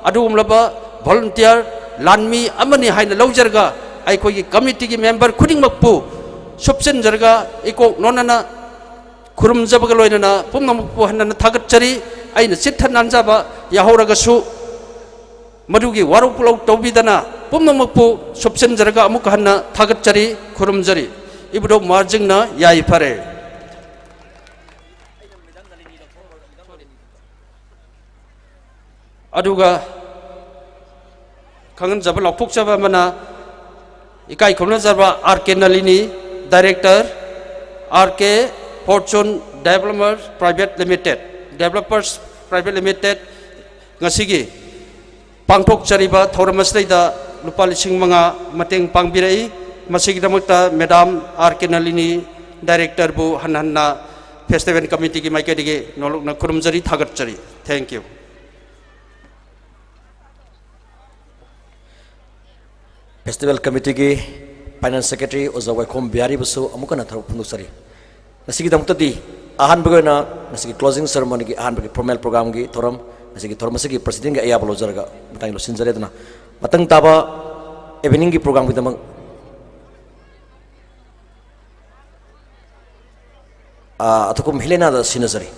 adumlaba volunteer lanmi amani haina laujarga aikhoigi committee gi member khudingmakpu subsen jarga ikok nonana khurumjabaga loinana pumnamakpu hanna thagatchari aina chithan nanjaba yahoragasu madugi warupulau tobidana pumnamakpu subsen jarga amuk hanna thagatchari khurumjari ibudau marjingna yai pare aduga kangan jaba lokpok jaba mana ikai khomna jaba RK Nalini Director RK Fortune Developers Private Limited ngasigi pangtok chariba thoramasleida lupa lising mga mateng pangbirai masigi damakta Madam RK Nalini Director bu hanhanna Festival Committee ki maike dige nolok na kurumjari thagat chari. Thank you. Festival Committee ki Finance Secretary Oza Waikom Biari Basu amukana thar phunduk nasigi damukta di ahan bagana nasigi closing ceremony ki ahan bagi formal program ki thoram nasigi thormasigi president ga ayabalo jarga mutai lo sinjare dana matang taba evening ki program ki damang atakum Helena da sinazari.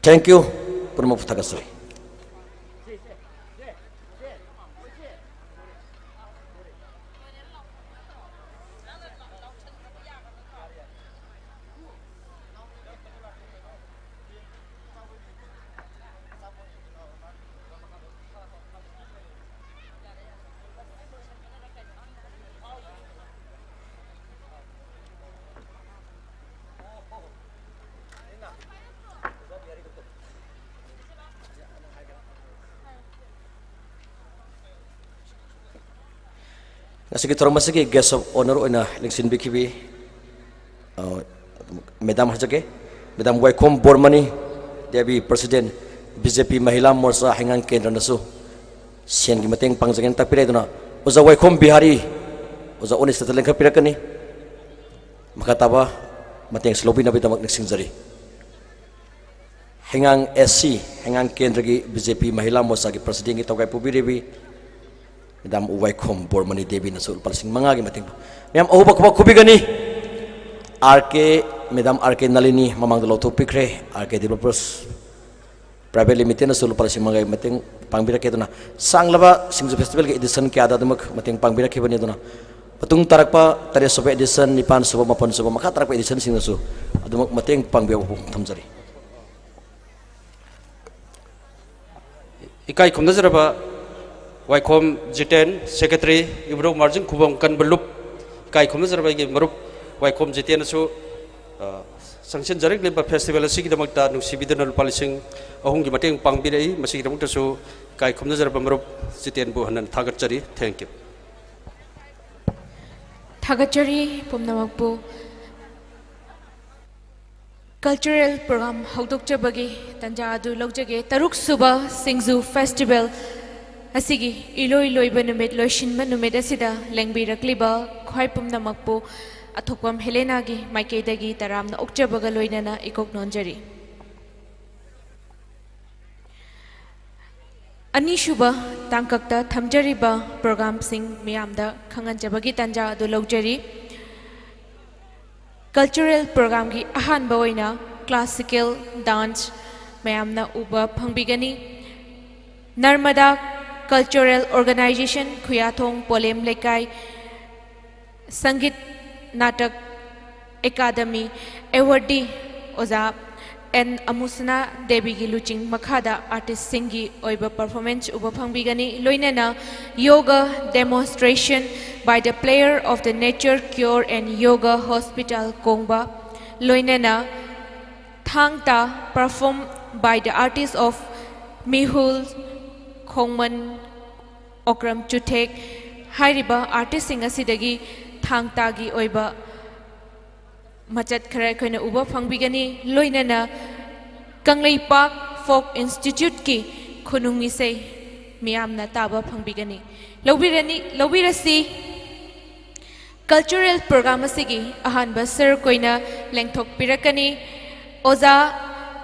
Thank you purma puthagasari. Nasigi thormasigi guest of honor oina election bikibi Madam Hajake Madam Waikom Bormani Devi President BJP Mahila Morcha Hengang Kendra nasu sian gi mateng pangjagen takpire duna Oza Waikom Bihari Oza Onis tatalengka pirakani makataba mateng slobi na bitamak nagsingjari Hengang SC Hengang Kendra gi BJP Mahila Morcha gi President gi tawgai pubiribi Madam Waikom Bormani Devi nasul palasing mga gi mating Madam Ohuba kuba kubigani RK Madam RK Nalini mamang dalaw tupikre RK Developers Private Limited nasul palasing mga mating pangbira kedo na sanglaba SINGJU Festival ke edition ke ada damak mating pangbira ke bani dona patung tarakpa tare sobe edition nipan soba mapon soba maka tarakpa edition SINGJU adumak mating pangbira thamjari ikai khomna jaraba Waikom Jiten Secretary Ibro Marjing Kubang kan belup kai khomna jaraba gi marup Waikom Jiten su sanction jarik leba festival asigi damakta nusibidana lupalising ahung gi mateng pangbirei masigi damakta su kai khomna jaraba marup Jiten bu hanan thagat chari. Thank you. Thagat chari pumnamakpu cultural program haudok chabagi tanja adu logjage taruk suba SINGJU Festival asigi iloi loiba numit loishinba numit asida lengbirakliba khwai pumnamakpu athokpam Helena gi maikeidagi taramna okchabaga loinana ikok nonjari anishuba tangkakta thamjariba program sing miyamda khanganjabagi tanja adu logjari cultural program gi ahanba oina classical dance mayamna uba phangbigani Narmada Cultural Organization Khuyathong Polem Lekai Sangit Natak Academy Awardee Oza N Amusana Devi gi luching makhada artist singi oiba performance uba phangbigani loinana yoga demonstration by the player of the Nature Cure and Yoga Hospital Kongba loinana thangta performed by the artist of Mihul Khongman Okram Chutek Hairiba artist sing asidagi thangta gi oiba machat khara khoina uba phangbigani loinana Kanglei Park Folk Institute ki khunungi sei miyamna taba phangbigani lobirasi cultural program asigi ahanba sir koina lengthok pirakani Oza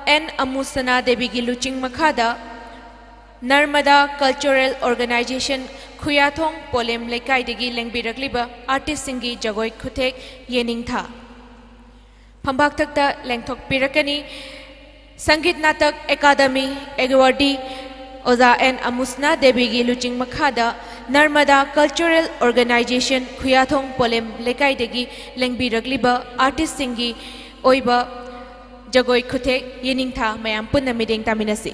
N Amusana Devi gi luching makhada Narmada Cultural Organization Khuyathong Polem Lekai degi lengbirakliba artist singi jagoi khutek yeningtha Phambak thakta lengthok pirakani Sangit Natak Academy Awardee Oza N Amusna Devi gi luching makhada Narmada Cultural Organization Khuyathong Polem Lekai degi lengbirakliba artist singi oiba jagoi khutek yeningtha mayam punna mideng taminasi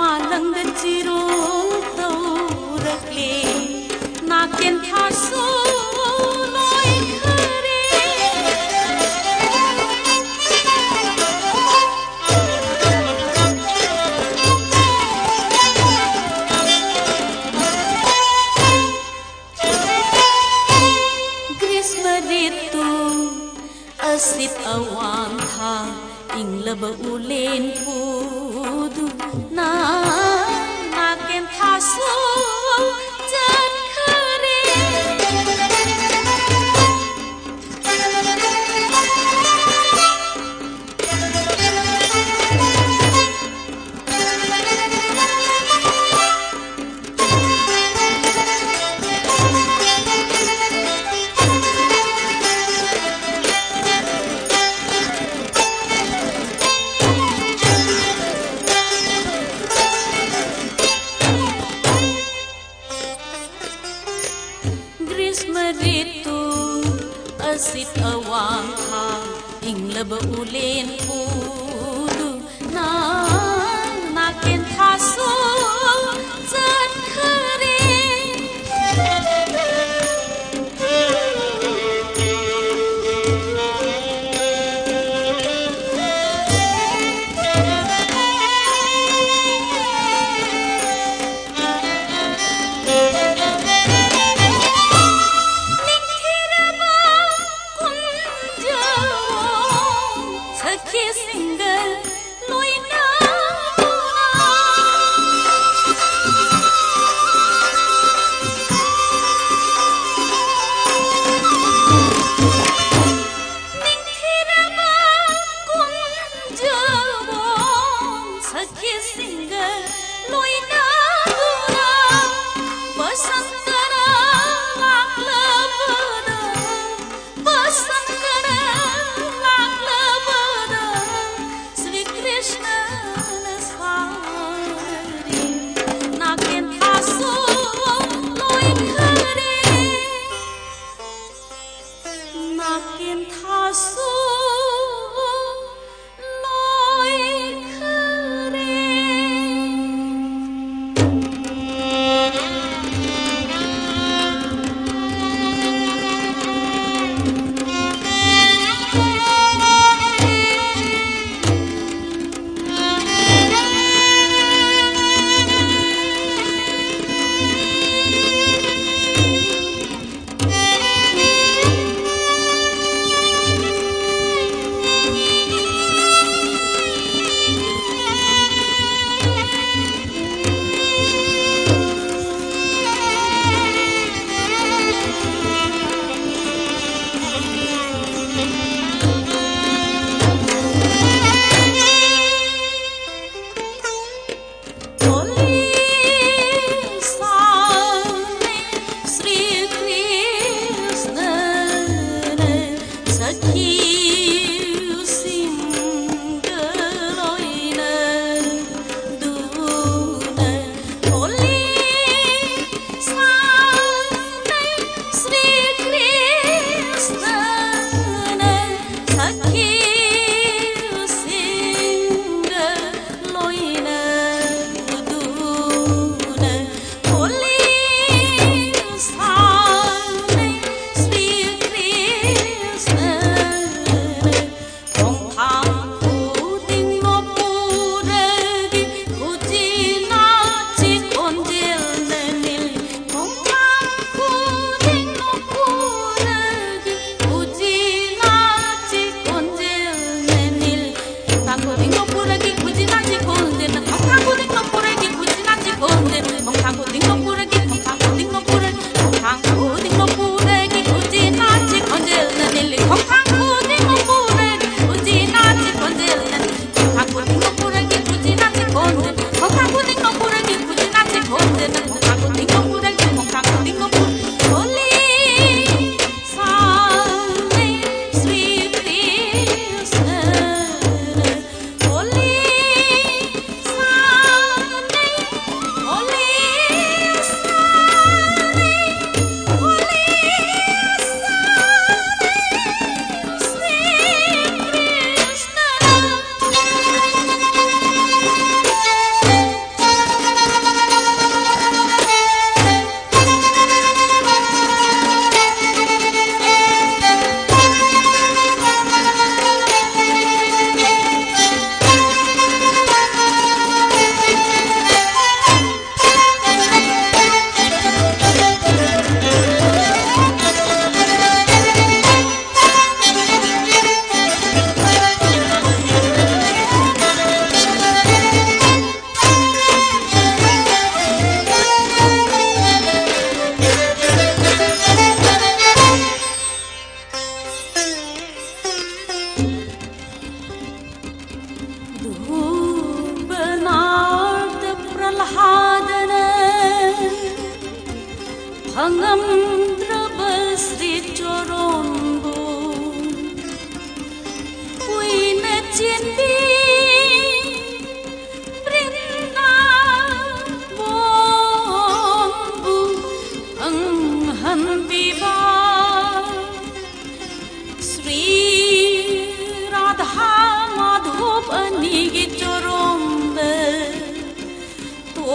मालंग चिरोल तौरकले नाकेन थासो लोय खरे ग्रीष्म ऋतु असित अवांग था इंगलब उलेन पुदु ना नाकेन थासो जन खरे Sit awang ha inglab ulen pudu na naken thaso zat khare kiss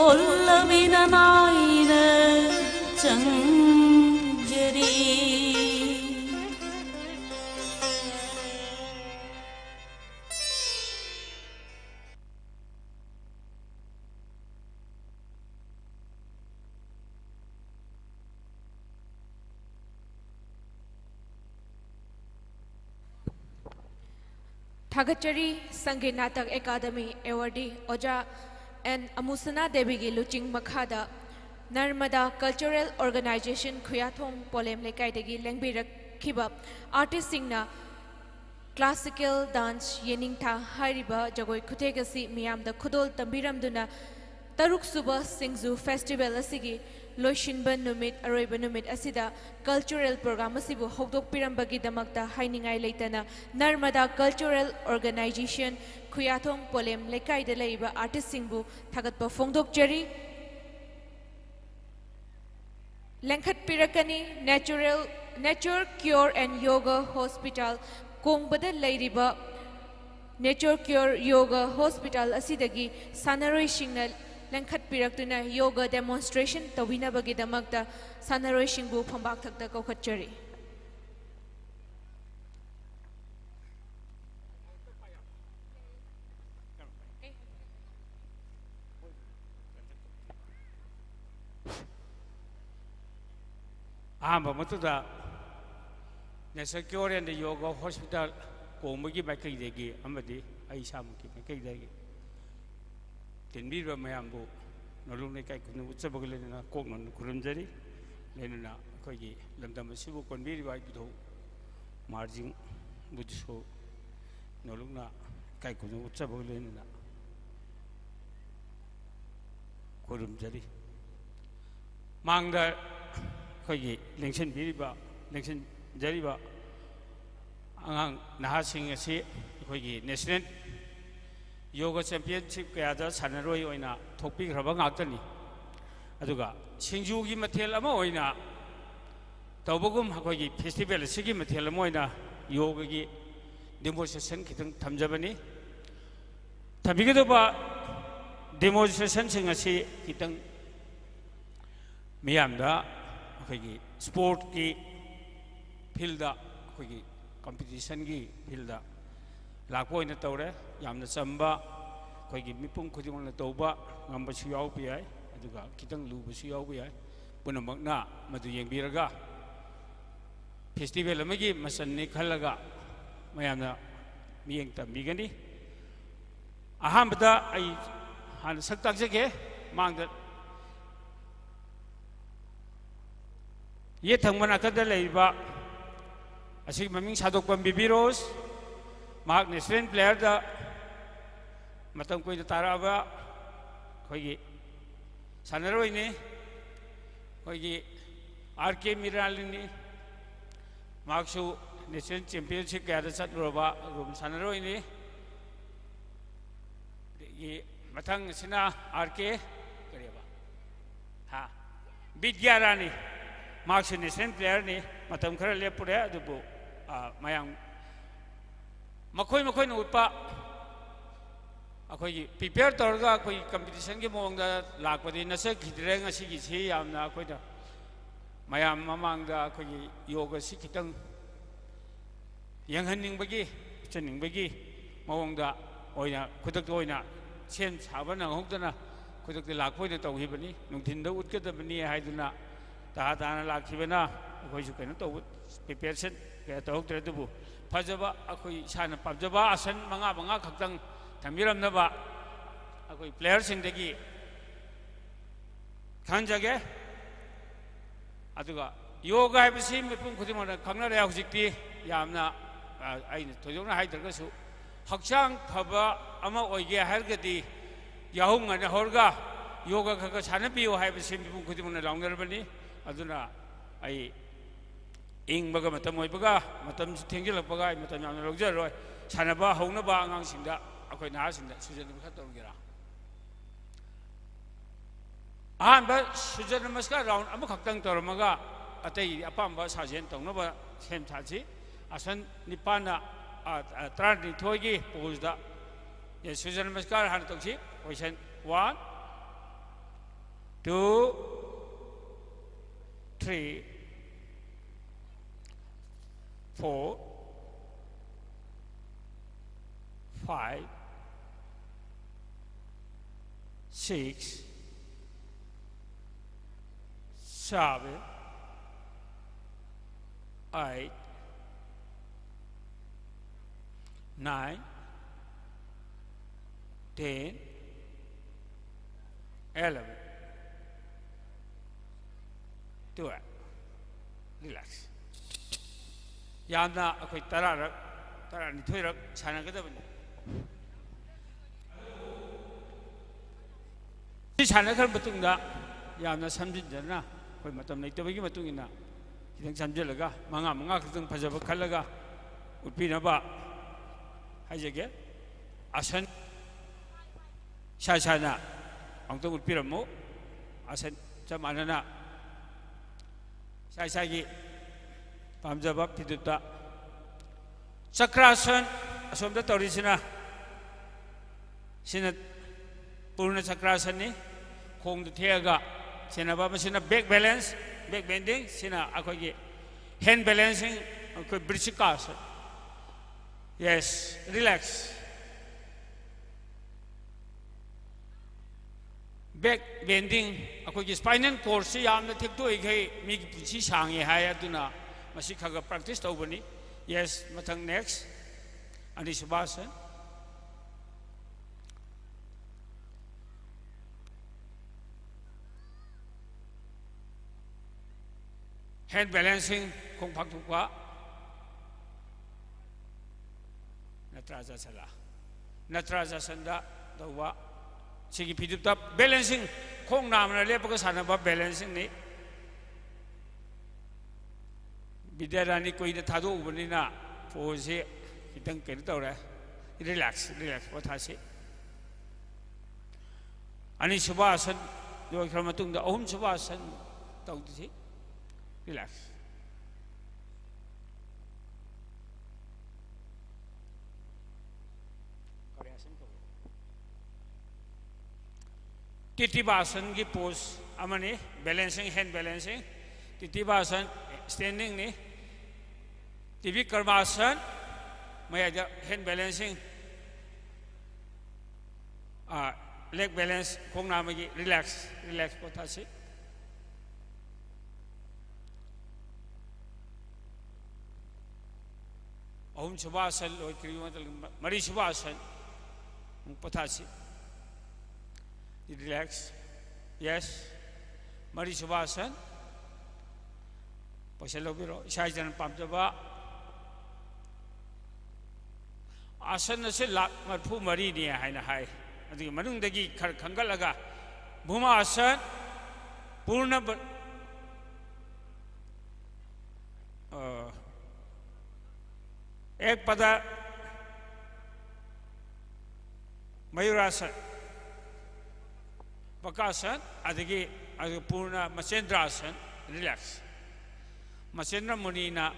सोल्लमिन नायन चंजरी थागचरी संगीत नाटक अकादमी एवार्डी ओजा एन अमुसना देवी की लुचिंग मखादा नर्मदा कल्चरल ऑर्गेनाइजेशन खुयाथोंग पोलेम लेकाइदगी लेंबिरखिबा आर्टिस्ट सिंगना क्लासिकल डांस येनिंगथा हारिबा जगोई खुतेगसी मियामदा खुदोल तंबिरमदुना तरुक सुबह सिंगजू फेस्टिवल असिगी लोइशिनबा नुमित अरोइबा नुमित असिदा कल्चरल प्रोग्राम असिबु हौदोकपिरमबगी दमकता हाइनिंगाई लेतना नर्मदा कल्चरल ऑर्गेनाइजेशन खुयाथोंग पोलेम लेकाइदा लेइबा आर्टिस्ट सिंगबु थागतपा फोंदोकचरी लेंखत पिरकनी nature cure and yoga hospital कोंगबदा लेरिबा नेचर क्योर योगा हॉस्पिटल असिदगी सानरोई सिंगना लेंखत पिरक्तुना योगा डेमोन्स्ट्रेशन तौबिनबगीदमक्ता सानरोई सिंगबु फंबाक थक्ता कौखतचरी मतुदा nature cure and yoga hospital कोंबगी माइकैदगी अमदी आई सामुकी माइकैदगी तिनबीबा मयामबु नरुंग लेकाई खुनु उच्चबग लेना कोकन खुरुमजरी लेना अखोगी लमदम सिबु कोनबीबा बिधौ मार्जिंग बुदिसो नरुंगना काई खुनु उच्चबग लेना खुरुमजरी मांगदा अखोगी लेंसन जरीबा आंगां नहासिंग असि अखोगी नेशनल योगा चैंपियनशिप कयादा सानरोई ओइना थोकपिग्रबा गाक्तनी अदुगा सिंगजूगी मथेल अमा ओइना तौबगुम हकोगी फेस्टिवल सिगी मथेल अमा ओइना योगागी डेमोन्स्ट्रेशन खितंग थमजबनी थबिगदबा डेमोन्स्ट्रेशन सिंग असि खितंग मियामदा अखोगी स्पोर्ट की फील्ड अखोगी कंपटीशन की फील्ड लापो ओइना तौरे यामना चंबा अखोगी मिपुम खुदिमोंना तौबा ngambasi yawi ai aduga kitang lubasi yawi ai punamakna madu yengbiraga festival amagi masanni khalaga mayamna miyeng tambigani ahambada ai han saktakjage mangda ye thangmana kada leiba asig maming sadokpam bibiros mak national player da matam koi taraba khoi sanaroi ne khoi RK miralini maksu national championship ka da chatroba rum sanaroi ne ye mathang sina RK kareba ha bidyarani maksu national player ne matam khara lepure adubu mayang मखोई न उत्पा अखोई prepare तौरगा अखोई competition के मोंगदा लाकपदि नसे खिद्रे ngasi से यामना अखोइदा मयाम ममांगदा अखोई योगा सि खितंग यंगहनिंगबगी चनिंगबगी मोंगदा ओइना खुदक ओइना same साबना होगदना खुदक लाकपोइना तौहिबनी नुंथिनदा उतकदबनी हाइदुना ताना लाखिबना अखोइसु canoe तौ प्रिपरेशन के तौहक्तरदुबु फजबा अखोई साना पबजबा आसन मंगा खक्तंग थमिरमनबा अखोई प्लेयर सिंदगी खंजगे अदुगा योगा हाइबसि मिपुम खुदिमना खंगनरे हुजिक्ति यामना आइना थोजोना हाइदरगसु हक्चांग फबा अमा ओइगे हारगदि याहुंगना हरगा योगा खग सानपियो हाइबसि मिपुम खुदिमना लांगनरबनी अदुना आई इंबगा मतम ओइबगा मतम थेंगिलपगा मतम यामना लौजरोय सानबा हौनबा आंगांसिंदा अखोइ नाहासिंदा सुजन नमस्कार तौरगेरा अहानबा सुजन नमस्कार राउंड अमा खक्तंग तौरमगा अतै अपांबा साजेन तौनबा सेम थासी आसन निपाना त्रानिथोइगी पोजदा ये सुजन नमस्कार हान तौसी question 1 2, 3, 4, 5, 6, 7, 8, 9, 10, 11, 12. Relax. Yamna akhoi tara ni thoirak chana gadabani. Si chana khar batungda yamna samjinjana akhoi matam leittabagi matungina khitang samjilaga manga khitang phajaba khalaga utpinaba haijage asan shashana angtong utpiramo asan chamanana shashagi pamjaba pidutta chakrasan asomda torisina sina purna chakrasan ni khong du theaga senaba masina back balance back bending sina akogi hand balancing akoi brisikasan. Yes, relax. Back bending akogi spinal cord si yamna thekto igai mi punchi sangi hai aduna masi khaga practice tawbani. Yes, mathang next ani subhasan. Hand balancing khong phak thukwa natraja sala natraja sanda dawa sigi pidupta balancing khong namna lepaga sanaba balancing ni bidarani koi da thado ubani pose kitang ken tawra relax wathasi ani subhasan yo kramatung da ahum subhasan tawdi relax. Titibasan ki pose amani balancing hand balancing titibasan standing ni tibi karmasan maya hand balancing leg balance khong namagi relax pothasi ahum subhasan loy kriyo mari subhasan pothasi relax. Yes. Mari subhasan. Pasalo biro isai jan pamjaba. Asan se lak marphu mari ni haina hai. Adi manung dagi khangalaga bhuma asan purna ek pada mayurasan Bakasan, adagi purna masendrasan, relax. Masendra munina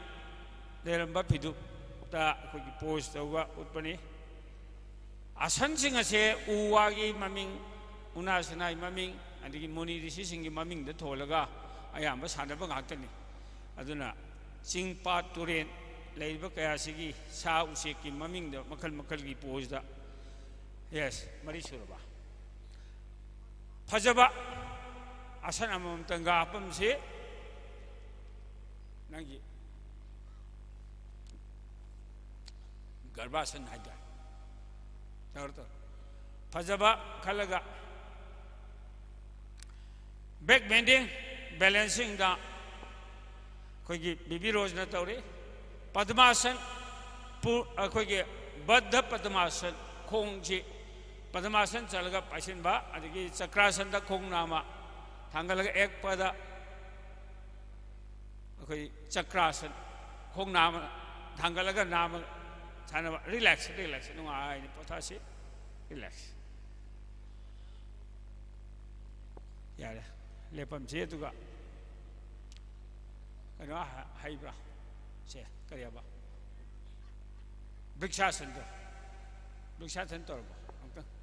deramba pidu ta kogi pose tawa utpani. Asan singa se uwagi maming unasanai maming adagi muni risi singi maming da tholaga ayamba sanaba ngaktani. Aduna singpa turen leiba kaya sigi sa useki maming da makal gi pose da. Yes, mari suraba. Fajaba asan amam tangga apam se nangi garbasan haja tawarto fajaba khalaga back bending balancing da kogi bibi roj na tawre padmasan kogi baddha padmasan khongji Padmasan chalaga pasin ba adigi chakrasan da khong nama thangalaga ek pada akoi chakrasan khong nama thangalaga nama chana relax nungai ni pothasi relax yare lepam je tuga kana haibra se kariaba brikshasan torba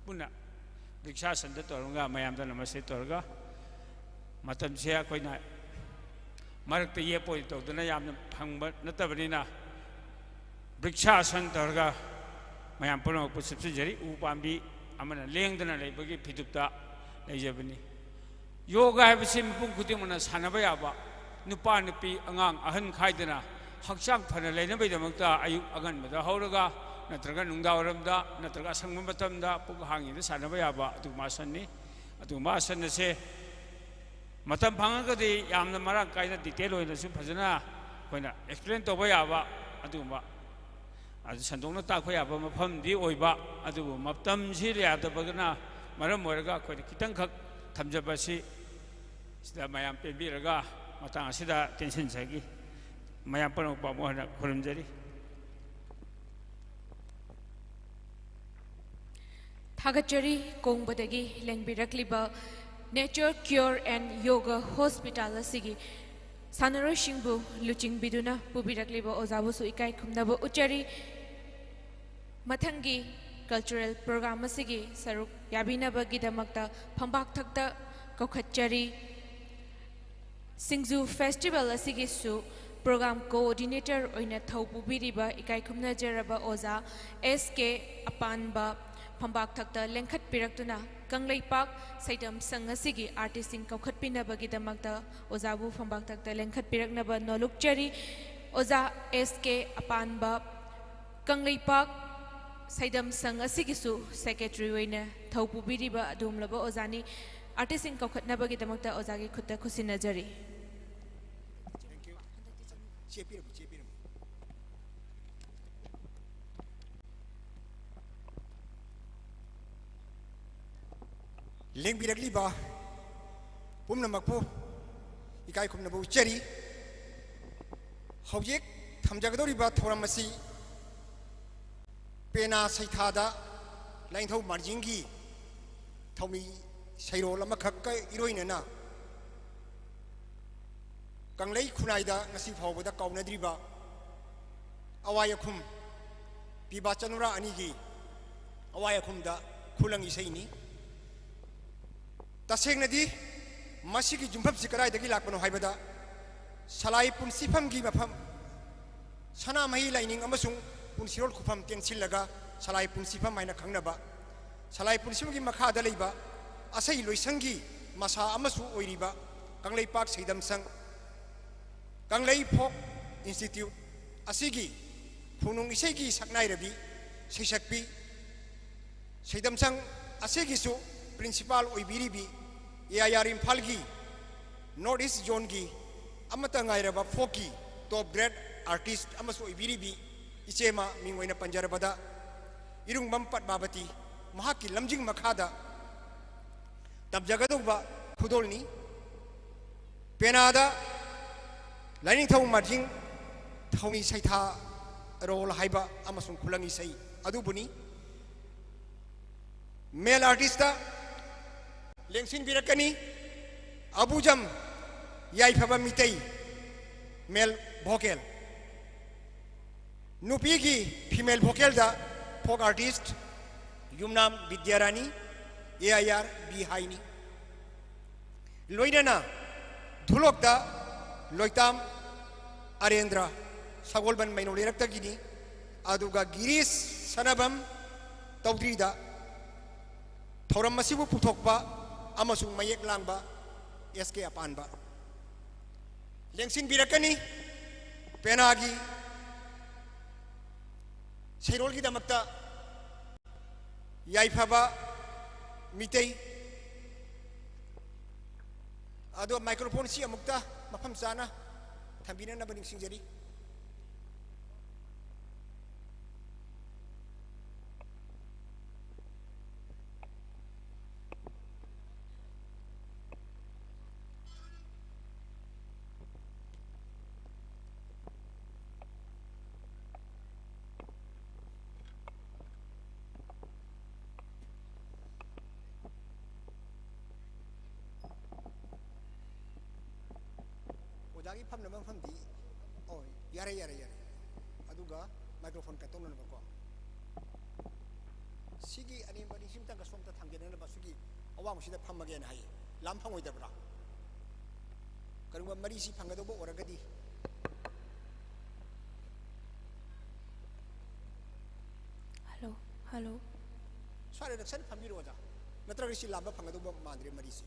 puna brikshasan da torunga mayam da namaste torga ꯃꯇꯝꯁꯦ ꯑꯩꯈꯣꯏꯅ ꯃꯔꯛꯇ ꯌꯦꯞꯄꯣꯏ ꯇꯧꯗꯅ ꯌꯥꯝꯅ ꯐꯪꯕ ꯅꯠꯇꯕꯅꯤꯅ ꯕ꯭ꯔꯤꯛꯁꯥꯁꯟ ꯇꯧꯔꯒ ꯃꯌꯥꯝ ꯄꯨꯝꯅꯃꯛꯄꯨ ꯆꯨꯞꯁꯤꯟꯖꯔꯤ ꯎ ꯄꯥꯝꯕꯤ ꯑꯃꯅ ꯂꯦꯡꯗꯅ ꯂꯩꯕꯒꯤ ꯐꯤꯗꯨꯞꯇ ꯂꯩꯖꯕꯅꯤ ꯌꯣꯒ ꯍꯥꯏꯕꯁꯤ ꯃꯤꯄꯨꯝ ꯈꯨꯗꯤꯡꯃꯛꯅ ꯁꯥꯟꯅꯕ ꯌꯥꯕ ꯅꯨꯄꯥ ꯅꯨꯄꯤ ꯑꯉꯥꯡ ꯑꯍꯟ ꯈꯥꯏꯗꯅ ꯍꯛꯆꯥꯡ ꯐꯅ ꯂꯩꯅꯕꯒꯤꯗꯃꯛꯇ ꯑꯌꯨꯛ ꯑꯉꯟꯕꯗ ꯍꯧꯔꯒ ꯅꯠꯇ꯭ꯔꯒ ꯅꯨꯡꯗꯥꯡꯋꯥꯏꯔꯝꯗ ꯅꯠꯇ꯭ꯔꯒ ꯑꯁꯪꯕ ꯃꯇꯝꯗ ꯄꯨꯛ ꯍꯥꯡꯉꯤꯗ ꯁꯥꯟꯅꯕ ꯌꯥꯕ ꯑꯗꯨꯒꯨꯝꯕ ꯑꯁꯟꯅꯤ ꯑꯗꯨꯒꯨꯝꯕ ꯑꯁꯟ ꯑꯁꯦ ꯃꯇꯝ ꯐꯪꯉꯒꯗꯤ ꯌꯥꯝꯅ ꯃꯔꯥꯡ ꯀꯥꯏꯅ ꯗꯤꯇꯦꯜ ꯑꯣꯏꯅꯁꯨ ꯐꯖꯅ ꯑꯩꯈꯣꯏꯅ ꯑꯦꯛꯁꯄ꯭ꯂꯦꯟ ꯇꯧꯕ ꯌꯥꯕ ꯑꯗꯨꯒꯨꯝꯕ ꯑꯗꯨ ꯁꯟꯗꯣꯛꯅ ꯇꯥꯛꯄ ꯌꯥꯕ ꯃꯐꯝꯗꯤ ꯑꯣꯏꯕ ꯑꯗꯨꯕꯨ ꯃꯇꯝꯁꯤ ꯌꯥꯗꯕꯒꯅ ꯃꯔꯝ ꯑꯣꯏꯔꯒ ꯑꯩꯈꯣꯏꯅ ꯈꯤꯇꯪꯈꯛ ꯊꯝꯖꯕ ꯑꯁꯤ ꯁꯤꯗ ꯃꯌꯥꯝ ꯄꯦꯟꯕꯤꯔꯒ ꯃꯇꯥꯡ ꯑꯁꯤꯗ ꯇꯦꯟꯁꯤꯟꯖꯈꯤ ꯃꯌꯥꯝ ꯄꯨꯝꯅꯃꯛ ꯑꯃꯨꯛ ꯍꯟꯅ ꯈꯨꯔꯨꯝꯖꯔꯤ ꯊꯥꯒꯠꯆꯔꯤ ꯀꯣꯡꯕꯗꯒꯤ ꯂꯦꯡꯕꯤꯔꯛꯂꯤꯕ nature cure and yoga hospital ꯑꯁꯤꯒꯤ ꯁꯥꯟꯅꯔꯣꯏꯁꯤꯡꯕꯨ ꯂꯨꯆꯤꯡꯕꯤꯗꯨꯅ ꯄꯨꯕꯤꯔꯛꯂꯤꯕ ꯑꯣꯖꯥꯕꯨꯁꯨ ꯏꯀꯥꯏ ꯈꯨꯝꯅꯕ ꯎꯠꯆꯔꯤ ꯃꯊꯪꯒꯤ ꯀꯜꯆꯔꯦꯜ ꯄ꯭ꯔꯣꯒ꯭ꯔꯥꯝ ꯑꯁꯤꯒꯤ ꯁꯔꯨꯛ ꯌꯥꯕꯤꯅꯕꯒꯤꯗꯃꯛꯇ ꯐꯝꯕꯥꯛꯊꯛꯇ ꯀꯧꯈꯠꯆꯔꯤ ꯁꯤꯡꯖꯨ ꯐꯦꯁꯇꯤꯚꯦꯜ ꯑꯁꯤꯒꯤꯁꯨ ꯄ꯭ꯔꯣꯒ꯭ꯔꯥꯝ ꯀꯣꯑꯣꯔꯗꯤꯅꯦꯇꯔ ꯑꯣꯏꯅ ꯊꯧ ꯄꯨꯕꯤꯔꯤꯕ ꯏꯀꯥꯏ ꯈꯨꯝꯅꯖꯔꯕ ꯑꯣꯖꯥ SK ꯑꯄꯥꯟꯕ ꯐꯝꯕꯥꯛꯊꯛꯇ ꯂꯦꯡꯈꯠꯄꯤꯔꯛꯇꯨꯅ ꯀꯪꯂꯩꯄꯥꯛ ꯁꯩꯗꯝ ꯁꯪ ꯑꯁꯤꯒꯤ ꯑꯥꯔꯇꯤꯁꯁꯤꯡ ꯀꯧꯈꯠꯄꯤꯅꯕꯒꯤꯗꯃꯛꯇ ꯑꯣꯖꯥꯕꯨ ꯐꯝꯕꯥꯛꯊꯛꯇ ꯂꯦꯡꯈꯠꯄꯤꯔꯛꯅꯕ ꯅꯣꯜꯂꯨꯛꯆꯔꯤ ꯑꯣꯖꯥ SK ꯑꯄꯥꯟꯕ ꯀꯪꯂꯩꯄꯥꯛ ꯁꯩꯗꯝ ꯁꯪ ꯑꯁꯤꯒꯤꯁꯨ ꯁꯦꯀ꯭ꯔꯦꯇꯔꯤ ꯑꯣꯏꯅ ꯊꯧ ꯄꯨꯕꯤꯔꯤꯕ ꯑꯗꯨꯒꯨꯝꯂꯕ ꯑꯣꯖꯥꯅꯤ ꯑꯥꯔꯇꯤꯁꯁꯤꯡ ꯀꯧꯈꯠꯅꯕꯒꯤꯗꯃꯛꯇ ꯑꯣꯖꯥꯒꯤ ꯈꯨꯠꯇ ꯈꯨꯠꯁꯤꯟꯅꯖꯔꯤ ꯂꯦꯡꯕꯤꯔꯛꯂꯤꯕ ꯄꯨꯝꯅꯃꯛꯄꯨ ꯏꯀꯥꯏ ꯈꯨꯝꯅꯕ ꯎꯠꯆꯔꯤ ꯍꯧꯖꯤꯛ ꯊꯝꯖꯒꯗꯧꯔꯤꯕ ꯊꯧꯔꯝ ꯑꯁꯤ ꯄꯦꯅꯥ ꯁꯩꯊꯥꯗ ꯂꯥꯏꯅꯤꯡꯊꯧ ꯃꯥꯔꯖꯤꯡꯒꯤ ꯊꯧꯃꯤ ꯁꯩꯔꯣꯜ ꯑꯃꯈꯛꯀ ꯏꯔꯣꯏꯅꯅ ꯀꯪꯂꯩ ꯈꯨꯟꯅꯥꯏꯗ ꯉꯁꯤ ꯐꯥꯎꯕꯗ ꯀꯥꯎꯅꯗ꯭ꯔꯤꯕ ꯑꯋꯥꯏ ꯑꯈꯨꯝ ꯄꯤꯕꯥ ꯆꯅꯨꯔꯥ ꯑꯅꯤꯒꯤ ꯑꯋꯥꯏ ꯑꯈꯨꯝꯗ ꯈꯨꯂꯪ ꯏꯁꯩꯅꯤ तसेंगनदी मसीगी जुम्फमसी कदाइदगी लाकपनो हाइबदा सलाई पुनसिफमगी मफम सना मही लाइनिंग अमसुंग पुनसिरोल खुफम तेंसिलगा सलाई पुनसिफम हाइना खंगनबा सलाई पुनसिफमगी मखादा लेबा असै लोइसंगी मसा अमसु ओइरिबा कंगलैपाक सैदमसंग कंगलै फोक इंस्टीट्यूट असिगी फुनुंग इसेगी सकनाइरबी सैसकपी सैदमसंग असिगिसु प्रिंसिपल ओइबिरिबी AIR इम्फालगी नॉर्थ ईस्ट जोन की अमतंगाइरबा फोकी टॉप ग्रेड आर्टिस्ट अमसु ओइबिरिबी इचेमा मिंगोइना पंजरबदा इरुंगबम पटबाबती महाकी लमजिंग मखादा तबजगदुबा खुदोलनी पेनादा लाइनिंथौ मार्जिंग थौनी सैथा रोल हाइबा अमसुं खुलंगी सै अदुबुनी मेल आर्टिस्ट लेंसिन बिरकनी अबुजम याइफबा मितई मेल भोकल नुपीगी फीमेल भोकल दा folk artist Yumnam Vidyarani AIR बी हाइनी लोइनना धुलोकदा लोइताम अरेंद्र सगोलबन मैनोलेरक्तगिनी अदुगा गिरीश सनबम तौद्रीदा थौरम मसिबु पुथोकबा अमसुंग मयेक लांगबा SK अपानबा लेंसिन बिरकनी पेनागी सैरोल की दमकता याइफबा मितई अदो माइक्रोफोन सी अमुक्ता मफम चाना थंबिननबा निंसिंजरी ओजागी फम नमम फम दी ओ यारे यारे यारे अदुगा माइक्रोफोन का तोन नबको सिगी अनि मनि सिमता का सोंता थांगेन नबा सुगी अवा मुसिदा फम मगेन हाई लाम फंग ओइदबरा ꯀꯔꯤꯒꯨꯝꯕ ꯃꯔꯤꯁꯤ ꯐꯪꯒꯗꯧꯕ ꯑꯣꯏꯔꯒꯗꯤ Hello. ꯁ꯭ꯋꯥꯏꯗ ꯁꯟ ꯐꯝꯕꯤꯔꯣ ꯑꯣꯖꯥ ꯅꯠꯇ꯭ꯔꯒ ꯁꯤ ꯂꯥꯝꯕ ꯐꯪꯒꯗꯧꯕ ꯃꯥꯟꯗ꯭ꯔꯦ ꯃꯔꯤꯁꯤ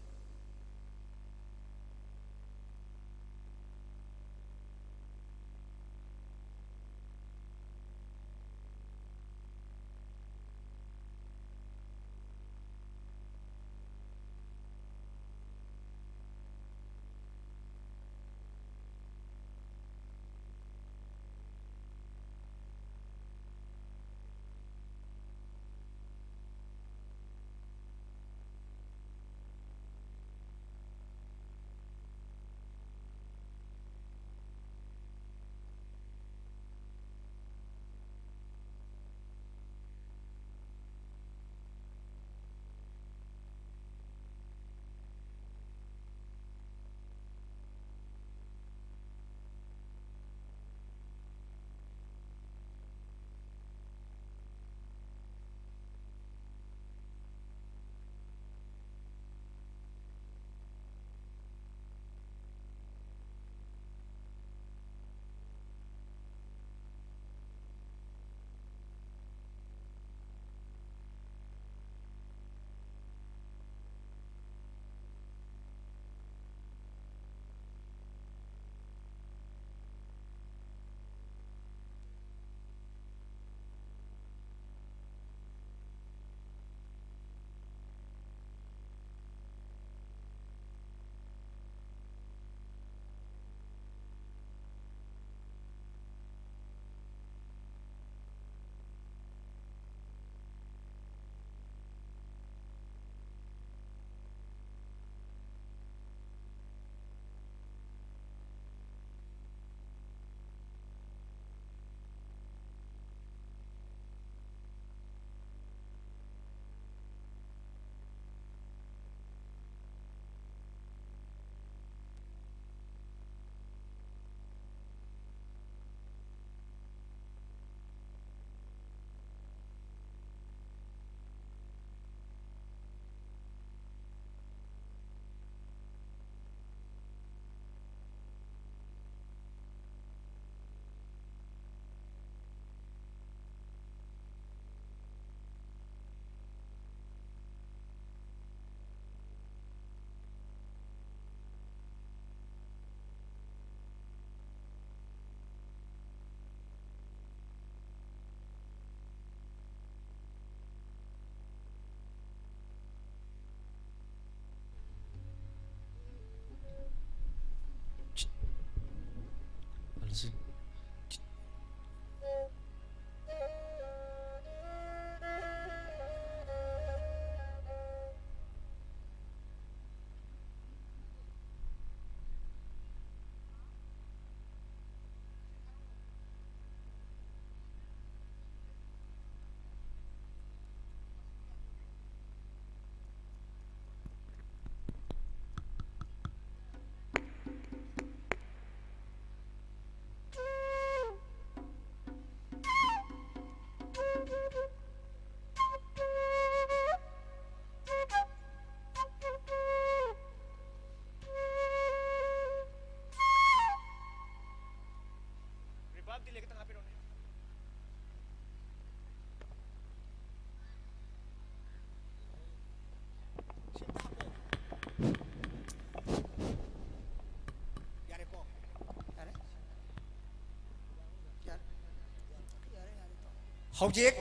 ꯍꯧꯖꯤꯛ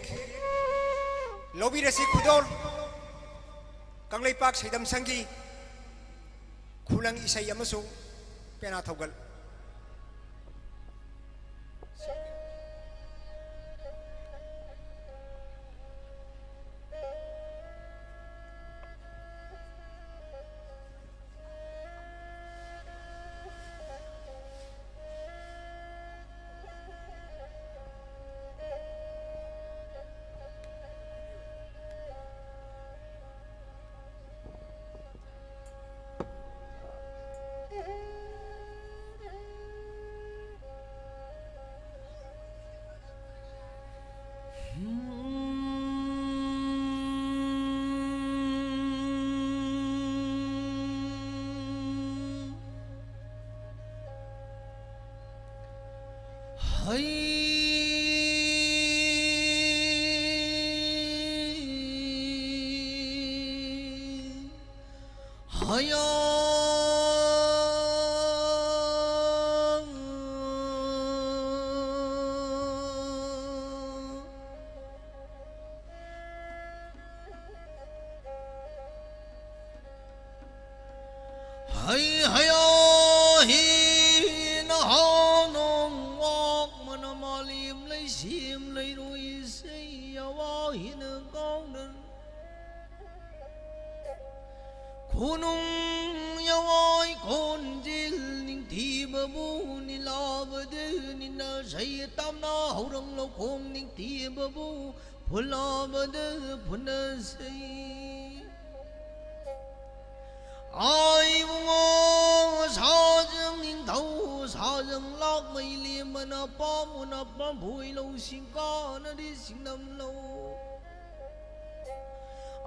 ꯂꯧꯕꯤꯔꯁꯤ ꯈꯨꯗꯣꯜ ꯀꯪꯂꯩꯄꯥꯛ ꯁꯩꯗꯝ ꯁꯪꯒꯤ ꯈꯨꯂꯪ ꯏꯁꯩ ꯑꯃꯁꯨꯡ pena ꯊꯧꯒꯜ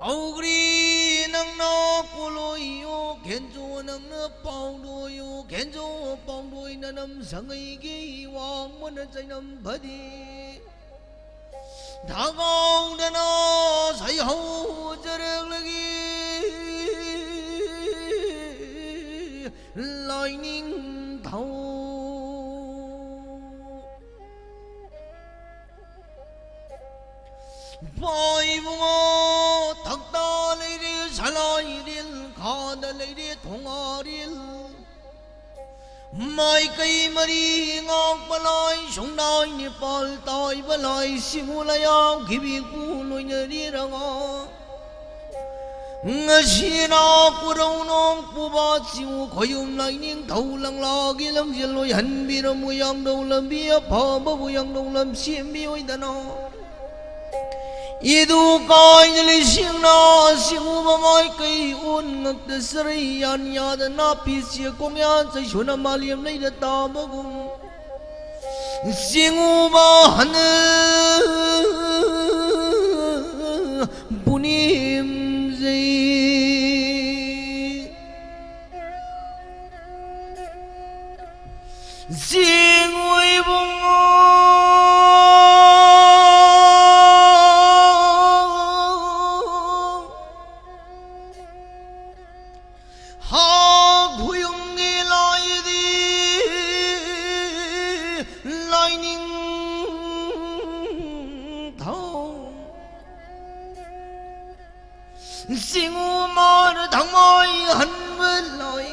Augri nang na puloi yo kenjo nang na paudo yo kenjo paudo na nam sangai gi wang mon chai nam badi dhagong na na sai ho jarang lagi lightning thau Boy bungo thakta leire salai dil khada leire thonga dil mai kai mari ngok balai songnai nepal tai balai simulayang kibi ku loina diranga ngasina kurong puba siu khoyum lightning thaulang lagi lam jeloi han biram yang dau lam bia pha bu yang dau lam sim bi oi dano Idu kai jeli sing na sing uba mai kai un ngak de sri yan ya da na pi sia kong yan sai shuna maliam nei da ta ba gum sing uba han bunim zai sing ui bung Singu mar thang mai han bên loi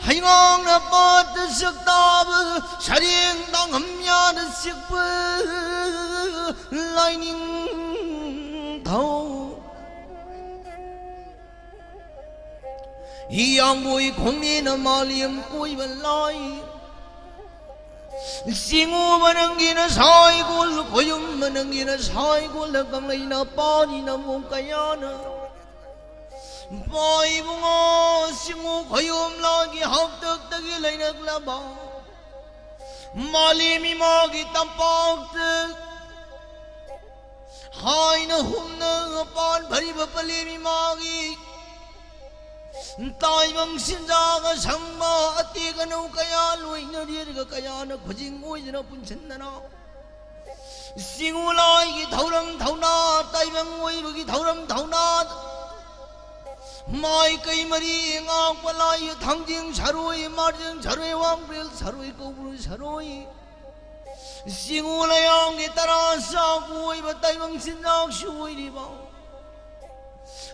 HEINGANG na pat sak ta bu saring dang ham ya de sik bu lightning thau yang bui khong ni na maliam koi ban loi Singu manangina sai gul koyum manangina sai gul kang lai na pa ni na mong kayana Boy bungo singu koyum lagi hak tak tagi lai na klaba Malimi magi tampak tak Hai na hum na pan bari bapalimi magi Tai bang sinja ga sangma ati ga nau kaya loi na dir ga kaya na khojing oi na pun chen na singulai gi thauram thauna tai bang oi gi thauram thauna mai kai mari ngak palai thangjing saroi marjing saroi wang bril saroi ko bru saroi singulai ang gi tara sa oi ba tai bang sinja shui ri ba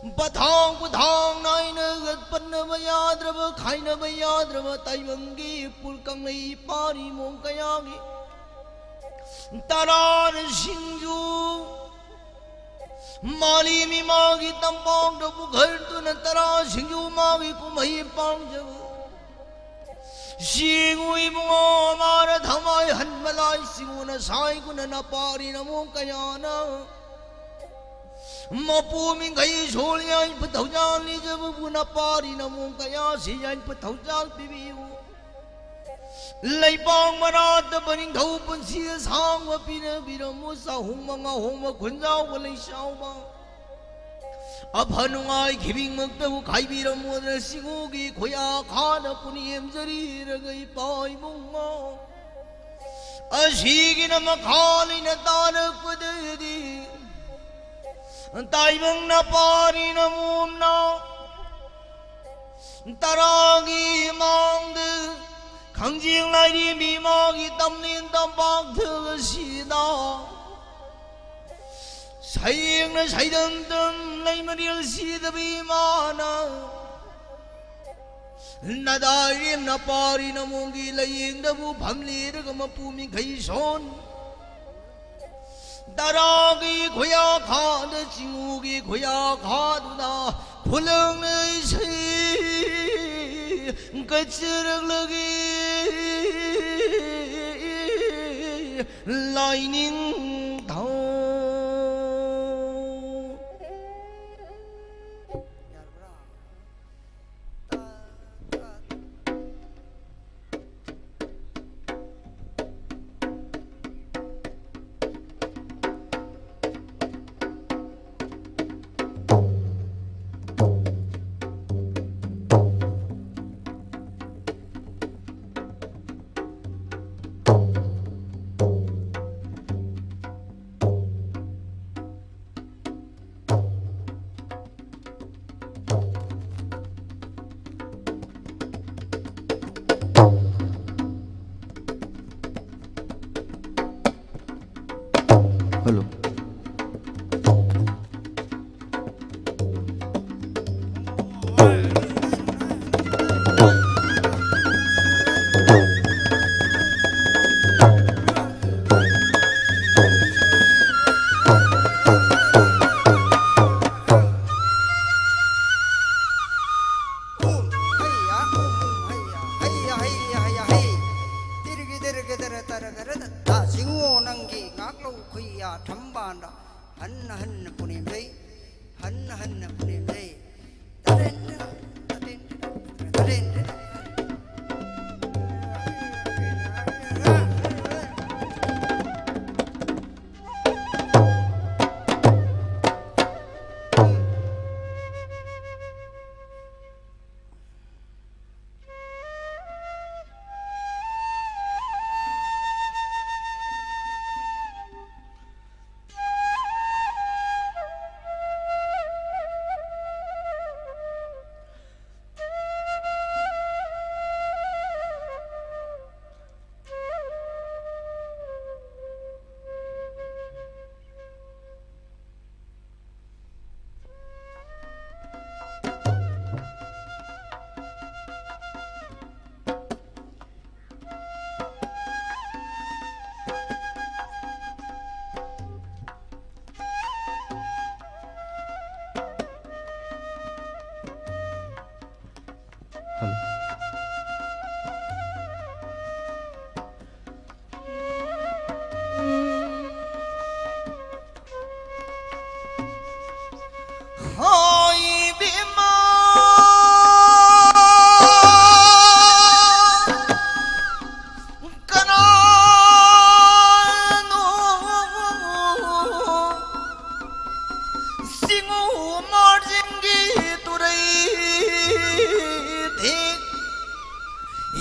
Bathang bathang nai na gat pan na bayadra ba khai na bayadra ba tai bangi pul kang nei pari mong kaya gi tarar SINGJU mali mi magi tampong do bu ghar tu na tara SINGJU magi ku mai pang ja singui mo mar thamai han malai singu na sai ku na pari na mong kaya na Mapu min gai sol yan patau jal ni jabu puna pari na mong kaya si yan patau jal pibiu Lai pang marat baning thau pun siya sang wa pina biramu sa hong mga hong ma kunjaw walay siyaw ba Abhanu ngay kibing magtaw kay biramu na singugi kuya kana puniyem jari ragay pay mong ma Asigi na makalay na tanak padadi Tai bang na pari na mum na 따라기 망드 강징라이 미망이 땀린 땀방 들으시다 사행을 사이던던 나이머리를 시드비마나 나다임 나빠리 나몽기 라잉다부 밤리르가 마푸미 가이손 따라기 고야 가드 징우기 고야 가두나 굴렁의 시 끝으럭럭이 라이닝 다운 Hello.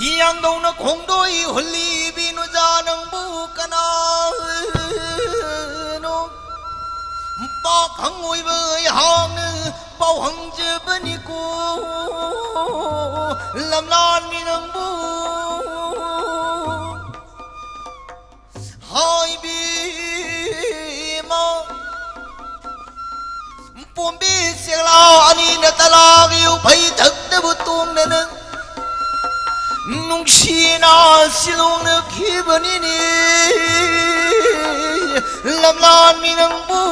이양동의 공도이 흘리비누 자는 부까나노 빠강오이의 항의 빠황즈번이고 람란미능부 하이비마 뽐비색라 아니 나타라기요 바이덕드부뚱내는 nungshina silong kibanini lamlan minang bu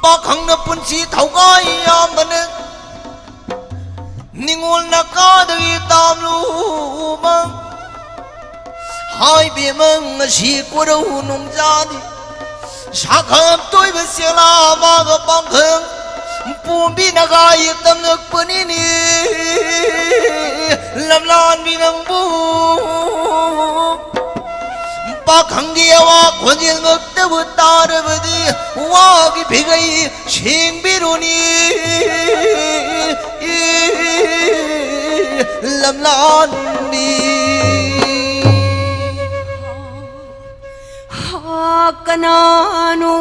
bakang na punsi thaugai yamban ningol na kadai tamlu mang hai bimang si kuro nung jadi sakham toy besela mag bangkhang Pumbi nagai tamnak panini lamlan binang bu pakhang diawa khonjil ngakta butar badi wagi bhigai shing biruni lamlan bi ha kananu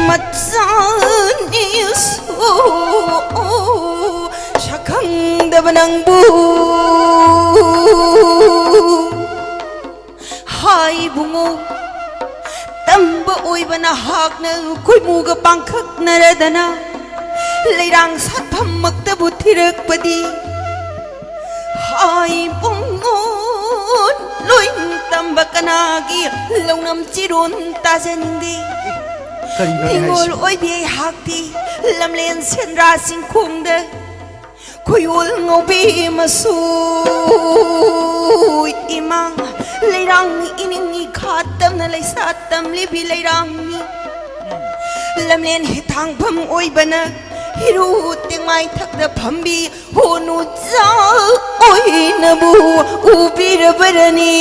맞자니수 샤캉다바낭부 하이붕어 땀바 오이바나 학나 굴무가 빵칵 나라다나 레랑 사탐 먹다부 티럭바디 하이붕어 로잉 땀바 까나기 롱남 지론 따자닌데 이걸 오이비의 학디 람렌 센라 싱콩데 고요를 ngobi masu imang leirang ining khatam na lai satam libi leirang ni lamlen hitang pham oi bana hiru ting mai thak da phambi honu za oi na bu ubir barani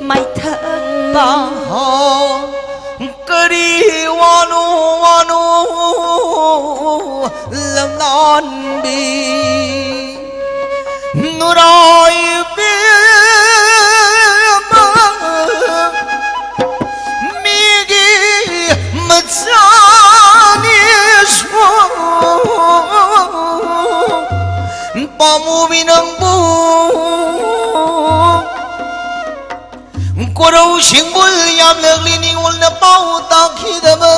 mai thak ba Kari wanu wanu lam nan bi nurai bi ma migi matsani swa pamu binang bu Korau singbul yam lagli ul na pau takhi dama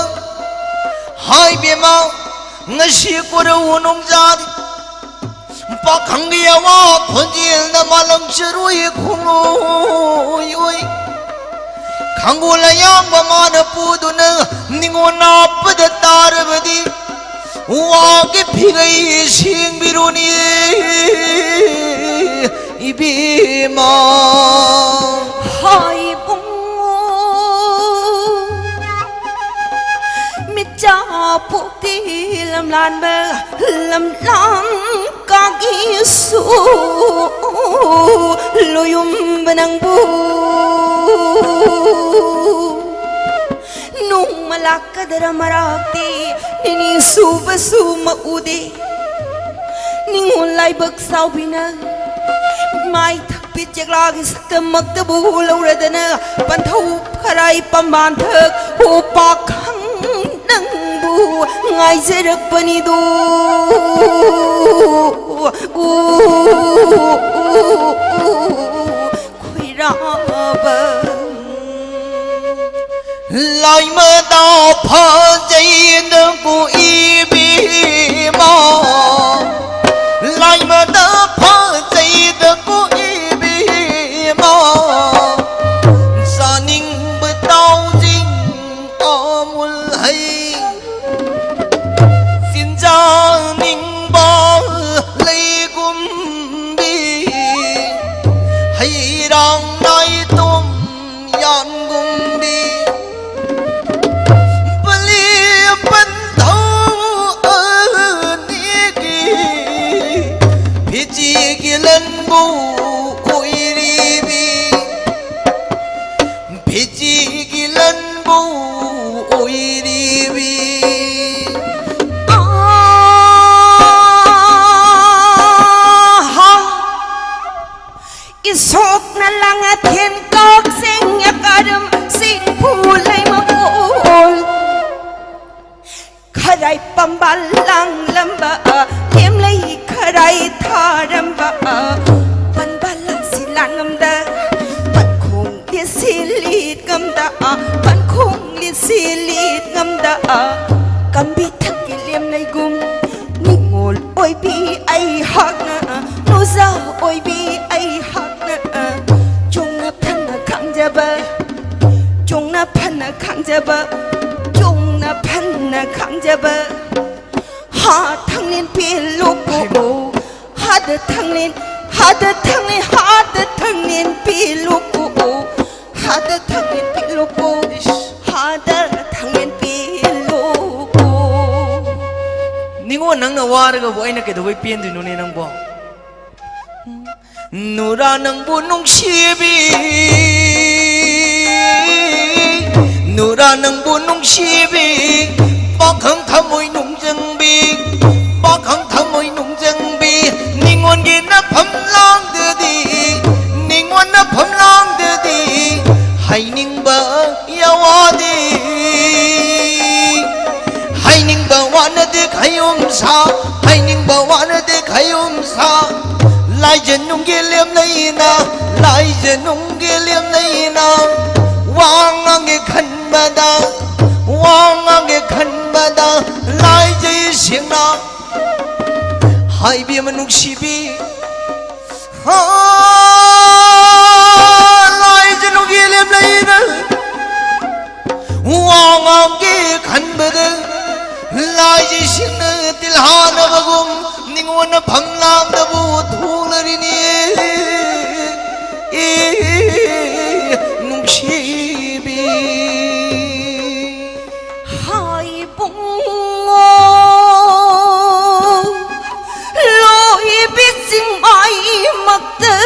hai bema ngasi korau nong jad pakhang ya wa khonjil na malam cherui khungoi oi khangul yang ba man puduna ningona pad tarbadi wa ke phigai sing biruni ibima hai bungo mitja pukti lam lan ba lam lang kagi su loyum banang bu nung malaka dara marakti nini su basu maude ningun lai bak sau bina mai Pichak lagi setamak tebu lauradana Pantau karai pamban thak Upakang nang bu Ngai zerak panidu Kui rabang Lai ma da pha jai na ku ibi ma Lai ma da pha jai na ku Saning betau jing amul hai Xin cha ning ba lei gum bi Hai rang nai tum yan gum bi Bali ban thau ni ki Pichi ki lan bu Isok na lang at hinkok sing yakadam sing pulay mapul Karay pambalang lamba Himlay karay taramba Panbalang silang amda Pankong li silit ngamda Pankong li silit ngamda Kambit hakilim na gum Ningol oy bi ay hak na Nuza oy bi ay hak 종나 판나 강잡아 종나 판나 강잡아 하탕린 빌로고 하드탕린 빌로고 하드탕린 빌로고 하드탕린 빌로고 Ningo nang na waraga boy na kedo boy piendo nune nang bo Nura nang bunong sibi Nura nang bunong sibi Bakang thamoy nung jangbi Bakang thamoy nung jangbi Ningon gina pamlang dedi lai dân nung kia liêm này na lai dân nung kia liêm này na wang ang ke khăn ba da wang ang ke khăn ba da lai dây xiềng na hai bia mà nung si bi lai dân nung kia liêm này na wang ang ke khăn ba da lai dây xiềng na til ha na bagum ningon na phanglang da bu thung la ri ni nung si bi hai bông lối biết sinh ai mặc tư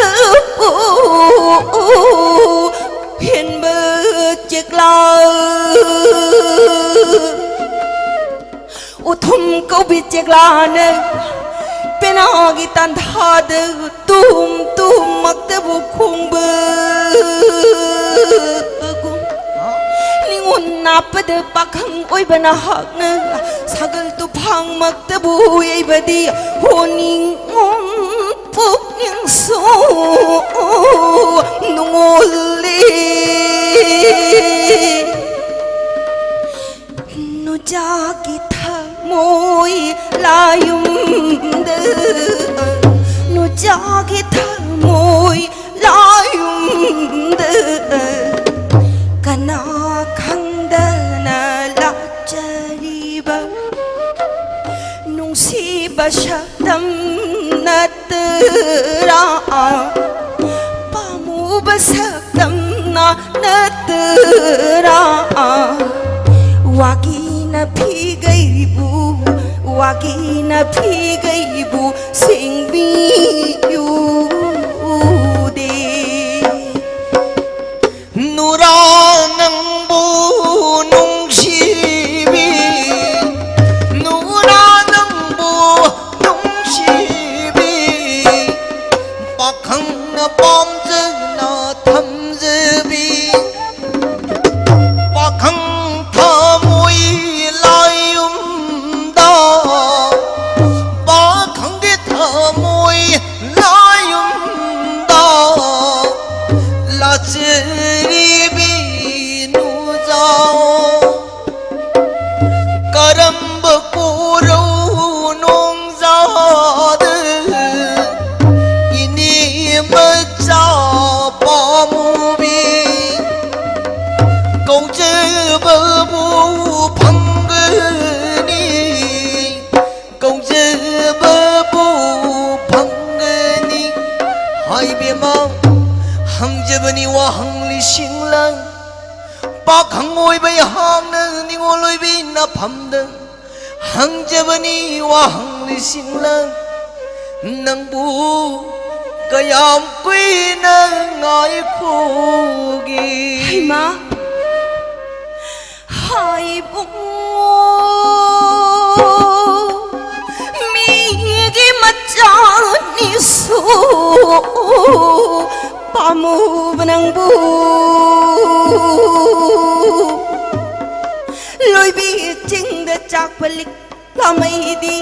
hiền bơ chiếc la ô thum câu biết chiếc la này bên agi tan thà de tum mặc tư bu khung bơ 나쁘드 박항 오이바나 학는 사글 또 방막다부 예바디 호닝 온폭닝소 농올리 누자기 타모이 라윰드 누자기 타모이 라윰드 가나 Basyadam natera pamu basyadam natera wagina phigaibu SINGJU de nuranang bu nung sibi bom dư na thâm dư bi và khăng thơ môi lai da và khăng cái thơ môi lai da là chỉ bi nu giao karam bơ cô râu nong giao Bani wa hang li sing lang pa khang oi bai hang na ni ngol oi bi na pham dang hang jabani wa hang li sing lang nang bu kayam quy na ngai khu gi hai má hai bụng mi gi mặt tròn ni su pamu benang bu lối bi chinh de chak balik la mai di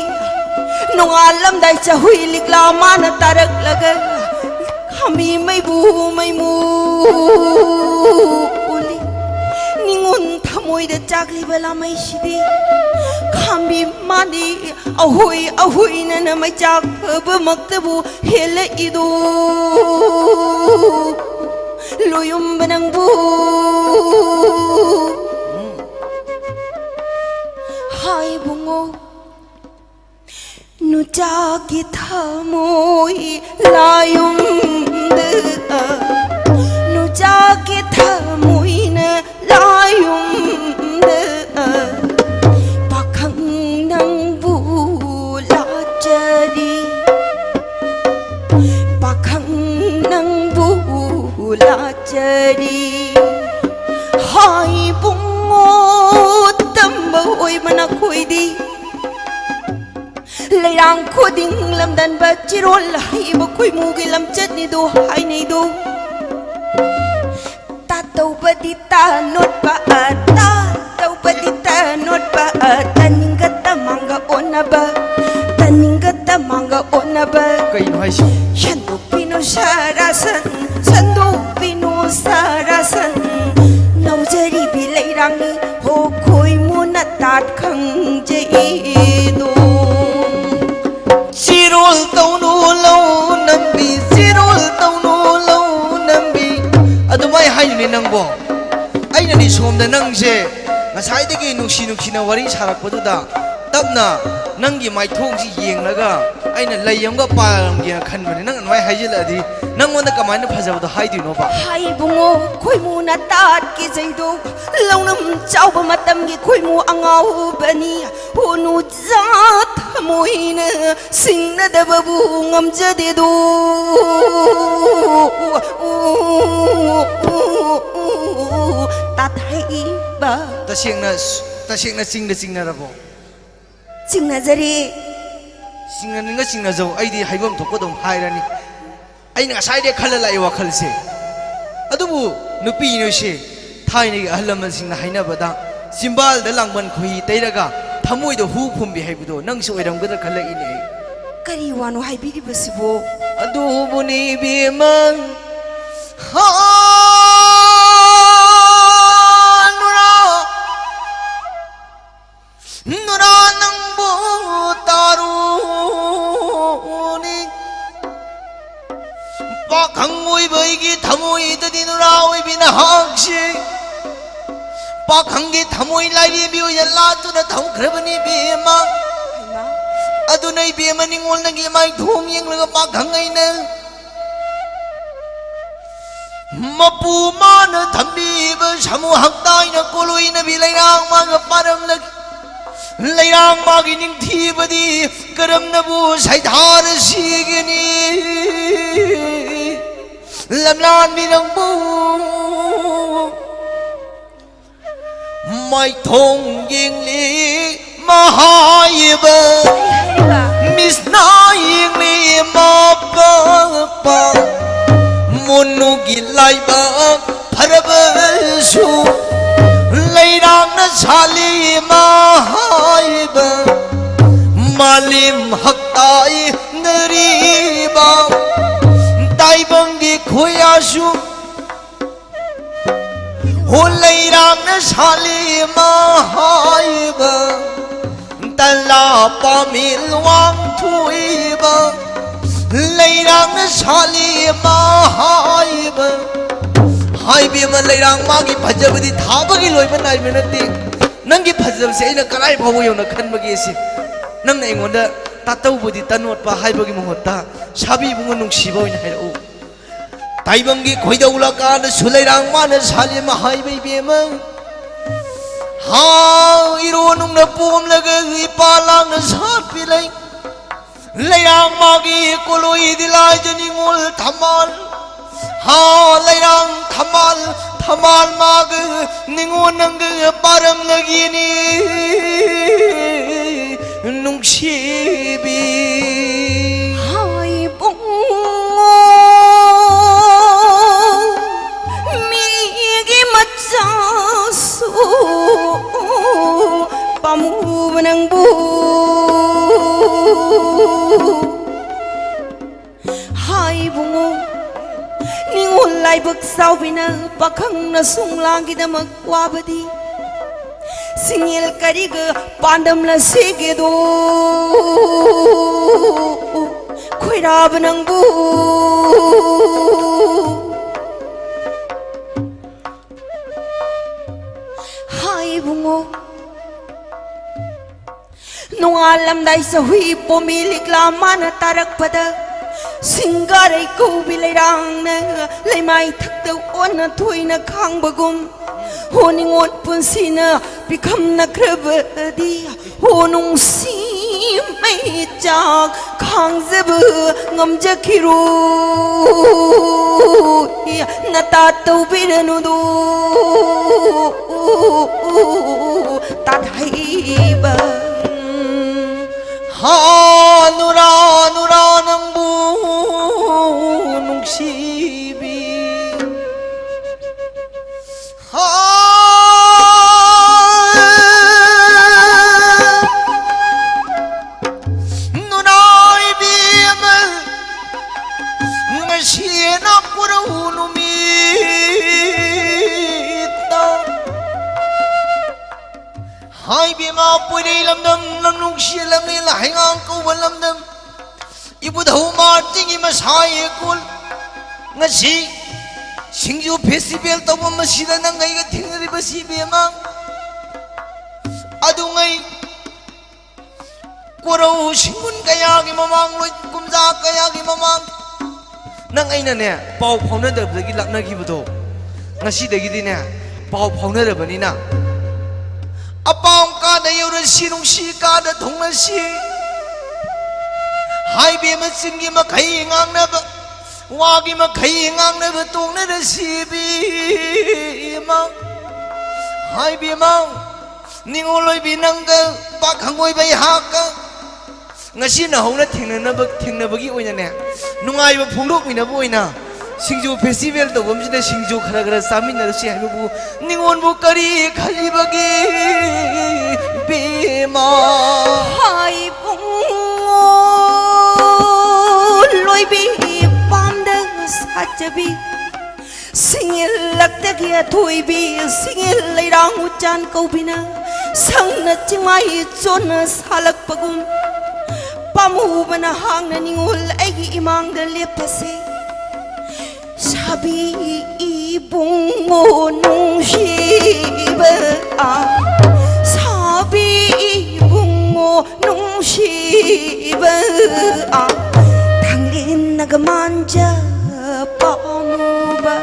nong alam dai cha hui lik la man tarak laga kami mai bu mai mu uli ningun thamoi de chak li bala mai shidi kami mani ahui na mai chak ba maktabu hele idu loyum benang bu hai bungo nu jagi thamoi layum de nu jagi thamoi na layum de pakhang nang bu la chari pakhang nang bu la chari hai bungo tamba oi mana khoi di leirang khoding lam dan ba chirol hai ba khoi mu gi lam chat ni do hai nei do ta tau ba di ta not ba ta tau ba di ta not ba taninga ta manga ona ba kai no hai khôi muốn tạt khăng dây đồ Sirul tau nu lâu nambi Sirul tau nu lâu nambi Ado mai hai ni nang bo ai na ni som da nang je ngasai de gi nuksi na wari sarak padu da tapna nang gi mai thong ji yeng laga ai na layam ga param gi khan mani nang mai hai je la di nang mon da kamai na phajab da hai di no ba hai bungo khôi muốn tạt ki dây đồ lâu năm cháu ba matam gi khôi muốn angau bani honu za thamoi na sing na da babu ngam ja de do ta thấy ba ta siang na sing na rabo sing na jari sing na zo ai di haibam thok ko dom hai rani ai na sai de khala lai wa khal se adubu nupi no se thai ni ahlam sing na haina bada simbal da langban khui teiraga thamoi do hu phum bi haibudo nang su oiram gada khala ine kari wano hai bi basibo adubu ni bi man ha nura nang bu taruni pakhang oi bai gi thamoi da din ra oi bin hakshi pakhang gi thamoi lai ri bi ya la tu na thong khrabani bi ma adu nei bi ma ningol na gi mai thong yeng la pakhang ai na mapu ma na thambi ba samu hak dai na koloi na bi lai rang ma ga param lag Leirang magi ning thi badi karam na bu sai thar si gini lam lan mi nang bu mai thong yeng li ma hai ba mis na yeng li ma pa pa monu gi lai ba phar ba su Leirang na sali mahaiba malim haktai neriba tai bangi khoyasu ho leirang na sali mahaiba tala pamil wang thuiba leirang na sali mahaiba hai bi man leirang magi phajabadi thabagi loiba nai menati nangi phajab se aina karai phawo yona khanbagi se nangna engonda tatawbudi tanot pa haibagi mohota sabi bungo nungsiba oina hairau taibangi khoidaula kan suleirang man salim haibai bema ha iro nungna pum laga ipalang na sat pilai leirang magi koloi dilai janingul thamal ha leirang thamal mag ningon nang param lagini nungsibi hai bung mi gi macha su pamu nang bu hai bung Ningun lai bak sau bina pakhang na sung langi da makwabadi Singil kariga pandam la sige do Khoirab nang bu Hai bungo Nungalam dai sa hui pomilik la mana tarak pada Singarai ko bilairang na Laimai thakta ona thui na khang bagum Honing on punsi na Bikam na krabadi Honong si mai chak Khang zabu ngam jakiru Natataw biranu do Tathaiba ha nura nang bu nungsibi ha nunai bi ma ngasiena kurunu mi ta hai bema puidei lamdam lamnung shi lamni la hengang ko lamdam ibu dhau marjing ima sai kul ngasi singju festival tawma masida nangai ga thingri basi bema adungai korau singun kaya gi mamang loi kumja kaya gi mamang nang aina ne pau phauna da gi lakna gi budo ngasi da gi dine pau phauna da bani na apang ka da yura sinung si ka da thongna si hai be ma singi ma khai ngang na ba wa gi ma khai ngang na ba tong na da si bi ma hai be ma ningoloi bi nang ga pa khangoi bai ha ka ngasi na hona thingna bagi oina ne nungai ba phungdok mina bo oina singju festival to bom jina singju khara khara samin na si haibu bu ningon bu kari khali bagi bema hai bung loi bi pam da sachabi singil lakta kia thui bi singil leirang ucan kau bina sang na chingmai chon salak pagum pamu bana hang na ningul aigi imang da lepase sabi ibung mo nung shiba sabi ibung mo nung shiba thanglin nagamanja pamu ba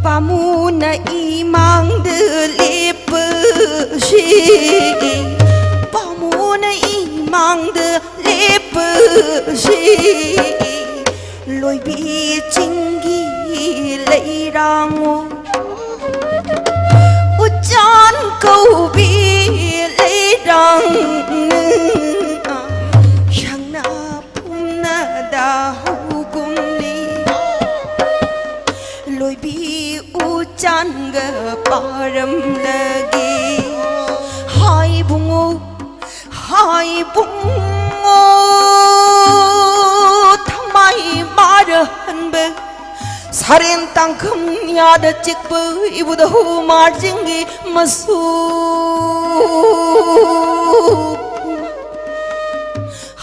pamu na imang da lepase pamu na imang da lepase lôi bi chingi leirang u chan câu bi leirang yang na pum na da hukum ni lôi bi u chan ga param lagi hai bungo mai mara hanbe saren tangkham yada chikbu ibu dahu marjingi masu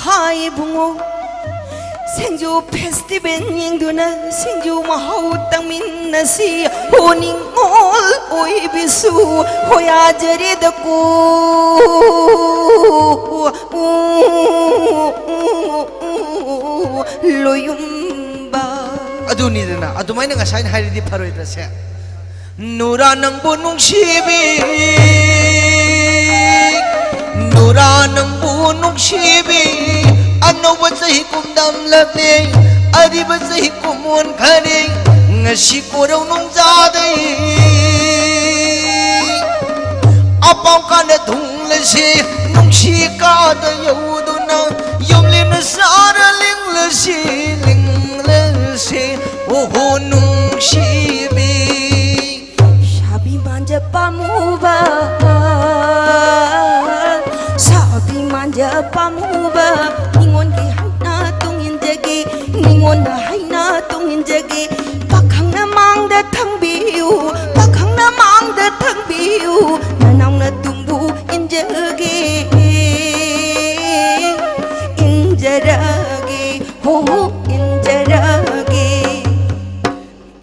hai bungo singju festival yingduna singju mahau tangmin nasi honing ol oi bisu hoya jare da ko loyumba aduni dana adumai na ngasai na hari di paroi da se nura nang bunung shibi nura nang bunung shibi ano ba sahi kumdam labne adi ba sahi kumun khane ngasi korau nung zadai apang kana thung le se nung shi ka da yauduna yomle na sara ling le si ling le se oh nung shi bi sabi manja pamuba sabi manja pamuba ningon ke haina tungin jagi ningon da haina tungin jagi pakhang na mang da thang biu pakhang na mang da thang biu nanong na tumbu injagi injaragi ho injaragi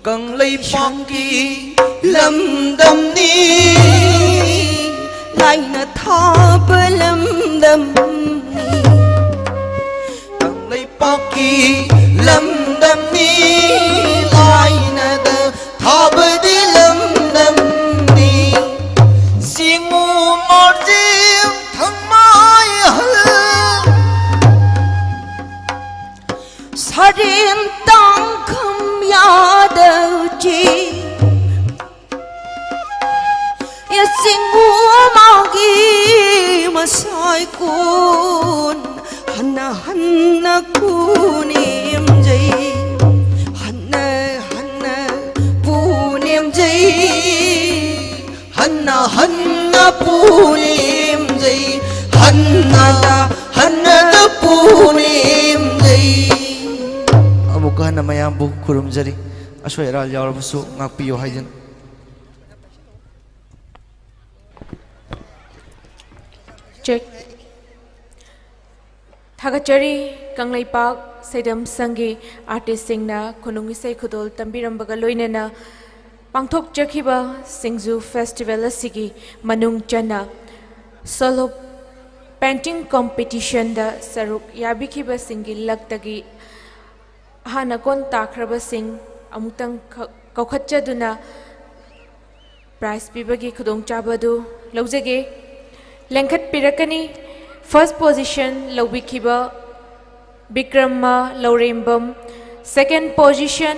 kang lay pang ki lam dam ni lai na thab lam dam ni kang lay pang ki lam dam ni lai na da thab di lam dam ni singu marjing thang mai hal sarin tang kham yada chi ya singu magi masai kun hanna hanna kunim jai hanna hanna punim jai hanna hanna punim jai hanna da punim jai amuka hanna mayam bu kurum jari asoi ral yawar busu ngakpiyo haijan Check. Thagachari Kanglaipak Sedam Sangi artist singna Kunungi Sei Kudol Tambirambaga Loinena Pangthok Jakiba SINGJU Festival Asigi Manung Chana Solo painting competition da Saruk Yabikiba Singi Laktagi Hanakon Takraba Sing Amutang Kaukhatjaduna Prize Pibagi Kudong Chabadu Lauzege Lenkat Pirakani First position Laubikiba Bikrama Laurimbam. Second position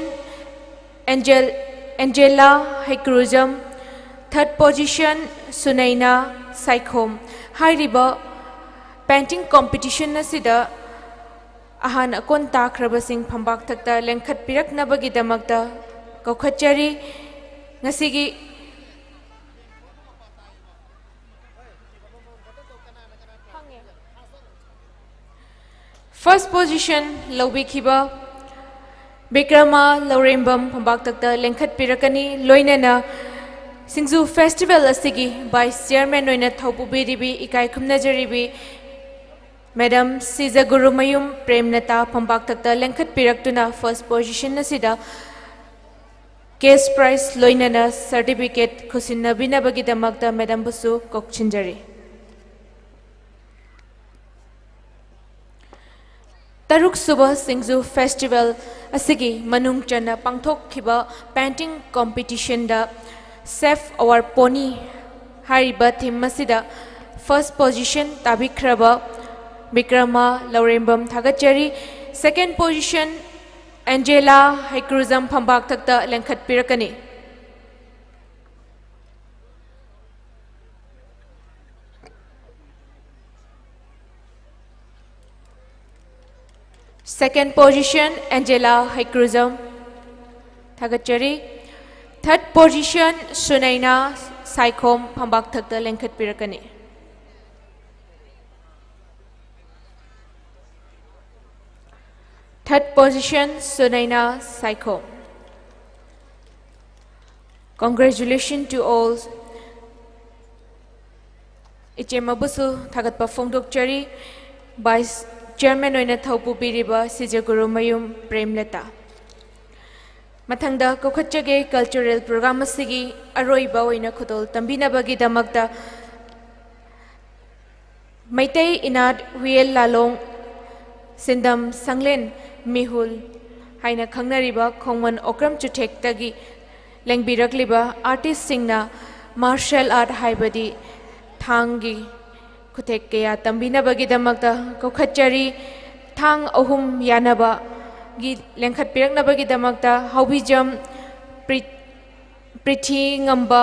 Angela Haikruzam. Third position Sunaina Saikhom. Hairiba painting competition nasida ahan akon takraba sing phambak thakta lengkhat pirak nabagi damakta kaukhatchari ngasigi First position Laubikiba Bikrama Laurimbam Phambak Takta Lengkhat Pirakani Loinana SINGJU Festival Asigi Vice Chairman Noina Thopubiribi Ikai Khumnajaribi Madam Siza Gurumayum Premnata Phambak Takta Lengkhat Piraktuna First position Nasida Case Prize Loinana Certificate Khusinna Binabagi Damakta Madam Busu Kokchinjari Taruk Suba SINGJU Festival Asigi Manung Chana Pangthok Kiba Painting Competition da Save Our Pony Hariba Theme Masida First position Tabikraba Bikrama Laurimbam Thagachari Second position Angela Haikruzam Phambak Thakta Lengkhat Pirakani Second position Angela Haikruzam Thagachari. Third position Sunaina Saikhom Phambak Thakta Lengkhat Pirakani. Third position Sunaina Saikhom. Congratulations to all. Ichemabusu Thagat Pafongdok Chari Vice Chairman Oina Thaupu Biriba Siza Gurumayum Premlata. Mathangda Kokhatchage Cultural Program Sigi Aroiba Oina Khudol Tambina Bagi Damakta Maitei Inad Huel Lalong Sindam Sanglen Mihul Haina Khangnariba Khongman Okram Chutek Tagi Lengbirakliba Artist Singna Martial Art Haibadi Thangi Kutek Kaya Tambina Bagi Damakta Kokhatchari Thang Ohum Yanaba Gi Lengkhat Pirakna Bagi Damakta Haubijam Prithi Ngamba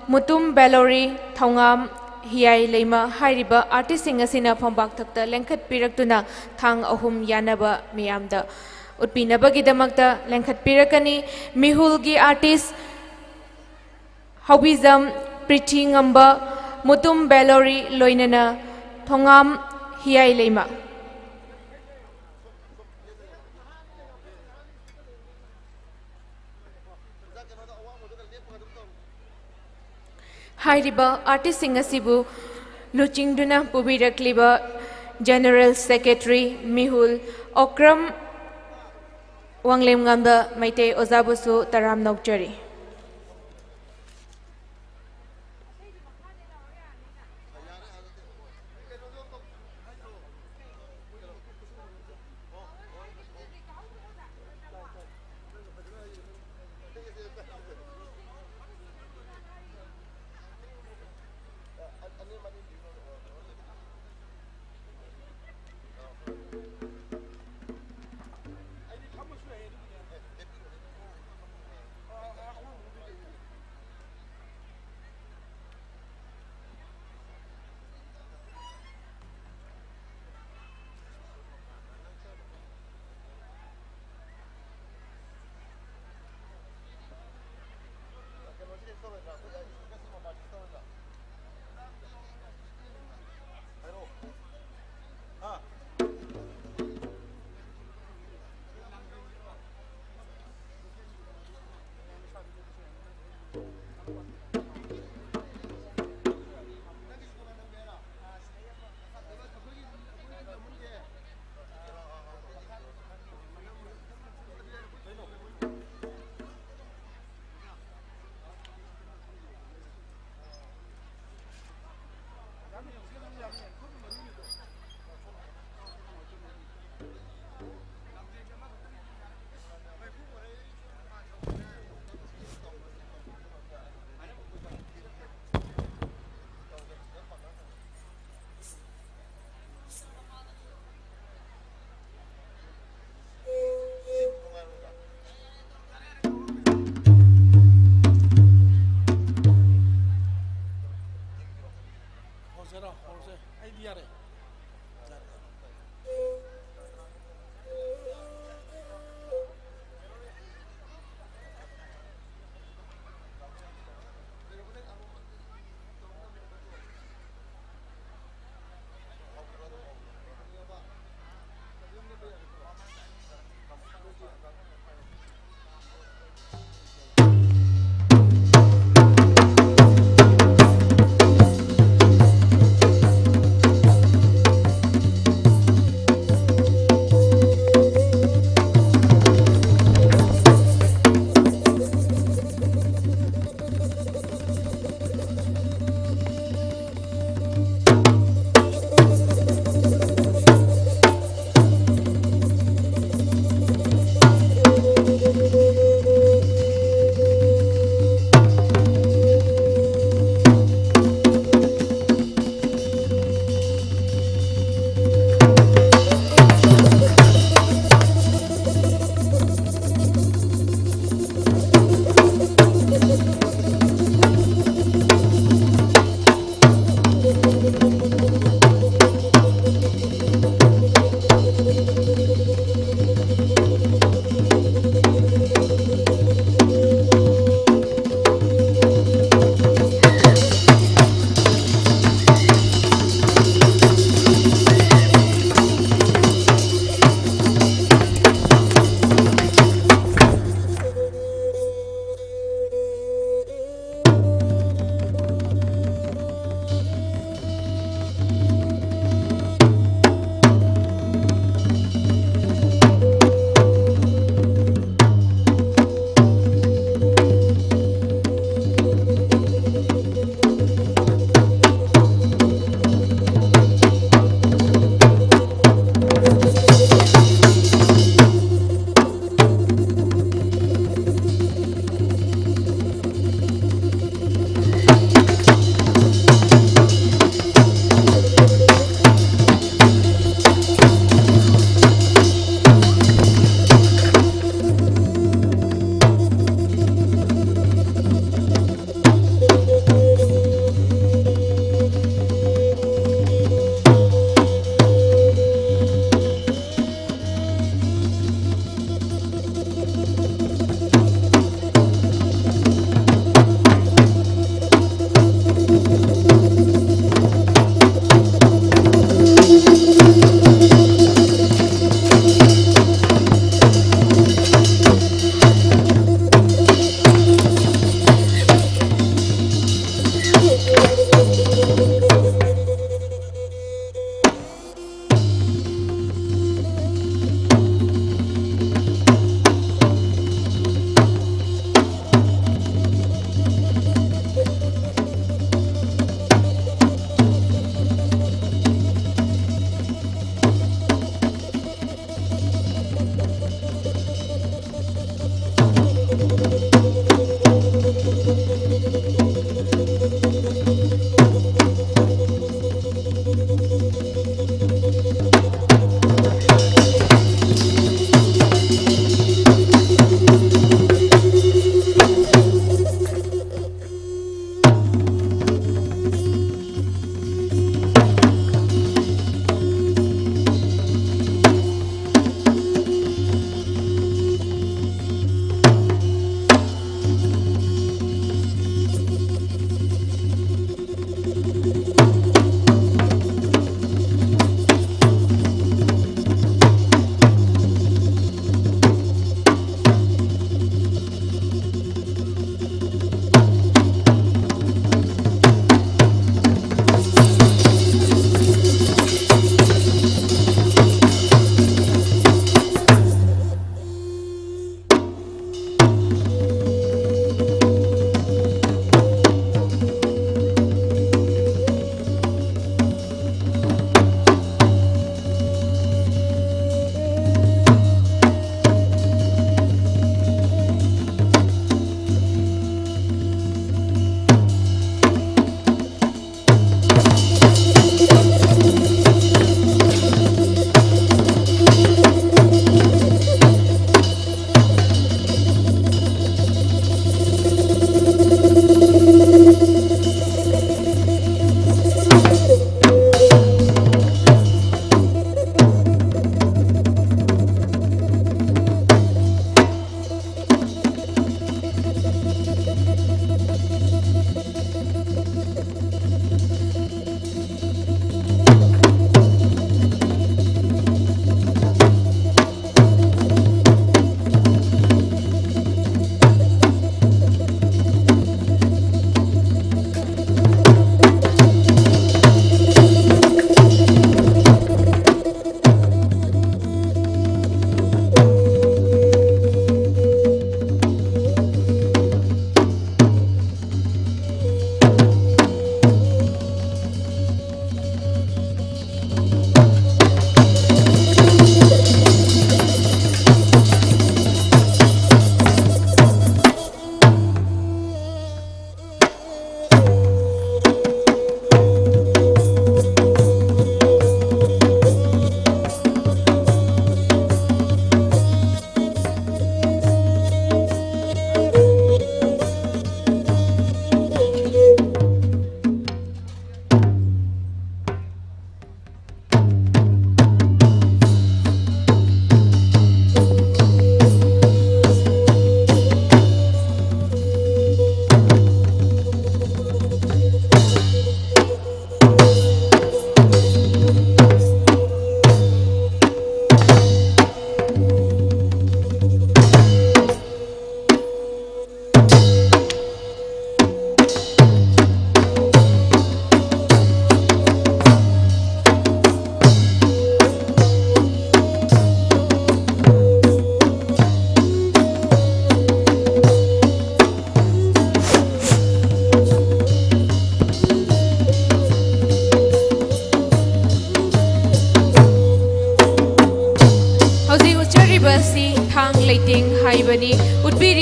Mutum Balori Thongam Hiai Leima Hairiba Artist Singasina Phambak Thakta Lengkhat Piraktuna Thang Ohum Yanaba Miyamda Utpina Bagi Damakta Lengkhat Pirakani Mihulgi Artist Haubijam Prithi Ngamba Mutum Balori Loinana Thongam Hiai Leima Hairiba Artist Singasibu Luchingduna Pubirakliba General Secretary Mihul Okram Wanglem Ngamba Maite Ozabusu Taram Nokjari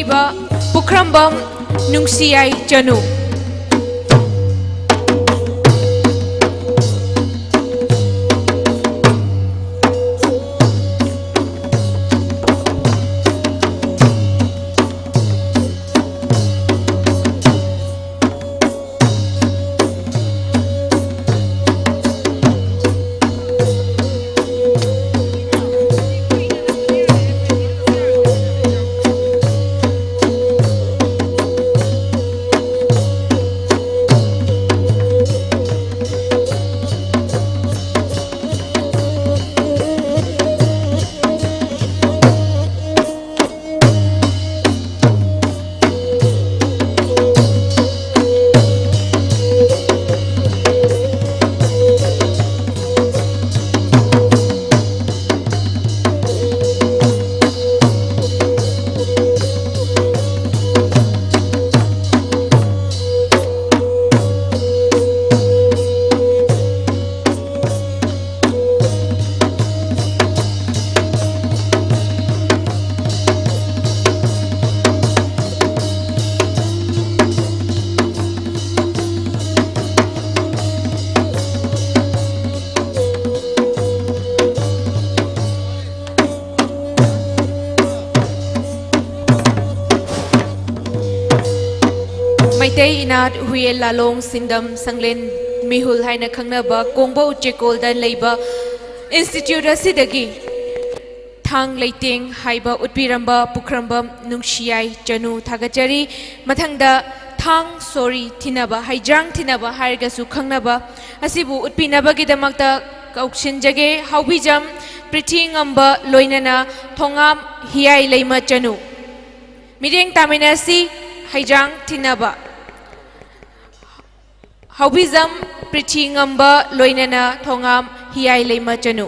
ꯊꯧꯕꯤꯕ Pukhrambam ꯅꯨꯡꯁꯤꯌꯥꯏ Chanu Maitei inat huye lalong singdam sanglen mihul haina khangnaba kongba uchekolda leiba institute asidagi thang leiting haiba utpiramba pukrambam nungshiyai chanu thagachari mathangda thang sorry thinaba haijang thinaba harga su khangnaba asibu utpinaba gidamakta kauksinjage haubijam prithingamba loinana thongam hiyai leima chanu mireng taminasi haijang thinaba Haubizam Prichingamba Loinana Thongam Hiyai Leima Chanu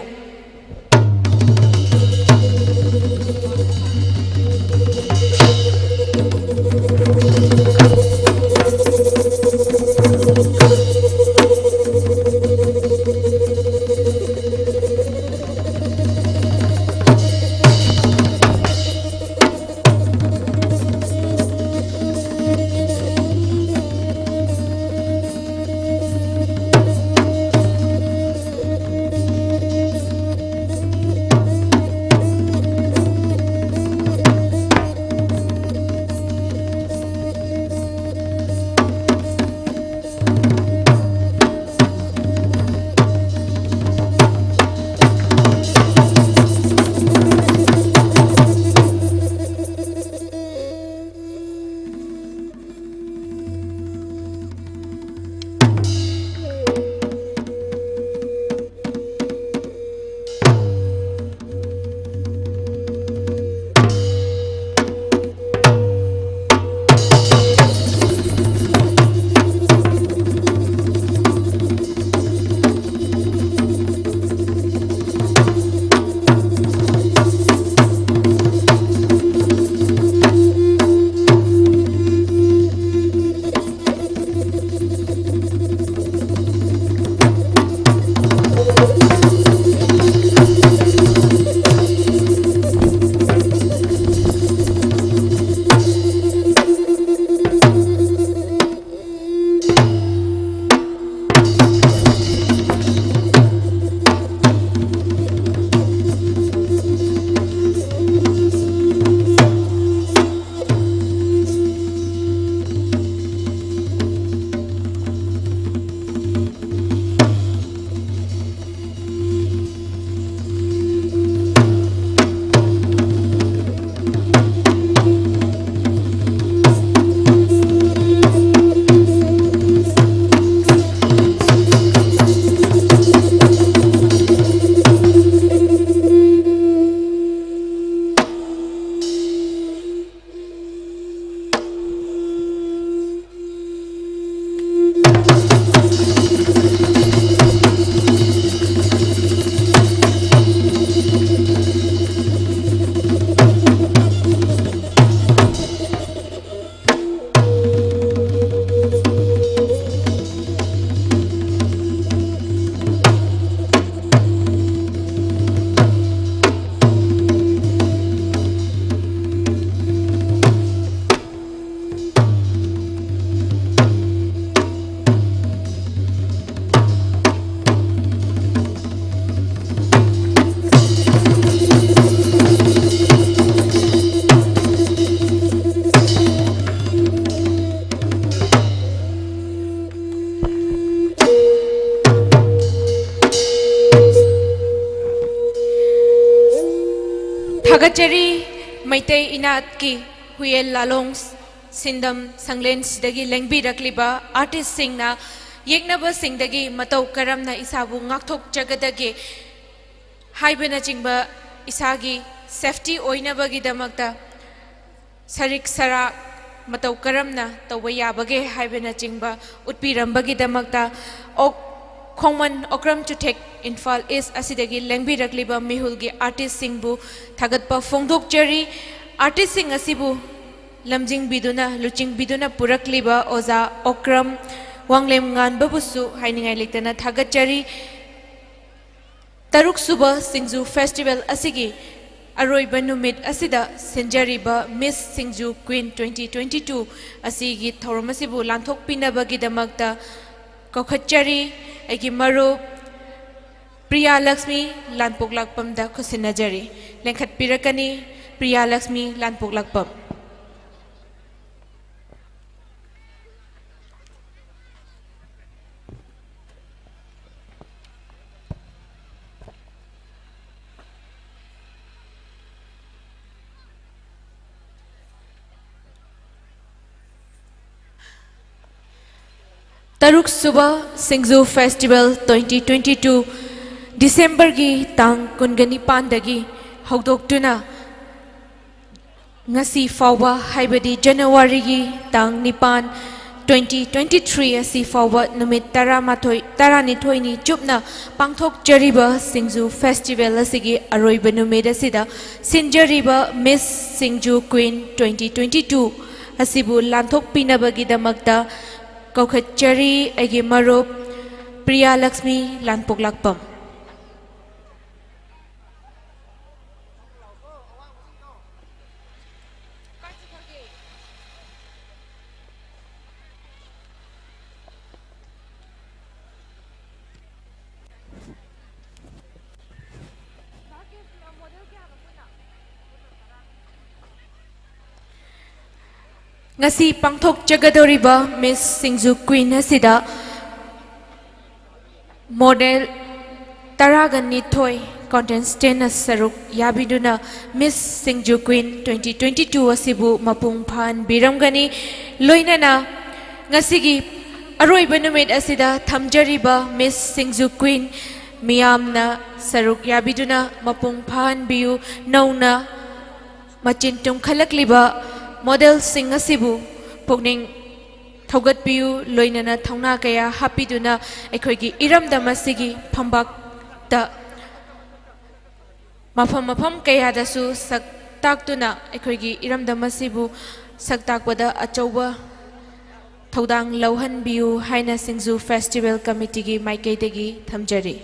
थागचरी Meitei इनात की हुएल लालोंग सिंदम संगलेन सिदगी लेंबी रखलिबा artist सिंगना येंगनबा सिंगदगी मतौ करमना इसाबु ngakthok जगदगे हाइबना चिंगबा इसागी सेफ्टी ओइनबगी दमकता सरिक सरा मतौ करमना तौबा याबगे हाइबना चिंगबा उत्पीरंबगी दमकता ओ खोमन ओक्रम चुथेक इम्फाल ईस्ट असिदगी लेंबी रखलिबा मिहुलगी आर्टिस्ट सिंगबु थागतपा फोंदोकचरी आर्टिस्ट सिंग असिबु लमजिंग बिदुना लुचिंग बिदुना पुरकलिबा ओजा ओक्रम वांगलेम गानबबुसु हाइनिंगाय लेक्तना थागचरी तरुक सुबह सिंगजू फेस्टिवल असिगी अरोइबा नुमित असिदा सिंजरिबा मिस सिंगजू क्वीन 2022 असिगी थौरम असिबु लांथोकपिनबगी दमकता कौखचरी एगी मरुप प्रिया लक्ष्मी लानपोकलाकपमदा खुसिनजरी लेंखटपिरकनी प्रिया लक्ष्मी लानपोकलाकपम तरुक सुबह सिंगजू फेस्टिवल 2022 दिसंबर की तांग कुनगनी पांदगी हौदोक्तुना ngasi fawba haibadi January gi tang nipan 2023 asi fawba numit tarani thoi ni chupna pangthok jariba singju festival asigi aroiba numit asida sinjariba Miss Singju Queen 2022 asibu lanthok pinabagi damakta कौखचरी एगी मरुप Priya Lakshmi लानपोकलाकपम ngasi pangthok jagadoriba Miss Singju Queen asida model taragani thoi contestant saruk yabiduna Miss Singju Queen 2022 asibu mapung phan biramgani loinana ngasigi aroiba numit asida thamjariba Miss Singju Queen miyamna saruk yabiduna mapung phan biu nauna machintum khalakliba model sing asibu pokning thogat piu loinana thongna kaya hapiduna ekhoigi iramdam asigi phambak ta mafam kaya dasu sak taktuna ekhoigi iramdam asibu sak takpada achauba thodang lauhan biu haina Singju festival committee gi maikaidagi thamjari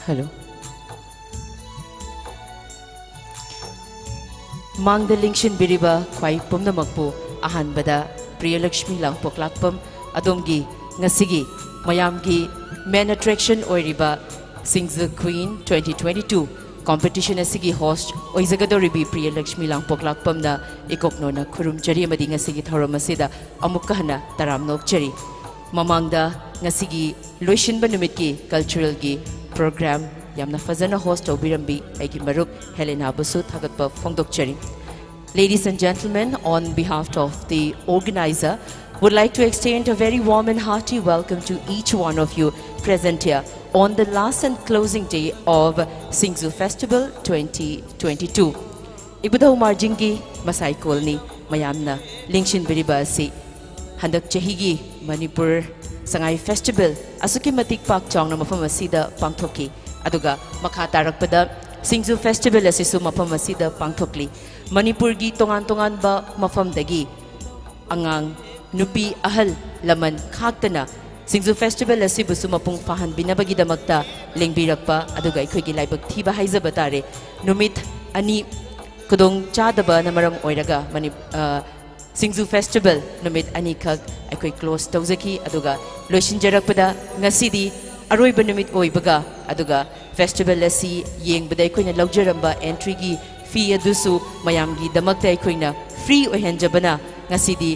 Hello. Mangda Lingshin Biriba Kwai Pumna Makpu Ahanbada Priyalakshmi Langpoklakpam Adomgi Ngasigi Mayamgi Main Attraction Oiriba SINGJU Queen 2022 competition asigi host Oizagadoribi Priyalakshmi Langpoklakpam na ikokno na Kurum Chari amadi ngasigi thoromasida amukahana taramnok chari Mamangda ngasigi Loishinba Numitki cultural gi program Yamna Fazana host Obirambi Aiki Marup Helena Busu Thagatpa Fongdokchari. Ladies and gentlemen, on behalf of the organizer, would like to extend a very warm and hearty welcome to each one of you present here on the last and closing day of SINGJU Festival 2022. Ibudau Marjingi Masai Kolni Mayamna Lingshin Biribasi Handak Chahigi Manipur Sangai Festival Asuki Matik Pak Chong na mafam asida pangthoki aduga makha tarakpada SINGJU Festival asisu mafam asida pangthokli Manipur gi tongan ba mafam dagi angang nupi ahal laman khaktana SINGJU Festival asibusu mapung fahan binabagi damakta lengbirakpa aduga ikhoigi laibak thiba haizaba tare numit ani kudong chadaba na maram oiraga mani SINGJU Festival numit ani khak aikoi close tawzaki aduga loishinjarakpada ngasidi aroiba numit oibaga aduga festival asi yengbada aikoina lawjaramba entry gi fee adusu mayamgi damakta aikoina free ohenjabana ngasidi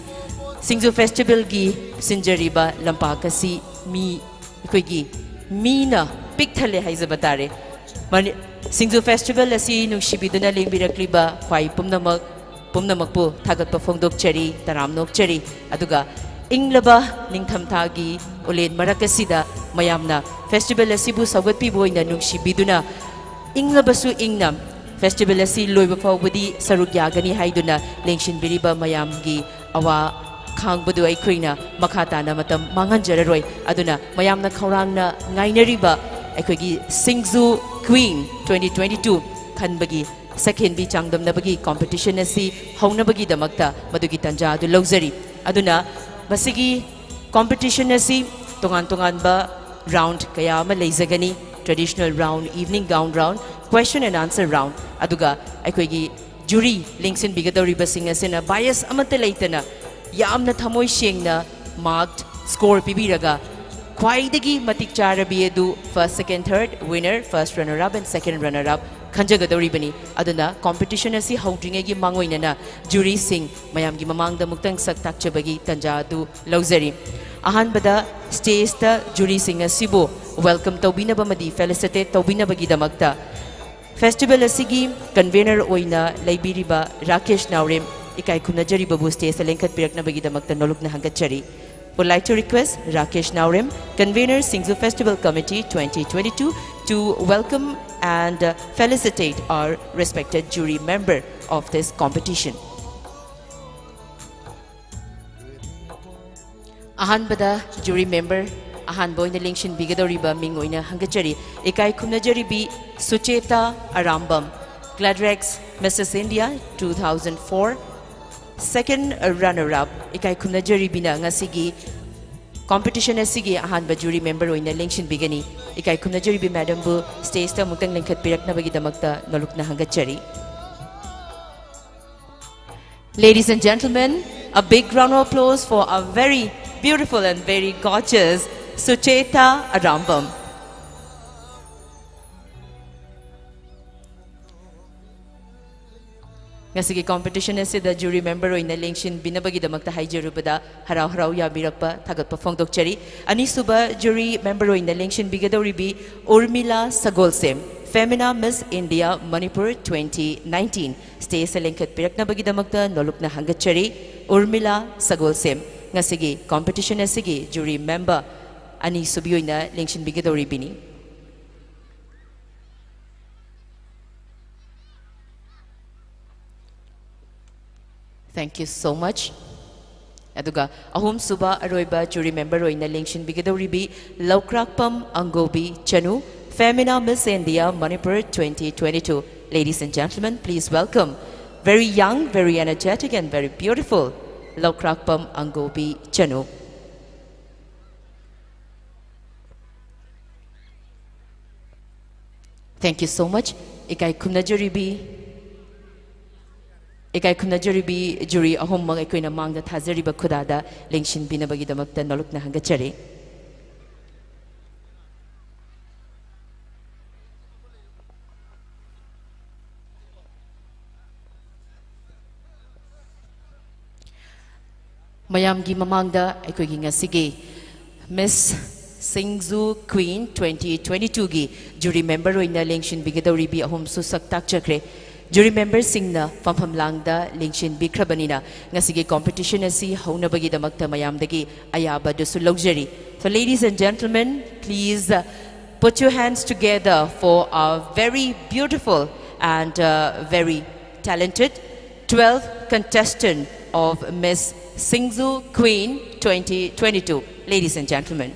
SINGJU Festival gi sinjariba lampakasi mi aikoigi mina pikthale haizabatare mani SINGJU Festival asi nungsibiduna lengbirakliba khwai pumnamakpu thagatpa fongdokchari taramnokchari aduga inglaba ningthamthagi ulen marakasida mayamna festival asibu sagatpi boina nungsibiduna inglabasu ingnam festival asi loiba fawbadi saruk yagani haiduna lengshin biriba mayamgi awa khangbadu aikoina makhata na matam manganjararoi aduna mayamna khaurangna ngainariba aikoigi SINGJU Queen 2022 khanbagi second bi changdamnabagi competition asi haunabagi damakta madugi tanja adu lawjari aduna masigi competition asi tongan ba round kaya ama leizagani traditional round evening gown round question and answer round aduga aikoigi jury linksin bigadori basing asina bias amata leitana yamna thamoi sengna marked score pibiraga khwaidagi matik charabi edu first second third winner first runner up and second runner up khanjagadori aduna competition asi houdringe gi mangoinana jury sing mayamgi mamangda muktang sak takchabagi tanja du lawjari ahanbada stage ta jury sing asibo welcome tawbinaba madi felicitate tawbinabagi damakta festival asigi convener oina laibiriba Rakesh Naurem ikai khumnajari babu stage lengkhat piraknabagi damakta nolokna hangatchari would like to request Rakesh Naurem, convener SINGJU Festival Committee 2022, to welcome and felicitate our respected jury member of this competition. Ahanbada jury member ahan boina lengshin bigadoriba mingoina hangachari ikai khumnajari bi Sucheta Arambam Gladrex Mrs. India 2004 second runner-up ikai khumnajari bina ngasigi competition asigi ahanba jury member oina lengshin bigani ikai khumnajari bi madam bu stage ta muktang lengkhat piraknabagi damakta nolukna hangachari. Ladies and gentlemen, a big round of applause for our very beautiful and very gorgeous Sucheta Arambam. Ngasigi competition asida jury member oina lengshin binabagi damakta haijarubada harau yabirakpa thagatpa fongdokchari ani suba jury member oina lengshin bigadoribi Urmila Sagolsem Femina Miss India Manipur 2019 stay selengkat piraknabagi damakta nolokna hangachari Urmila Sagolsem ngasigi competition asigi jury member ani subi oina lengshin bigadoribini. Thank you so much. Aduga ahum suba aroiba jury member oina lengshin bigadoribi Laukrakpam Angobi Chanu Femina Miss India Manipur 2022. Ladies and gentlemen, please welcome very young, very energetic and very beautiful Laukrakpam Angobi Chanu. Thank you so much. Ikai kumna juribi jury ahom mang ekoina mangda thazariba khudada lengshin binabagi damakta nolukna hangachari. Mayamgi mamangda ekoigi ngasigi Miss SINGJU Queen 2022 gi jury member oina lengshin bigadoribi ahom su saktak chakre. Jury members singna fampham langda lengshin bikrabanina ngasigi competition asi haunabagi damakta mayamdagi ayaba dusu luxury. So ladies and gentlemen, please put your hands together for our very beautiful and very talented 12th contestant of Miss SINGJU Queen 2022. Ladies and gentlemen.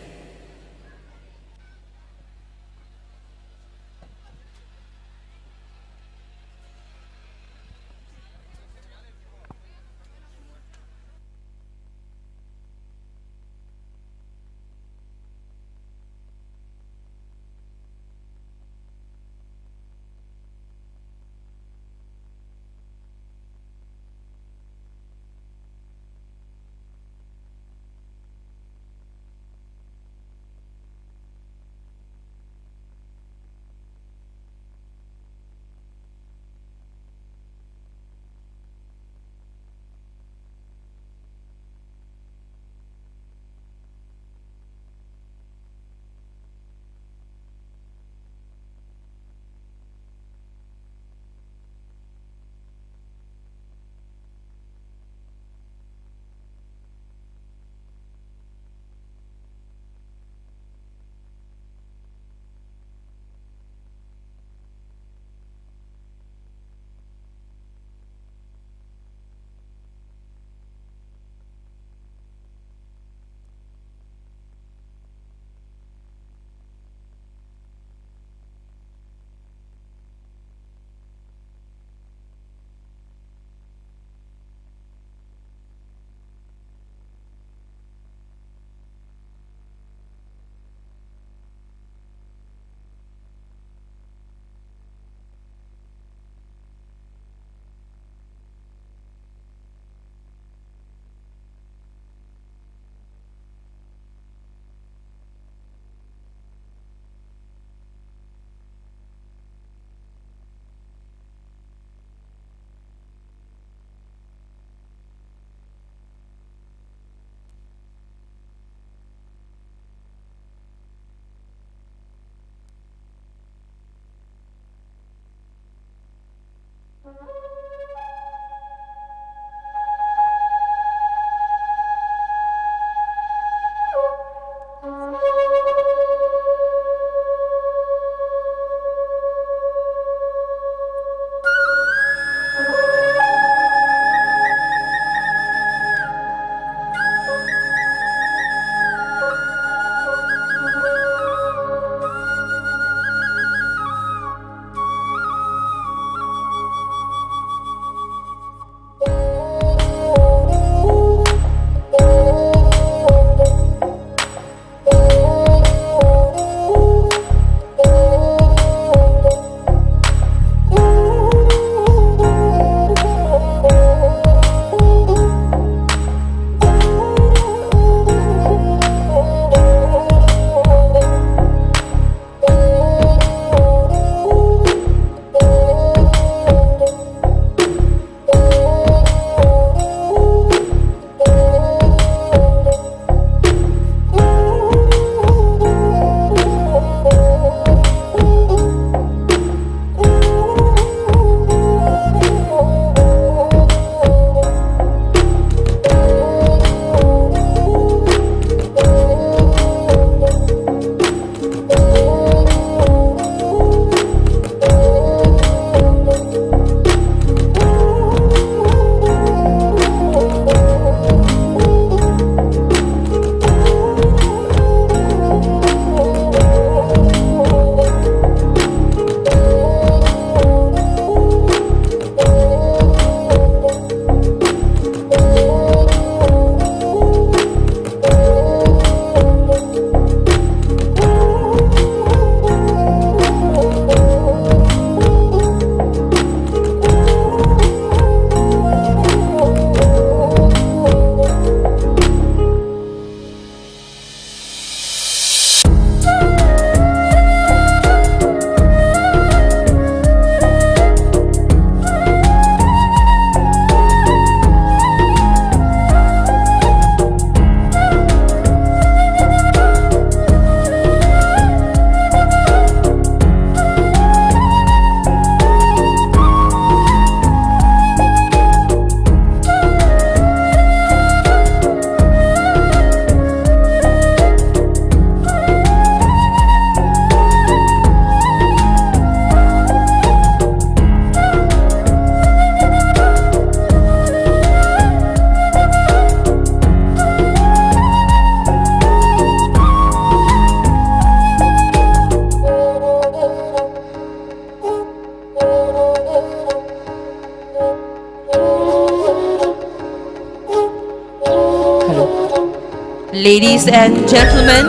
Ladies and gentlemen,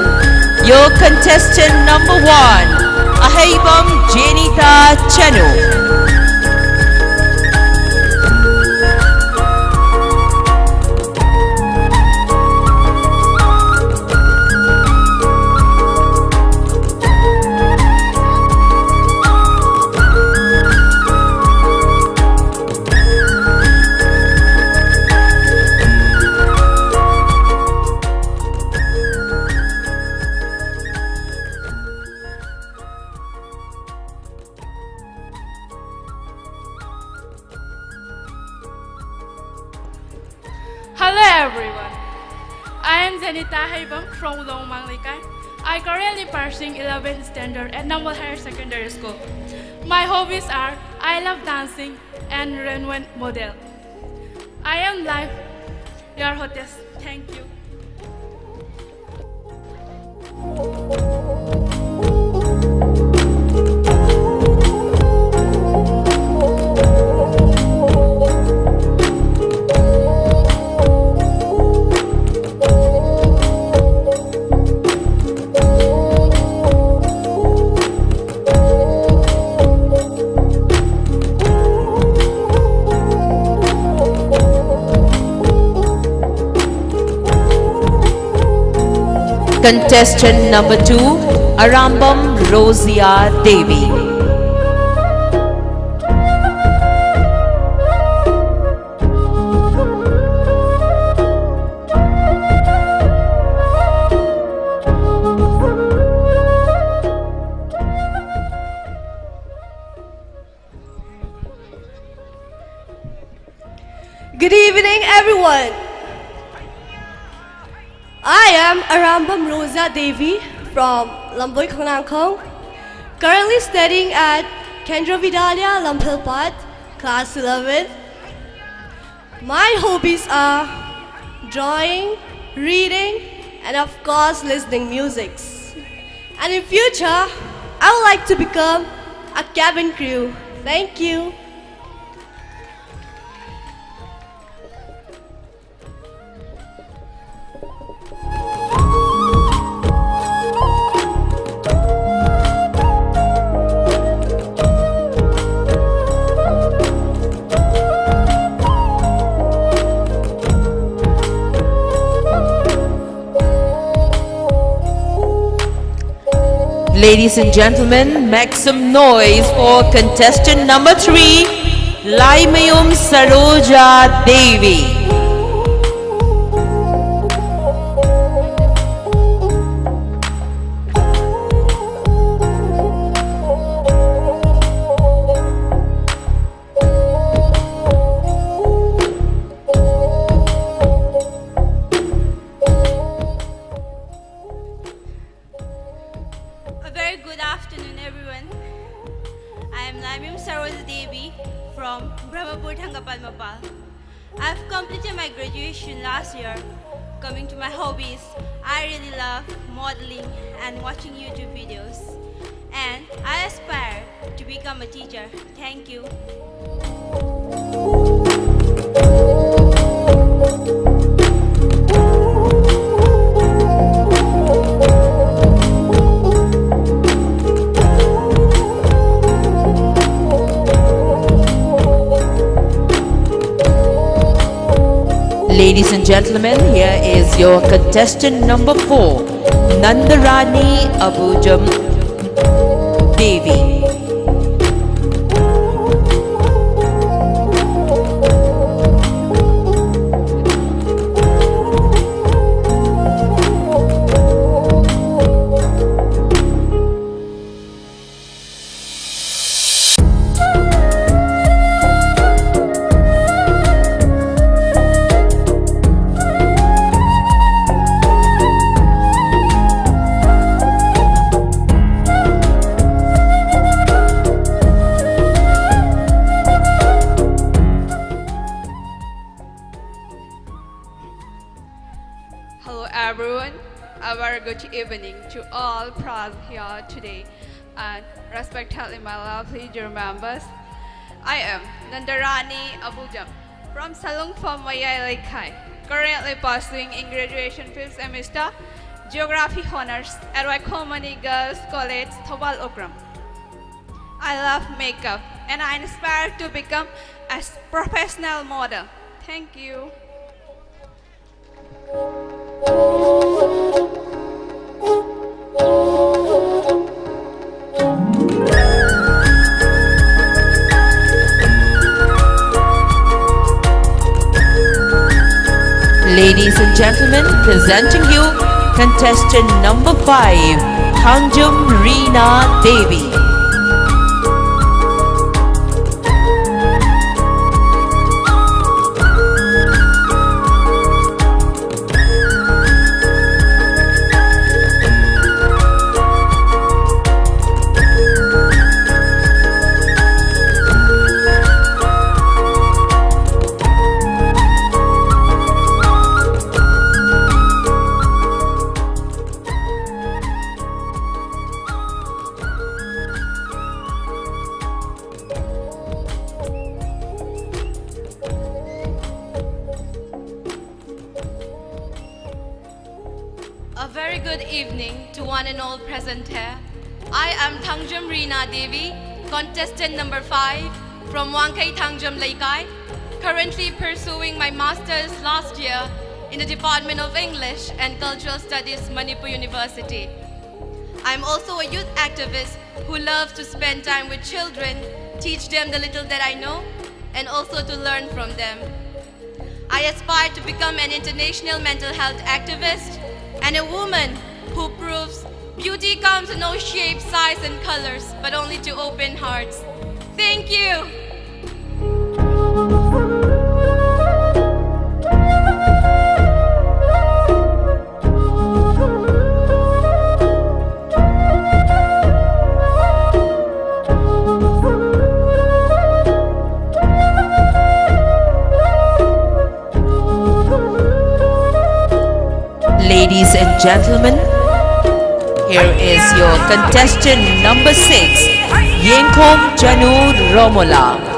your contestant number 1, Ahaibam Jenita Chenu. Hello everyone, I am Zenita Haibam from Longmang Likai. I currently pursuing 11th standard at Naval Higher Secondary School. My hobbies are I love dancing and runway model. I am live your hostess. Thank you. Contestant number 2, Arambam Rosia Devi. Good evening, everyone. I am Arambam Rosa Devi from Lamboy Khanangkong, currently studying at Kendra Vidalya Lampilpat, class 11. My hobbies are drawing, reading, and of course listening music. And in future, I would like to become a cabin crew. Thank you. Ladies and gentlemen, make some noise for contestant number 3, Laimayum Saroja Devi. I've completed my graduation last year. Coming to my hobbies, I really love modeling and watching YouTube videos. And I aspire to become a teacher. Thank you. Ladies and gentlemen, here is your contestant number 4, Nandarani Abujam Devi. Hello everyone, a very good evening to all present here today, and respectfully my lovely dear members. I am Nandarani Abujam from Salung Mayai Laikai. currently pursuing in graduation fifth semester, Geography Honors at Waikomani Girls College, Thobal Okram. I love makeup and I aspire to become a professional model. Thank you. Ladies and gentlemen, presenting you contestant number 5, Hangjum Reena Devi. A very good evening to one and all present here. I am Thangjum Reena Devi, contestant number 5 from Wangkai Thangjum Laikai, currently pursuing my master's last year in the Department of English and Cultural Studies, Manipur University. I'm also a youth activist who loves to spend time with children, teach them the little that I know, and also to learn from them. I aspire to become an international mental health activist and a woman who proves beauty comes in no shape, size, and colors, but only to open hearts. Thank you. Ladies and gentlemen, here is your contestant number 6, Yenkom Janu Romola.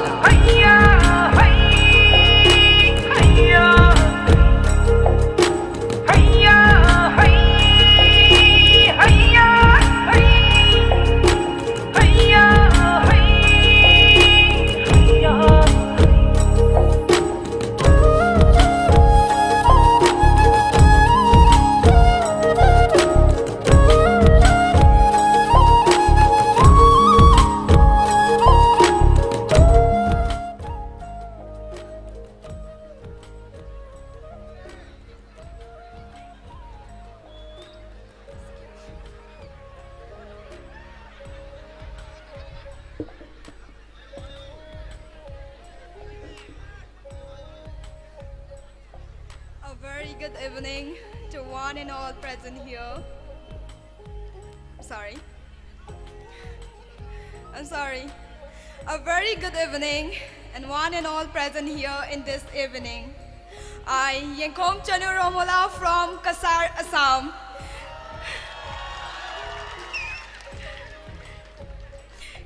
A very good evening to one and all present here. I'm sorry. A very good evening and one and all present here in this evening. I, Yenkom Chanu Romola from Kasar, Assam.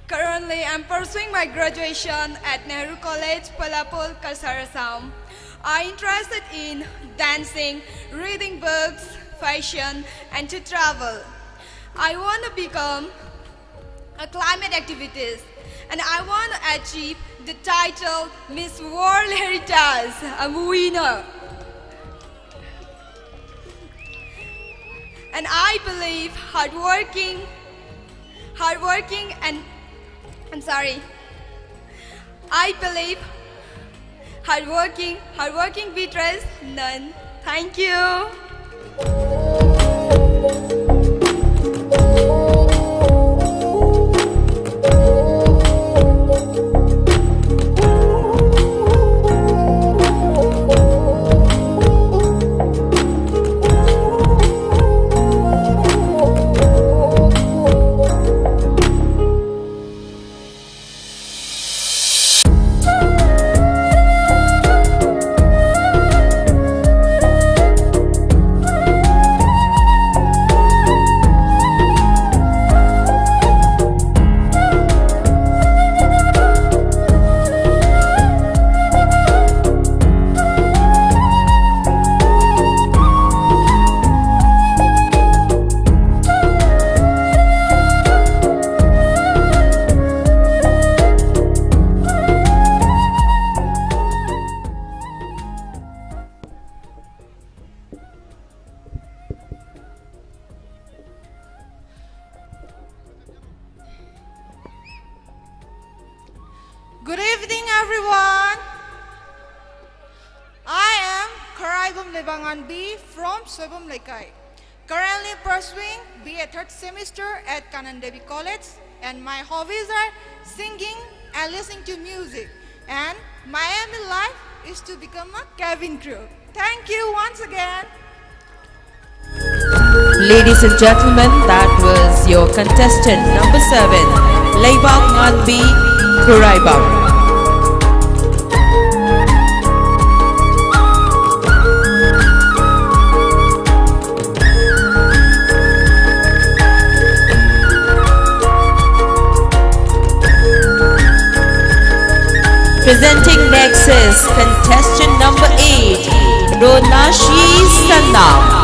Currently, I'm pursuing my graduation at Nehru College, Palapur, Kasar, Assam. I'm interested in dancing, reading books, fashion, and to travel. I want to become a climate activist, and I want to achieve the title Miss World Heritage. I'm a winner. And I believe hardworking and I believe hardworking betrays none. Thank you. Good evening, everyone. I am Karaibam Lebangan B from Soibam Laikai, currently pursuing BA third semester at Kanandevi College, and my hobbies are singing and listening to music. And my aim in life is to become a cabin crew. Thank you once again. Ladies and gentlemen, that was your contestant number 7, Leibang Manbi Kuraibang. Presenting next is contestant number 8, Ronashi Sandam.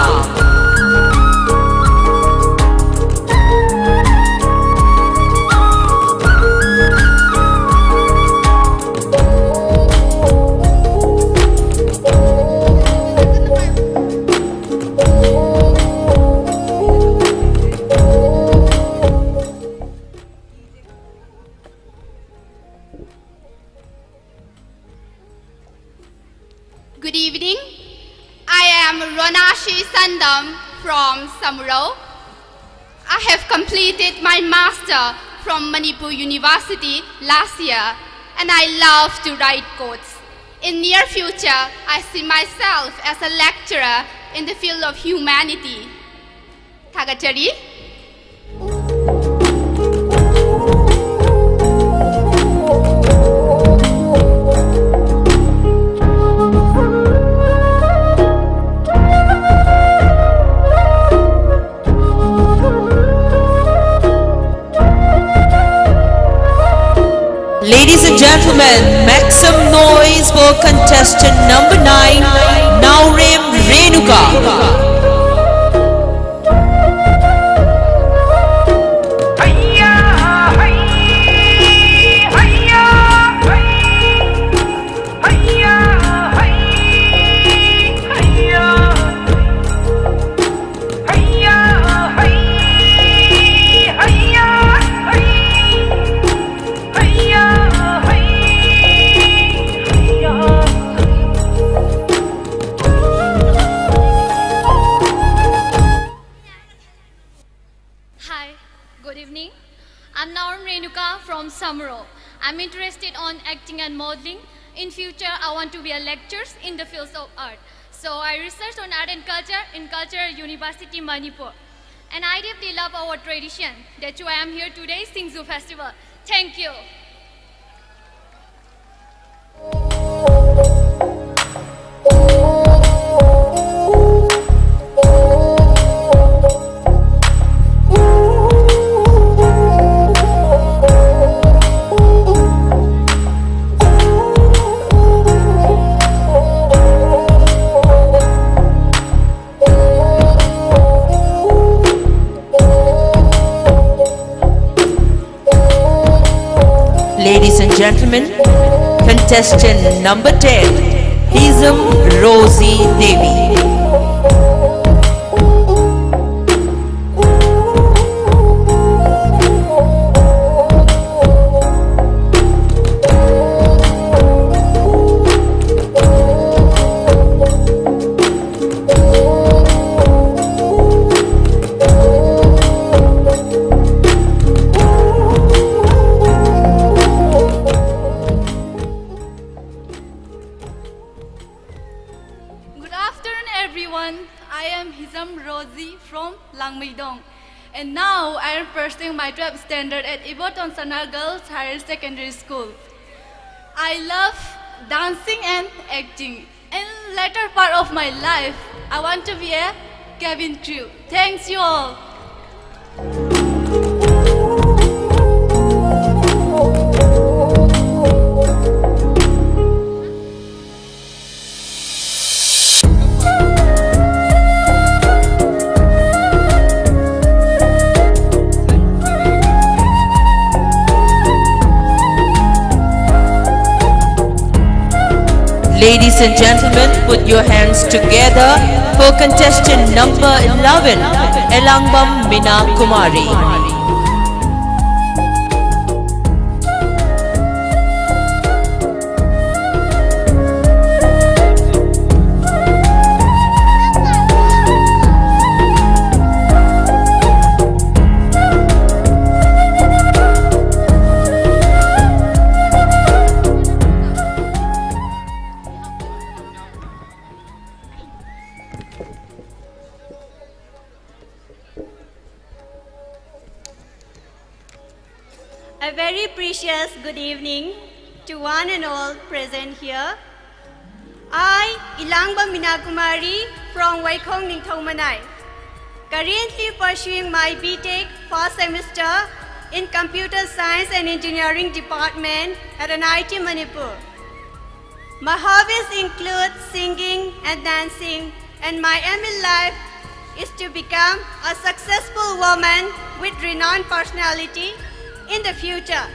Good evening. I am Ronashi Sandam from Samuro. I have completed my master from Manipur University last year, and I love to write quotes. In near future, I see myself as a lecturer in the field of humanity. Thagachari. Ladies and gentlemen, make some noise for contestant number 9, Naurim Renuka. Hi, good evening. I'm Naurim Renuka from Samuro. I'm interested on acting and modeling. In future, I want to be a lecturer in the fields of art. So I researched on art and culture in Cultural University, Manipur. And I deeply love our tradition. That's why I'm here today, SINGJU Festival. Thank you. Ladies and gentlemen, contestant number 10, Hizam Rosie Devi. I am Hizam Rosie from Langmeidong, and now I am pursuing my 12th standard at Iboton Sana Girls Higher Secondary School. I love dancing and acting. In later part of my life, I want to be a cabin crew. Thanks you all. Ladies and gentlemen, put your hands together for contestant number 11, Elangbam Mina Kumari. precious good evening to one and all present here. I, Ilangba Minakumari from Waikong Ningthaumanai, currently pursuing my BTech first semester in Computer Science and Engineering Department at NIT Manipur. My hobbies include singing and dancing, and my aim in life is to become a successful woman with renowned personality in the future.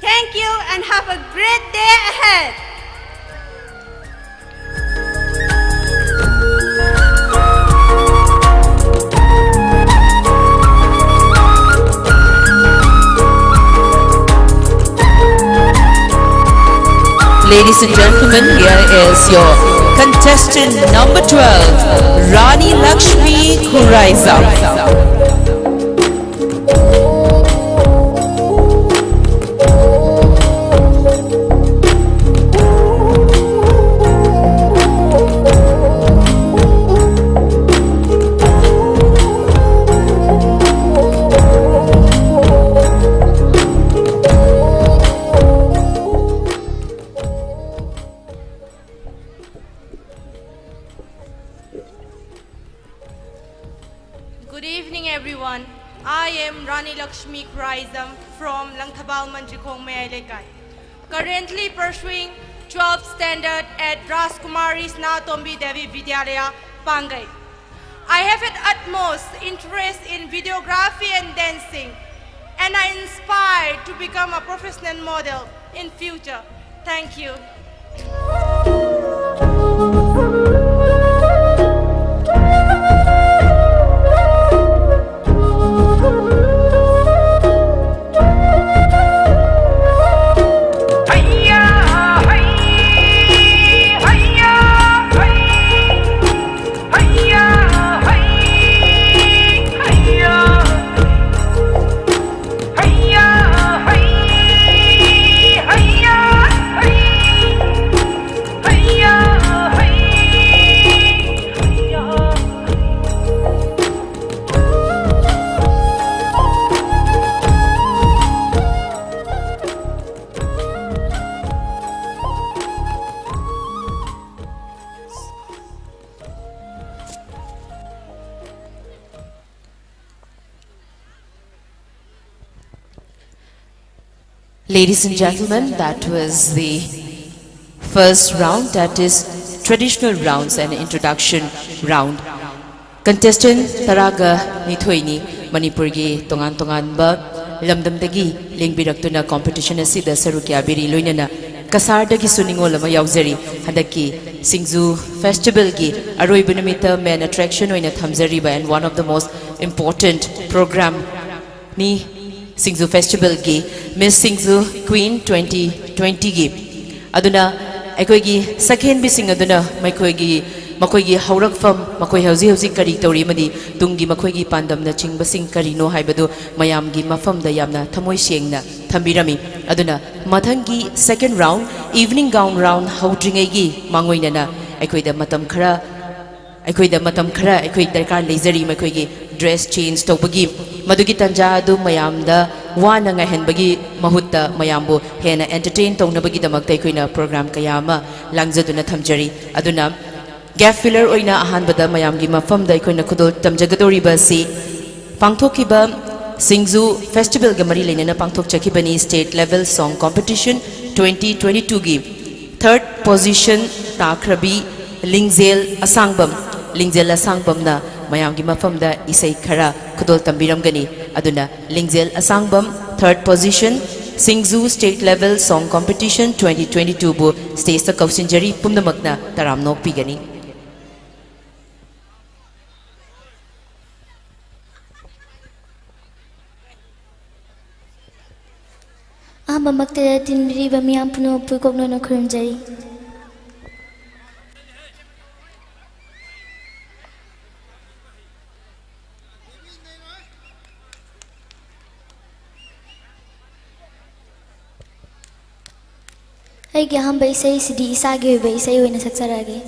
Thank you and have a great day ahead. Ladies and gentlemen, here is your contestant number 12, Rani Lakshmi Kuraiza. Good evening, everyone. I am Rani Lakshmi Kuraizam from Langthabal Manjikong Mayalekai, currently pursuing 12th standard at Raskumari Snatombi Devi Vidyalaya, Pangai. I have an utmost interest in videography and dancing, and I inspired to become a professional model in future. Thank you. Ladies and gentlemen, that was the first round, that is traditional rounds and introduction round. Contestant Taraga Nithoini Manipurgi Tongan Tonganba Lamdamdagi Lingbiratuna competition asida Sarukia Biri Luinana Kasardagi Suningolama Yauzeri Hadaki SINGJU Festival Gi Aroibunamita main attraction in Thamzariba, and one of the most important program ni SINGJU Festival Gi Miss SINGJU Queen 2020 Gi Aduna Ekoigi second bising Aduna Makoigi Haurakfam Makoi Hausi Kari Torimadi Tungi Makoigi Pandam na Chingbasing Karino Haibadu Mayamgi Mafam the Yamna Tamoy Siengna Tambirami Aduna Matangi second round evening gown round Haudringegi Mangoinana Ekoida Matam Kara Ekoida Matam Kara Ekoid Dakar Lazari Makoigi dress change Topagi Madugi Tanjadu Mayamda Wana Henbagi Mahutta Mayambo Hena entertain Tongnabagi the Magtaikuina program Kayama Langzaduna Tamjari Aduna Gap filler Oina Ahanbada Mayamgi Mafam the Ikoina Kudo Tamjagadori Basi Pangtokiba SINGJU Festival Gamari Lena Pangtok Chakibani State Level Song Competition 2022 Gi third position Takrabi Lingzel Asangbam na Mayamgi Mafam da Isai Kara Kudol Tambiram Gani Aduna Lingzel Asangbam third position SINGJU State Level Song Competition 2022 Bu Stage the Kausinjari Pumnamakna Taramnok Pigani Mamakta Tinriba Miampuno Pukogno Kurumjari. I get hum by say Sidi Isagi by say when a saxaragi.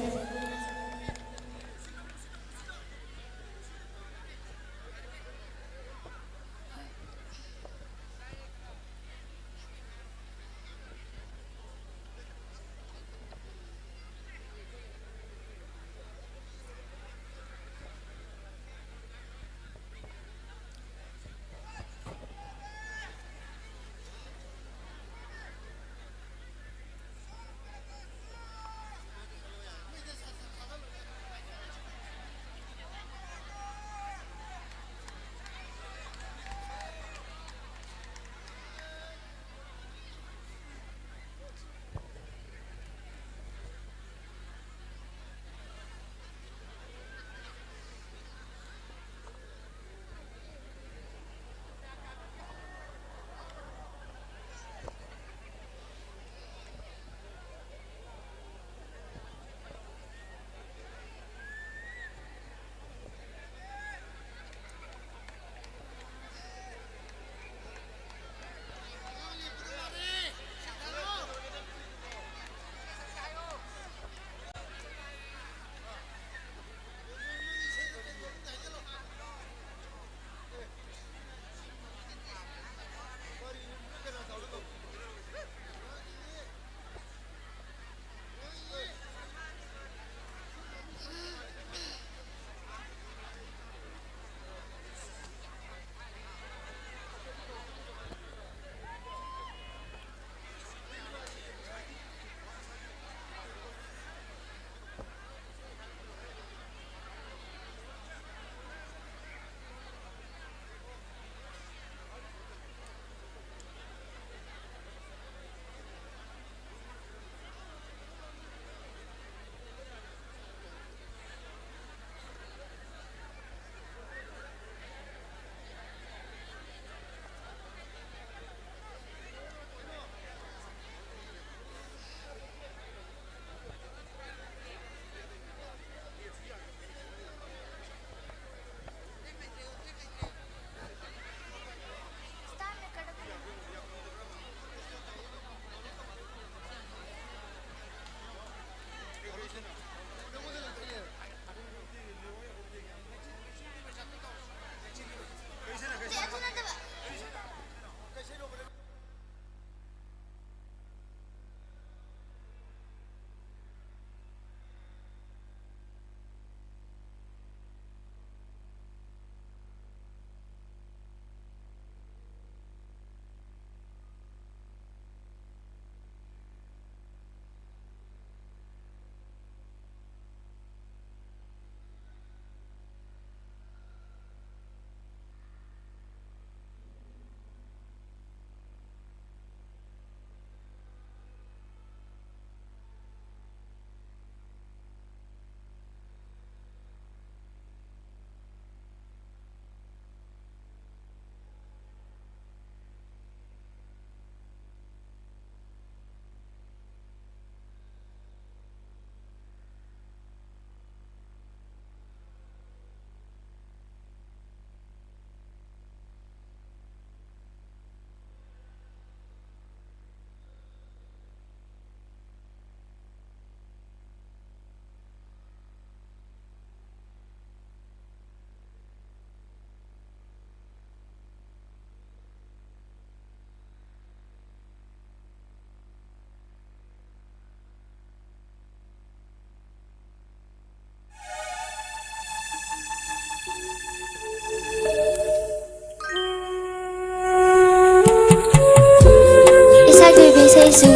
isaisu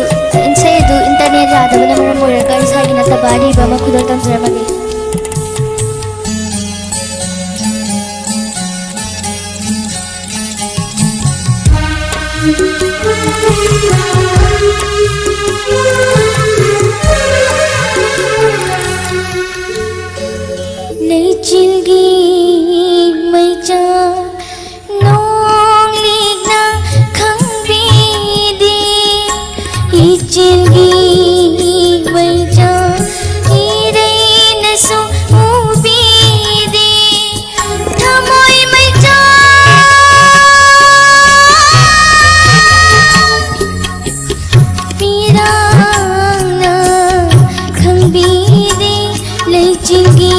insai du internet yadabana maram oiraga isagi natabari bama khudal tamjaramage. Leichilgi maicha nong ligna khangbidi ichilgi maicha irei nasu ubidi thamoi maicha pirangna khangbidi leichilgi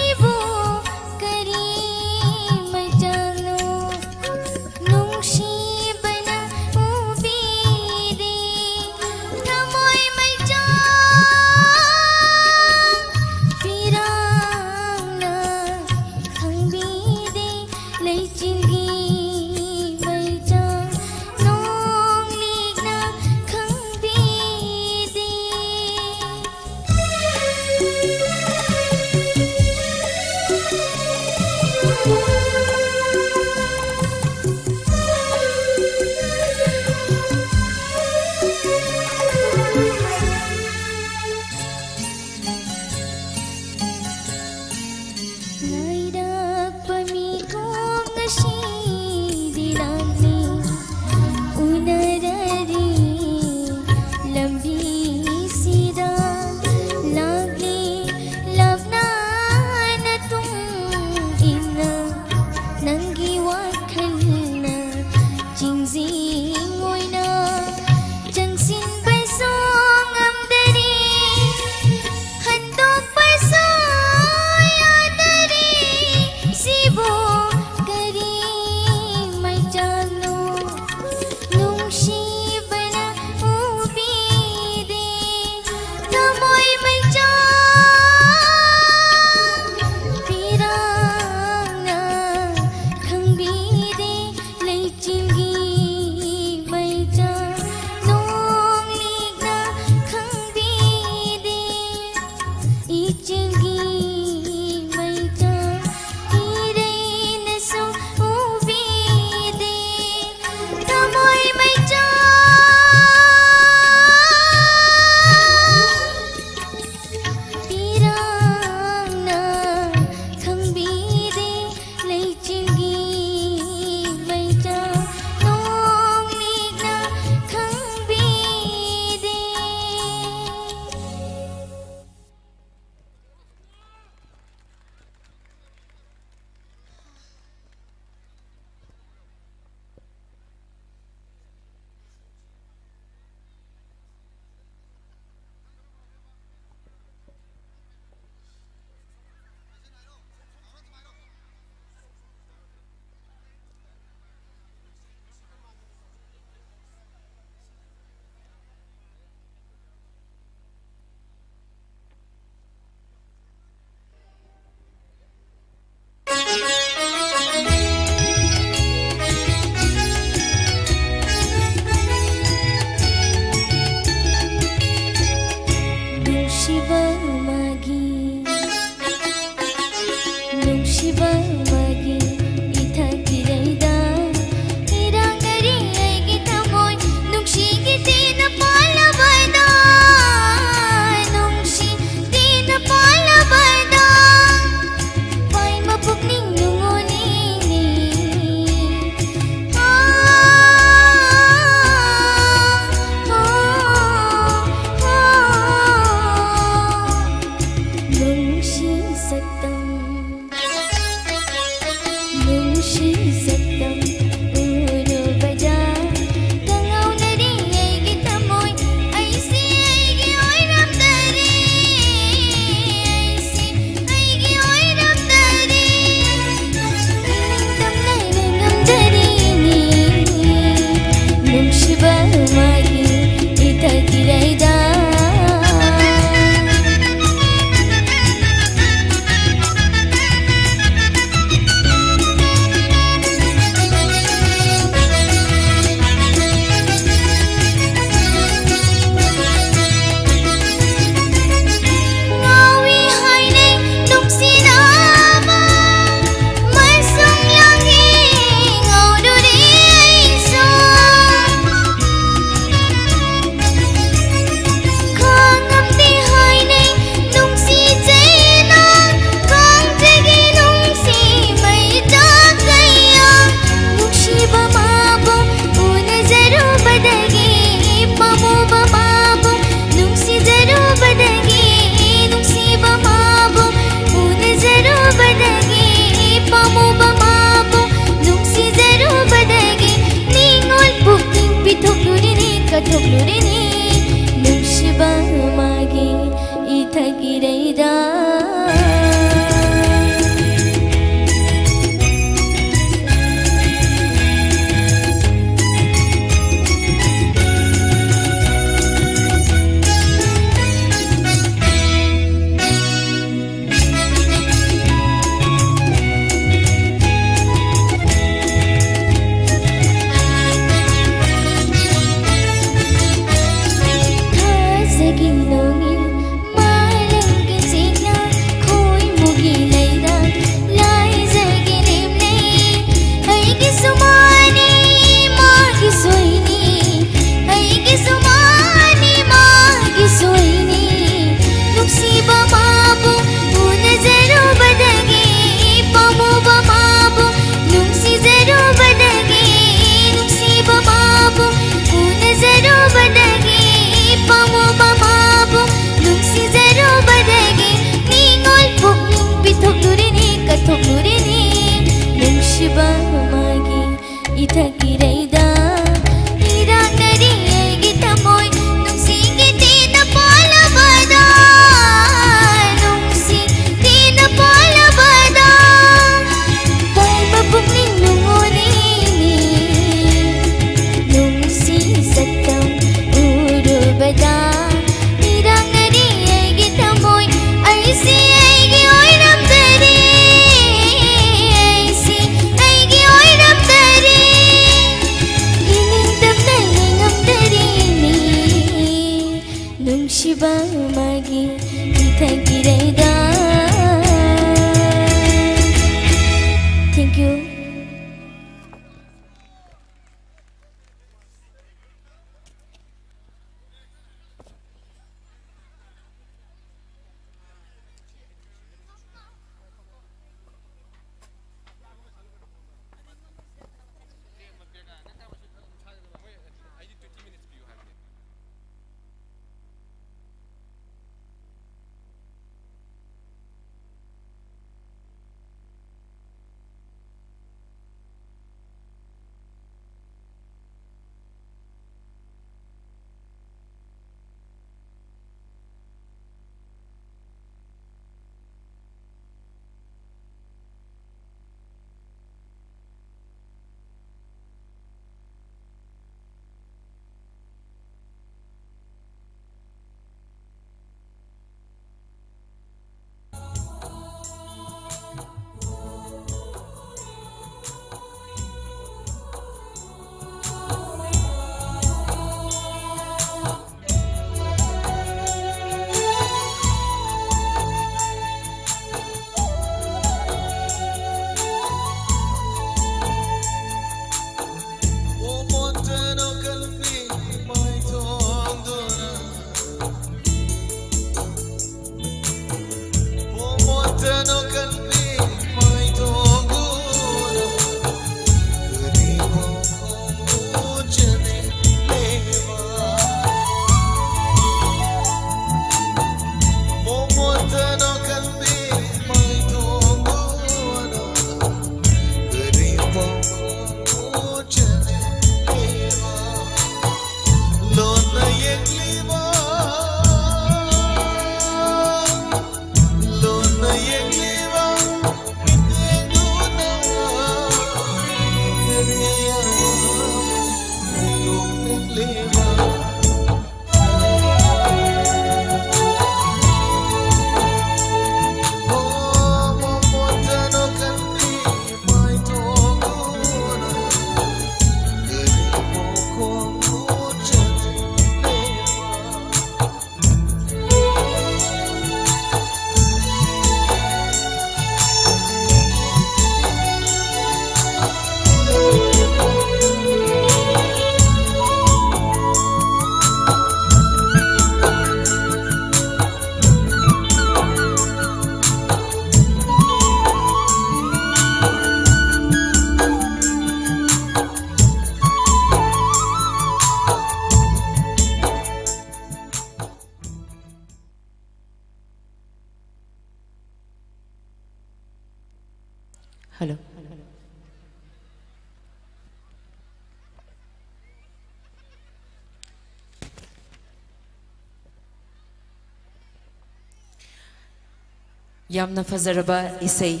Yamna Fazaraba Isai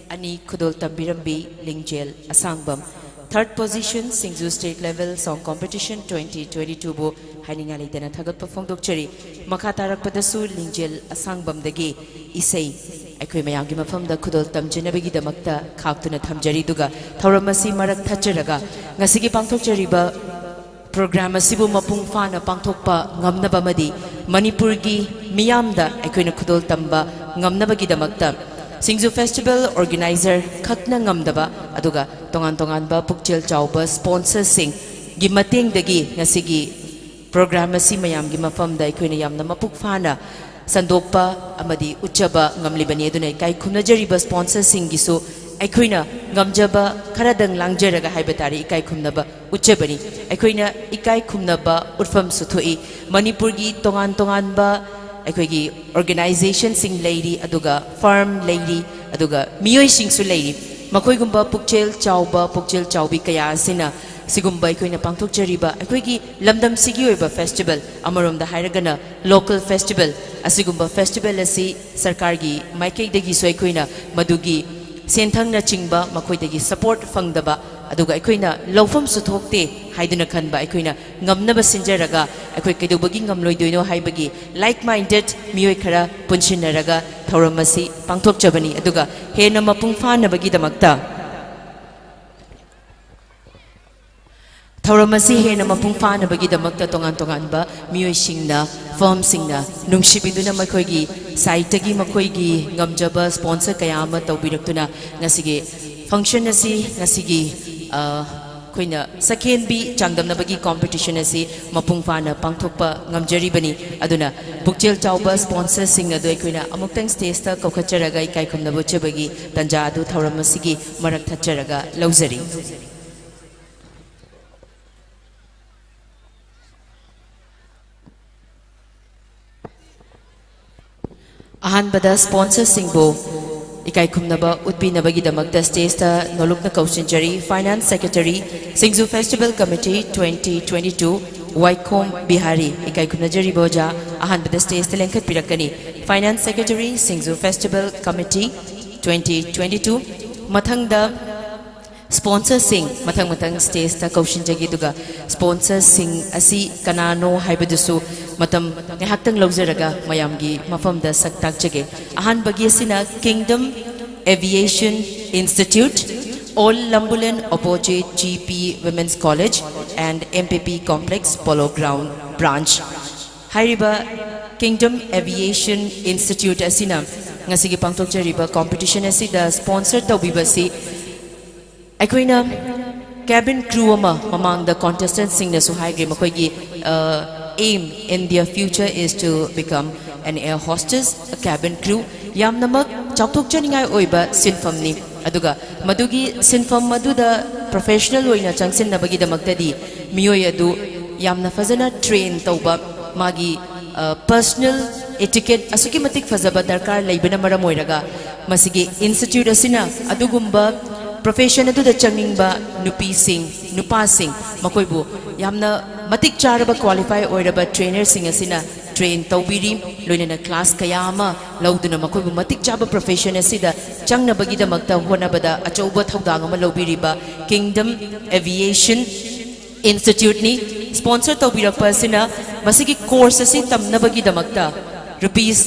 Ani Kudol Tambirambi Lingjel Asangbam. Third position SINGJU State Level Song Competition 2022 bo Hainingali Dana Thagat Perform Dokchari Makatarak Padasu Lingjel Asangbam Dagi Isai Aikwe Mayangi Mafamda Kudol Tamjinabigi Damakta Kaktuna Thamjari Duga Tauramasi Marak Thacharaga Ngasigi Pangthokchariba program asibu mapung fana pangthokpa ngamnaba madi Manipur gi miyamda aikoina khudol tamba ngamnaba gi damakta SINGJU Festival organizer khakna ngamdaba aduga tongan tongan ba pukchel chauba sponsor sing gi mateng dagi ngasigi program asi mayam gi mafamda aikoina yamna mapuk fana sandokpa amadi uchaba ngamlibani aduna kai khumna jariba sponsor sing gi so aikoina ngamjaba kharadang langjaraga haibatari ikai khumnaba uchebani aikoina ikai khumnaba urfam suthoi manipur gi tongan tongan ba aikoigi organization sing lady aduga farm lady aduga miyoi sing su lady makoi gumba pukchel chaubi kaya sina sigumba aikoina pangthok jariba aikoigi lamdam sigi oiba festival amarom da hairagana local festival asigumba festival asi sarkar gi maikei dagi so aikoina madugi Senthang na chingba makoidagi support fangdaba aduga aikoina lawfam suthokte haiduna khanba aikoina ngamnaba sinjaraga aikoi kedubagi ngamloidoino haibagi like minded miyoi khara punchinaraga thauramasi pangthokchabani aduga hena mapung fanabagi damakta Thauramasi hena mapung fanabagi damakta tongan tongan ba miyoi singna firm singna nungsibiduna makoigi saitagi makoigi ngamjaba sponsor kayama tawbiraktuna ngasigi function asi ngasigi koina second bi changdamnabagi competition asi mapung fana pangthokpa ngamjaribani aduna pukchel chauba sponsor sing adu koina amuktang stage ta kokacharaga ikai khumnabu chabagi tanja adu thauramasi marak thacharaga lauzari Ahanbada sponsor singbo ikai khumnaba utbinabagi damakta stage ta nolokna kausinjari finance secretary SINGJU Festival Committee 2022 Waikom Bihari ikai khumnajari boja ahanbada stage ta lengkhat pirakani finance secretary SINGJU Festival Committee 2022 mathangda sponsor sing matang stage ta kausinjagi duga sponsor sing asi kanano haibadusu matam ngahaktang lauzaraga mayamgi mafamda saktakjage ahan bagi asina Kingdom Aviation Institute All Lambulan Opposite GP Women's College and MPP Complex Polo Ground Branch Hairiba Kingdom Aviation Institute asina ngasigi pangtokjariba competition asida sponsor tawbibasi aikoina cabin crew ama among the contestants singna su haigre makoigi aim in their future is to become an air hostess, a cabin crew. Yamnamak chautok janingai oiba sinfamni. Aduga madugi sinfam maduda professional oina changsin nabagi damaktadi miyoi adu yamna fazana train tauba magi personal etiquette asuki matik fazaba darkar laibana maram oiraga masigi institute asina adugumba profession aduda changingba nupi sing nupa sing makoibu yamna matik charaba qualify oiraba trainer sing asina train tawbiri loinana class kayama lauduna makoibu matik chaba profession asida changna bagida makta honabada achauba thaudang ama lobiriba Kingdom Aviation Institute ni sponsor tawbirakpa asina masigi course asi tamna bagida makta rupees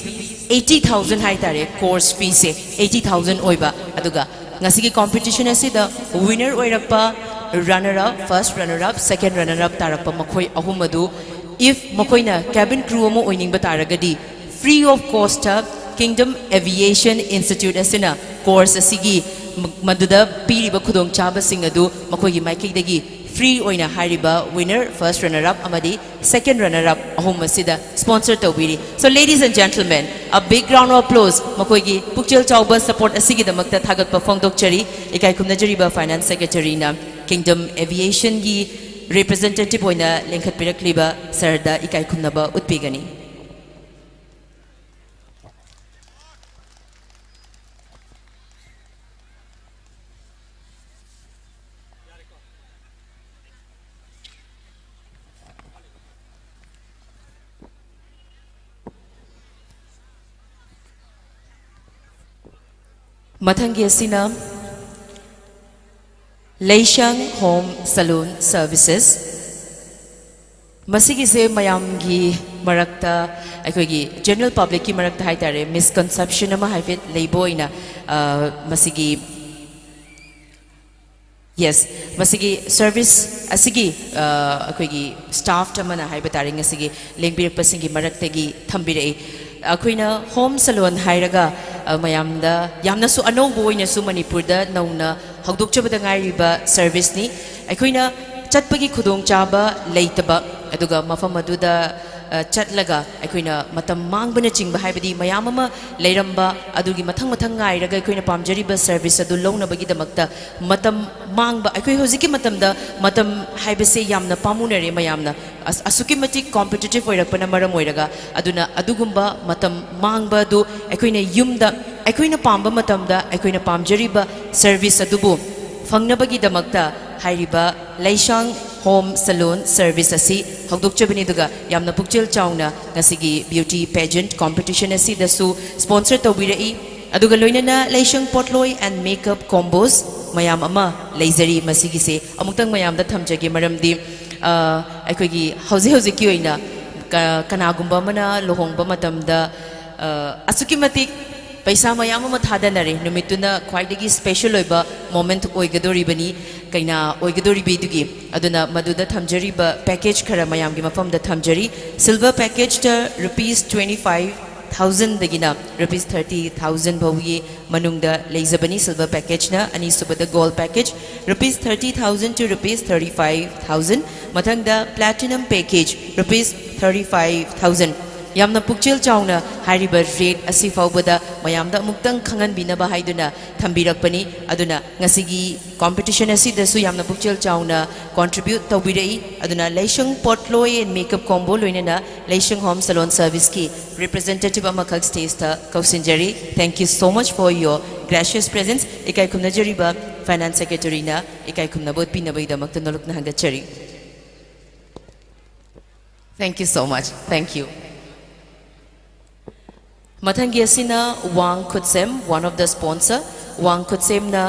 80,000 haitare course fee se 80,000 oiba aduga ngasigi competition asida winner oirakpa runner up first runner up second runner up tarakpa makhoi ahumadu if makoina cabin crew mo oining bataragadi free of cost Kingdom Aviation Institute asina course asigi maduda piriba khudong chaba sing adu makoigi maikig dagi free oina hariba winner first runner up amadi second runner up ahum asida sponsor tawbiri so ladies and gentlemen a big round of applause makoigi pukchel chauba support asigi damakta thagak perform dokchari ikai khumna jariba finance secretary na Kingdom Aviation gi representative oina lengkhat pirakliba sarda ikai khumnaba utpigani Mathangi asina Leishang Home Salon Services masigi se mayamgi marakta aikogi general public ki marakta haitare misconception ama haifet leiboina masigi yes masigi service asigi aikogi staff tamana haibatare ngasigi lengbirak pasingi maraktagi thambirei akoina home salon hairaga mayamda yamna su anobo oina su manipurda nauna hagdokchabada ngairiba service ni akoina chatpagi khudong chaba leitaba aduga mafam aduda chatlaga akoina matam mangbana chingba haibadi mayam ama leiramba adugi mathang mathang ngairaga akoina pamjariba service adu longnabagi damakta matam mangba akoi hojiki matamda matam haibase yamna pamunare mayamna asuki mati competitive oirakpana maram oiraga aduna adugumba matam mangba du akoina yumda akoina pamba matamda akoina pamjariba service adubu fangnabagi damakta hairiba Leishang Home Salon Service asi hagdokchabani duga yamna pukchil chauna ngasigi beauty pageant competition asi dasu sponsor tawbirai aduga loinana Leishang Potloi and makeup combos mayam ama leizari masigi se amuktang mayam da thamjage maramdi aikogi hauzi ki oina kanagumba mana lohongba matamda asuki matik paisa mayam ama thadanare numituna khwaidagi special oiba moment oigadoribani kaina oigadoribi dugi aduna maduda thamjariba package khara mayam gi mafam da thamjari silver package ta ₹25,000 dagina ₹30,000 bhawi manungda leizabani silver package na ani subada gold package ₹30,000 to ₹35,000 mathangda platinum package ₹35,000 yamna pukchil chauna hariba rate asi faubada mayamda muktang khangan binaba haiduna thambirakpani aduna ngasigi competition asi dasu yamna pukchil chauna contribute tawbirei aduna Leishang Potloi and makeup combo loinana Leishang Home Salon Service ki representative amakak stage ta kausinjari. Thank you so much for your gracious presence. Ikai kumna jariba finance secretary na ikai kumna bot pinabai damak tanoluk na handachari. Thank you so much. Thank you. Mathangi asina Wang Kutsem, one of the sponsor. Wang Kutsem na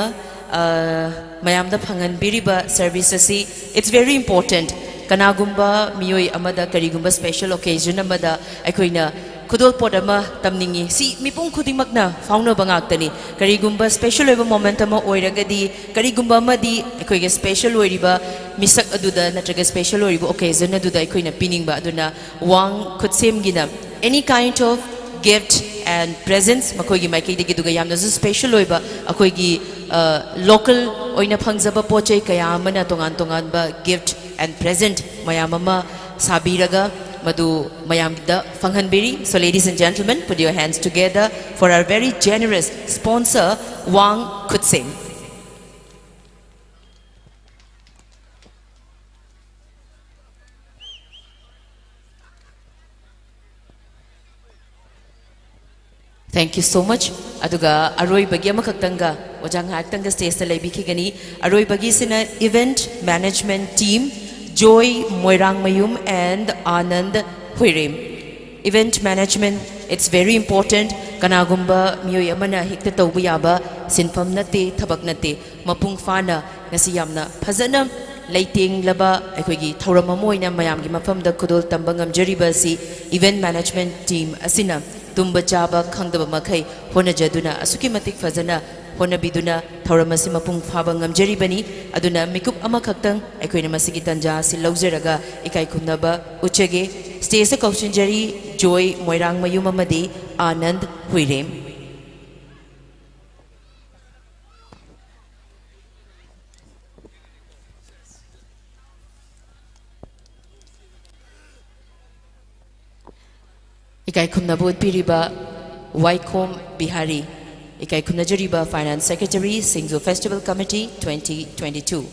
mayamda phangan biriba service asi. It's very important. Kanagumba miyoi amada karigumba special occasion amada aikoina kudol podama tamningi si mipung khudimagna fauna bangaktani karigumba special oiba moment ama oiragadi karigumba amadi aikoiga special oiriba misak aduda natraga special oiriba occasion aduda aikoina piningba aduna Wang Kutsem gina any kind of gift and presents makoigi maiki digi duga yamna su special oiba akoigi local oina phangzaba pochai kaya amana tongan ba gift and present mayamama sabiraga madu mayamda fanghanbiri. So ladies and gentlemen, put your hands together for our very generous sponsor Wang Kutsem. Thank you so much. Aduga aroi bagi amakaktanga ojang haktanga stage ta leibi khigani aroi bagi sina event management team Joy Moirang Mayum and Anand Huirim. Event management, it's very important. Kanagumba miyoy amana hikta tawbu yaba sinfam nate thabak nate mapung fana ngasi yamna phazana leiting laba aikogi thauram amoina mayamgi mafamda kudol tamba ngamjariba si event management team asina tumba chaba khangdaba makhai honajaduna asuki matik fazana honabiduna thauramasi mapung phaba ngamjaribani aduna mikup amakhaktang aikoina masigi tanja si laujaraga ikai khumnaba uchege stage kausinjari Joy Moirang Mayum amadi Anand Huirem. Ikai khumnaba utpiriba Waikom Bihari. Ikai Kunajariba Finance Secretary, SINGJU Festival Committee 2022.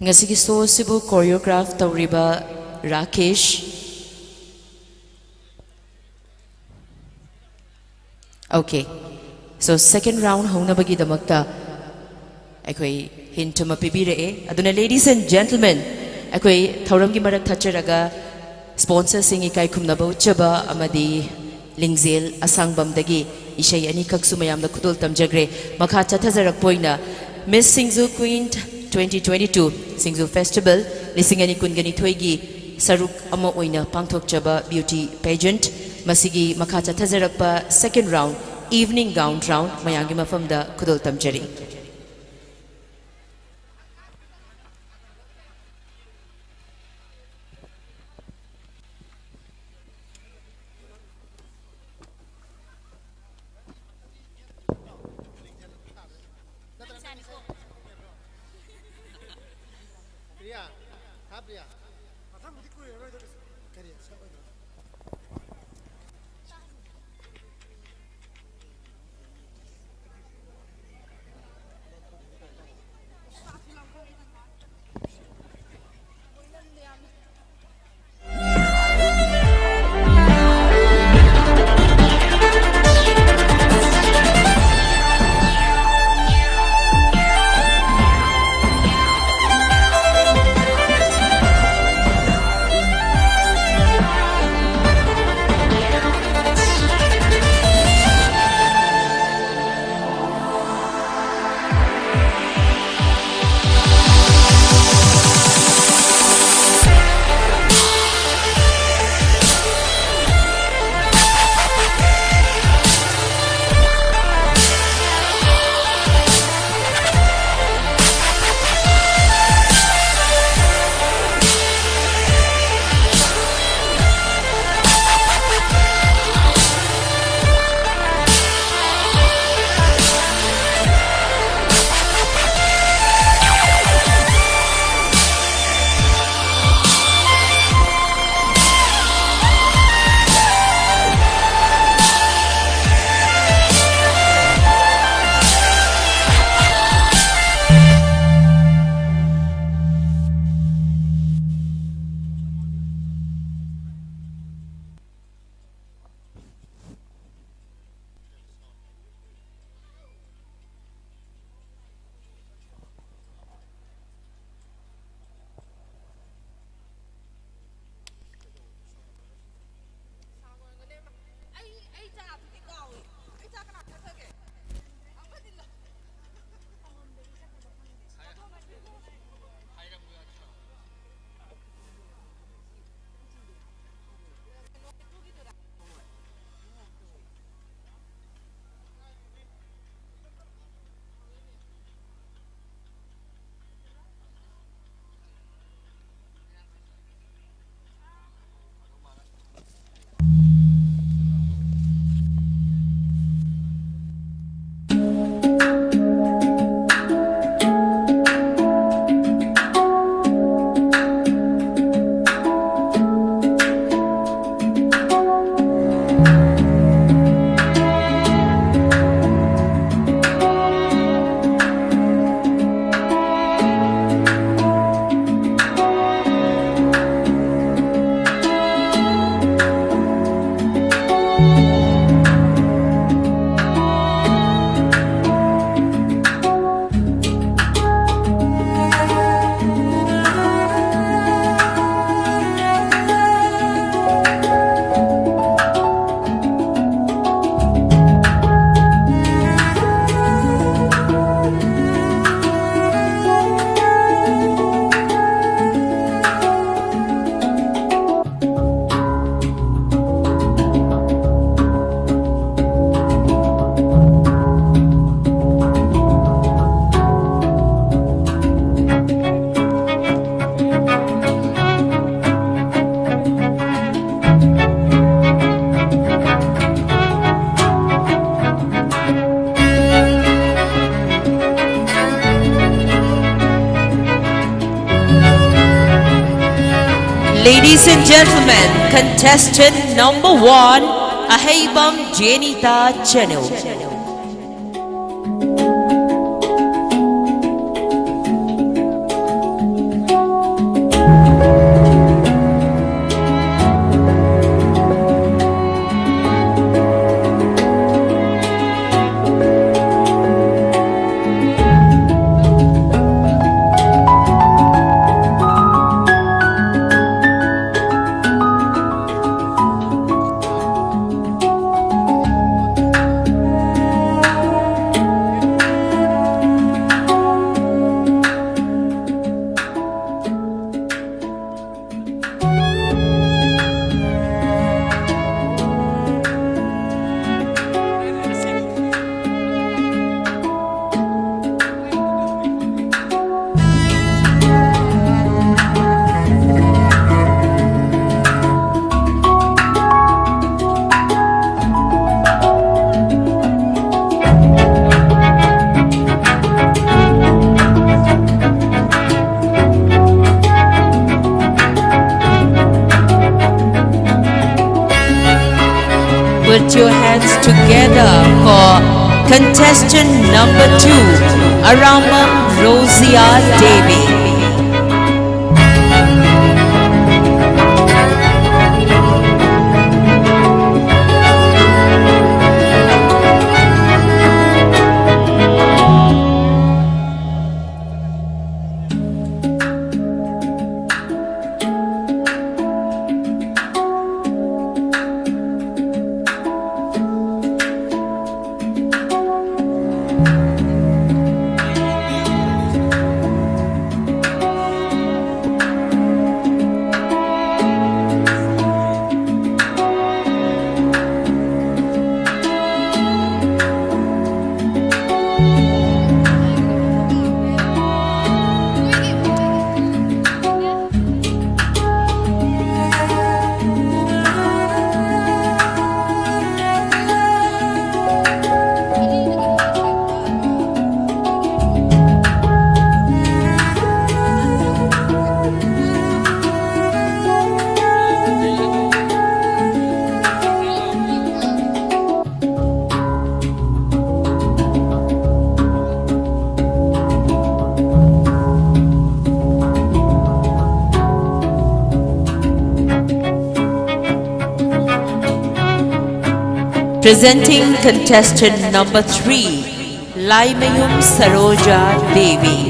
Ngasigi so sibu choreograph tawriba Rakesh. Okay. So second round hongnabagi damakta aikoi hint ma pibire aduna ladies and gentlemen aikoi thauram gi marak thacharaga sponsor sing ikai khumnaba uchaba amadi lingzel asangbam dagi isai ani kaksu mayam da khudul tamjagre makha chathajarak poina Miss Singju Queen 2022 Singju Festival lisingani kungani thoigi saruk ama oina pangthokchaba beauty pageant masigi makha chathajarakpa second round evening gown round mayangi mafamda khudul tamjari Ladies and gentlemen, contestant number 1, Ahaybam Jenita Chenu. Put your hands together for contestant number 2, Aramam Rosia Devi. Presenting contestant number 3, Laimayum Saroja Devi.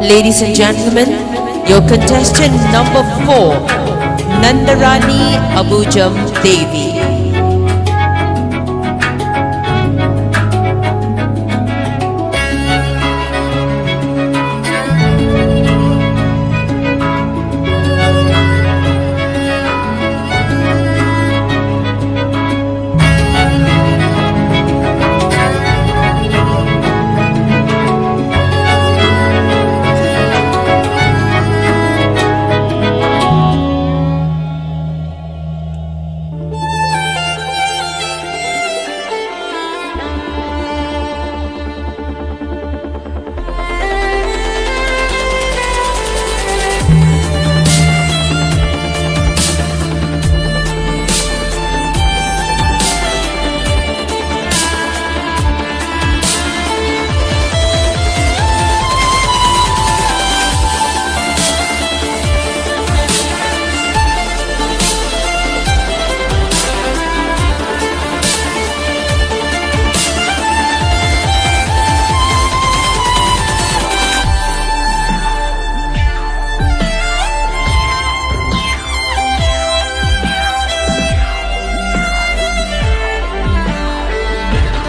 Ladies and gentlemen, your contestant number 4, Nandarani Abujam Devi.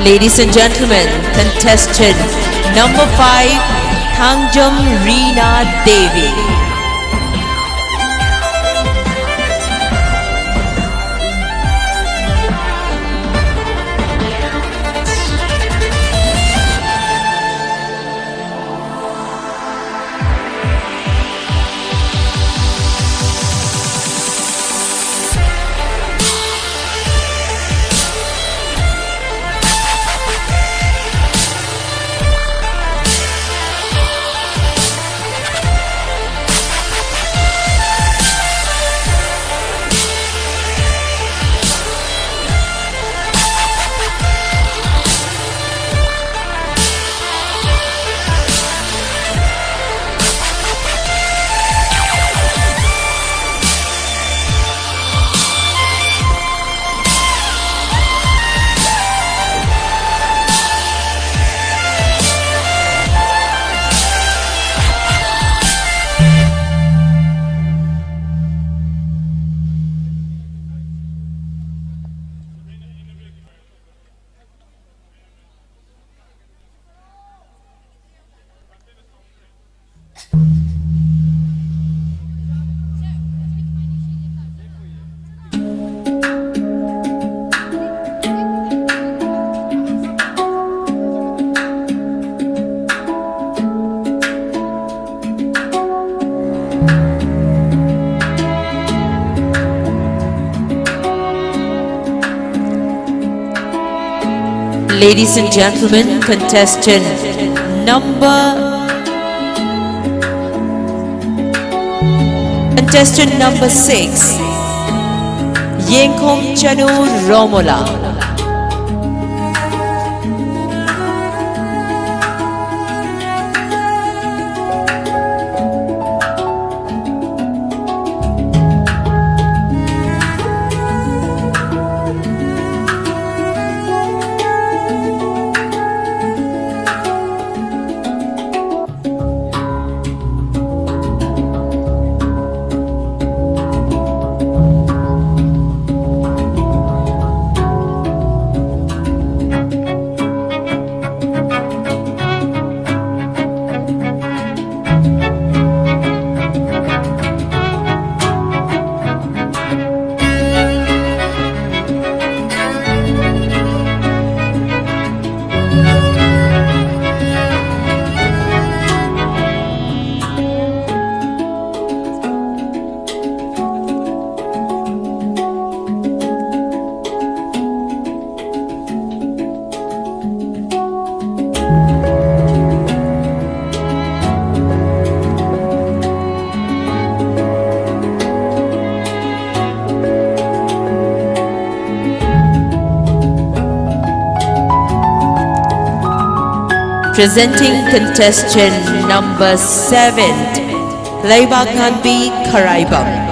Ladies and gentlemen, contestant number 5, Thangjam Reena Devi. Ladies and gentlemen, contestant number 6, Yengkong Chanu Romola. Presenting contestant number 7, Laibakanbi Karaibam.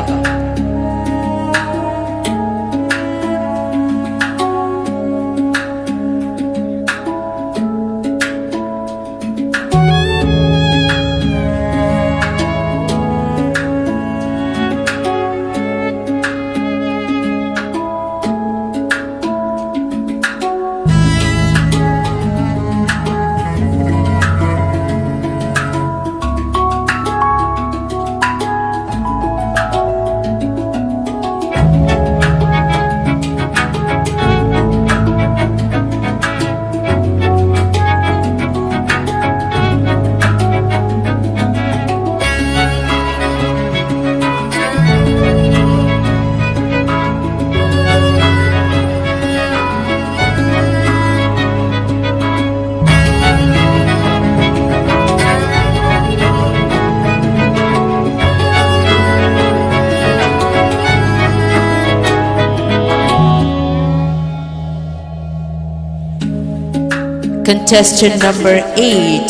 Contestant number 8,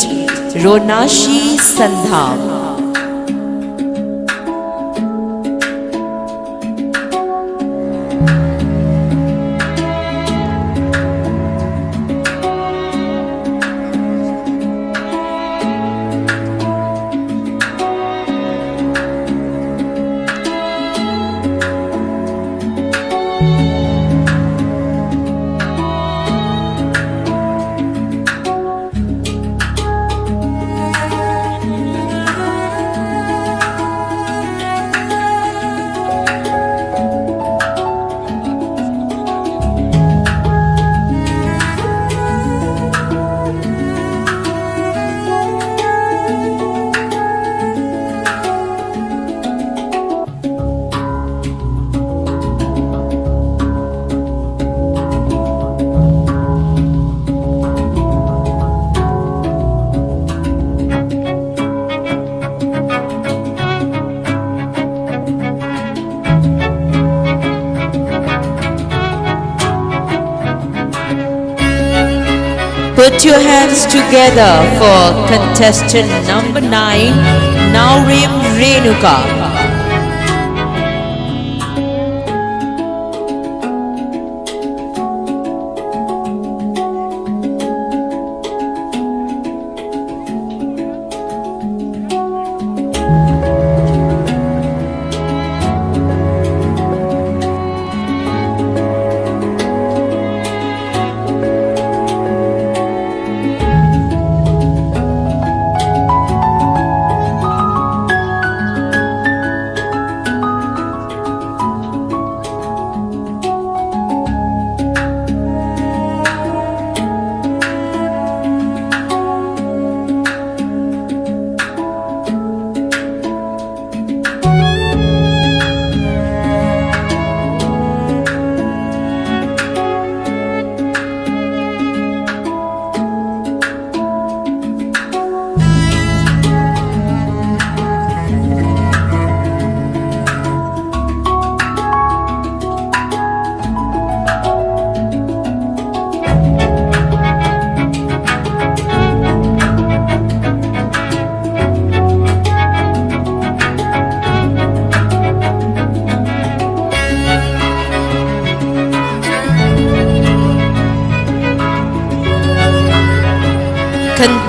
Ronashi Sandham. Put your hands together for contestant number 9, Naurim Renuka.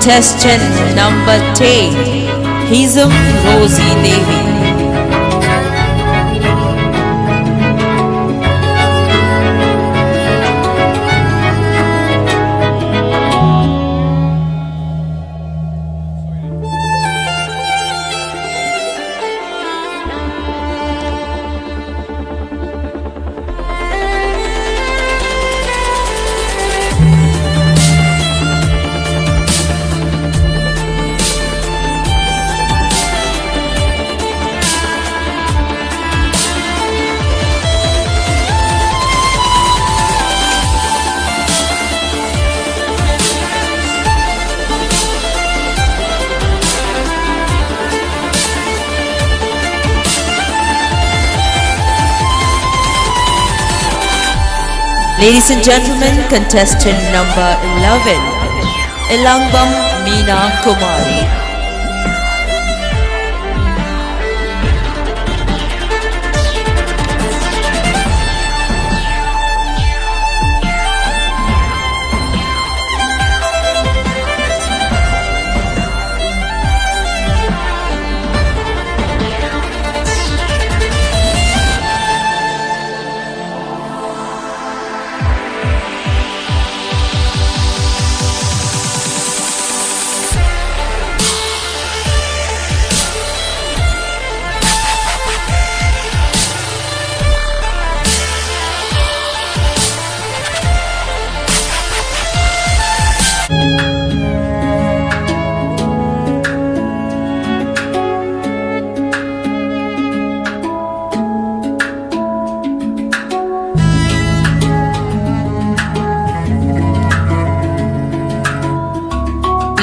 contestant number 10, Hizam Rosie Devi. Ladies and gentlemen, contestant number 11, Ilangbam Meena Kumari.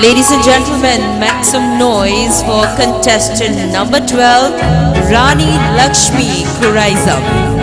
Ladies and gentlemen, make some noise for contestant number 12, Rani Lakshmi Kuraizam.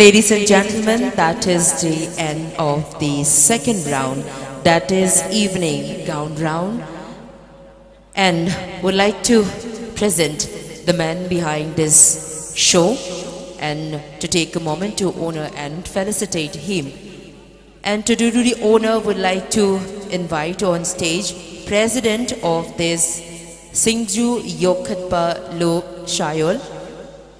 Ladies and gentlemen, that is the end of the second round, that is evening gown round, and would like to present the man behind this show and to take a moment to honor and felicitate him. And to do the honor, would like to invite on stage President of this SINGJU Yokhatpa Loop Shayol,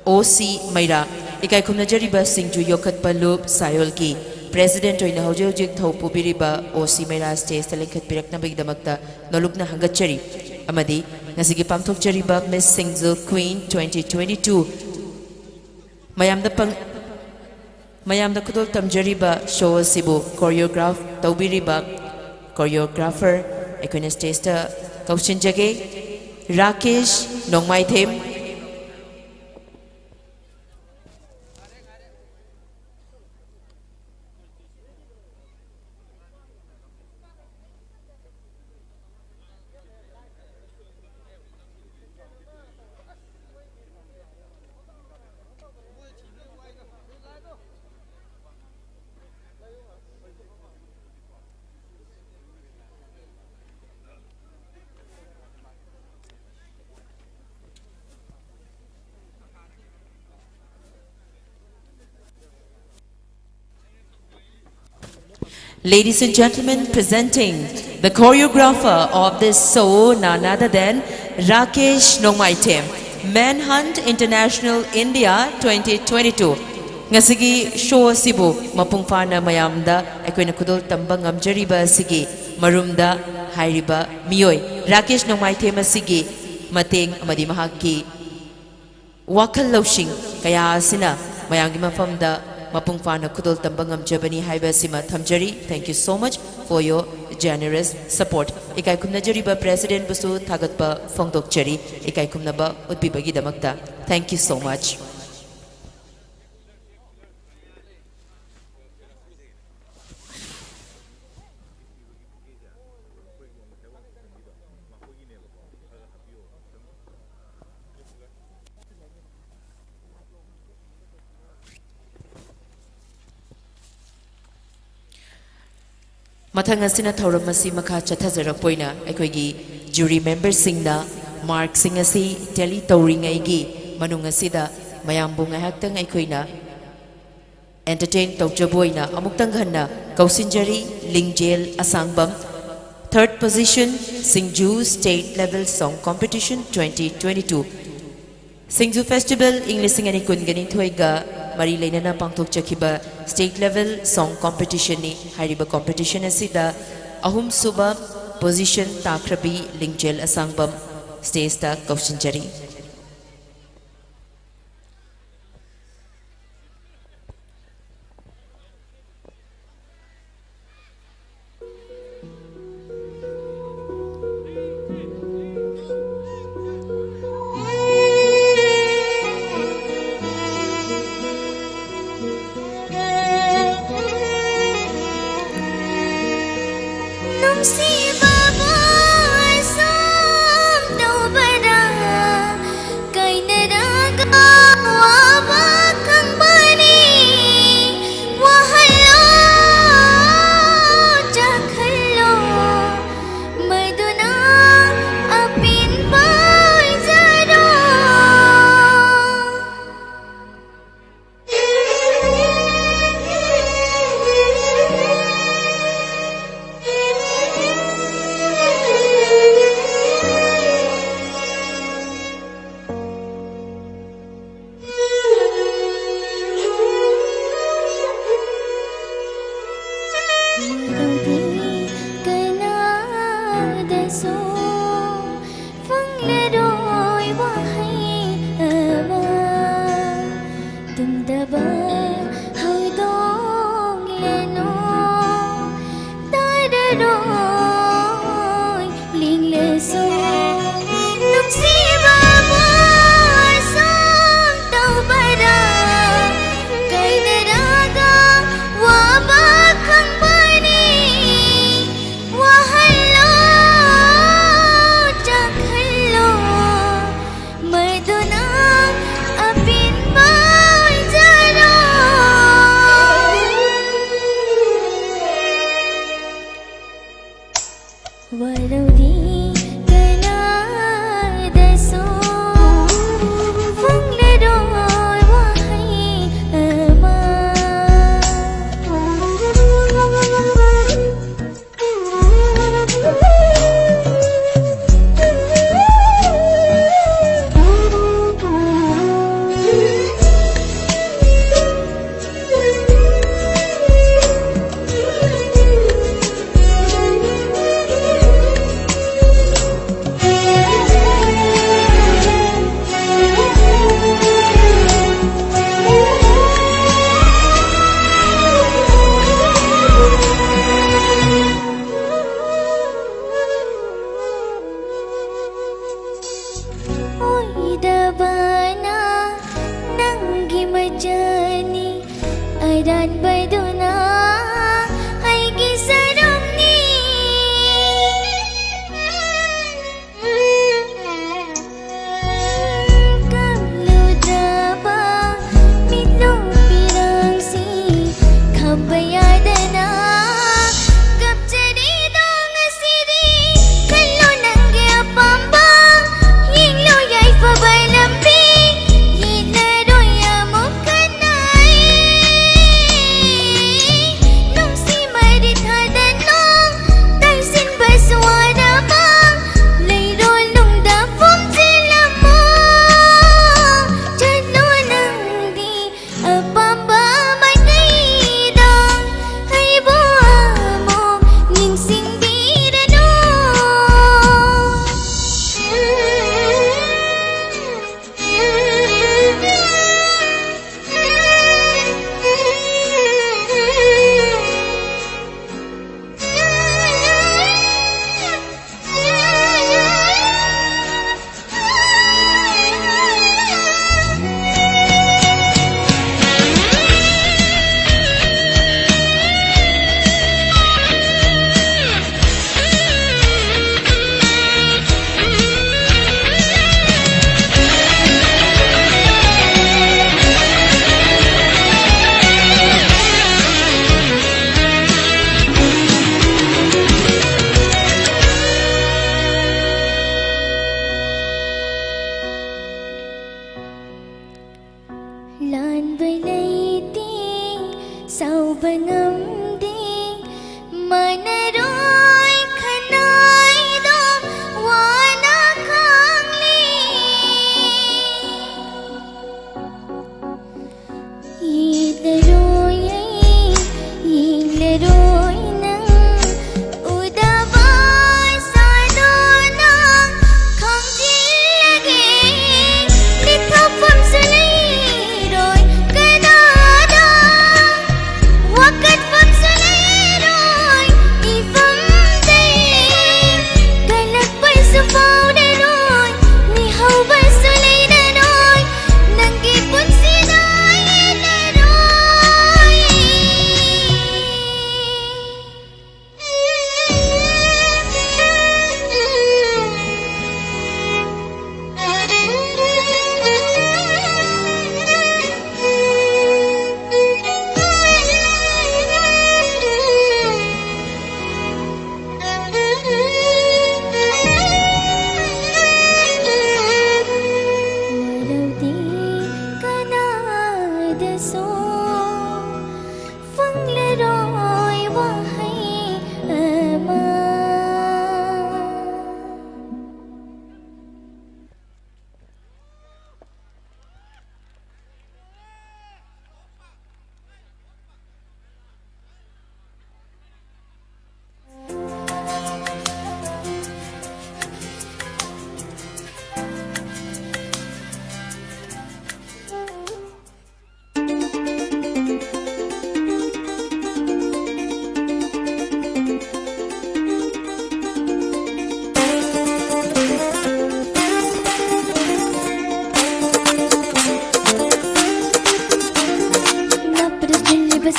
OC Maira. Ikai kumna jariba SINGJU Yokhatpa Loop Shayol ki President oina hojik thau pubiriba OC Maira stage talengkhat pirakna bigdamakta nolukna hangatchari amadi ngasigi pamthok jariba Miss SINGJU Queen 2022 mayamda kudol tamjariba show sibu choreograph taubiriba choreographer equine stage ta kaushinjage Rakesh Nongmaithem. Ladies and gentlemen, presenting the choreographer of this show, none other than Rakesh Nongmaithem, Manhunt International India 2022. Ngasigi show sibu mapungfana mayamda ekwena kudol tambang amjariba sigi marumda hairiba miyoi Rakesh Nongmaithem asigi mateng amadi mahaki wakal lawsing kaya sina mayamgi mafamda mapungfana kudol tambangam jabani haiba sima thamjari. Thank you so much for your generous support. Ikai kumna jariba President busu thagatpa fongdok jari ikai kumna ba utbibagi damakta. Thank you so much. Mathang asina thauram asi makha chathajarak poina aikoigi jury members singna mark sing asi tally tauringai gi manung asida mayambu ngahaktang aikoina entertain tawjaboina amuktang ghanna kausinjari lingjel asangbam. Third position SINGJU State Level Song Competition 2022. SINGJU Festival English Singani Kungani Thoiga Mari Lainana Pangthok Chakiba State Level Song Competition ni Hariba Competition asida ahum suba position takrabi lingjel asangbam stage ta kaushinjari. Nung si Baba Sam Tau Bada baduna ay gisarong ni kamludraba mitlo pirang si kabayadana kapjari dong siri kallo nangge apambang yinglo yai fabalampi yinaroya mukanai nung si marit hadanong taisin baswada bang layrol nung dafum sila mo jano nang di apamba magayidong ay buwa mo ning singbirano lan balaiting sau banamding manaroy kanay dom wana kangli yilaroy ay yilaroy nang udabay sa donang kangjilaging litapam sulairoy kadadang wakat fam sulairoy ifam daing kalakbay sa faudaroy nihaw ba sulairoy nanggipon sinayalaroy walau di kanada so fanglaroy wahai ama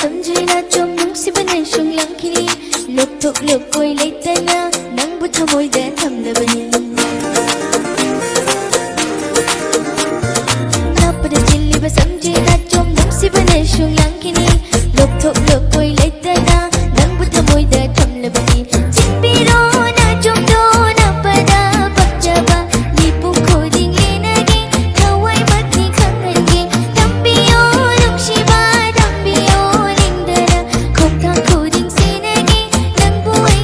समझना चोम नुंसिबने शुंगलंखिनी लोक थोक लोक कोई लेतना नंग बुथा मोइदे थमलबनी नापद chilli ब समझना चोम नुंसिबने शुंगलंखिनी लोक थोक लोक कोई लेतना नंग बुथा मोइदे थमलबनी चिंबिरो ना चोम दो ना पदा बक्जबा लिपु खोदिंग लेनगे थवाई मतनी खंगनगे तंबियो नुंशिबा तंबियो खोता खोदिंग सेनगे नंग बुआई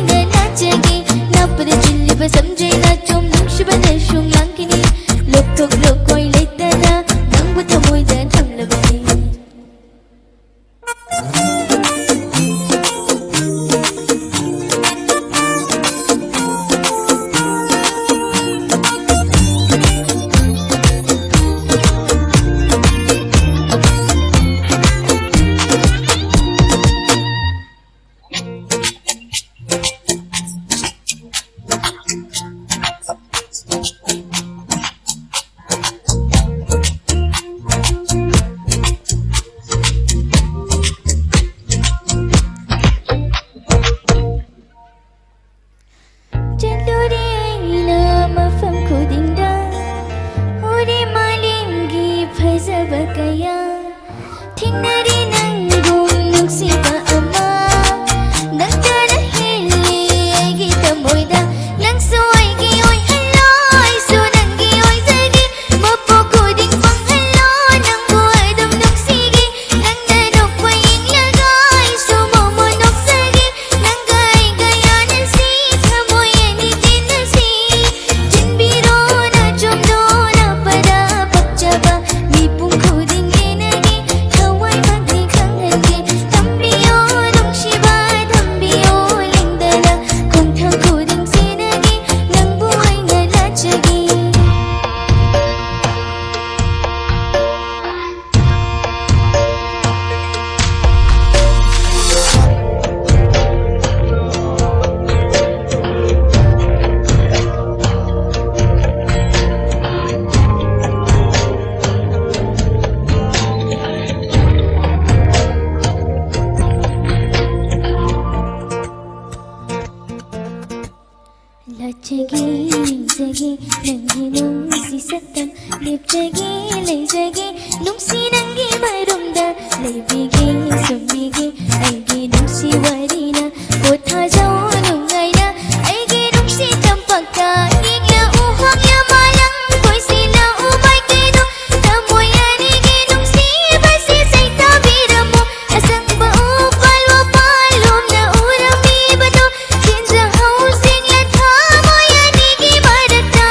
ꯂꯥꯞꯆꯒꯦ ꯌꯦꯡꯖꯒꯦ ꯅꯪꯒꯤ ꯅꯨꯡꯁꯤ ꯁꯛꯇꯝ ꯂꯦꯞꯆꯒꯦ ꯂꯩꯖꯒꯦ ꯅꯨꯡꯁꯤ ꯅꯪꯒꯤ ꯃꯔꯨꯝꯗ ꯂꯩꯕꯤꯒꯦ ꯁꯨꯝꯕꯤꯒꯦ ꯑꯩꯒꯤ ꯅꯨꯡꯁꯤ ꯋꯥꯔꯤꯅ ꯄꯣꯊꯥꯖꯧ ꯅꯨꯡꯉꯥꯏꯅ ꯑꯩꯒꯤ ꯅꯨꯡꯁꯤ ꯇꯝꯄꯥꯛꯇ ꯌꯦꯡꯂꯛꯎ ꯍꯣꯡꯌꯥꯃꯥꯂꯪ ꯀꯣꯏꯁꯤꯜꯂꯛꯎ ꯃꯥꯏꯀꯩꯗꯣ ꯊꯃꯣꯏ ꯑꯅꯤꯒꯤ ꯅꯨꯡꯁꯤꯕꯁꯤ ꯁꯩꯊꯥꯕꯤꯔꯝꯃꯨ ꯑꯁꯪꯕ ꯎꯄꯥꯜ ꯋꯥꯄꯥꯜꯂꯣꯝꯅ ꯎꯔꯝꯃꯤꯕꯗꯣ ꯆꯦꯟꯖꯍꯧꯁꯤꯡꯂ ꯊꯃꯣꯏ ꯑꯅꯤꯒꯤ ꯃꯔꯛꯇ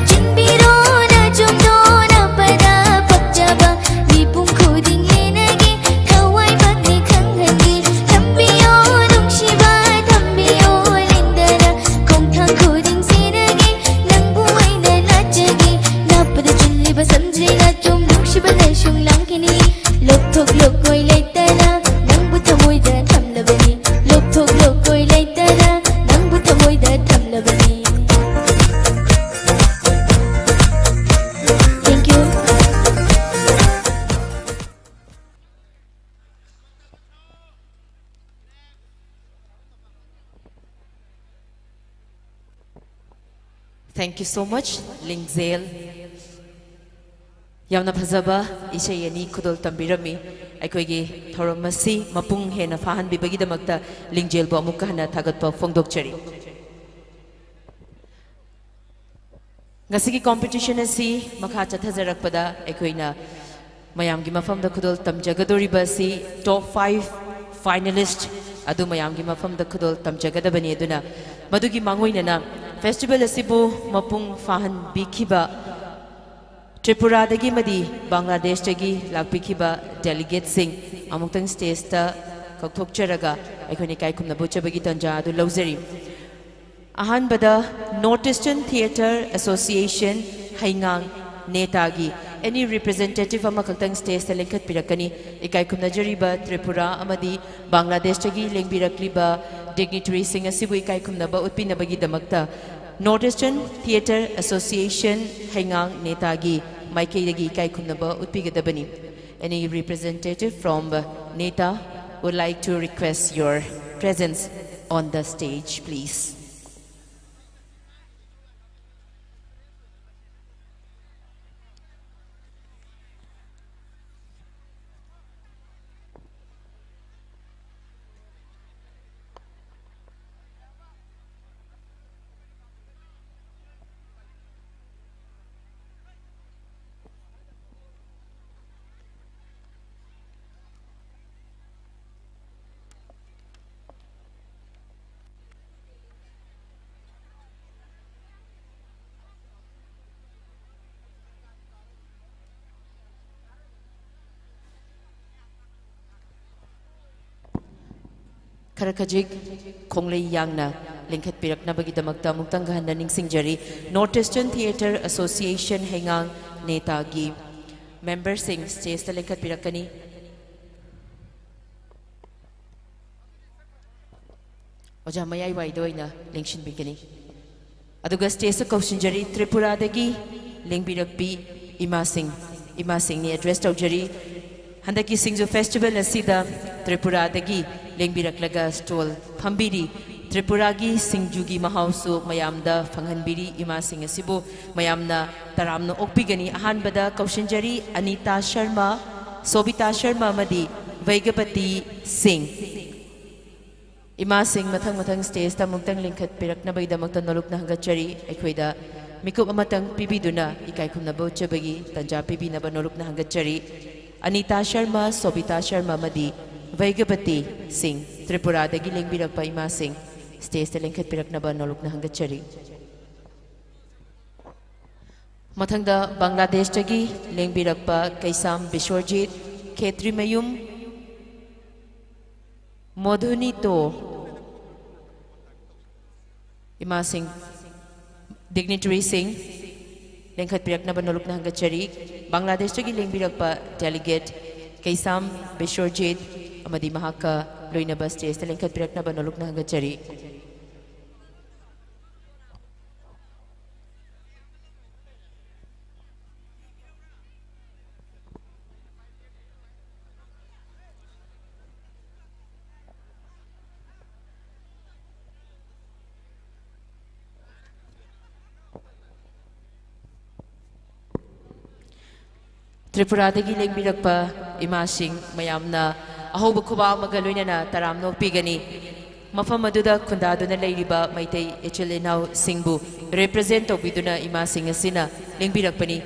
ꯆꯤꯟꯕꯤꯔꯣ ꯅꯆꯨꯝꯗꯣ ꯅꯄꯗ ꯄꯛꯆꯕ ꯃꯤꯄꯨꯝ ꯈꯨꯗꯤꯡ ꯂꯦꯅꯒꯦ ꯊꯋꯥꯏꯃꯛꯅꯤ ꯈꯪꯍꯟꯒꯦ ꯊꯝꯕꯤꯌꯣ ꯅꯨꯡꯁꯤꯕ ꯊꯝꯕꯤꯌꯣ ꯂꯦꯡꯗꯅ ꯈꯣꯡꯊꯥꯡ ꯈꯨꯗꯤꯡ ꯁꯤꯅꯒꯦ ꯅꯪꯕꯨ ꯑꯩꯅ ꯂꯥꯠꯆꯒꯦ ꯂꯥꯞꯄꯗ ꯆꯤꯜꯂꯤꯕ ꯁꯝꯖ꯭ꯔꯤ ꯅꯆꯨꯝ ꯅꯨꯡꯁꯤꯕ ꯂꯩꯁꯨꯡ ꯂꯥꯡꯈꯤꯅꯤ ꯂꯣꯛꯊꯣꯛ ꯂꯣꯛꯀꯣꯏ ꯂꯩꯇꯅ ꯅꯪꯕꯨ ꯊꯃꯣꯏꯗ ꯊꯝꯂꯕꯅꯤ ꯂꯣꯛꯊꯣꯛ ꯂꯣꯛꯀꯣꯏ ꯂꯩꯇꯅ ꯅꯪꯕꯨ ꯊꯃꯣꯏꯗ ꯊꯝꯂꯕꯅꯤ Thank you. Thank you so much, Lingzel. Yamna phazaba isai ani khudol tambirami aikoigi thoramasi mapung hena fahan bibagi damakta Lingzel bo amukka hana thagatpa fongdokchari. Ngasigi competition asi makha chathajarakpada aikoina mayamgi mafamda khudol tamjagadoriba si top 5 finalist adu mayamgi mafamda khudol tamjagadabani aduna madugi mangoinana festival asibu mapung fahan bikhiba Tripura dagi madi Bangladesh dagi lakpikiba delegate sing amuktang stage ta kakthokcharaga aikoni kai khumna buchabagi tanja adu lawzari ahanbada Northeastern Theatre Association HEINGANG netagi any representative ama kaktang stage ta lengkhat pirakani ikai khumna jariba Tripura amadi Bangladesh dagi lengbirakliba dignitary sing asibu ikai khumna ba utpinabagi damakta Northeastern Theatre Association HEINGANG netagi Maikei Kai Kunaba Utpigadabani. Any representative from NETA would like to request your presence on the stage, please. Karakajig Konglei Yangna Linkhet Piraknabagi Damakta Muktangahanda Ningsingjari Northeastern Theatre Association HEINGANG Netagi Member Sing Stage Linkhet Pirakani Oja Mayai Waidoina Lingshin Bikini Aduga Stage Kaushinjari Tripura Dagi Lingbirakpi Ima Singh ni address Taujari Handaki Singju Festival Asida Tripura Dagi Lengbiraklaga stall Pambiri Tripuragi Singjugi Mahausu Mayamda Fanghanbiri Ima Singh Asibu Mayamna Taramno Okpigani Ahanbada Kaushinjari Anita Sharma Sobita Sharma Madi Vaigapati Singh Ima Singh Mathang stage ta Muktang Linkhat Piraknabay Damakta Nolukna Hangachari Ekoida Mikup Amatang Pibiduna Ikai Kumnabo Chabagi Tanja Pibi Naba Nolukna Hangachari Anita Sharma Sobita Sharma Madi Vaigapati Singh Tripura dagi lengbirakpa Ima Singh stage ta lengkhat piraknaba nolukna hangachari Mathangda Bangladesh dagi lengbirakpa Kaisam Bishwarjit Khetrimayum Modhunito Ima Singh Dignitary Singh lengkhat piraknaba nolukna hangachari Bangladesh dagi lengbirakpa delegate Kaisam Bishwarjit Amadi Mahaka Loina Bus Stage Lengkat Pirakna Banolukna Hangachari Tripura-dagi lengbirakpa imasing mayamna ahoba kuba amaga loinana taram nokpigani. Mafam aduda kundaduna leiriba maitei echelenau singbu represent tawbiduna imasing asina lengbirakpani.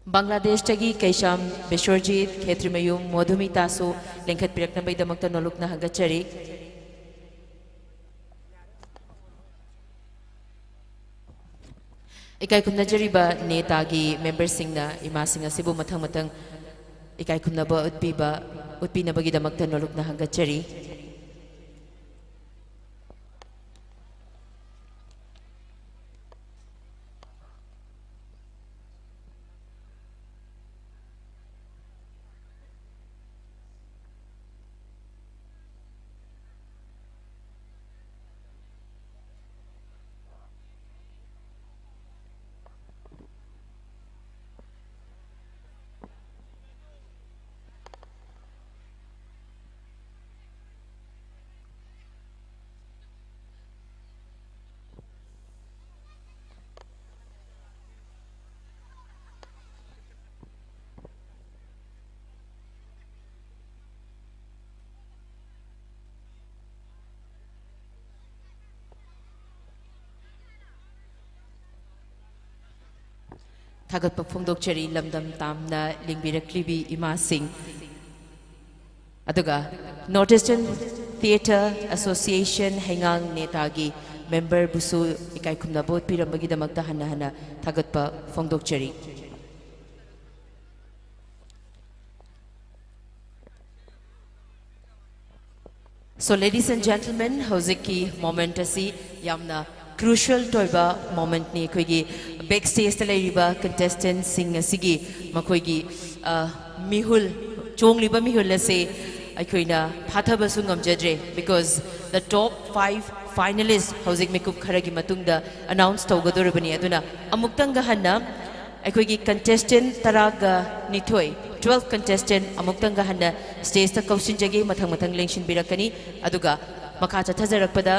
Bangladesh tagi Kaisham Bishwarjit Khetrimayum Modhumita su lengkhat pirakna baidamakta nolukna hangachari. Ikai kumna jariba netagi member singna ima singa sibu mathang ikai kumna ba utpina bagi damakta nolukna hangachari. Thagat pagfongdokchari lamdam tamna lingbiraklibi ima sing aduga Northeastern Theatre Association Hengang netagi member busu ikai kumna bot pirambagi damakta hana thagat pa fongdokchari. So ladies and gentlemen, hoziki moment asi yamna crucial toiba moment ni koigi backstage ta leiriba contestants sing asigi makoigi mihul chongliba mihul ase aikoina phathaba sungam jadre because the top 5 finalists hojik mekup kharagi matungda announce tawgadorabani aduna amuktanga hanna aikoigi contestant taraga nithoi 12 contestant amuktanga hanna stage ta kausinjage mathang lengshin birakani aduga makha chathajarakpada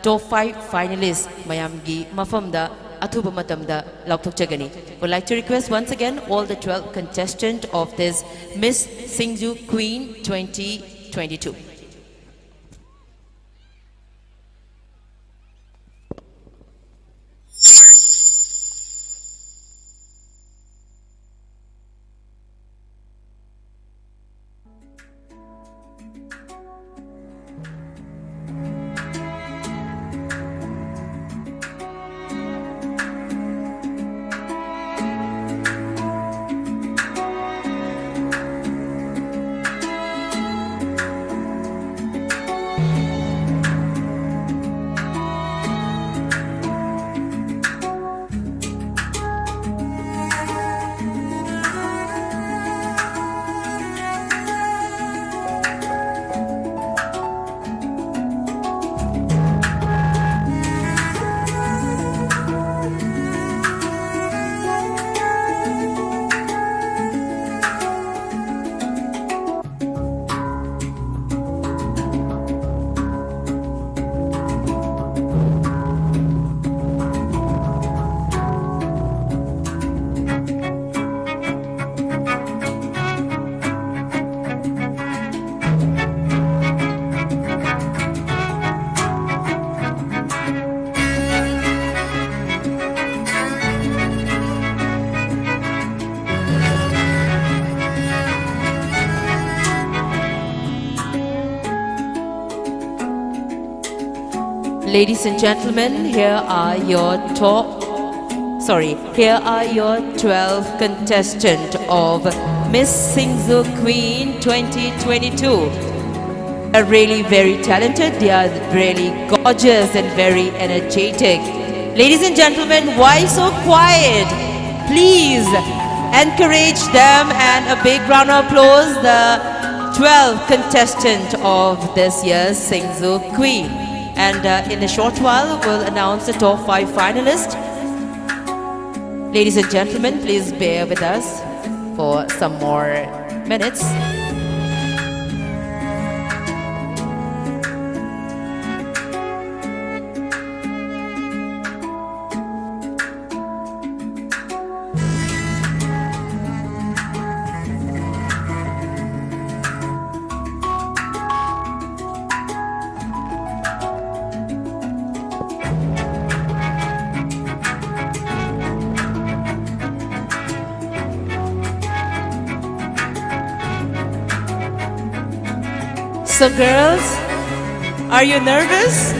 top 5 finalists mayamgi mafamda athuba matamda laukthokchagani. Would like to request once again all the 12 contestants of this Miss SINGJU Queen 2022. Ladies and gentlemen, here are your 12 contestants of Miss SINGJU Queen 2022. They are really very talented, they are really gorgeous and very energetic. Ladies and gentlemen, why so quiet? Please encourage them and a big round of applause, the 12 contestants of this year's SINGJU Queen. And in a short while, we'll announce the top 5 finalists. Ladies and gentlemen, please bear with us for some more minutes. So girls, are you nervous?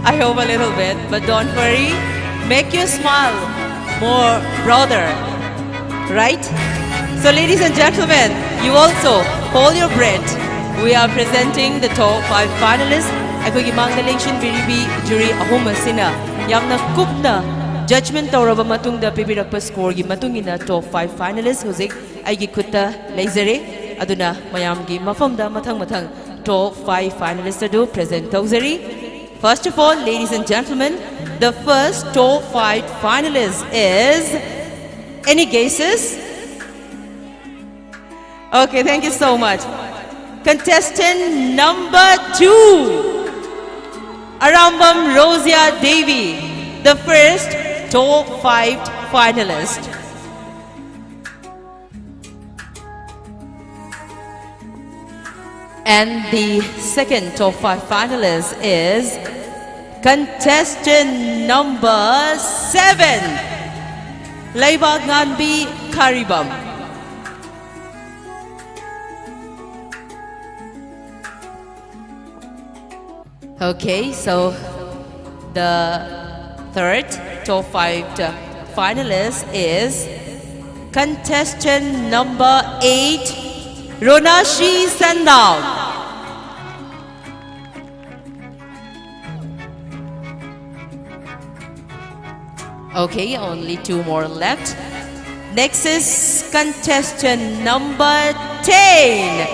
I hope a little bit, but don't worry. Make your smile more broader, right? So ladies and gentlemen, you also hold your breath. We are presenting the top 5 finalists. Aikogi Mangdalengshin Biribi jury ahum asina yamna kupna judgment tawraba matungda pibirakpa score gi matungina top 5 finalists huzik aigi kutta leizare aduna mayamgi mafamda mathang top 5 finalists adu present tawzari. First of all, ladies and gentlemen, the first top 5 finalist is, any guesses? Okay, thank you so much. Contestant number 2, Arambam Rosia Devi, the first top 5 finalist. And the second top 5 finalist is contestant number 7, Laibag Nganbi Karibam. Okay, so the third top 5 finalist is contestant number 8, Ronashi Sandam. Okay, only 2 more left. Next is contestant number 10,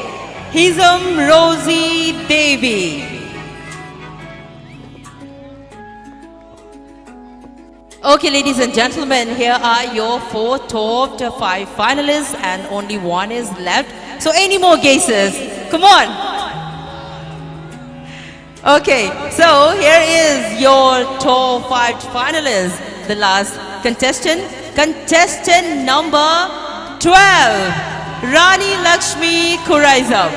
Hizam Rosie Devi. Okay, ladies and gentlemen, here are your 4 top 5 finalists and only 1 is left. So any more guesses? Come on. Okay, so here is your top 5 finalists. The last contestant, contestant number 12, Rani Lakshmi Kuraizam.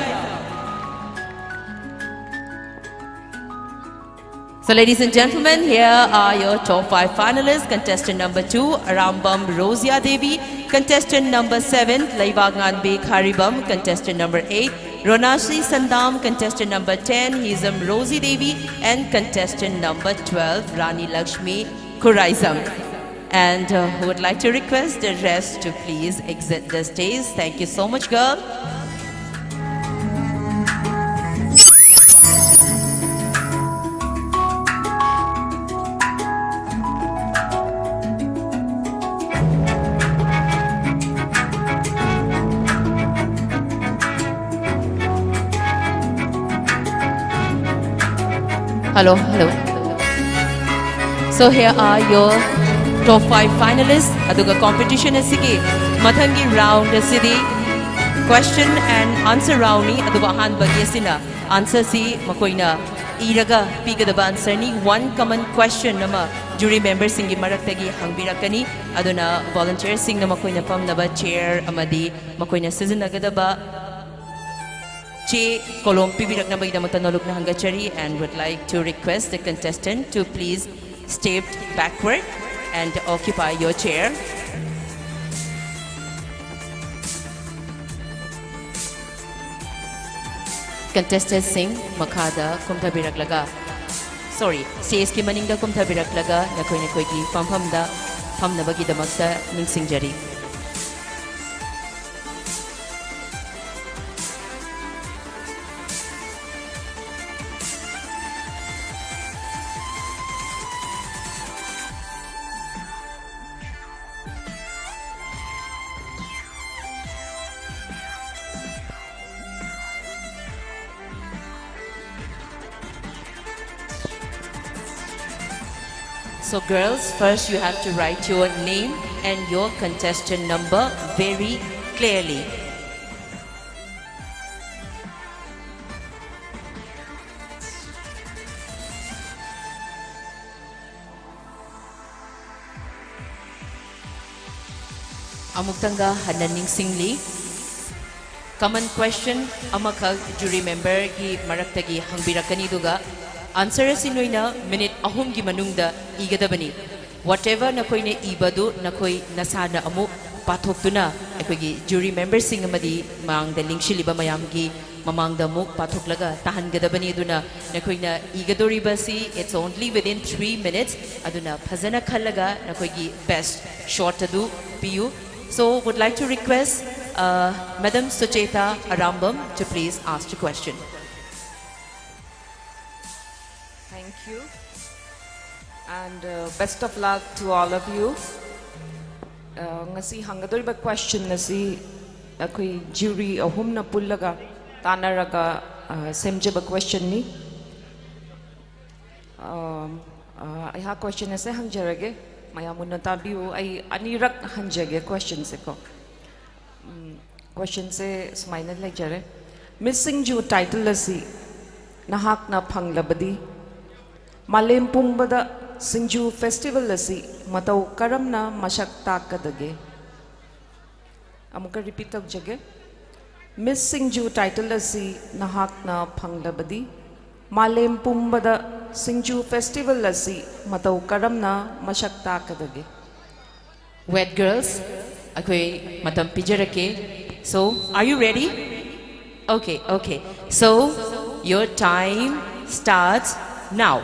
So ladies and gentlemen, here are your top 5 finalists. Contestant number 2, Arambam Rosia Devi. Contestant number 7, Laibag Nganbi Karibam. Contestant number 8, Ronashi Sandam. Contestant number 10, Hizam Rosie Devi. And contestant number 12, Rani Lakshmi Kuraizam. And who would like to request the rest to please exit the stage. Thank you so much, girl. Hello. So here are your top 5 finalists. Aduga competition asigi mathangi round asidi question and answer round ni aduga han bagiasina answer si makoina iraga pigadaba answer ni 1 common question nama jury members singi maraktagi hangbirakani aduna volunteers sing na makoina pamnaba chair amadi makoina sizinagadaba Che kolom pibirak na bagidamata naluk na hangachari, and would like to request the contestant to please step backward and occupy your chair. Contestant Singh Makada kumthabirak laga. Sorry, stage ki maningda kumthabirak laga nakoi ki pamhamda pamna bagidamakta ningsingjari. So girls, first you have to write your name and your contestant number very clearly. Amuktanga hananing singli. Common question amakag jury member gi maraktagi hangbirakani duga. Answer sinoina minute ahum gi manungda igadabani. Whatever nakoine ibadu nakoi nasana amu pathokuna ekoi jury members sing amadi mang the lingshiliba mayam gi mamangda muk pathuklaga tahangadabani aduna nakoina igadoribasi it's only within 3 minutes aduna phajana khallaga nakoigi best shot adu piu. So would like to request Madam Sucheta Arambam to please ask the question. Thank you and best of luck to all of you. Ngasi hangadoriba question nasi akoi jury ahumna pullaga tanaraga semjaba question ni I question ase hangjarage mayamunna tabiu ai anirak hanjage question se ko question se smaina lejare Miss SINGJU title asi nahak na phanglabadi malem pumbada SINGJU festival asi matau karamna masak takadage amuka repeat jage Miss SINGJU title asi nahak na phanglabadi malem pumbada SINGJU festival asi matau karamna masak takadage. Wet girls akoi matam pijarake. So are you ready? Okay. So your time starts now.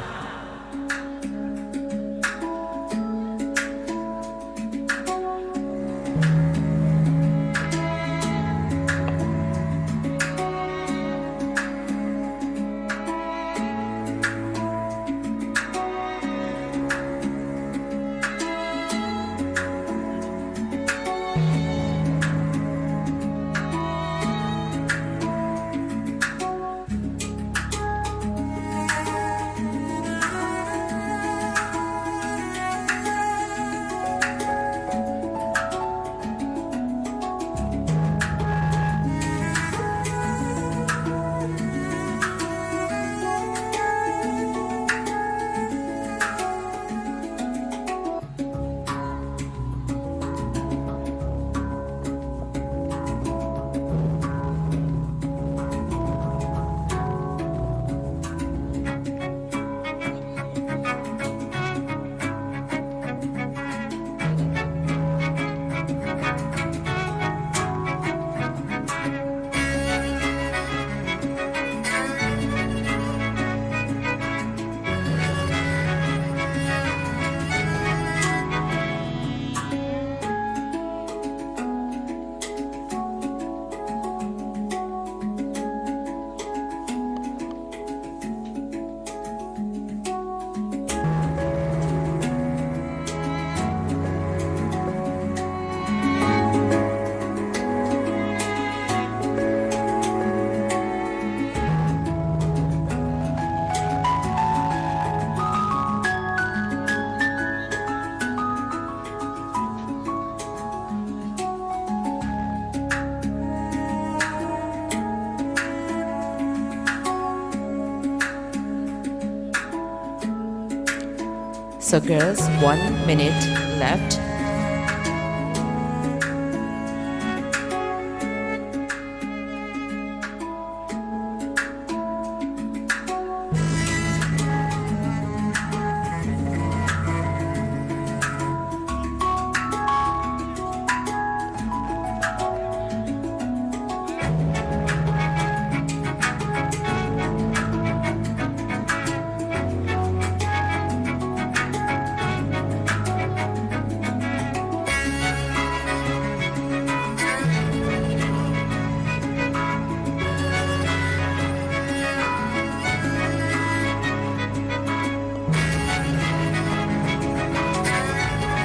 So girls, 1 minute left.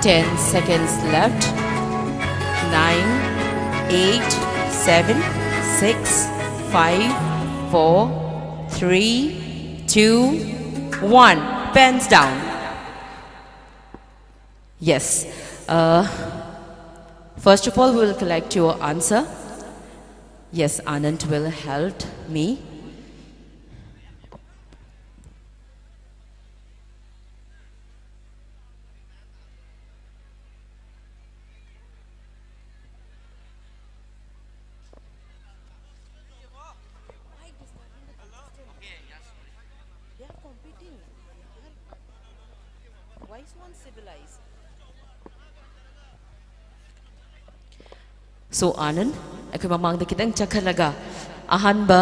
Ten seconds left. 9, 8, 7, 6, 5, 4, 3, 2, 1. Pens down. Yes. First of all, we will collect your answer. Yes, Anand will help me. So Anand, ako mamang da kitang chakalaga. ahanba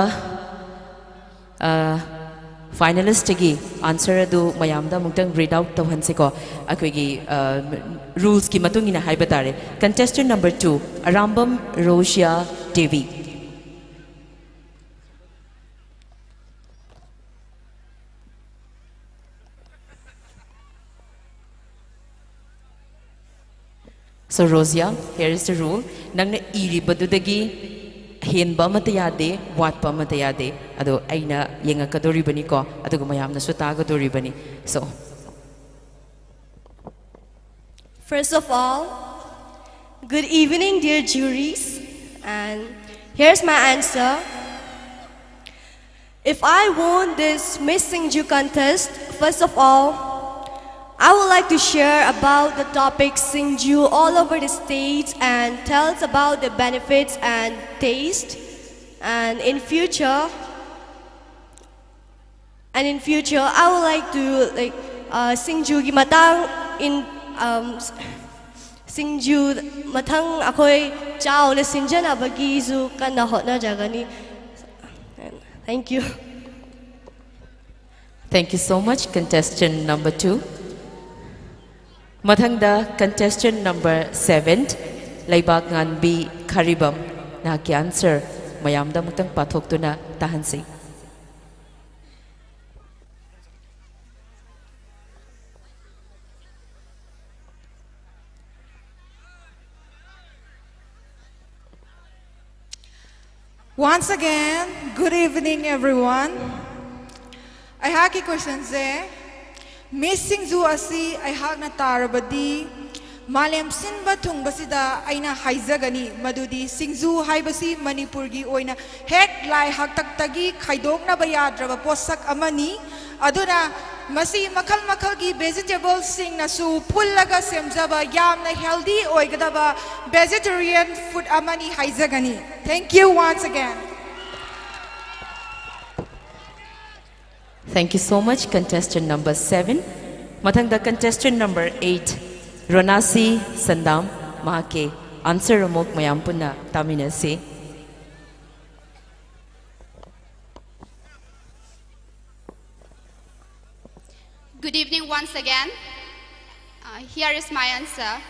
finalist gi answer adu mayamda mungtang read out tawhanse ko akoigi rules ki matung ina haiba tare. Contestant number 2 Arambam Rosia Devi. So Rosia, here is the rule. Nangna iri badudagi henba matayade, watpa matayade. Ado aina yenga kadori bani ko. Ado gumayam na suta kadori bani. So. First of all, good evening, dear juries. And here's my answer. If I won this Miss SINGJU contest, first of all, I would like to share about the topic SINGJU all over the state and tell us about the benefits and taste. And in future, I would like to SINGJU gi matang in SINGJU matang akoy chao le sinjana bagi zu kana hotna jagani. Thank you. Thank you so much, contestant number 2. Mathangda contestant number 7 Laibak Nganbi Karibam na ki answer mayamda mutang pathok tuna tahansi. Once again, good evening everyone. I have a question say. Miss SINGJU asi ay hak na tarabadi malem sinba thungbasida aina haizagani madudi SINGJU haibasi Manipurgi oina hek lai hak taktagi khaidokna bayadraba posak amani aduna masi makhal gi vegetables sing na su pullaga semjaba yamna healthy oigadaba vegetarian food amani haizagani. Thank you once again. Thank you so much, contestant number 7. Mathangda contestant number 8, Ronasi Sandam Mahake. Answer amok mayam punna taminasi. Good evening once again. Here is my answer.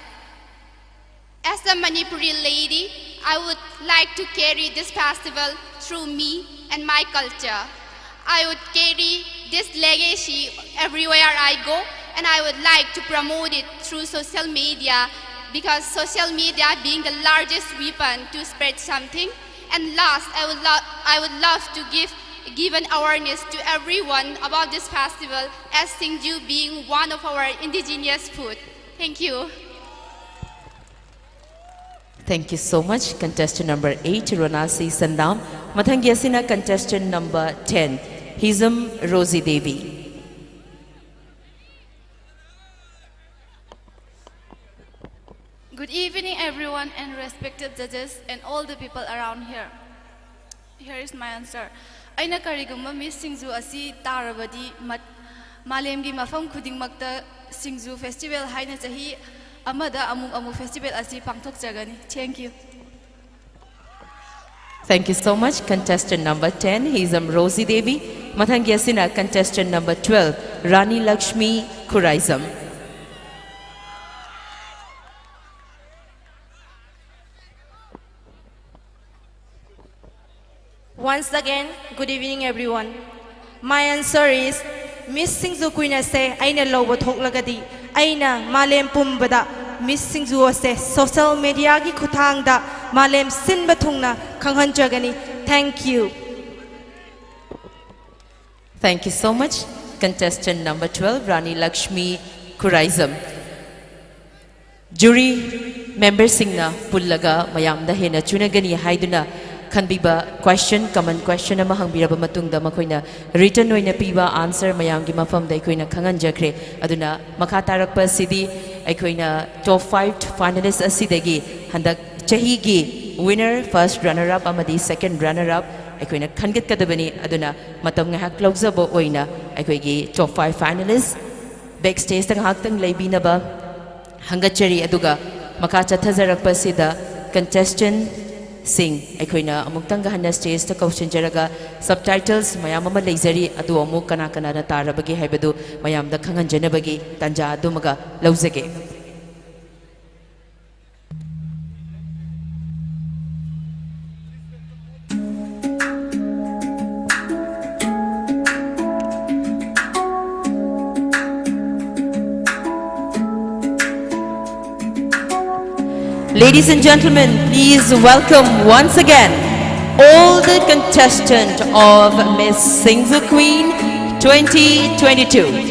As a Manipuri lady, I would like to carry this festival through me and my culture. I would carry this legacy everywhere I go, and I would like to promote it through social media, because social media being the largest weapon to spread something. And last, I would love to give an awareness to everyone about this festival, as SINGJU being one of our indigenous food. Thank you. Thank you so much, contestant number 8, Ronasi Sandam. Mathangyasina contestant number 10, Hizam Rosie Devi. Good evening, everyone, and respected judges and all the people around here. Here is my answer. Aina karigumba Miss SINGJU asi tarabadi malemgi mafam khuding makta SINGJU festival haina chahi amada amu festival asi pangthok jagani. Thank you. Thank you so much, contestant number 10, Hizam Rosie Devi. Mathangyasina contestant number 12, Rani Lakshmi Kuraisam. Once again, good evening everyone. My answer is Miss SINGJU kuina se aina lobo thoklagadi aina malem pumbada Miss SINGJU se social media gi khuthangda malem sinba thungna khanghanjagani. Thank you. Thank you so much, contestant number 12, Rani Lakshmi Kuraisam. Jury member singna pullaga mayamda hena chunagani haiduna Kanbiba question, common question ama hangbiraba matungda makoina written oina piba answer mayamgi mafamda aikoina khanganjakre aduna makha tarakpa sidi aikoina top 5 finalists asidagi handak chahigi winner, first runner up amadi second runner up aikoina khangat kadabani aduna matam ngahak lawjaba oina aikoigi top 5 finalists backstage tang haktang leibinaba hangachari aduga makha chathajarakpa sida contestant sing aikoina amuktang gahanna stage ta kausin jaraga subtitles mayam ama leizari adu amuk kana kana na tarabagi haibadu mayam da khangan janabagi tanja adumaga lauzage. Ladies and gentlemen, please welcome once again all the contestants of Miss SINGJU Queen 2022.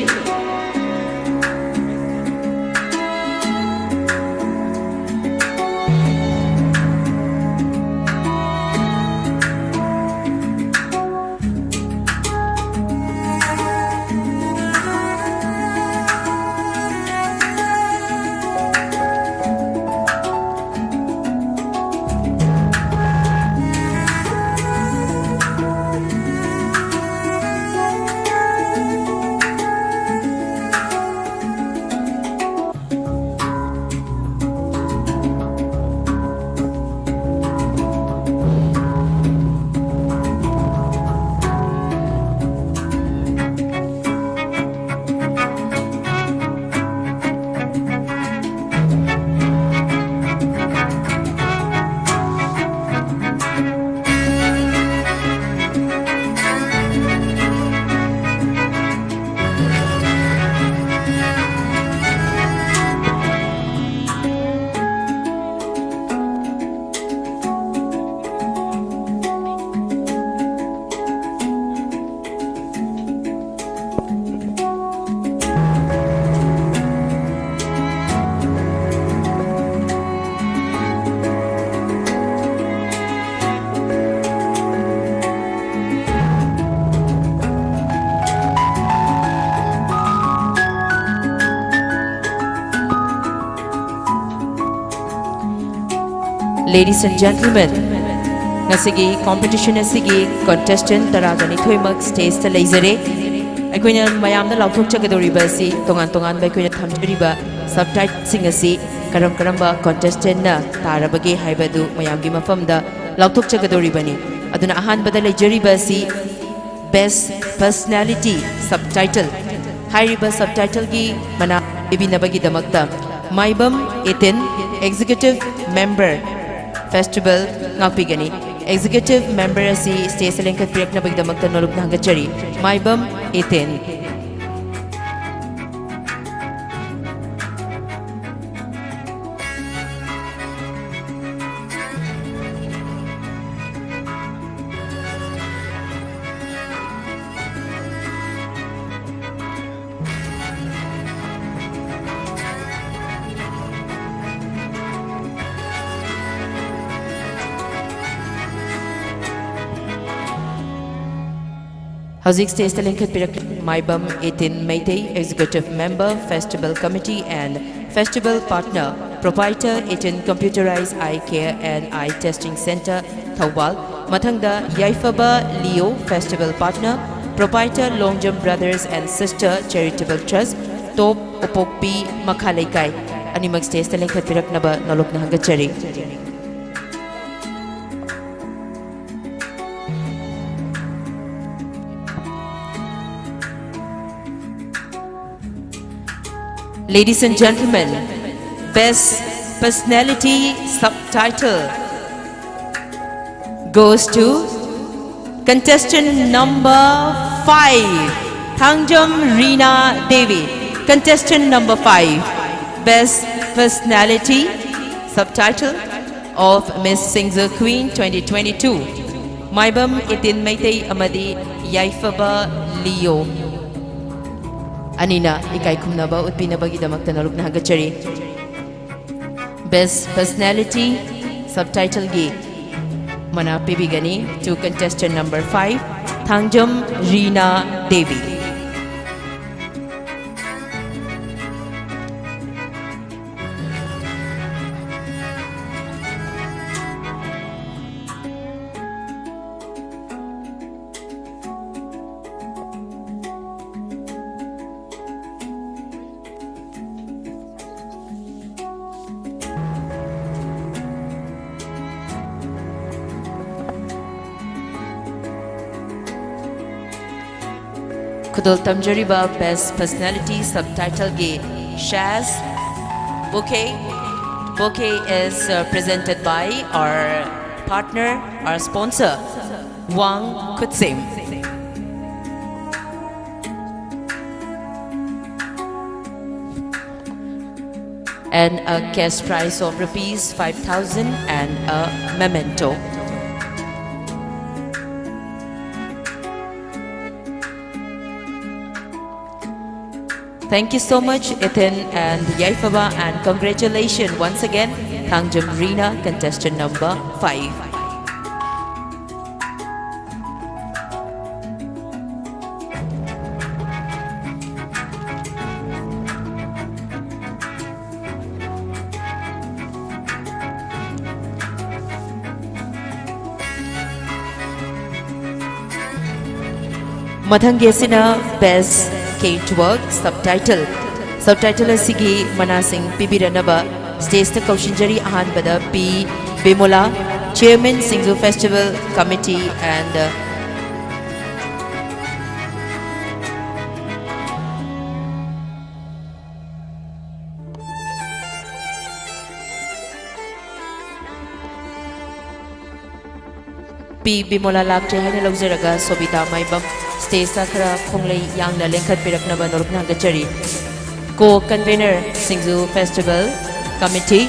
Ladies and gentlemen, ngasigi competition asigi contestant taragani thoimak stage ta leizare aikoina mayamda lauthok chagadoriba si tongan ba aikoina thamjariba subtitle sing asi karam karamba contestant na tarabage haibadu mayamgi mafamda lauthok chagadoribani aduna ahanbada leijariba si best personality subtitle hairiba subtitle gi mana ibinabagi damakta maibam 18 executive member festival ngapigani executive member asi stage selenkat priyak na bagdamakta nolok na hangachari maibam 18. Hauzik stage talenkat pirak Maibam 18 Meitei Executive Member Festival Committee and Festival Partner Proprietor 18 Computerized Eye Care and Eye Testing Center Thawal Mathangda Yaifaba Leo Festival Partner Proprietor Longjam Brothers and Sister Charitable Trust Top Opokpi Makhalaikai Animak stage talenkat pirak naba nolok na hangachari. Ladies and gentlemen, Best Personality Subtitle goes to contestant number 5, Thangjam Reena Devi. Contestant number 5, Best Personality Subtitle of Miss SINGJU Queen 2022. Maibam 18 Meitei Amadi Yaifaba Leo. Anina ikai kumnaba utpinabagi damakta nolok na hagachari. Best Personality Subtitle gi mana pibigani to contestant number 5, Thangjam Reena Devi. Kudol Tamjariba Best Personality Subtitle Ge Shaz Bouquet. Bouquet is presented by our partner, our sponsor, Wang Kutsim. And a cash prize of rupees 5,000 and a memento. Thank you so much, Ethan and Yaifaba, and congratulations once again, Thangjam Rina, contestant number 5. Mathangesina Best Cakework Subtitle. Subtitle asigi manasing pibiranaba stage ta kaushinjari ahanbada P Bimola, Chairman SINGJU Festival Committee, and P Bimola lakte haina laujaraga Sobita Maibam stage ta khara khonglei yangna lengkhat piraknaba norupna gachari. Co-convener SINGJU Festival Committee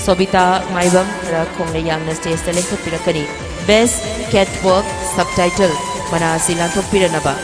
Sobita Maibam khara khonglei yangna stage ta lengkhat pirakani. Best Catwalk Subtitle mana silanthok piranaba.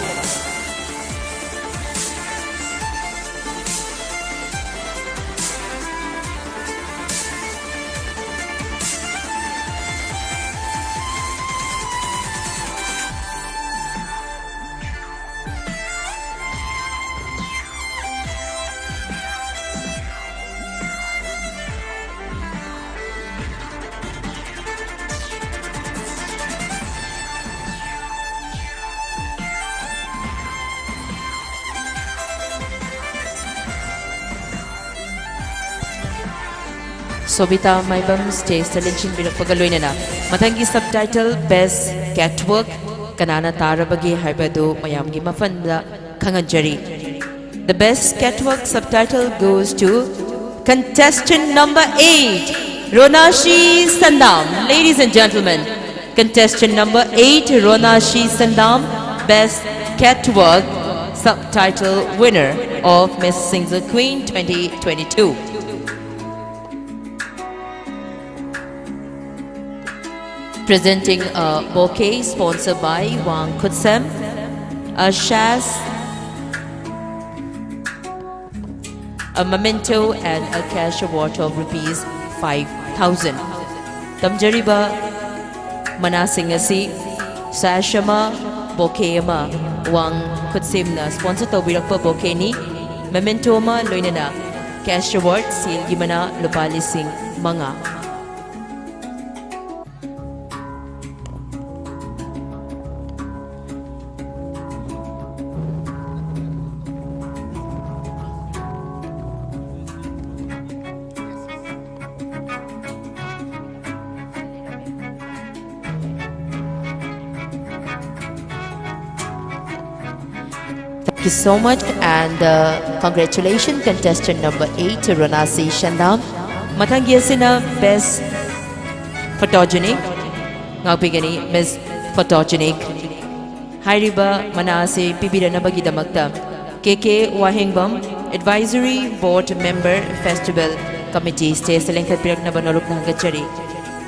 Sobita Maibam stage selection birakpagaloinana. Mathangi subtitle Best Catwalk Kanana Tarabagi Haibadu Mayamgi Mafanda Kanganjari. The best catwalk subtitle goes to contestant number 8, Ronashi Sandam. Ladies and gentlemen, contestant number 8, Ronashi Sandam, Best Catwalk Subtitle winner of Miss SINGJU Queen 2022. Presenting a bouquet sponsored by Wang Kutsem, a shaz, a memento, and a cash award of rupees 5,000. Tamjariba manasing asi sashama bouquet ama Wang Kutsem na sponsor tawirakpa bouquet ni memento ama loinana cash award seal gimana lupalising mga. Thank you so much, and congratulations contestant number 8, Ronasi Shandam. Mathangiasina Best Photogenic Ngapigani Miss Photogenic Hairiba Manase Pibiranabagi Damakta KK Wahingbam Advisory Board Member Festival Committee State Selected Piraknaba Noruk Nangachari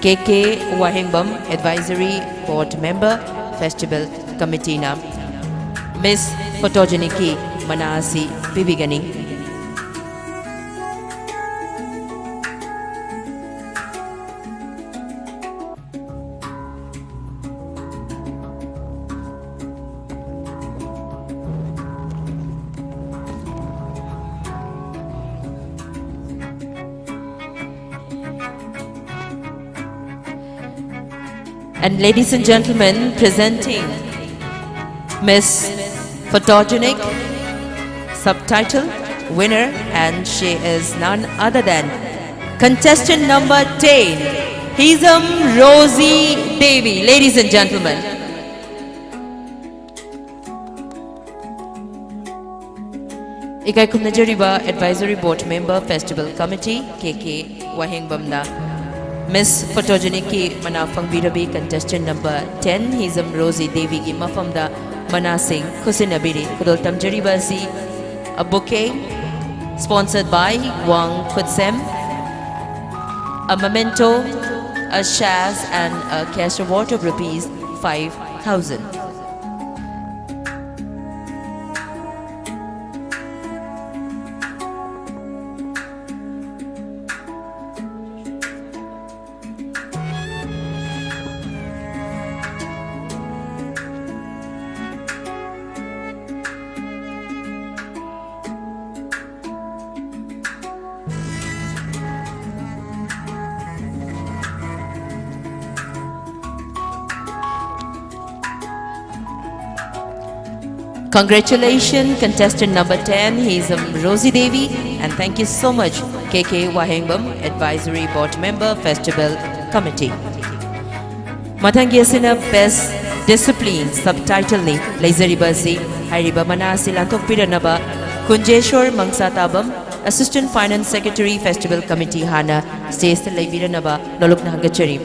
KK Wahingbam Advisory Board Member Festival Committee na Miss Photogenic Manasi Pibigani. And ladies and gentlemen, presenting Miss Photogenic Subtitle winner, and she is none other than contestant number 10, Hizam Rosie Devi. Ladies and gentlemen. Ikai Kumnajariba Advisory Board Member Festival Committee KK Wahengbamna Miss Photogenic ki mana fangbirabi contestant number 10 Hizam Rosie Devi ki mafamda mana sing khusinabiri kudol tamjariba si a bouquet sponsored by Wang Kudsem, a memento, a shaz and a cash award of rupees 5,000. Congratulations, contestant number 10, he's Rosie Devi, and thank you so much, KK Wahengbam, Advisory Board Member, Festival Committee. Mathangyasina Best Discipline Subtitle ni Laizariba si Hairiba Manasi Lantok Piranaba, Kunjeshwar Mangsatabam, Assistant Finance Secretary, Festival Committee Hana, Stays the Laibiranaba, Nolok Nahagachari.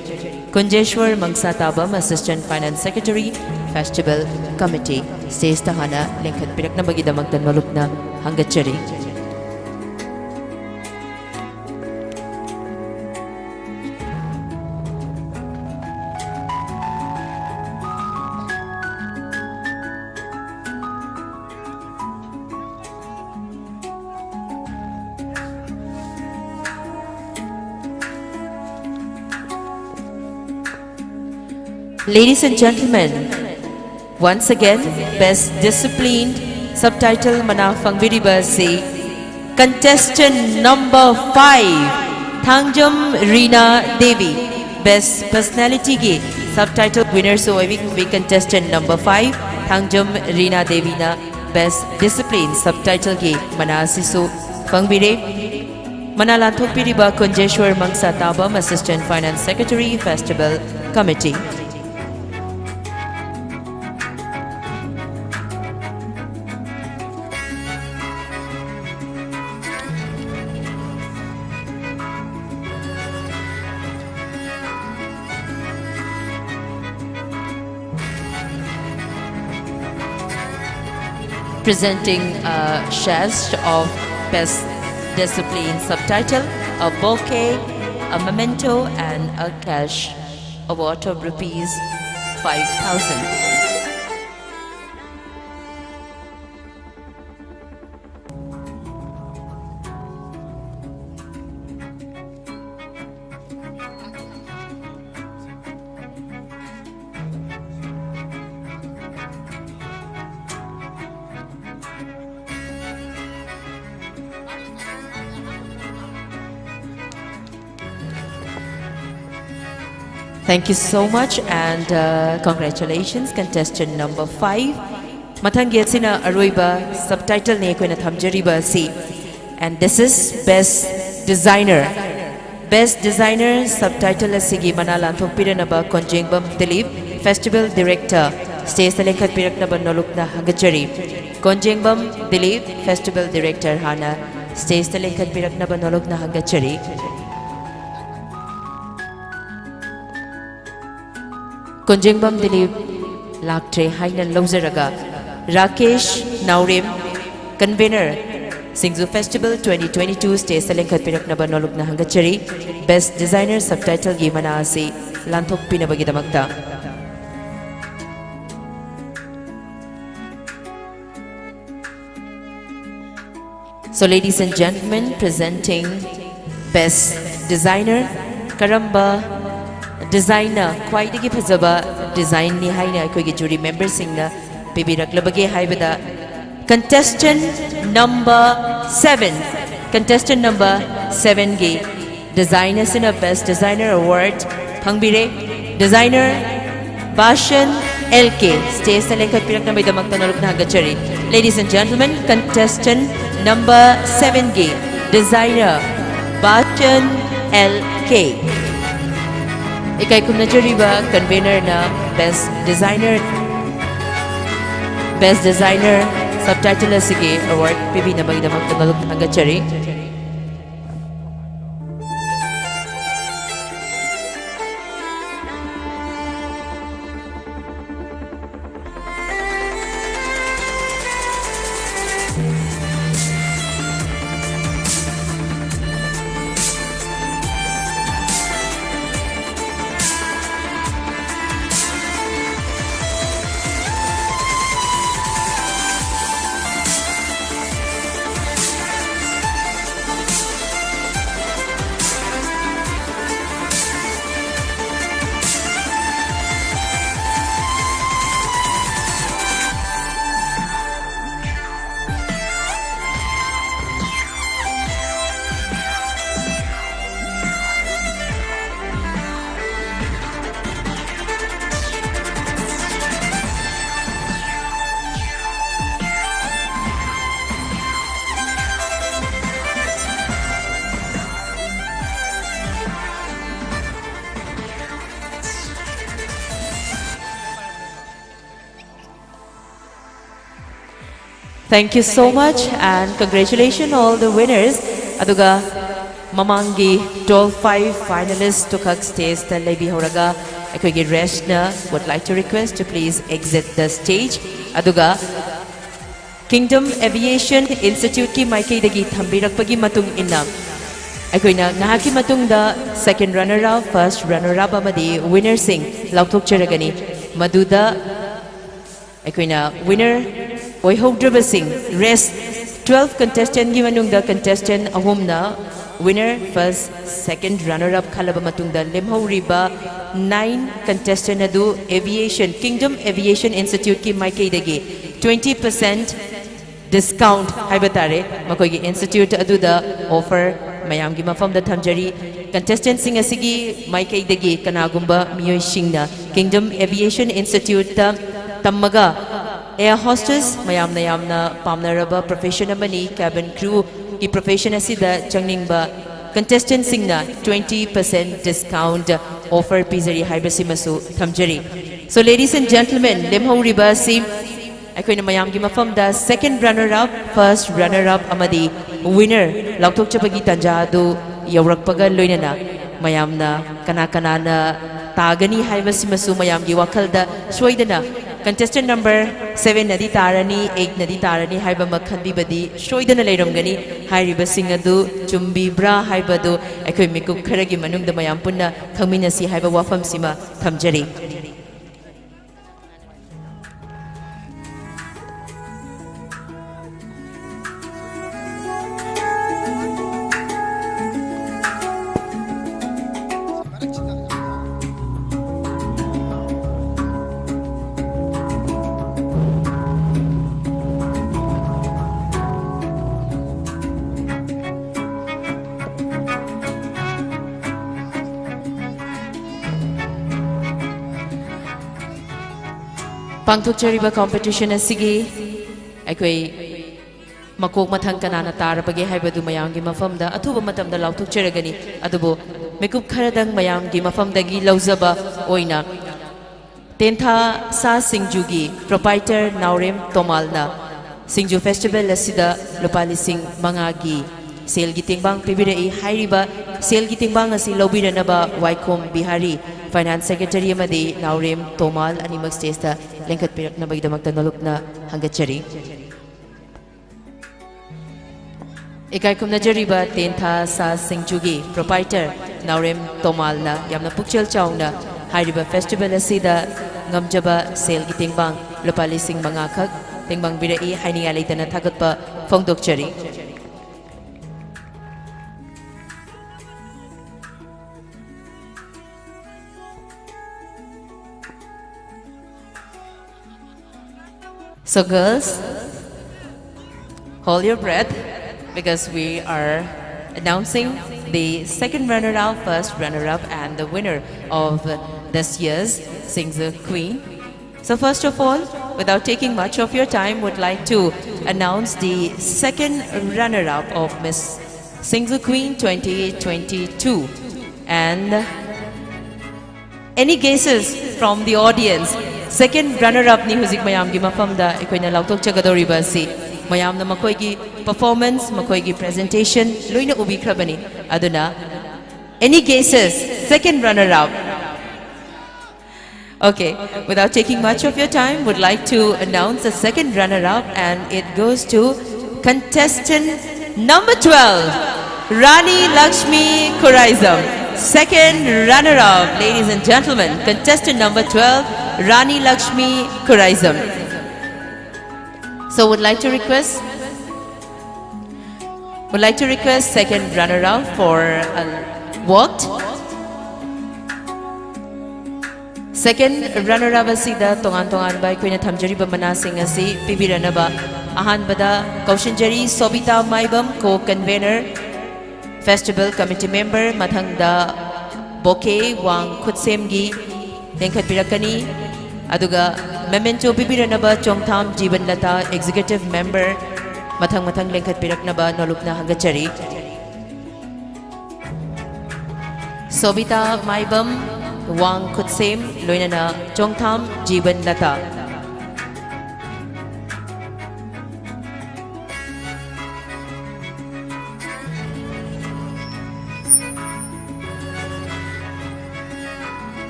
Kunjeshwar Mangsatabam, Assistant Finance Secretary, Festival Committee, Stays Tahana, Lincoln Pirakna Bagidamagdan Malukna, Hangachari. Ladies and gentlemen, once again, Best Disciplined, subtitle Manafang Viriba say, contestant number 5, Thangjam Reena Devi. Best Personality Ge, subtitle winner so we contestant number 5, Thangjam Reena Devi na Best Discipline, subtitle Ge, Manasi so Fangbire. Manalanthok Piriba Kunjeshwar Mangsatabam, Assistant Finance Secretary, Festival Committee. Presenting a chest of Best Discipline subtitle, a bouquet, a memento and a cash award of rupees 5,000. Thank you so much and congratulations, contestant number 5. Mathangyasina Aruiba, subtitle ne koina thamjariba si, and this is Best Designer. Best Designer subtitle asigi manalanthok piranaba Konjengbam Dilip, Festival Director, Stays Lekhat Piraknaba Nolukna Hangachari. Konjengbam Dilip, Festival Director Hana, Stays Lekhat Piraknaba Nolukna Hangachari. Konjengbam Dilip Laktre Hainan Lozaraga, Rakesh Naurim, Convener, SINGJU Festival 2022, Stays Lekhat Piraknaba Nolukna Hangachari. Best Designer subtitle Gimana Asi Lanthok Pinabagidamagta. So ladies and gentlemen, presenting Best Designer, Karamba Designer, khwaidagi phajaba design ni haina aikogi jury members singna pibiraklabage haibada contestant number 7 ge designer sina Best Designer Award phangbire designer Bashan LK Stays Lekhat Pirakna Baidamak Tanaluk na Hagachari. Ladies and gentlemen, contestant number 7 ge designer Bashan LK. Ikay kumnajariba convener na Best Designer subtitle asige award pibinabagidamagta naluk hangachari. Thank you so much and congratulations all the winners. Aduga mamangi 12-5 finalists to kak stage ta lebi horaga. Akogi restna would like to request to please exit the stage. Aduga Kingdom Aviation Institute ki maikay dagi thambirakpagi matung inna. Akoina ngahaki matung da second runner-up, first runner-up amadi winner sing lautok charagani. Maduda akoina winner Oihodreba Singh, rest 12 contestant gi manungda contestant ahumna winner first second runner up khalaba matungda lemhoriba 9 contestant adu aviation Kingdom Aviation Institute ki maikay dagi 20% discount haibatare makoi gi institute adu da offer mayam gi mafam da thamjari contestant sing asigi maikay dagi kanagumba miyoi singna Kingdom Aviation Institute ta tammaga Air hostess mayamna yamna pamnaraba profession amani cabin crew ki profession asida changningba contestant singna 20% discount offer pizari haibasi masu thamjari. So ladies and gentlemen, lemhoriba si akoina mayam gi mafam da second runner up, first runner up amadi winner lautok chapagi tanja du yaurakpaga loinana mayamna kana na tagani haibasi masu mayam gi wakalda soidana contestant number 7 nadi tarani 8 nadi tarani haiba makhanbi badi shoidana leiramgani hairiba singadu chumbi bra haibadu ekoi mikup kharagi manungda mayam punna khangminasi haiba wafam sima thamjari. Pangthokchariba competition asigi aikoi makok mathang kanana tarabage haibadu mayamgi mafamda athuba matamda lauthokcharagani adubo mekup kharadang mayamgi mafamdagi lauzaba oina tentha sa SINGJU gi proprietor Naurem Tomalna SINGJU festival asida lupali sing mangagi sel gi tingbang pibirei hairiba sel gi tingbang asi lobiranaba Waikom Bihari Finance Secretary amadi Naurem Tomal animak stage ta lengkat pirak na bagidamagta nalukna hangachari. Ikaikum na jariba tentha sa SINGJU gi proprietor Naurem Tomal na yamna pukchel chawna hairiba festival asida ngamjaba sel gi tingbang lupali sing mangakak tingbang birai haininga leitana thagatpa phongdokchari. So girls, hold your breath because we are announcing the second runner-up, first runner-up and the winner of this year's SINGJU Queen. So first of all, without taking much of your time, would like to announce the second runner-up of Miss SINGJU Queen 2022. And any guesses from the audience? second runner up ni huzik mayam gi mafam da ekoina lautok chagadori ba si mayam na makoi gi performance makoi gi presentation loina ubi khrabani aduna any guesses second runner up? Okay, without taking much of your time, would like to announce the second runner up, and it goes to contestant number 12, Rani Lakshmi Kuraizam. Second runner up, ladies and gentlemen, contestant number 12, Rani Lakshmi Kuraizam. So would like to request second runner up for walked. Second runner up asida tongan by Queen Tamjari Bamana Singh asi Pibiranaba Ahan Bada Kaushinjari Sobita Maibam co-convener festival committee member Mathangda Bokeh Wang Kutsemgi Denkat Pirakani Aduga Memento Pibiranaba Chongtham Jiban Lata executive member Mathang Lenkat Piraknaba Nolukna Hangachari Sobita Maibam Wang Kutsem Loinana Chongtham Jiban Lata.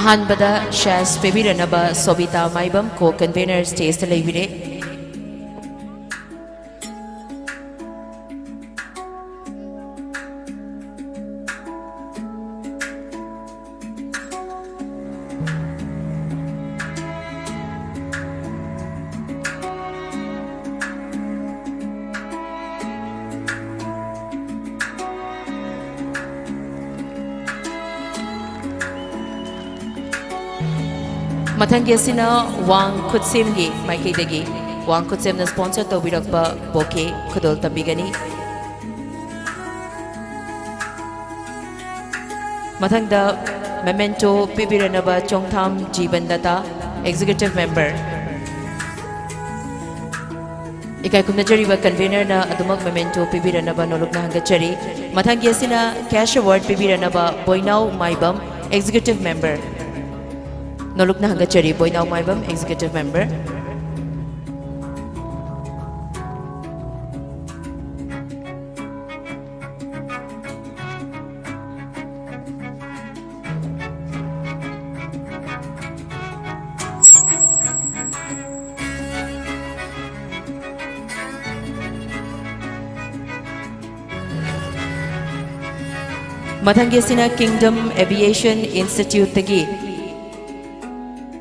Ahanbada Shaz Pibiranaba Sobita Maibam co-convener stays the Levire. Mathangi asina Wang Kutsemgi Maikidagi Wang Kutsem na sponsor to birakba Bokeh Khudol Tambigani. Mathangda Memento Pibiranaba Chongtham Jiban Lata executive member. Ikai kumnajariba convener na adumak Memento Pibiranaba Nolukna Hangachari. Mathangi asina cash award Pibiranaba Boinau Maibam executive member. Nolukna Hangachari Boinau Maibam executive member. Mathangi asina Kingdom Aviation Institute tagi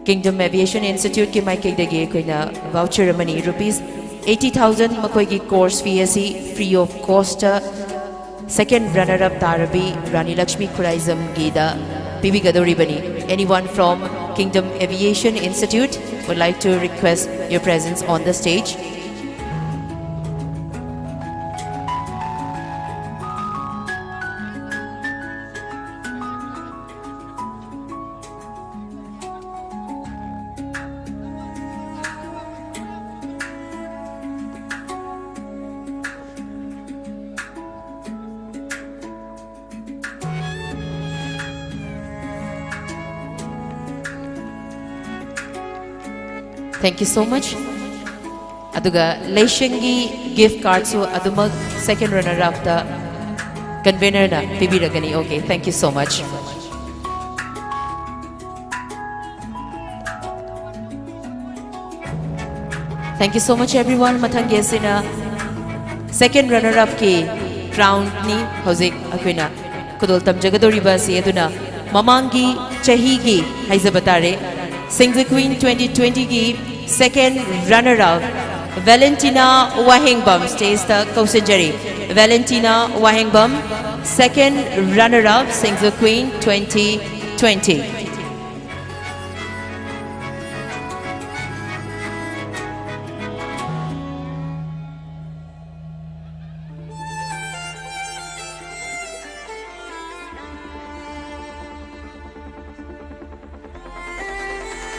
Kingdom Aviation Institute ki maikei dagi koina voucher amani rupees 80,000 makoi ki course fee asi free of cost. Second runner up Tarabi Rani Lakshmi Kuraizam Gida Bibi Gadori Bani. Anyone from Kingdom Aviation Institute would like to request your presence on the stage. Thank you so much. Aduga Leishangi gift card so adumag second runner up the convener na pibiragani. Okay, thank you so much. Thank you so much everyone. Mathangi asina second runner up ki crown ni hozik akwina kudol tamjagadori ba si aduna mamangi chahi gi haizabatare SINGJU Queen 2020 ki second runner-up Valentina Wahingbam stays the Kausinjari. Valentina Wahingbam, second runner-up SINGJU Queen 2020.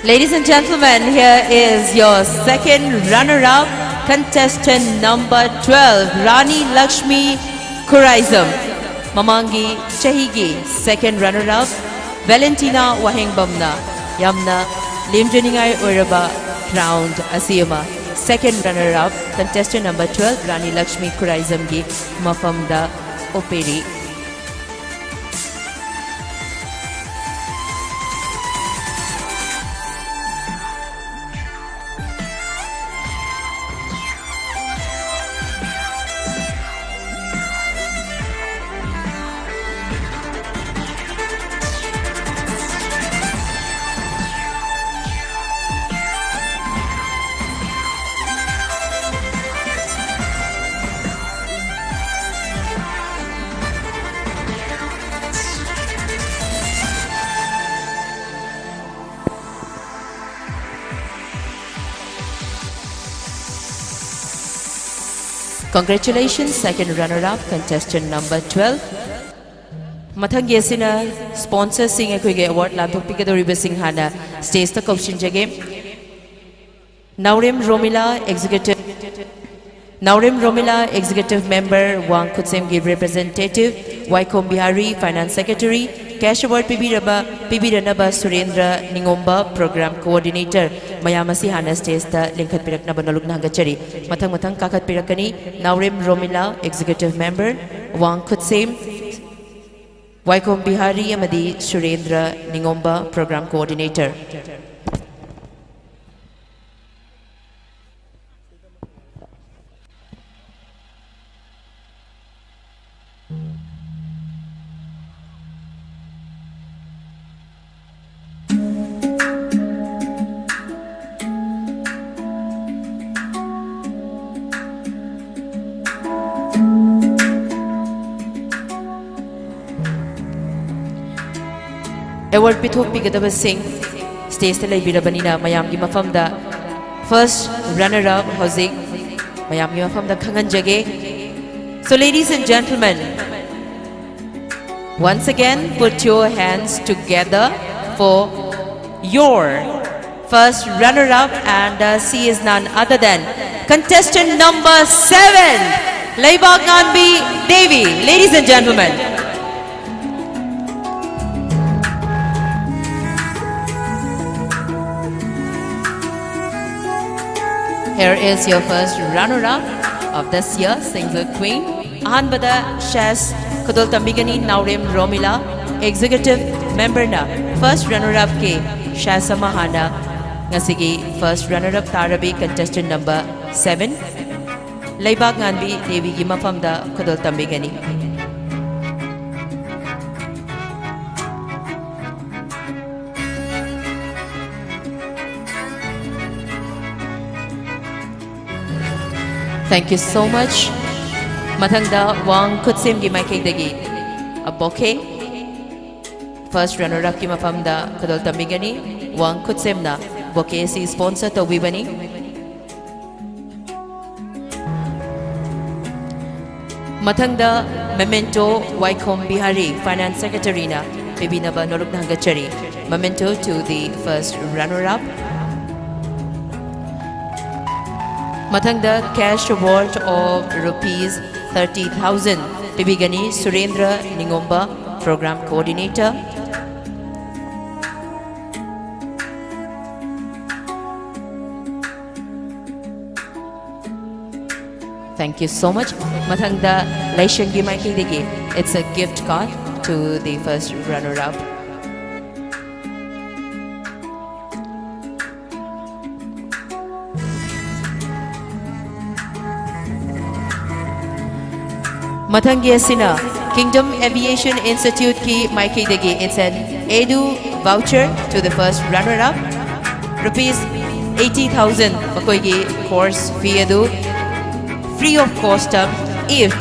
Ladies and gentlemen, here is your second runner-up contestant number 12, Rani Lakshmi Kuraizam. Mamangi Chahigi, second runner-up, Valentina Wahengbamna. Yamna Limjaningai Uraba round Asiyama. Second runner-up, contestant number 12, Rani Lakshmi Kuraizam gi Mafamda Operi. Congratulations, second runner-up, contestant number 12. Mathangi asina sponsor sing ekhoige award lanthok pikadoriba sing hana stage ta kaushin jage. Naurem Romila executive member Wang Kutsem give representative Waikom Bihari finance secretary cash award Pibiranaba Surendra Ningomba program coordinator Mayamasi Hana stage ta lingkhat pirakna banaluk nangachari matang kakat pirakani Naurem Romila executive member Wang Kutsem Waikom Bihari amadi Surendra Ningomba program coordinator. Award Pithok Pigadaba Singh, stage Tele Birabanina, Mayamgi Mafamda, first runner up, Hozik, Mayamgi Mafamda Kangan Jage. So, ladies and gentlemen, once again, put your hands together for your first runner up, and she is none other than contestant number 7, Laibag Nganbi Devi. Ladies and gentlemen. Here is your first runner-up of this year, SINGJU Queen. Ahanbada Shas Kadol Tambigani Naurem Romila, executive member na. First runner-up ke Shasa Mahana, ngasigi first runner-up Tarabi contestant number 7. Laibag Nganbi Devi Gimafamda Kadol Tambigani. Thank you so much. Mathangda Wang Kutsim gi maikay dagi a bouquet. First runner-up ki mafamda Kadol Tambigani Wang Kutsim na bouquet si sponsor to wibani. Mathangda memento Waikom Bihari finance secretary na bibinaba nolok na hangachari. Memento to the first runner-up. Mathangda cash award of rupees 30,000 Pibigani Surendra Ningomba program coordinator. Thank you so much. Mathangda Laishangi Maiki Digi. It's a gift card to the first runner-up. Mathangi asina Kingdom Aviation Institute ki maiki degi. It's an edu voucher to the first runner-up. Rupees 80,000 makoigi course fee edu free of cost if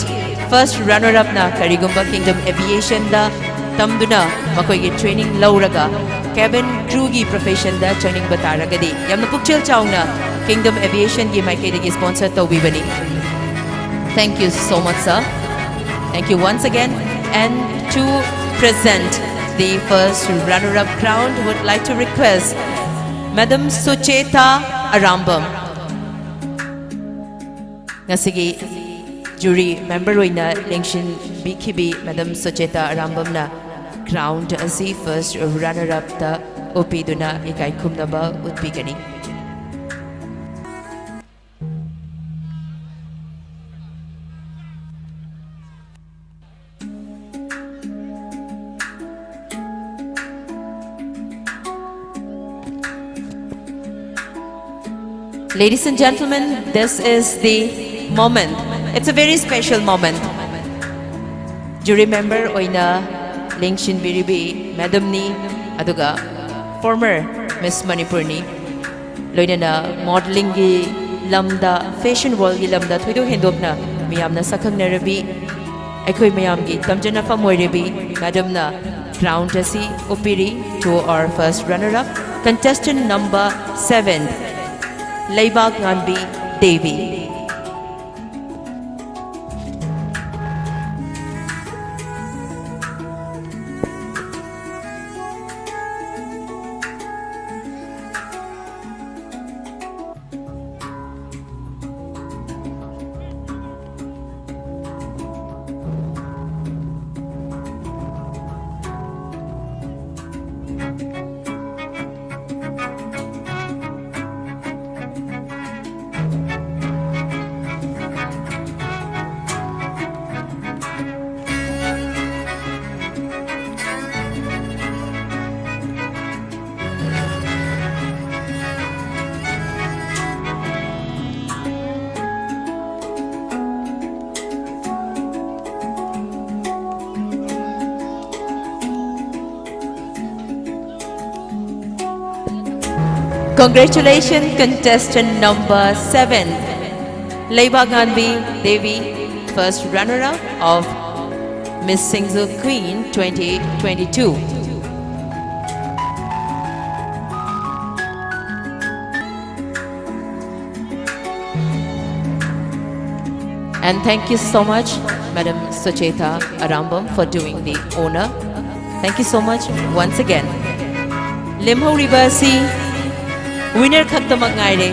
first runner-up na Karigumba Kingdom Aviation da tamduna makoigi training lauraga cabin crew gi profession da training bataragadi. Yamna pukchil chauna Kingdom Aviation gi maiki degi sponsor tawibani. Thank you so much, sir. Thank you once again. And to present the first runner-up crown, would like to request Madam Sucheta Arambam. ngasigi jury member oina lengshin bikhibi Madam Sucheta Arambamna crowned asi first runner up ta opiduna ikai khumnaba utpigani. Ladies and gentlemen, this is the moment. It's a very special moment. Jury member oina Lengshin Biribi Madam ni aduga former Miss Manipur ni loinana modeling gi lamda fashion world gi lamda thuido hendopna miyamna sakhang narabi aikoi mayam gi tamjana famoirebi madam na crown asi opiri to our first runner up contestant number 7 Laibak Nganbi Devi. Congratulations, contestant number 7, Laibak Nganbi Devi, first runner-up of Miss SINGJU Queen 2022. And thank you so much, Madam Sucheta Arambam, for doing the honor. Thank you so much once again. Limho Ribasi, winner khaktamak ngaire.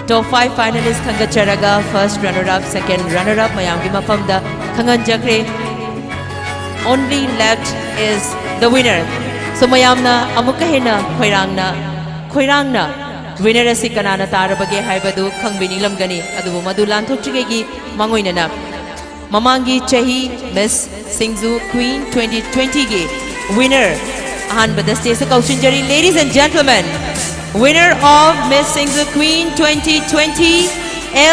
Top 5 finalists khangacharaga, first runner-up, second runner-up, mayamgi mafamda khanganjakre. Only left is the winner. So mayamna amukka hena khoirangna winner asi kanana tarabage haibadu khangbinilamgani adubu madu lanthokchigegi mangoinana mamangi chahi Miss SINGJU Queen 2020 gi winner ahanbada stage kausinjari. Ladies and gentlemen, winner of Miss SINGJU Queen 2020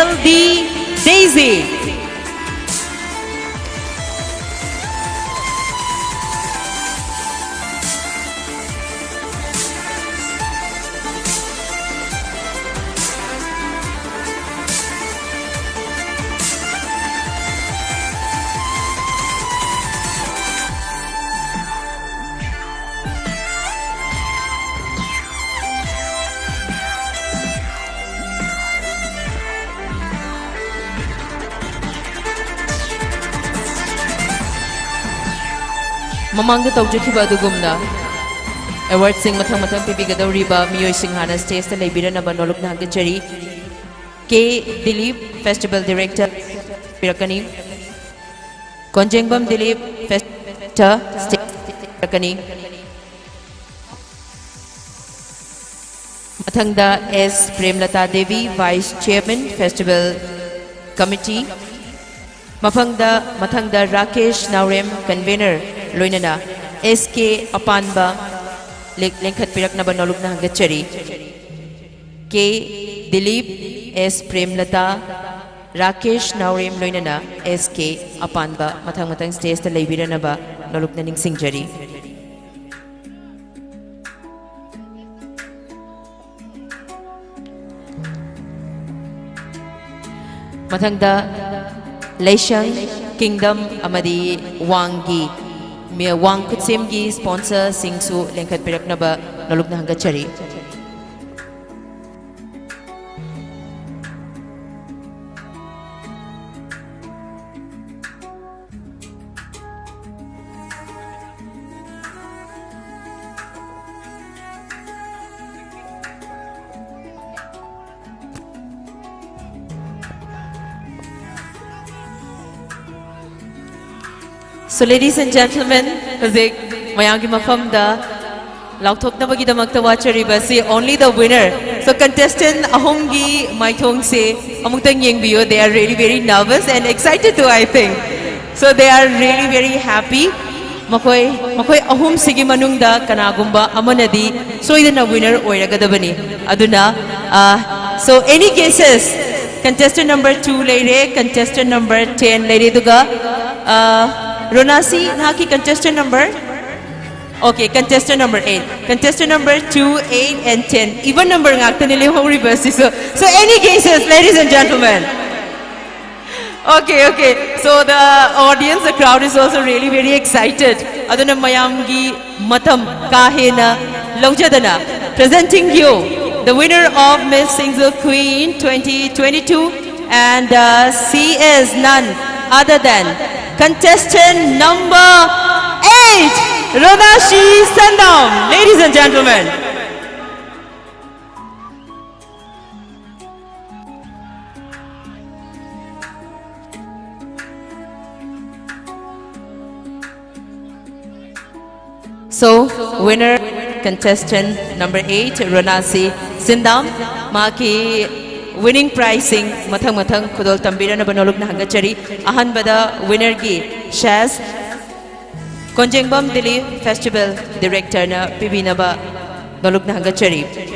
LD Daisy. Mamangda tawjukhiba adugumna award sing mathang pibigadawriba miyoy singhana stage ta leibiranaba nolokna hangachari K Dilip Festival Director pirakani Konjengbam Dilip Festival stage pirakani mathangda S Premlata Devi Vice Chairman Festival Committee mathangda Rakesh Naurem Convener loinana SK Apanba lengkhat piraknaba nolokna hangachari K Dilip S Premlata Rakesh Naurem loinana SK Apanba mathang stage ta leibiranaba nolokna ningsingjari. Mathangda Leishang Kingdom amadi Wangi Wang Kutsemgi sponsor Singsu lengkat piraknaba nolokna hangachari. So ladies and gentlemen, hazik mayamgi mafamda lauthoknabagi damakta wachariba si only the winner. So contestant ahomgi maithong se amutang yengbiyo. They are really very nervous and excited too, I think. So they are really very happy. Makoy ahum sigi manungda kanagumba amanadi soidana winner oiragadabani. Aduna so any guesses? Contestant number 2 lady, contestant number 10 lady duga Ronasi naki contestant number. Okay, contestant number 8. Contestant number 2, 8 and 10. Even number ngakta nila yung reverse. So any guesses, ladies and gentlemen? Okay. So the audience, the crowd is also really very excited. Aduna mayamgi matam kahena laujadana. Presenting you the winner of Miss SINGJU Queen 2022, and she is none other than contestant number 8, Ronashi Sandam. Ladies and gentlemen. So, winner, contestant number 8, Ronasi Sindam, maki winning pricing mathang kudol tambira na banolog na hangachari. Ahan bada winner gi Shaz Konjengbam Dili Festival Director na pibina ba dolog na hangachari.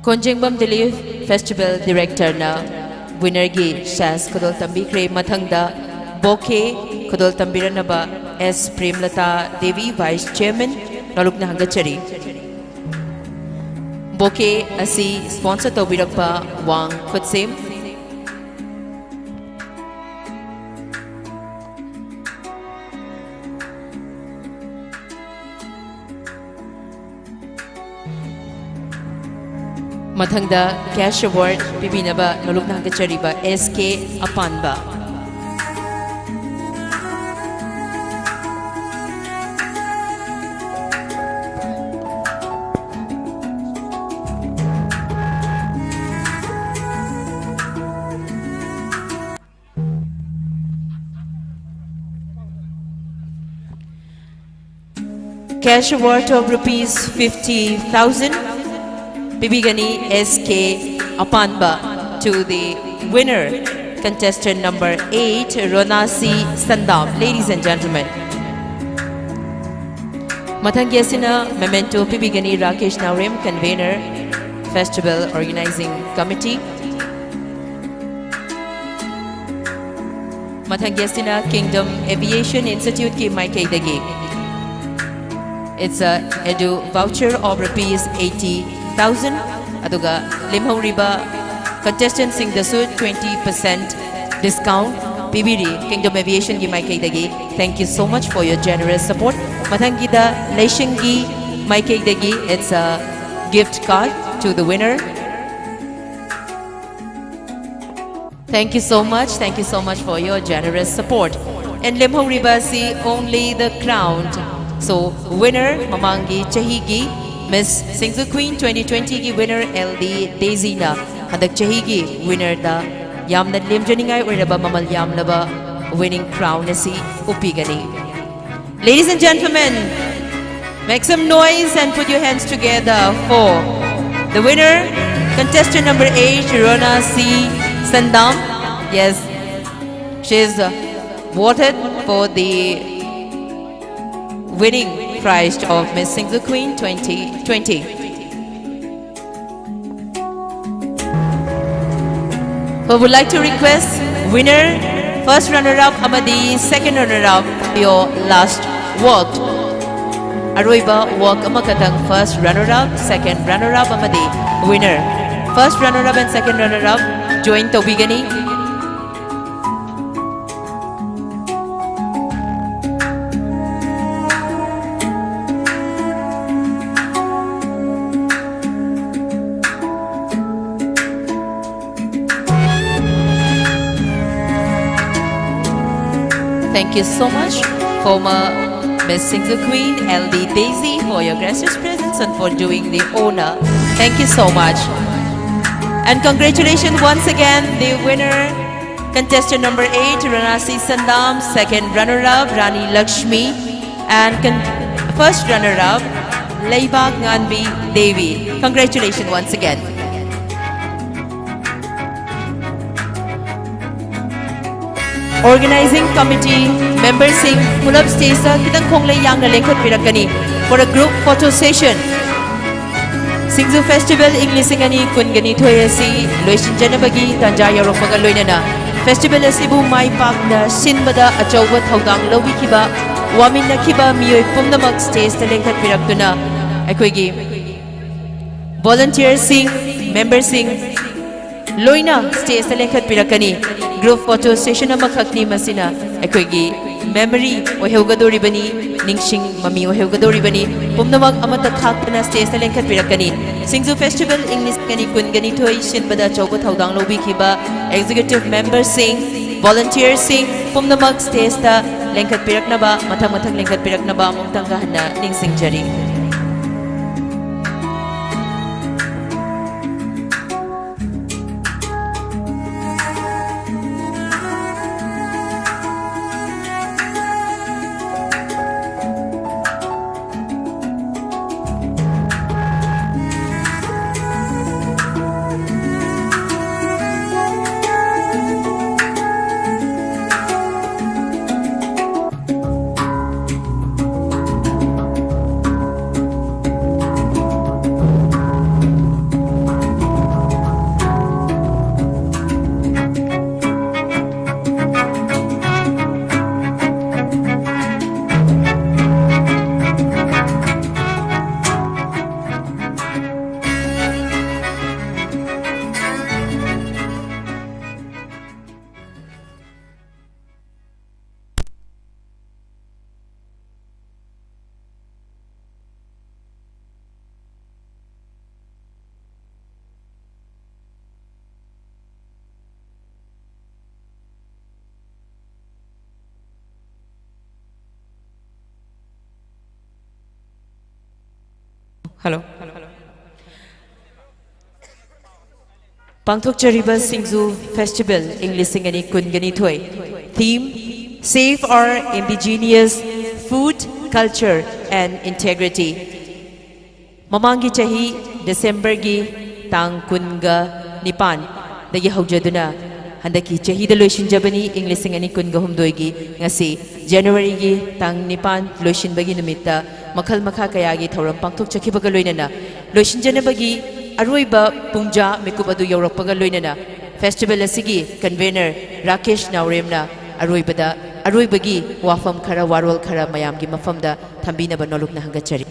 Konjengbam Dili Festival Director na winner gi Shaz Kudol Tambikre mathangda Bokeh Kudol Tambira na ba S Premlata Devi Vice Chairman naluk na hangachari. Bokeh asi sponsor tawbirakpa Wang Khutsem. Mathangda cash award pibinaba naluk na hangachariba SK Apanba. Cash award of rupees 50,000. Bibigani SK Apanba to the winner, contestant number 8, Ronasi Sandam. Ladies and gentlemen. Mathangyasina memento Bibigani Rakesh Naurem, convener, Festival Organizing Committee. Mathangyasina Kingdom Aviation Institute ki Maikei Dagi. It's a edu voucher of rupees 80,000. Aduga limhong riba contestant sing the suit 20% discount. PBD Kingdom Aviation gi Maikei Dagi. Thank you so much for your generous support. Mathangida Leishingi Maikei Dagi. It's a gift card to the winner. Thank you so much. Thank you so much for your generous support. And limhong riba si only the crowned. So winner Mamangi Chahigi Miss SINGJU Queen 2020 ki winner LD Daisy na handak Chahigi winner da yamna limjaningai oiraba mamal yamlaba winning crown na si upigani. Ladies and gentlemen, make some noise and put your hands together for the winner, contestant number 8, Rona C. Sandam. Yes, she's voted for the winning prize of Miss SINGJU Queen 2020. I would like to request winner, first runner-up, Amadi, second runner-up, your last work. Aroiba work amakatang first runner-up, second runner-up, Amadi, winner. first runner-up and second runner-up join Tobigani. Thank you so much, former Miss SINGJU Queen, LD Daisy, for your gracious presence and for doing the honor. Thank you so much. And congratulations once again, the winner, contestant number 8, Ranasi Sandam, second runner-up, Rani Lakshmi, and first runner-up, Laibag Nganbi Devi. Congratulations once again. Organizing committee members sing Mulab stage sa kitang konglay yang na lengkot pirakani for a group photo session. SINGJU Festival English ngani kun gani thoya si loisin janabagi tanja yarok magaloy na festival asibu mai pak na sinbada achawat hawdang lawi kiba wamin na kiba miyoy pumnamak stage ta lengkot piraktuna akoigi volunteer sing member sing loina stage ta lengkot pirakani group photo session amakakni masina akoigi memory oheugadoribani ningsing mami oheugadoribani pumnamak amata thakna stage ta lengkhat pirakani SINGJU Festival English gani kun gani thoi sinbada chawba thaudang lobi khiba executive members sing volunteers sing pumnamak stage ta lengkhat piraknaba mathang lengkhat piraknaba amungtang gahna ningsing jari. Hello. Pangthok Chariba SINGJU Festival English Singani Kungani Thoi. Theme: Save our indigenous food, culture, and integrity. Mamangi chahi December gi tang kunga nipan dagi haujaduna handaki chahi da loishin jabani English Singani kunga humdoi gi ngasi January gi tang nipan loishin bagi numita makhal makha kaya gi thoram pangthok chakhibaga loinana loishin janabagi aroiba pungja mekup adu yaurakpaga loinana festival asigi convener Rakesh Nauremna aroibada aroibagi wafam khara warwal khara mayam gi mafamda thambina ba nolokna hangachari.